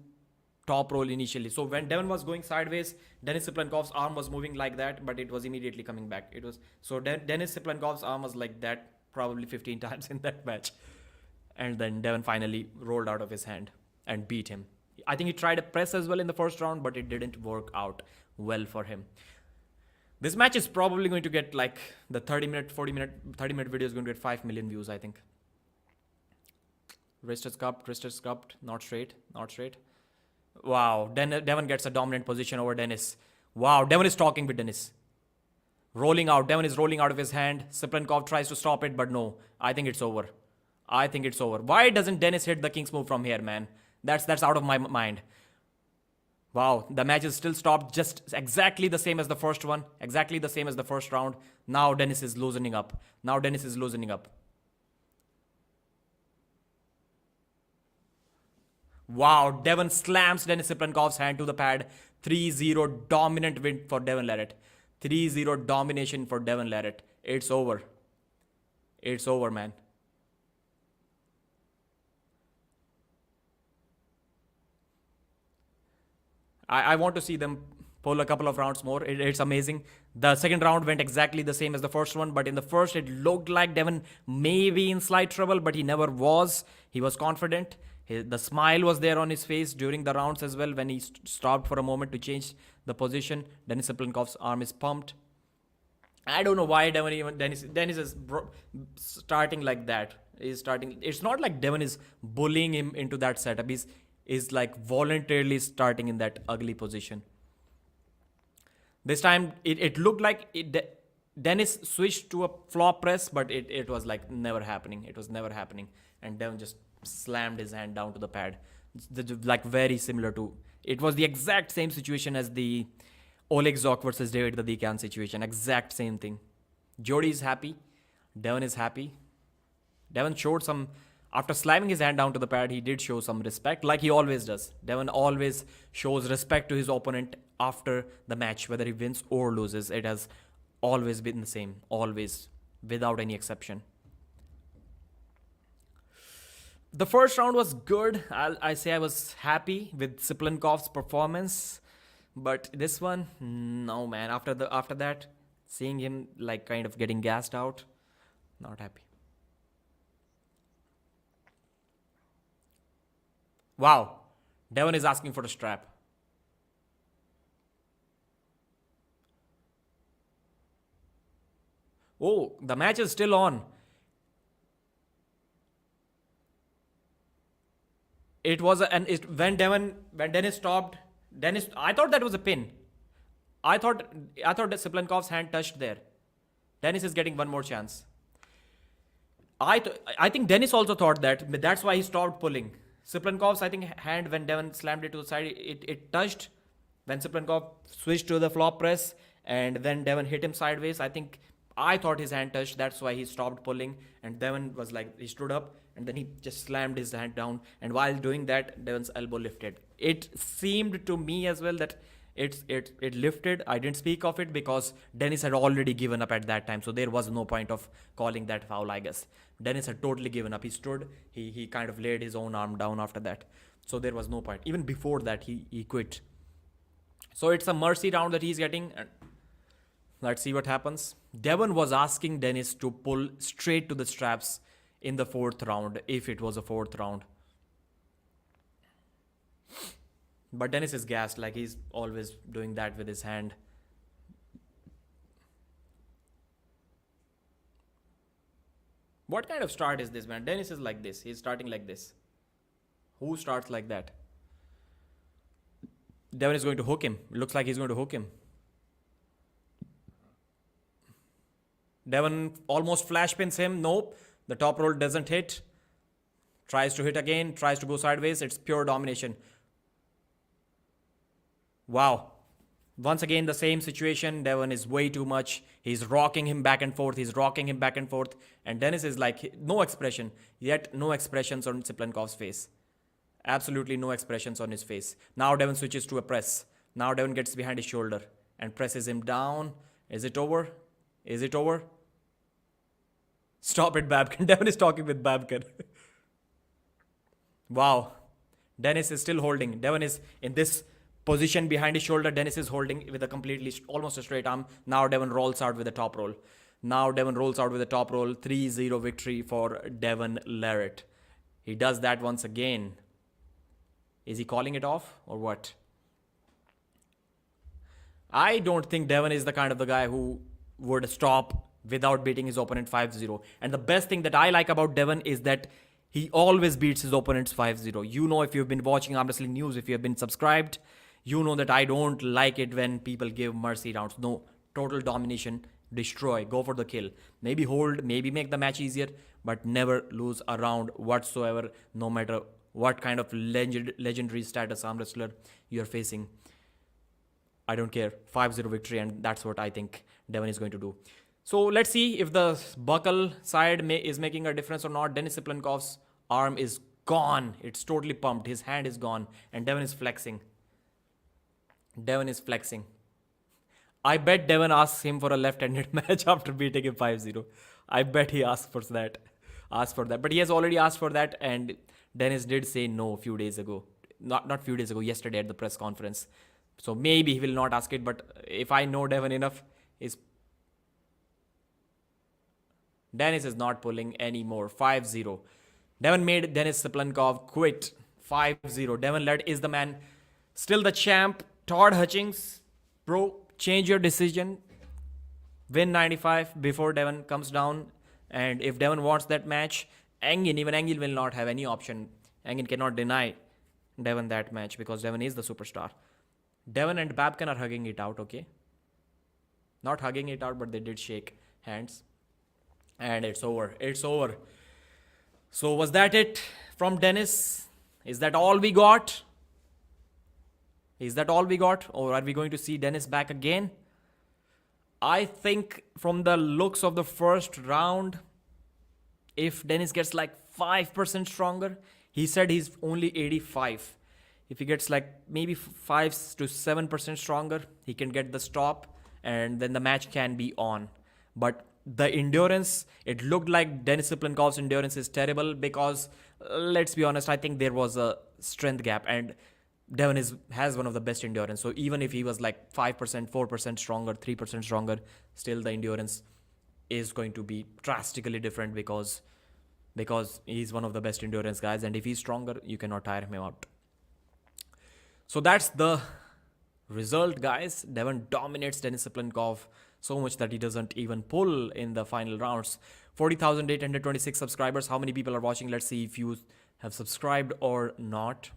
top roll initially. So when Devon was going sideways, Denis Cyplenkov's arm was moving like that, but it was immediately coming back. Denis Cyplenkov's arm was like that probably 15 times in that match. And then Devon finally rolled out of his hand and beat him. I think he tried a press as well in the first round, but it didn't work out well for him. This match is probably going to get like the 30-minute video is going to get 5 million views, I think. Wrist is cupped, not straight. Wow, Devon gets a dominant position over Denis. Wow, Devon is talking with Denis. Devon is rolling out of his hand. Cyplenkov tries to stop it, but no. I think it's over. Why doesn't Denis hit the King's move from here, man? That's out of my mind. Wow, the match is still stopped, just exactly the same as the first one. Exactly the same as the first round. Now Denis is loosening up. Wow, Devon slams Denis Cyplenkov's hand to the pad. 3-0 dominant win for Devon Larratt. 3-0 domination for Devon Larratt. It's over. It's over, man. I want to see them pull a couple of rounds more. It's amazing. The second round went exactly the same as the first one, but in the first it looked like Devon may be in slight trouble, but he never was. He was confident. The smile was there on his face during the rounds as well when he stopped for a moment to change the position. Denis Cyplenkov's arm is pumped. I don't know why Dennis is starting like that. He's starting. It's not like Devon is bullying him into that setup. He's is like voluntarily starting in that ugly position. This time it looked like Denis switched to a flop press, but it was like never happening. It was never happening, and Devon just slammed his hand down to the pad, like very similar to. It was the exact same situation as the Oleg Zok versus David the Decan situation. Exact same thing. Jody is happy. Devon is happy. Devon showed some, after slamming his hand down to the pad, he did show some respect, like he always does. Devon always shows respect to his opponent after the match, whether he wins or loses. It has always been the same, always, without any exception. The first round was good. I say I was happy with Cyplenkov's performance, but this one, no man. After that, seeing him like kind of getting gassed out, not happy. Wow, Devon is asking for the strap. Oh, the match is still on. It was when Denis stopped. Denis, I thought that was a pin. I thought that Cyplenkov's hand touched there. Denis is getting one more chance. I think Denis also thought that. But that's why he stopped pulling. Cyplenkov's, I think, hand when Devon slammed it to the side, it touched when Cyplenkov switched to the flop press, and then Devon hit him sideways. I thought his hand touched. That's why he stopped pulling, and Devon was like, he stood up and then he just slammed his hand down, and while doing that, Devon's elbow lifted. It seemed to me as well that it lifted. I didn't speak of it because Denis had already given up at that time, so there was no point of calling that foul, I guess. Denis had totally given up. He stood, he kind of laid his own arm down after that, so there was no point. Even before that, he quit. So it's a mercy round that he's getting, and let's see what happens. Devon was asking Denis to pull straight to the straps in the fourth round, if it was a fourth round. But Denis is gassed, like he's always doing that with his hand. What kind of start is this, man? Denis is like this. He's starting like this. Who starts like that? Devon is going to hook him. It looks like he's going to hook him. Devon almost flash pins him. Nope. The top roll doesn't hit. Tries to hit again. Tries to go sideways. It's pure domination. Wow. Once again, the same situation. Devon is way too much. He's rocking him back and forth. And Denis is like, no expression. Yet, no expressions on Cyplenkov's face. Absolutely no expressions on his face. Now Devon switches to a press. Now Devon gets behind his shoulder and presses him down. Is it over? Is it over? Stop it, Babkin. Devon is talking with Babkin. Wow. Denis is still holding. Devon is in this position behind his shoulder. Denis is holding with a completely, almost a straight arm. Now Devon rolls out with a top roll. 3-0 victory for Devon Larratt. He does that once again. Is he calling it off or what? I don't think Devon is the kind of the guy who would stop without beating his opponent 5-0. And the best thing that I like about Devon is that he always beats his opponents 5-0. You know, if you've been watching Arm Wrestling News, if you have been subscribed, you know that I don't like it when people give mercy rounds. No, total domination, destroy, go for the kill. Maybe hold, maybe make the match easier, but never lose a round whatsoever, no matter what kind of legendary status arm wrestler you're facing. I don't care. 5-0 victory, and that's what I think Devon is going to do. So let's see if the buckle side is making a difference or not. Denis Cyplenkov's arm is gone. It's totally pumped. His hand is gone, and Devon is flexing. I bet Devon asks him for a left-handed match after beating him 5-0. I bet he asks for that. But he has already asked for that, and Denis did say no a few days ago. Not few days ago, yesterday at the press conference. So maybe he will not ask it, but if I know Devon enough, Denis is not pulling anymore. 5-0. Devon made Denis Cyplenkov quit. 5-0. Devon Larratt is the man. Still the champ. Todd Hutchings, bro, change your decision. win 95 before Devon comes down. And if Devon wants that match, even Engin will not have any option. Engin cannot deny Devon that match because Devon is the superstar. Devon and Babkan are hugging it out, okay? Not hugging it out, but they did shake hands. And it's over. It's over. So was that it from Denis? Is that all we got? Is that all we got? Or are we going to see Denis back again? I think from the looks of the first round, if Denis gets like 5% stronger, he said he's only 85. If he gets like maybe 5 to 7% stronger, he can get the stop and then the match can be on. But the endurance, it looked like Denis Cyplenkov's endurance is terrible because, let's be honest, I think there was a strength gap and Devon has one of the best endurance. So even if he was like 5%, 4% stronger, 3% stronger, still the endurance is going to be drastically different because he's one of the best endurance guys. And if he's stronger, you cannot tire him out. So that's the result, guys. Devon dominates Denis Cyplenkov so much that he doesn't even pull in the final rounds. 40,826 subscribers. How many people are watching? Let's see if you have subscribed or not.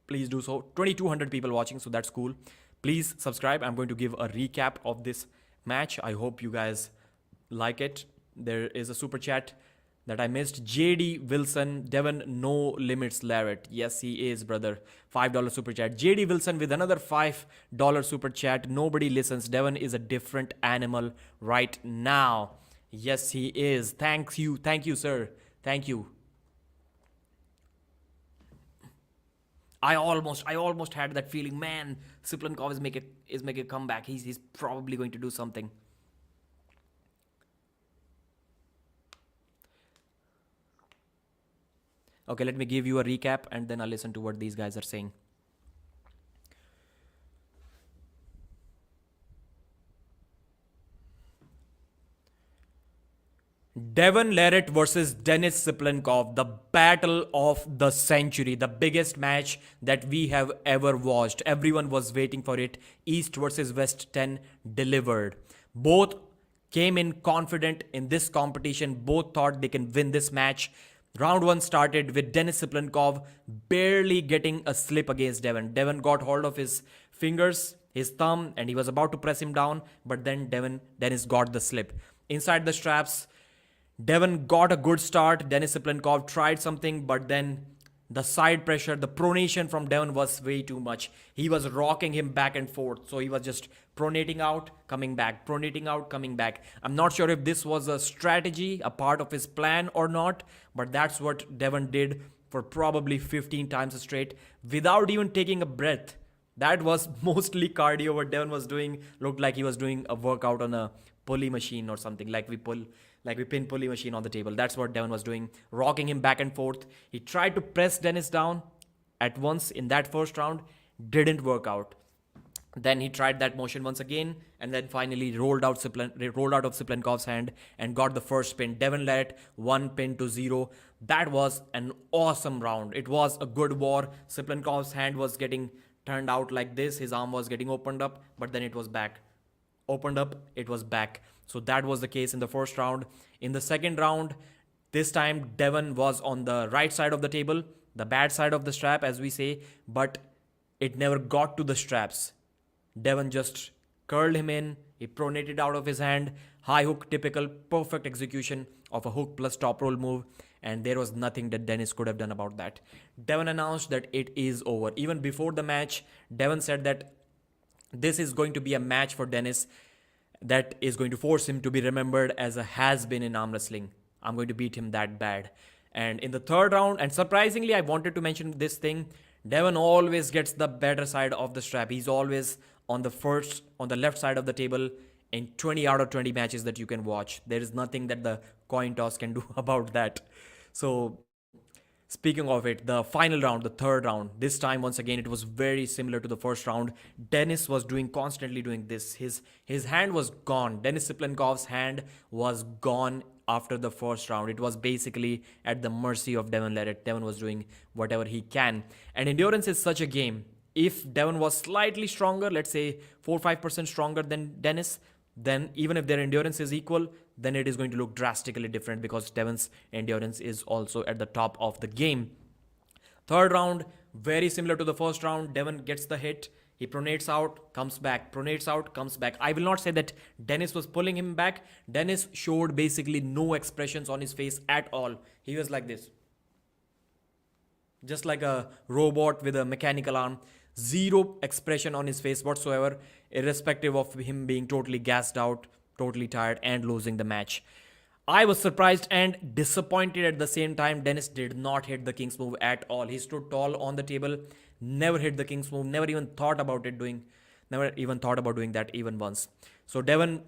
Please do so. 2,200 people watching, so that's cool. Please subscribe. I'm going to give a recap of this match. I hope you guys like it. There is a super chat that I missed. JD Wilson, Devon, no limits, Larratt. Yes, he is, brother. $5 super chat. JD Wilson with another $5 super chat. Nobody listens. Devon is a different animal right now. Yes, he is. Thank you, sir. Thank you. I almost had that feeling, man. Cyplenkov is making a comeback. He's probably going to do something. Okay, let me give you a recap and then I'll listen to what these guys are saying. Devon Larratt versus Denis Cyplenkov, the battle of the century, the biggest match that we have ever watched. Everyone was waiting for it. East versus West 10 delivered. Both came in confident in this competition. Both thought they can win this match. Round 1 started with Denis Cyplenkov barely getting a slip against Devon. Devon got hold of his fingers, his thumb, and he was about to press him down, but then Denis got the slip. Inside the straps, Devon got a good start. Denis Cyplenkov tried something, but then the side pressure, the pronation from Devon was way too much. He was rocking him back and forth. So he was just pronating out, coming back, pronating out, coming back. I'm not sure if this was a strategy, a part of his plan or not, but that's what Devon did for probably 15 times straight without even taking a breath. That was mostly cardio. What Devon was doing looked like he was doing a workout on a pulley machine or something, like we pin pulley machine on the table. That's what Devon was doing, rocking him back and forth. He tried to press Denis down at once in that first round, didn't work out. Then he tried that motion once again, and then finally rolled out of Cyplenkov's hand and got the first pin. Devon Larratt 1-0. That was an awesome round. It was a good war. Cyplenkov's hand was getting turned out like this. His arm was getting opened up, but then it was back. Opened up, it was back. So that was the case in the first round. In the second round, this time Devon was on the right side of the table, the bad side of the strap, as we say, but it never got to the straps. Devon just curled him in. He pronated out of his hand. High hook, typical, perfect execution of a hook plus top roll move. And there was nothing that Denis could have done about that. Devon announced that it is over. Even before the match, Devon said that this is going to be a match for Denis that is going to force him to be remembered as a has-been in arm wrestling. I'm going to beat him that bad. And in the third round, and surprisingly, I wanted to mention this thing, Devon always gets the better side of the strap. He's always on the left side of the table in 20 out of 20 matches that you can watch. There is nothing that the coin toss can do about that. So speaking of it, the final round, the third round, this time once again it was very similar to the first round. Denis was constantly doing this. His hand was gone. Denis Cyplenkov's hand was gone after the first round. It was basically at the mercy of Devon Larratt. Devon was doing whatever he can. And endurance is such a game. If Devon was slightly stronger, let's say 4-5% stronger than Denis, then even if their endurance is equal, then it is going to look drastically different because Devon's endurance is also at the top of the game. Third round, very similar to the first round. Devon gets the hit. He pronates out, comes back, pronates out, comes back. I will not say that Denis was pulling him back. Denis showed basically no expressions on his face at all. He was like this, just like a robot with a mechanical arm. Zero expression on his face whatsoever, irrespective of him being totally gassed out, totally tired, and losing the match. I was surprised and disappointed at the same time. Denis did not hit the king's move at all. He stood tall on the table, never hit the king's move, never even thought about doing that even once. So Devon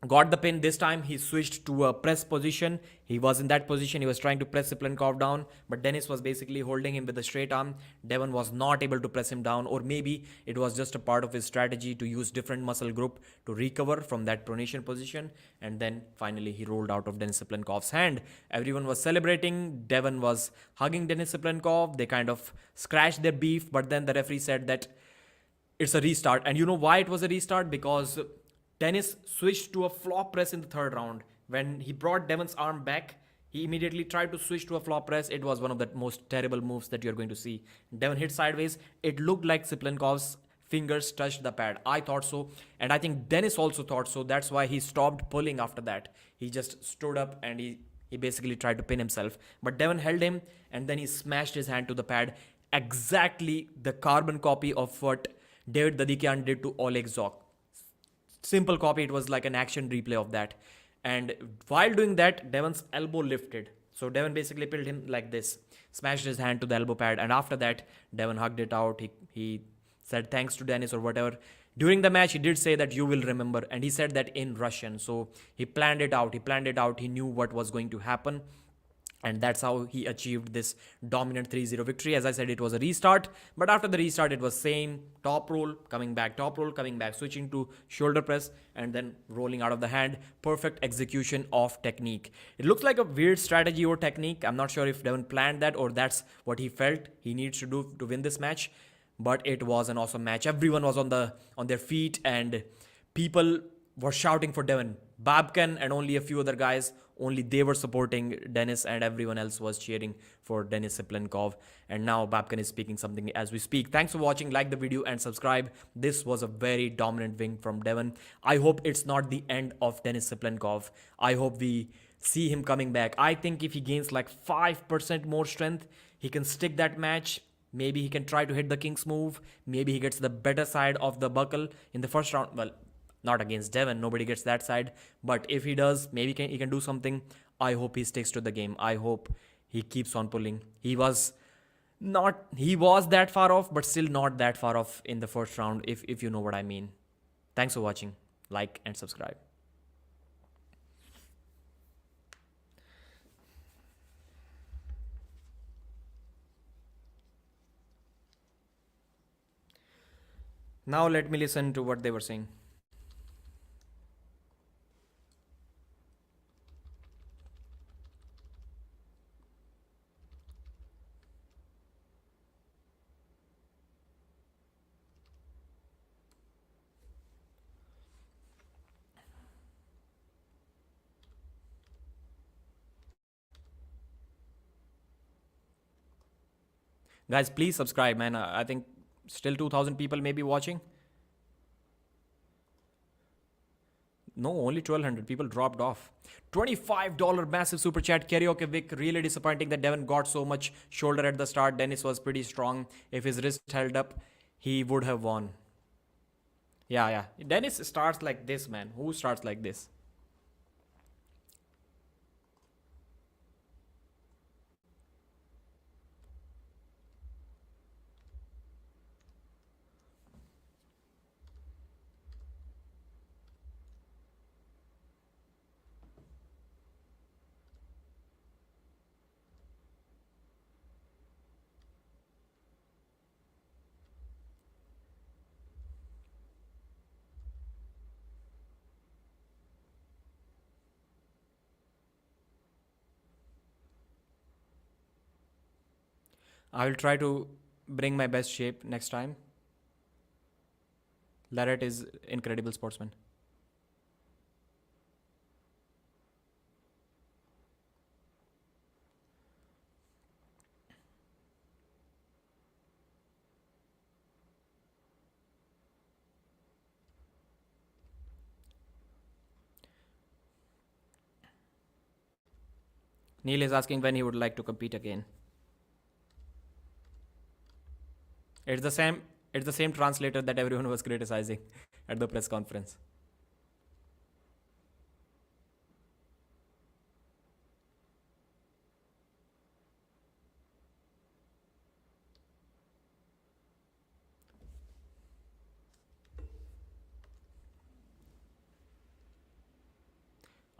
got the pin. This time he switched to a press position. He was in that position. He was trying to press Cyplenkov down, but Denis was basically holding him with a straight arm. Devon was not able to press him down, or maybe it was just a part of his strategy to use different muscle group to recover from that pronation position. And then finally he rolled out of Denis Cyplenkov's hand. Everyone was celebrating. Devon was hugging Denis Cyplenkov. They kind of scratched their beef, but then the referee said that it's a restart. And you know why it was a restart? Because Denis switched to a flop press in the third round. When he brought Devon's arm back, he immediately tried to switch to a flop press. It was one of the most terrible moves that you're going to see. Devon hit sideways. It looked like Cyplenkov's fingers touched the pad. I thought so. And I think Denis also thought so. That's why he stopped pulling after that. He just stood up and he basically tried to pin himself. But Devon held him and then he smashed his hand to the pad. Exactly the carbon copy of what David Dadikian did to Oleg Zok. Simple copy. It was like an action replay of that. And while doing that, Devon's elbow lifted. So Devon basically pulled him like this, smashed his hand to the elbow pad. And after that, Devon hugged it out. He said thanks to Denis or whatever. During the match, he did say that you will remember. And he said that in Russian. So he planned it out. He knew what was going to happen. And that's how he achieved this dominant 3-0 victory. As I said, it was a restart. But after the restart, it was same top roll, coming back, switching to shoulder press, and then rolling out of the hand. Perfect execution of technique. It looks like a weird strategy or technique. I'm not sure if Devon planned that or that's what he felt he needs to do to win this match. But it was an awesome match. Everyone was on their feet and people were shouting for Devon. Babkan and only a few other guys, only they were supporting Denis and everyone else was cheering for Denis Cyplenkov. And now Babkan is speaking something as we speak. Thanks for watching. Like the video and subscribe. This was a very dominant win from Devon. I hope it's not the end of Denis Cyplenkov. I hope we see him coming back. I think if he gains like 5% more strength, he can stick that match. Maybe he can try to hit the king's move. Maybe he gets the better side of the buckle in the first round. Well, not against Devon. Nobody gets that side. But if he does, maybe he can do something. I hope he sticks to the game. I hope he keeps on pulling. He was that far off, but still not that far off in the first round, if you know what I mean. Thanks for watching. Like and subscribe. Now let me listen to what they were saying. Guys, please subscribe, man. I think still 2,000 people may be watching. No, only 1,200 people dropped off. $25 massive super chat. Karaoke Vic. Really disappointing that Devon got so much shoulder at the start. Denis was pretty strong. If his wrist held up, he would have won. Yeah. Denis starts like this, man. Who starts like this? I will try to bring my best shape next time. Larratt is incredible sportsman. Neil is asking when he would like to compete again. It's the same. It's the same translator that everyone was criticizing at the press conference.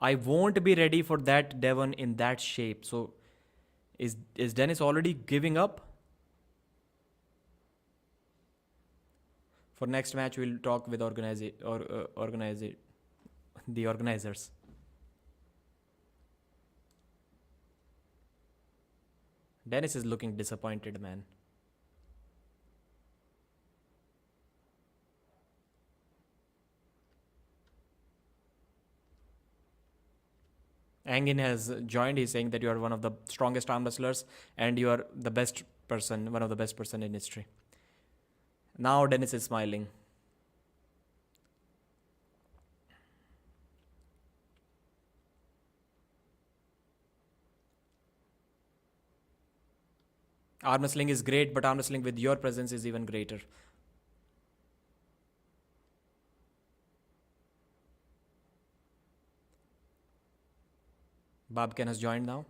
I won't be ready for that Devon in that shape. So, is Denis already giving up? For next match, we'll talk with the organizers. Denis is looking disappointed, man. Angin has joined. He's saying that you are one of the strongest arm wrestlers and you are the best person, one of the best person in history. Now Denis is smiling. Arm wrestling is great, but arm wrestling with your presence is even greater. Babken has joined now.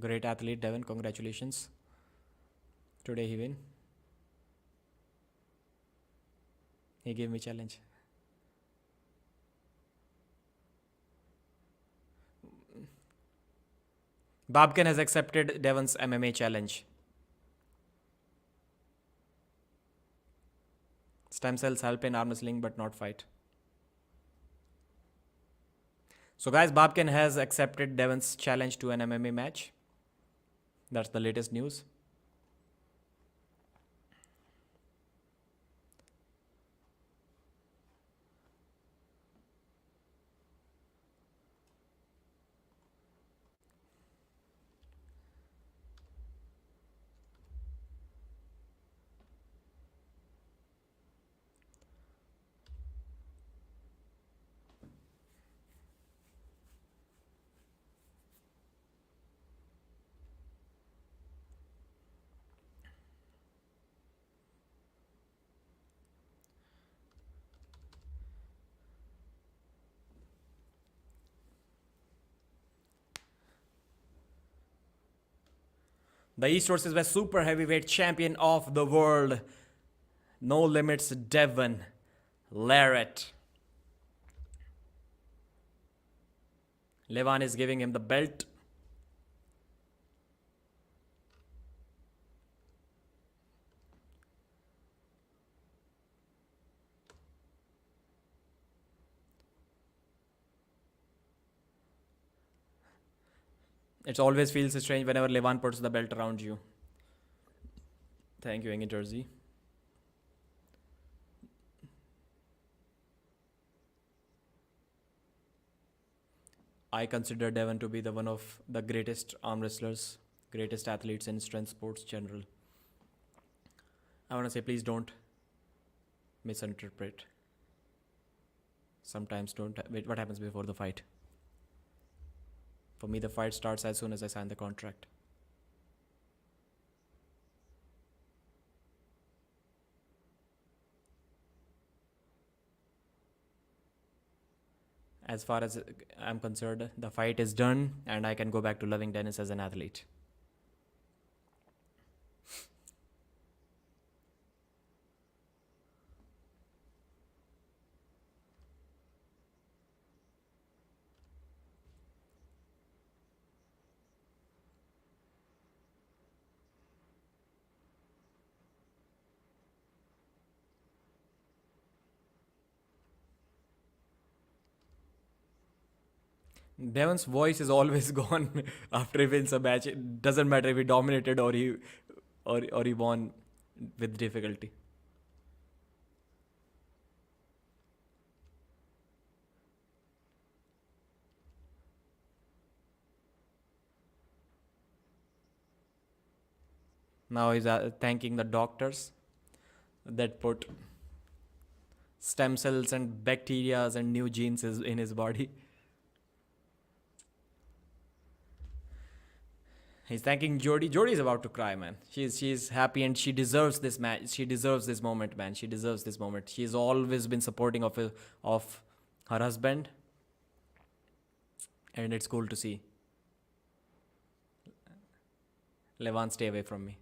Great athlete, Devon. Congratulations. Today he win. He gave me challenge. Babken has accepted Devon's MMA challenge. Stem cells help in arm wrestling but not fight. So guys, Babken has accepted Devon's challenge to an MMA match. That's the latest news. The East versus West Super Heavyweight Champion of the World. No limits, Devon. Larratt. Levan is giving him the belt. It always feels strange whenever Levan puts the belt around you. Thank you, Engin Jersey. I consider Devon to be the one of the greatest arm wrestlers, greatest athletes in strength sports general. I want to say, please don't misinterpret. Sometimes don't. Wait, what happens before the fight? For me, the fight starts as soon as I sign the contract. As far as I'm concerned, the fight is done and I can go back to loving Denis as an athlete. Devon's voice is always gone after he wins a match. It doesn't matter if he dominated or he won with difficulty. Now he's thanking the doctors that put stem cells and bacteria and new genes is in his body. He's thanking Jody. Jody is about to cry, man. She's happy and she deserves this match. She deserves this moment, man. She deserves this moment. She's always been supporting of her husband, and it's cool to see. Levan, stay away from me.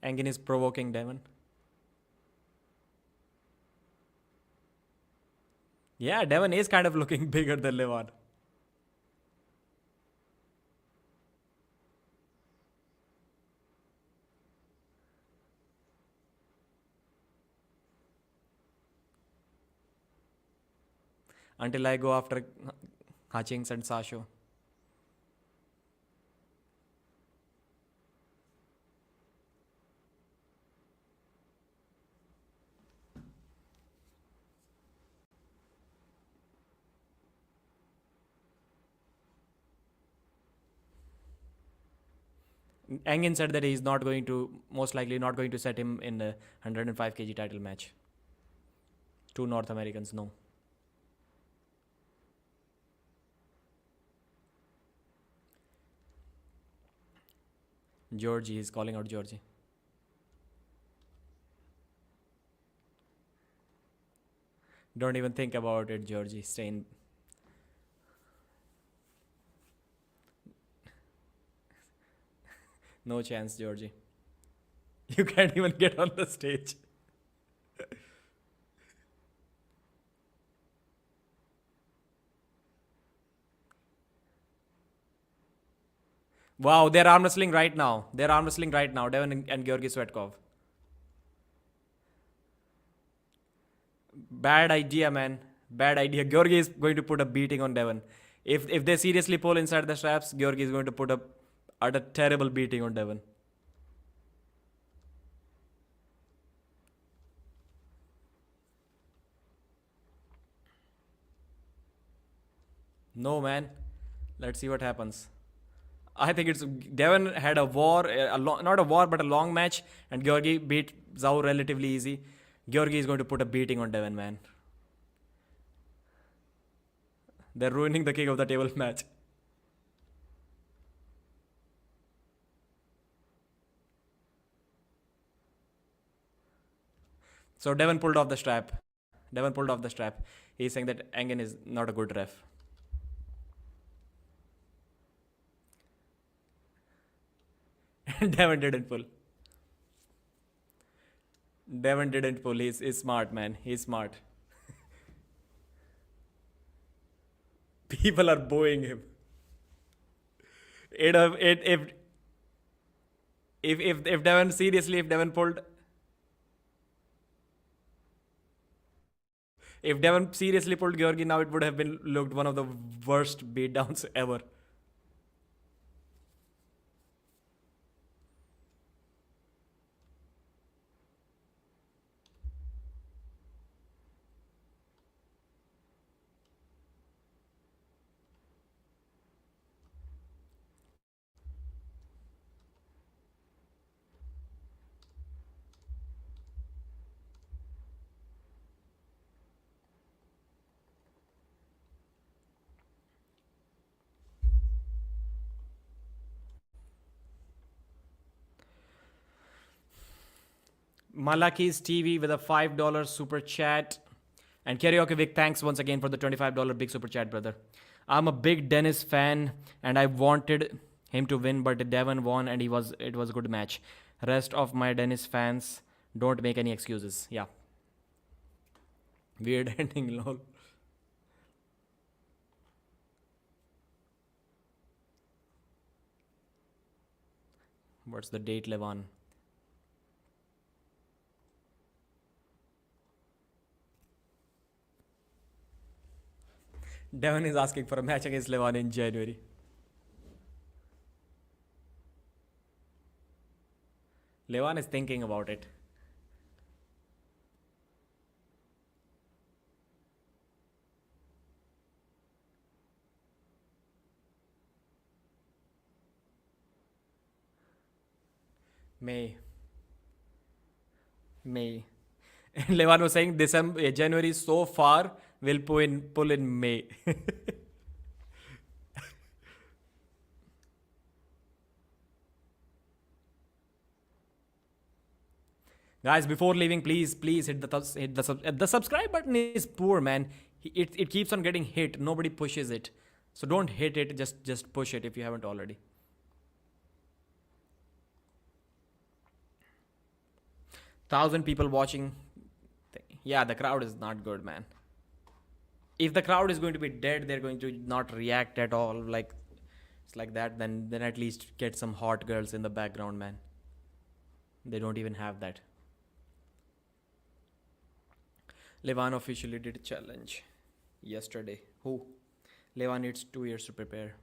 Engin is provoking Devon. Yeah, Devon is kind of looking bigger than Levan. Until I go after Hutchings and Sasho. Engin said that he's not going to, most likely not going to set him in the 105 kg title match. Two North Americans, no. Georgie, he's calling out Georgie. Don't even think about it, Georgie. Stay in. No chance, Georgie. You can't even get on the stage. Wow, they're arm wrestling right now. Devon and Georgi Svetkov. Bad idea, man. Bad idea. Georgi is going to put a beating on Devon. If they seriously pull inside the straps, Georgi is going to put a terrible beating on Devon. No, man. Let's see what happens. I think it's Devon had a war, not a war, but a long match, and Georgi beat Zhao relatively easy. Georgi is going to put a beating on Devon, man. They're ruining the king of the table match. So Devon pulled off the strap. He's saying that Engin is not a good ref. Devon didn't pull. He's smart, man. He's smart. People are booing him. If Devon seriously, if Devon pulled, if Devon seriously pulled Georgi, now it would have been looked one of the worst beatdowns ever. Malaki's TV with a $5 super chat. And Karaoke Vic, thanks once again for the $25 big super chat, brother. I'm a big Denis fan and I wanted him to win, but Devon won and it was a good match. Rest of my Denis fans, don't make any excuses. Yeah. Weird ending, lol. What's the date, Levan? Devon is asking for a match against Levan in January. Levan is thinking about it. May. May. And Levan was saying December, January is so far, we'll pull in May. Guys, before leaving, please hit the subscribe button is poor, man. It keeps on getting hit. Nobody pushes it, so don't hit it. Just push it if you haven't already. 1,000 people watching. Yeah, the crowd is not good, man. If the crowd is going to be dead, they're going to not react at all. Like it's like that. Then at least get some hot girls in the background, man. They don't even have that. Levan officially did a challenge yesterday. Who? Levan needs 2 years to prepare.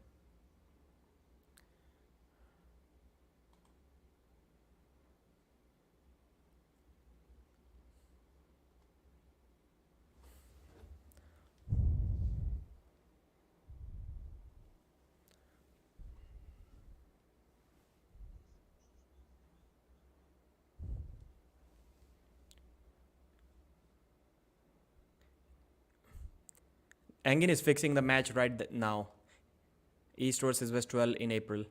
Engin is fixing the match right now. East versus West 12 in April.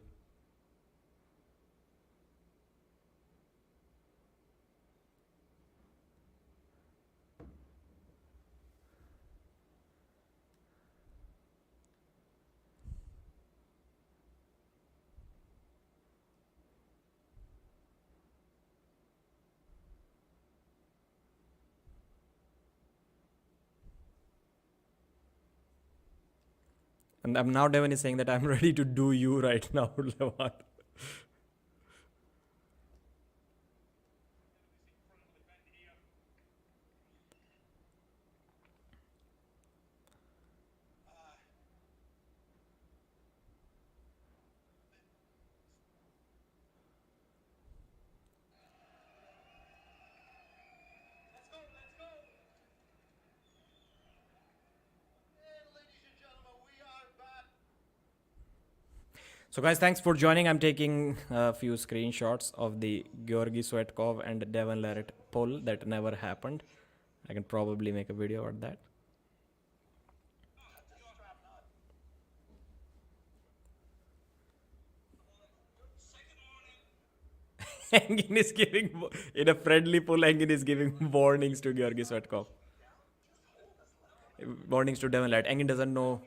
And now Devon is saying that I'm ready to do you right now, Levan. So guys, thanks for joining. I'm taking a few screenshots of the Georgi Swetkov and Devon Larratt poll that never happened. I can probably make a video about that. Engin is giving, in a friendly poll, Engin is giving warnings to Georgi Swetkov. Warnings to Devon Larratt. Engin doesn't know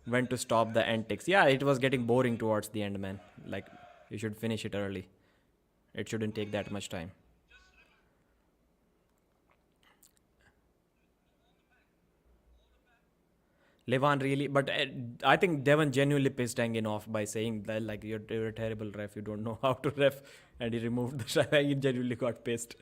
when to stop the antics. Yeah, it was getting boring towards the end, man. Like, you should finish it early. It shouldn't take that much time. Levan really, but I think Devon genuinely pissed Engin off by saying that, like, you're a terrible ref, you don't know how to ref, and he removed the shot. Engin genuinely got pissed.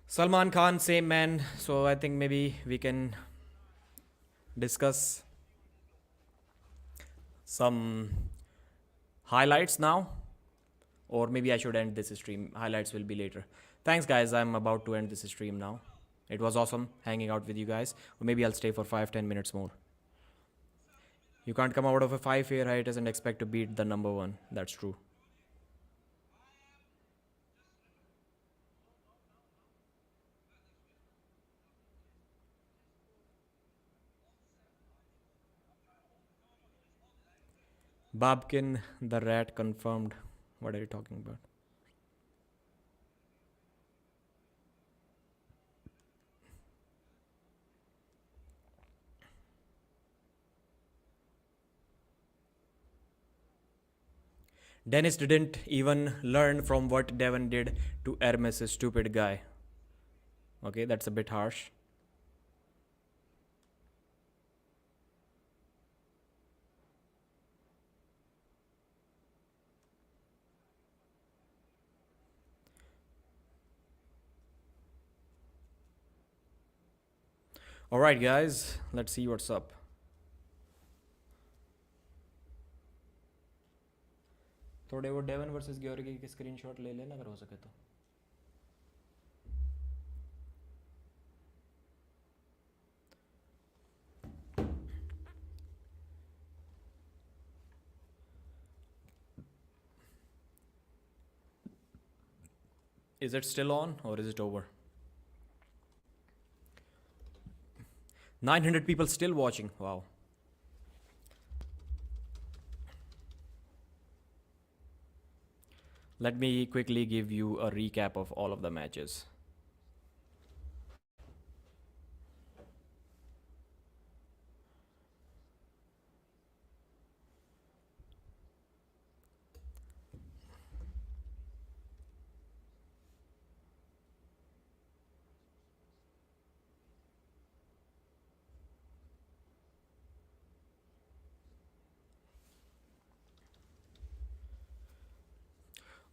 Salman Khan, same man. So I think maybe we can discuss some highlights now, or maybe I should end this stream. Highlights will be later. Thanks, guys. I'm about to end this stream now. It was awesome hanging out with you guys. Or maybe I'll stay for 5-10 minutes more. You can't come out of a 5-year hiatus and expect to beat the number one. That's true. Babkin, the rat confirmed. What are you talking about? Denis didn't even learn from what Devon did to Hermes, a stupid guy. Okay, that's a bit harsh. Alright, guys, let's see what's up. थोड़े वो Devon versus ग्योरगी की screenshot ले लेना अगर हो सके तो. Is it still on or is it over? 900 people still watching. Wow. Let me quickly give you a recap of all of the matches.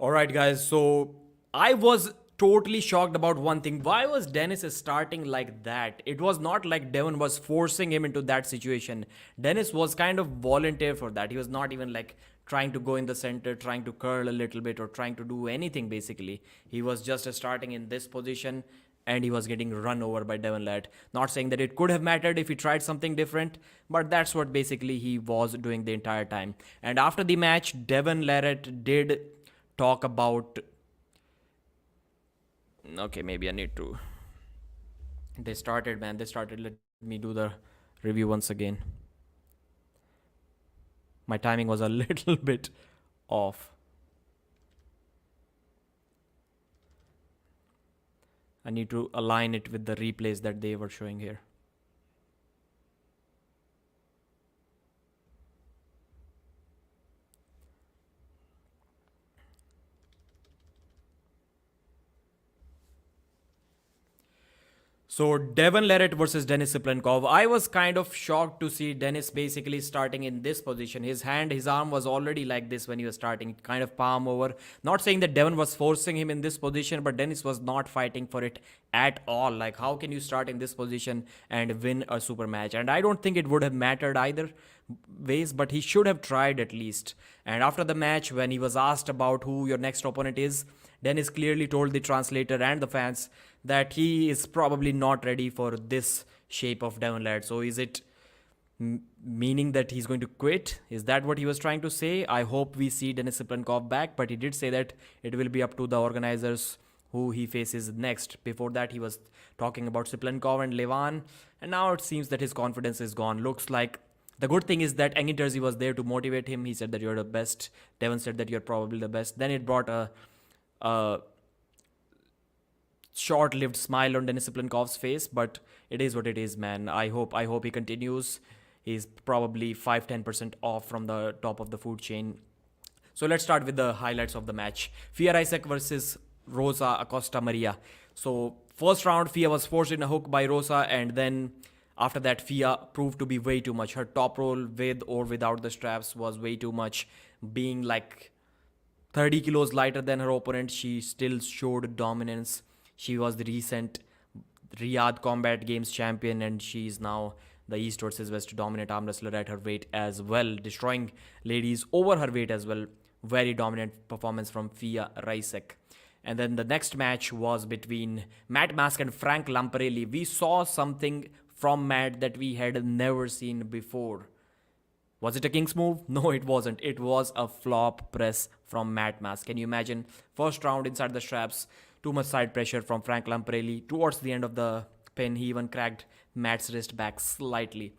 Alright, guys, so I was totally shocked about one thing. Why was Denis starting like that? It was not like Devon was forcing him into that situation. Denis was kind of volunteer for that. He was not even like trying to go in the center, trying to curl a little bit, or trying to do anything basically. He was just starting in this position and he was getting run over by Devon Larratt. Not saying that it could have mattered if he tried something different, but that's what basically he was doing the entire time. And after the match, Devon Larratt did talk about, okay, maybe I need to, they started, let me do the review once again. My timing was a little bit off. I need to align it with the replays that they were showing here. So Devon Larratt versus Denis Cyplenkov. I was kind of shocked to see Denis basically starting in this position. His arm was already like this when he was starting, kind of palm over. Not saying that Devon was forcing him in this position, but Denis was not fighting for it at all. Like, how can you start in this position and win a super match? And I don't think it would have mattered either ways, but he should have tried at least. And after the match, when he was asked about who your next opponent is, Denis clearly told the translator and the fans that he is probably not ready for this shape of Devon Larratt. So is it meaning that he's going to quit? Is that what he was trying to say? I hope we see Denis Cyplenkov back, but he did say that it will be up to the organizers who he faces next. Before that, he was talking about Cyplenkov and Devon, and now it seems that his confidence is gone. Looks like the good thing is that Engin Terzi was there to motivate him. He said that you're the best. Devon said that you're probably the best. Then it brought a short-lived smile on Denis Cyplenkov's face, but it is what it is, man. I hope he continues. He's probably 5-10% off from the top of the food chain. So let's start with the highlights of the match. Fia Rysek versus Rosa Acosta Maria. So first round, Fia was forced in a hook by Rosa, and then after that, Fia proved to be way too much. Her top roll with or without the straps was way too much. Being like 30 kilos lighter than her opponent, she still showed dominance. She was the recent Riyadh Combat Games champion, and she is now the East versus West dominant arm wrestler at her weight as well, destroying ladies over her weight as well. Very dominant performance from Fia Rysek. And then the next match was between Matt Mask and Frank Lamparelli. We saw something from Matt that we had never seen before. Was it a king's move? No, it wasn't. It was a flop press from Matt Mask. Can you imagine? First round inside the straps, too much side pressure from Frank Lamparelli. Towards the end of the pin, he even cracked Matt's wrist back slightly.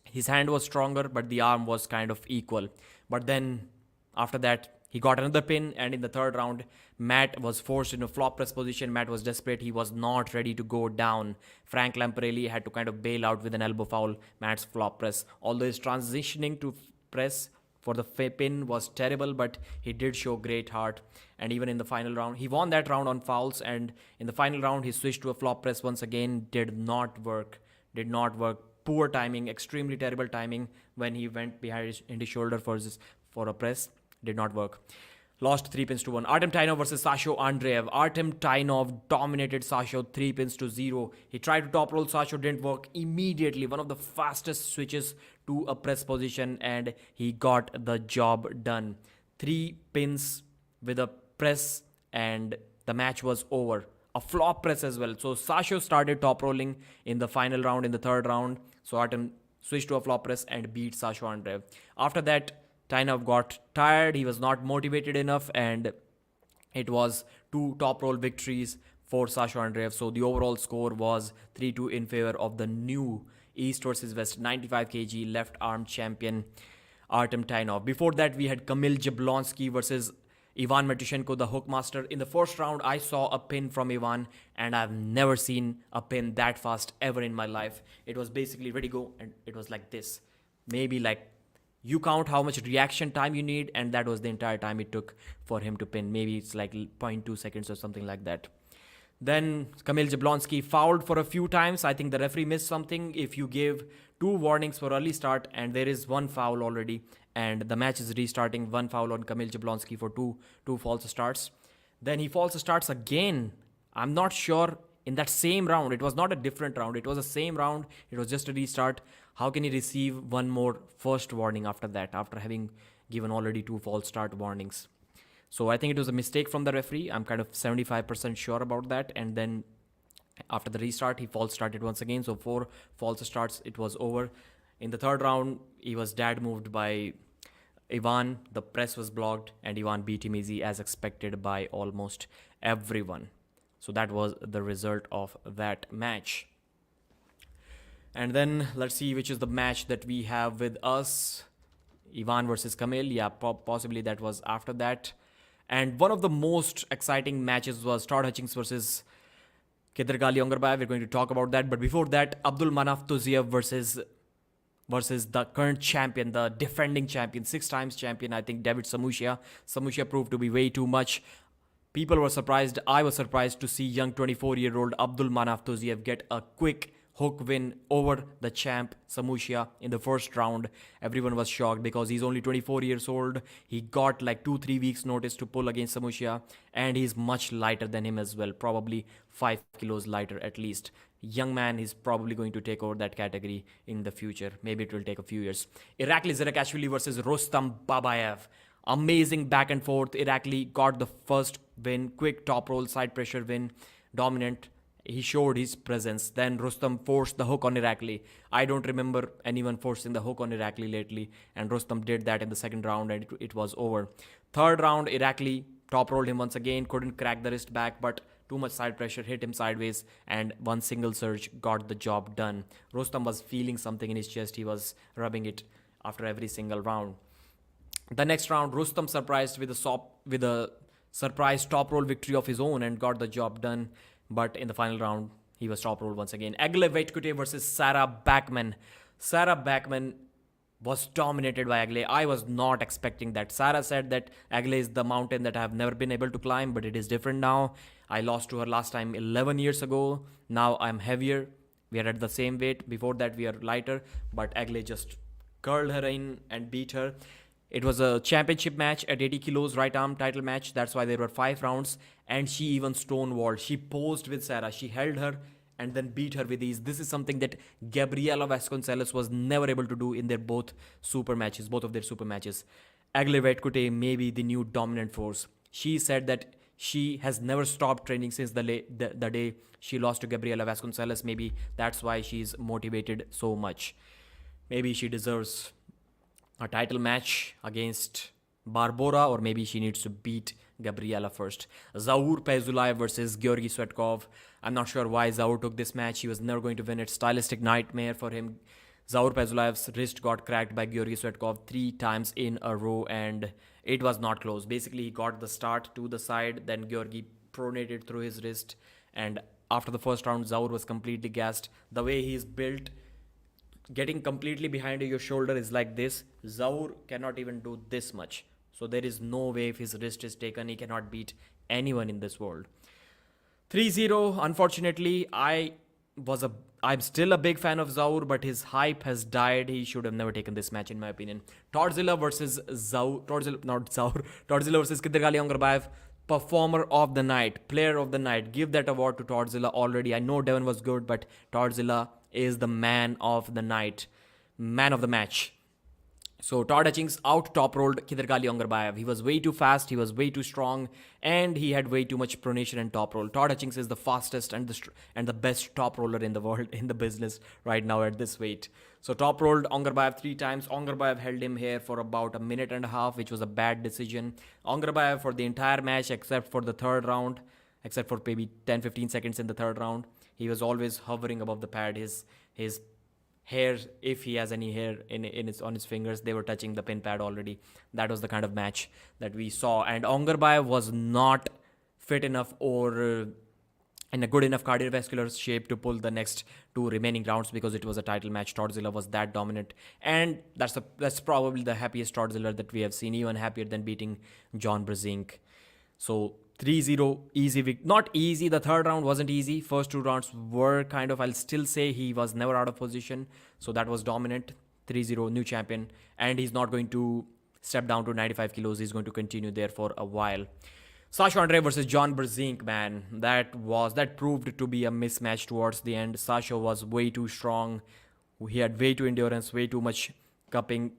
His hand was stronger, but the arm was kind of equal. But then after that, he got another pin, and in the third round, Matt was forced in a flop press position. Matt was desperate. He was not ready to go down. Frank Lamparelli had to kind of bail out with an elbow foul. Matt's flop press. Although his transitioning to press for the pin was terrible, but he did show great heart. And even in the final round, he won that round on fouls. And in the final round, he switched to a flop press once again. Did not work. Poor timing, extremely terrible timing when he went behind his shoulder for a press. Did not work. Lost 3 pins to 1. Artem Tainov versus Sasho Andreev. Artem Tainov dominated Sasho 3 pins to 0. He tried to top roll. Sasho didn't work immediately. One of the fastest switches to a press position, and he got the job done. 3 pins with a press, and the match was over. A flop press as well. So Sasho started top rolling in the final round, in the third round. So Artem switched to a flop press and beat Sasho Andreev. After that, Tainov got tired, he was not motivated enough, and it was 2 top roll victories for Sasho Andreev. So the overall score was 3-2 in favor of the new East versus West 95 kg left arm champion Artem Tainov. Before that, we had Kamil Jablonski versus Ivan Matushenko, the hookmaster. In the first round, I saw a pin from Ivan, and I've never seen a pin that fast ever in my life. It was basically ready go, and it was like this. Maybe like you count how much reaction time you need, and that was the entire time it took for him to pin. Maybe it's like 0.2 seconds or something like that. Then Kamil Jablonski fouled for a few times. I think the referee missed something. If you give 2 warnings for early start and there is 1 foul already, and the match is restarting, 1 foul on Kamil Jablonski for two false starts. Then he false starts again. I'm not sure in that same round. It was not a different round. It was the same round. It was just a restart. How can he receive 1 more first warning after that, after having given already 2 false start warnings? So I think it was a mistake from the referee. I'm kind of 75% sure about that. And then after the restart, he false started once again. So 4 false starts, it was over. In the third round, he was dad moved by Ivan. The press was blocked, and Ivan beat him easy as expected by almost everyone. So that was the result of that match. And then let's see which is the match that we have with us. Ivan versus Kamil. Yeah, possibly that was after that. And one of the most exciting matches was Todd Hutchings versus Kedargali Ongarbayev. We're going to talk about that. But before that, Abdul Manaf Tuziev versus the current champion, the defending champion, 6 times champion, I think, David Samushia. Samushia proved to be way too much. People were surprised. I was surprised to see young 24-year-old Abdul Manaf Tuziev get a quick hook win over the champ Samushia in the first round. Everyone was shocked because he's only 24 years old. He got like 2-3 weeks notice to pull against Samushia, and he's much lighter than him as well, probably 5 kilos lighter at least. Young man is probably going to take over that category in the future. Maybe it will take a few years. Irakli Zirakashvili versus Rostam Babayev. Amazing back and forth. Irakli got the first win, quick top roll, side pressure win, dominant. He showed his presence. Then Rustam forced the hook on Irakli. I don't remember anyone forcing the hook on Irakli lately, and Rustam did that in the second round, and it was over. Third round, Irakli top rolled him once again, couldn't crack the wrist back, but too much side pressure hit him sideways, and one single surge got the job done. Rustam was feeling something in his chest. He was rubbing it after every single round. The next round, Rustam surprised with a surprise top roll victory of his own and got the job done. But in the final round, he was top rolled once again. Agle Vaitkute versus Sarah Backman. Sarah Backman was dominated by Agle. I was not expecting that. Sarah said that Agle is the mountain that I have never been able to climb, but it is different now. I lost to her last time 11 years ago. Now I'm heavier. We are at the same weight. Before that, we are lighter. But Agle just curled her in and beat her. It was a championship match at 80 kilos, right arm title match. That's why there were 5 rounds. And she even stonewalled. She posed with Sarah. She held her and then beat her with ease. This is something that Gabriela Vasconcelos was never able to do in their both of their super matches. Agle Vaitkute may be the new dominant force. She said that she has never stopped training since the day she lost to Gabriela Vasconcelos. Maybe that's why she's motivated so much. Maybe she deserves a title match against Barbora, or maybe she needs to beat Gabriela first. Zaur Pezulaev versus Georgi Svetkov. I'm not sure why Zaur took this match. He was never going to win it. Stylistic nightmare for him. Zaur Pezulaev's wrist got cracked by Georgi Svetkov 3 times in a row, and it was not close. Basically, he got the start to the side, then Georgi pronated through his wrist, and after the first round, Zaur was completely gassed. The way he's built, getting completely behind your shoulder is like this. Zaur cannot even do this much. So there is no way if his wrist is taken, he cannot beat anyone in this world. 3-0, unfortunately, I was a I'm still a big fan of Zaur, but his hype has died. He should have never taken this match, in my opinion. Todzilla versus Zaur, Todzilla, not Zaur, Todzilla versus Kidirgali Ongarbayev, performer of the night, player of the night. Give that award to Todzilla already. I know Devon was good, but Todzilla is the man of the night, man of the match. So Todd Hutchings out top rolled Kidirgali Ongarbayev. He was way too fast, he was way too strong, and he had way too much pronation and top roll. Todd Hutchings is the fastest and the best top roller in the world, in the business right now at this weight. So top rolled Ongarbayev 3 times. Ongarbayev held him here for about a minute and a half, which was a bad decision. Ongarbayev for the entire match except for the third round, except for maybe 10-15 seconds in the third round, he was always hovering above the pad. His hair, if he has any hair on his fingers, they were touching the pin pad already. That was the kind of match that we saw. And Ongarbayev was not fit enough or in a good enough cardiovascular shape to pull the next 2 remaining rounds because it was a title match. Todzilla was that dominant, and that's probably the happiest Todzilla that we have seen, even happier than beating John Brzezinski. So 3-0, easy not easy. The third round wasn't easy. First 2 rounds were kind of, I'll still say he was never out of position. So that was dominant. 3-0, new champion. And he's not going to step down to 95 kilos. He's going to continue there for a while. Sasha Andre versus John Brzezinski, man. That proved to be a mismatch towards the end. Sasha was way too strong. He had way too endurance, way too much cupping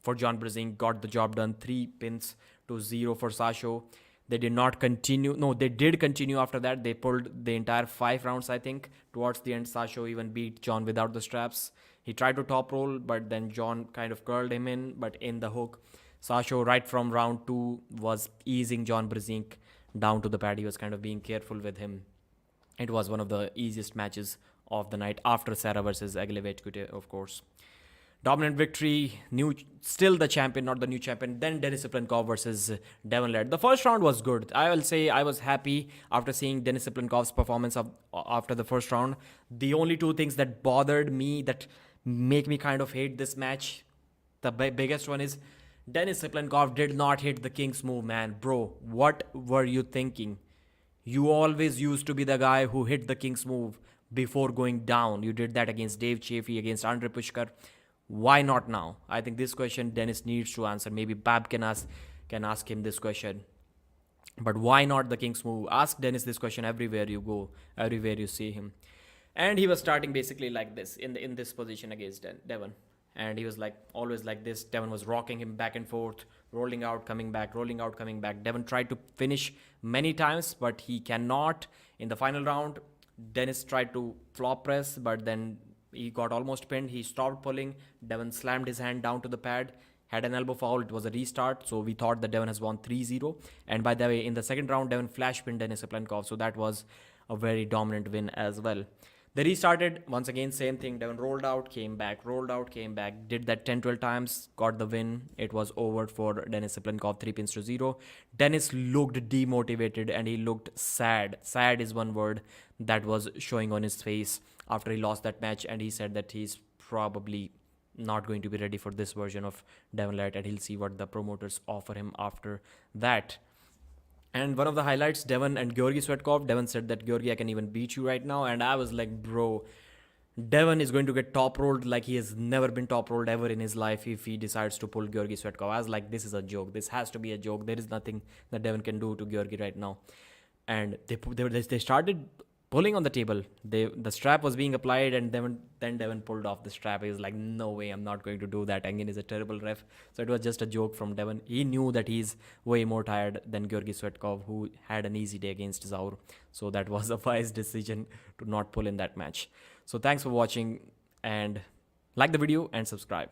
for John Brzezinski. Got the job done. 3-0 for Sasha. They did not continue. No, they did continue after that. They pulled the entire 5 rounds, I think. Towards the end, Sasha even beat John without the straps. He tried to top roll, but then John kind of curled him in, but in the hook. Sasha, right from round 2, was easing John Brzezinski down to the pad. He was kind of being careful with him. It was one of the easiest matches of the night after Sarah versus Aguilera, of course. Dominant victory, still the champion, not the new champion. Then Denis Cyplenkov versus Devon Larratt. The first round was good. I will say I was happy after seeing Denis Cyplenkov's performance after the first round. The only 2 things that bothered me, that make me kind of hate this match, the biggest one is Denis Cyplenkov did not hit the King's move, man. Bro, what were you thinking? You always used to be the guy who hit the King's move before going down. You did that against Dave Chaffee, against Andre Pushkar. Why not now? I think this question Denis needs to answer. Maybe Bab can ask him this question. But why not the King's move? Ask Denis this question everywhere you go, everywhere you see him. And he was starting basically like this, in this position against Devon. And he was like always like this. Devon was rocking him back and forth, rolling out, coming back, rolling out, coming back. Devon tried to finish many times, but he cannot. In the final round, Denis tried to flop press, but then he got almost pinned. He stopped pulling. Devon slammed his hand down to the pad, had an elbow foul. It was a restart. So we thought that Devon has won 3-0. And by the way, in the second round, Devon flash pinned Denis Cyplenkov. So that was a very dominant win as well. They restarted. Once again, same thing. Devon rolled out, came back, rolled out, came back. Did that 10-12 times, got the win. It was over for Denis Cyplenkov, 3-0. Denis looked demotivated and he looked sad. Sad is one word that was showing on his face after he lost that match. And he said that he's probably not going to be ready for this version of Devon Larratt, and he'll see what the promoters offer him after that. And one of the highlights, Devon and Georgi Swetkov. Devon said that, Georgi, I can even beat you right now. And I was like, bro, Devon is going to get top rolled like he has never been top rolled ever in his life if he decides to pull Georgi Swetkov. I was like, this is a joke. This has to be a joke. There is nothing that Devon can do to Georgi right now. And they started pulling on the table. The strap was being applied, and then Devon pulled off the strap. He was like, no way, I'm not going to do that. Engin is a terrible ref. So it was just a joke from Devon. He knew that he's way more tired than Georgi Swetkov, who had an easy day against Zaur. So that was a wise decision to not pull in that match. So thanks for watching, and like the video and subscribe.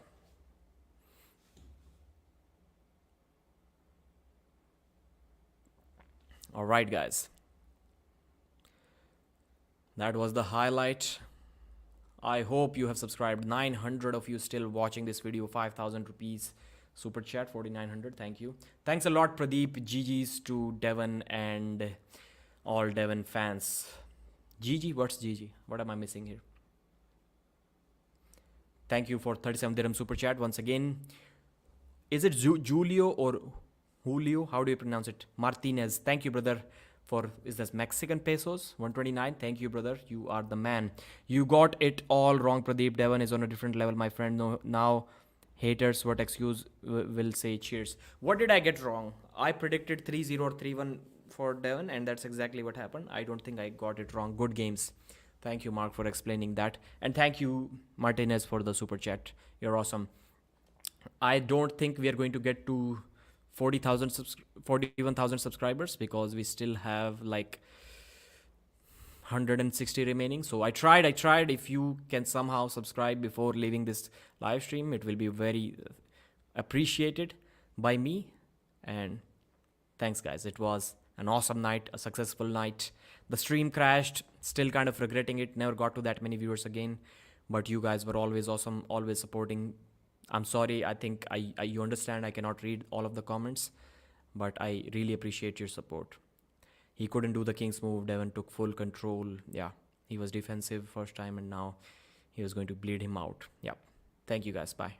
Alright guys, that was the highlight. I hope you have subscribed. 900 of you still watching this video. 5,000 rupees super chat, 4,900. Thank you. Thanks a lot, Pradeep. GG's to Devon and all Devon fans. GG, what's GG? What am I missing here? Thank you for 37 dirham super chat once again. Is it Julio or Julio? How do you pronounce it? Martinez. Thank you, brother, for, is this Mexican pesos? 129. Thank you, brother. You are the man. You got it all wrong, Pradeep. Devon is on a different level, my friend. No, now haters, what excuse will say? Cheers. What did I get wrong? I predicted 3-0 or 3-1 for Devon, and that's exactly what happened. I don't think I got it wrong. Good games. Thank you, Mark, for explaining that. And thank you, Martinez, for the super chat. You're awesome. I don't think we are going to get to 41,000 subscribers, because we still have like 160 remaining. So I tried. If you can somehow subscribe before leaving this live stream, it will be very appreciated by me. And thanks, guys. It was an awesome night, a successful night. The stream crashed, still kind of regretting it. Never got to that many viewers again, but you guys were always awesome, always supporting. I'm sorry, I think you understand I cannot read all of the comments, but I really appreciate your support. He couldn't do the king's move. Devon took full control. Yeah, he was defensive first time, and now he was going to bleed him out. Yeah, thank you guys. Bye.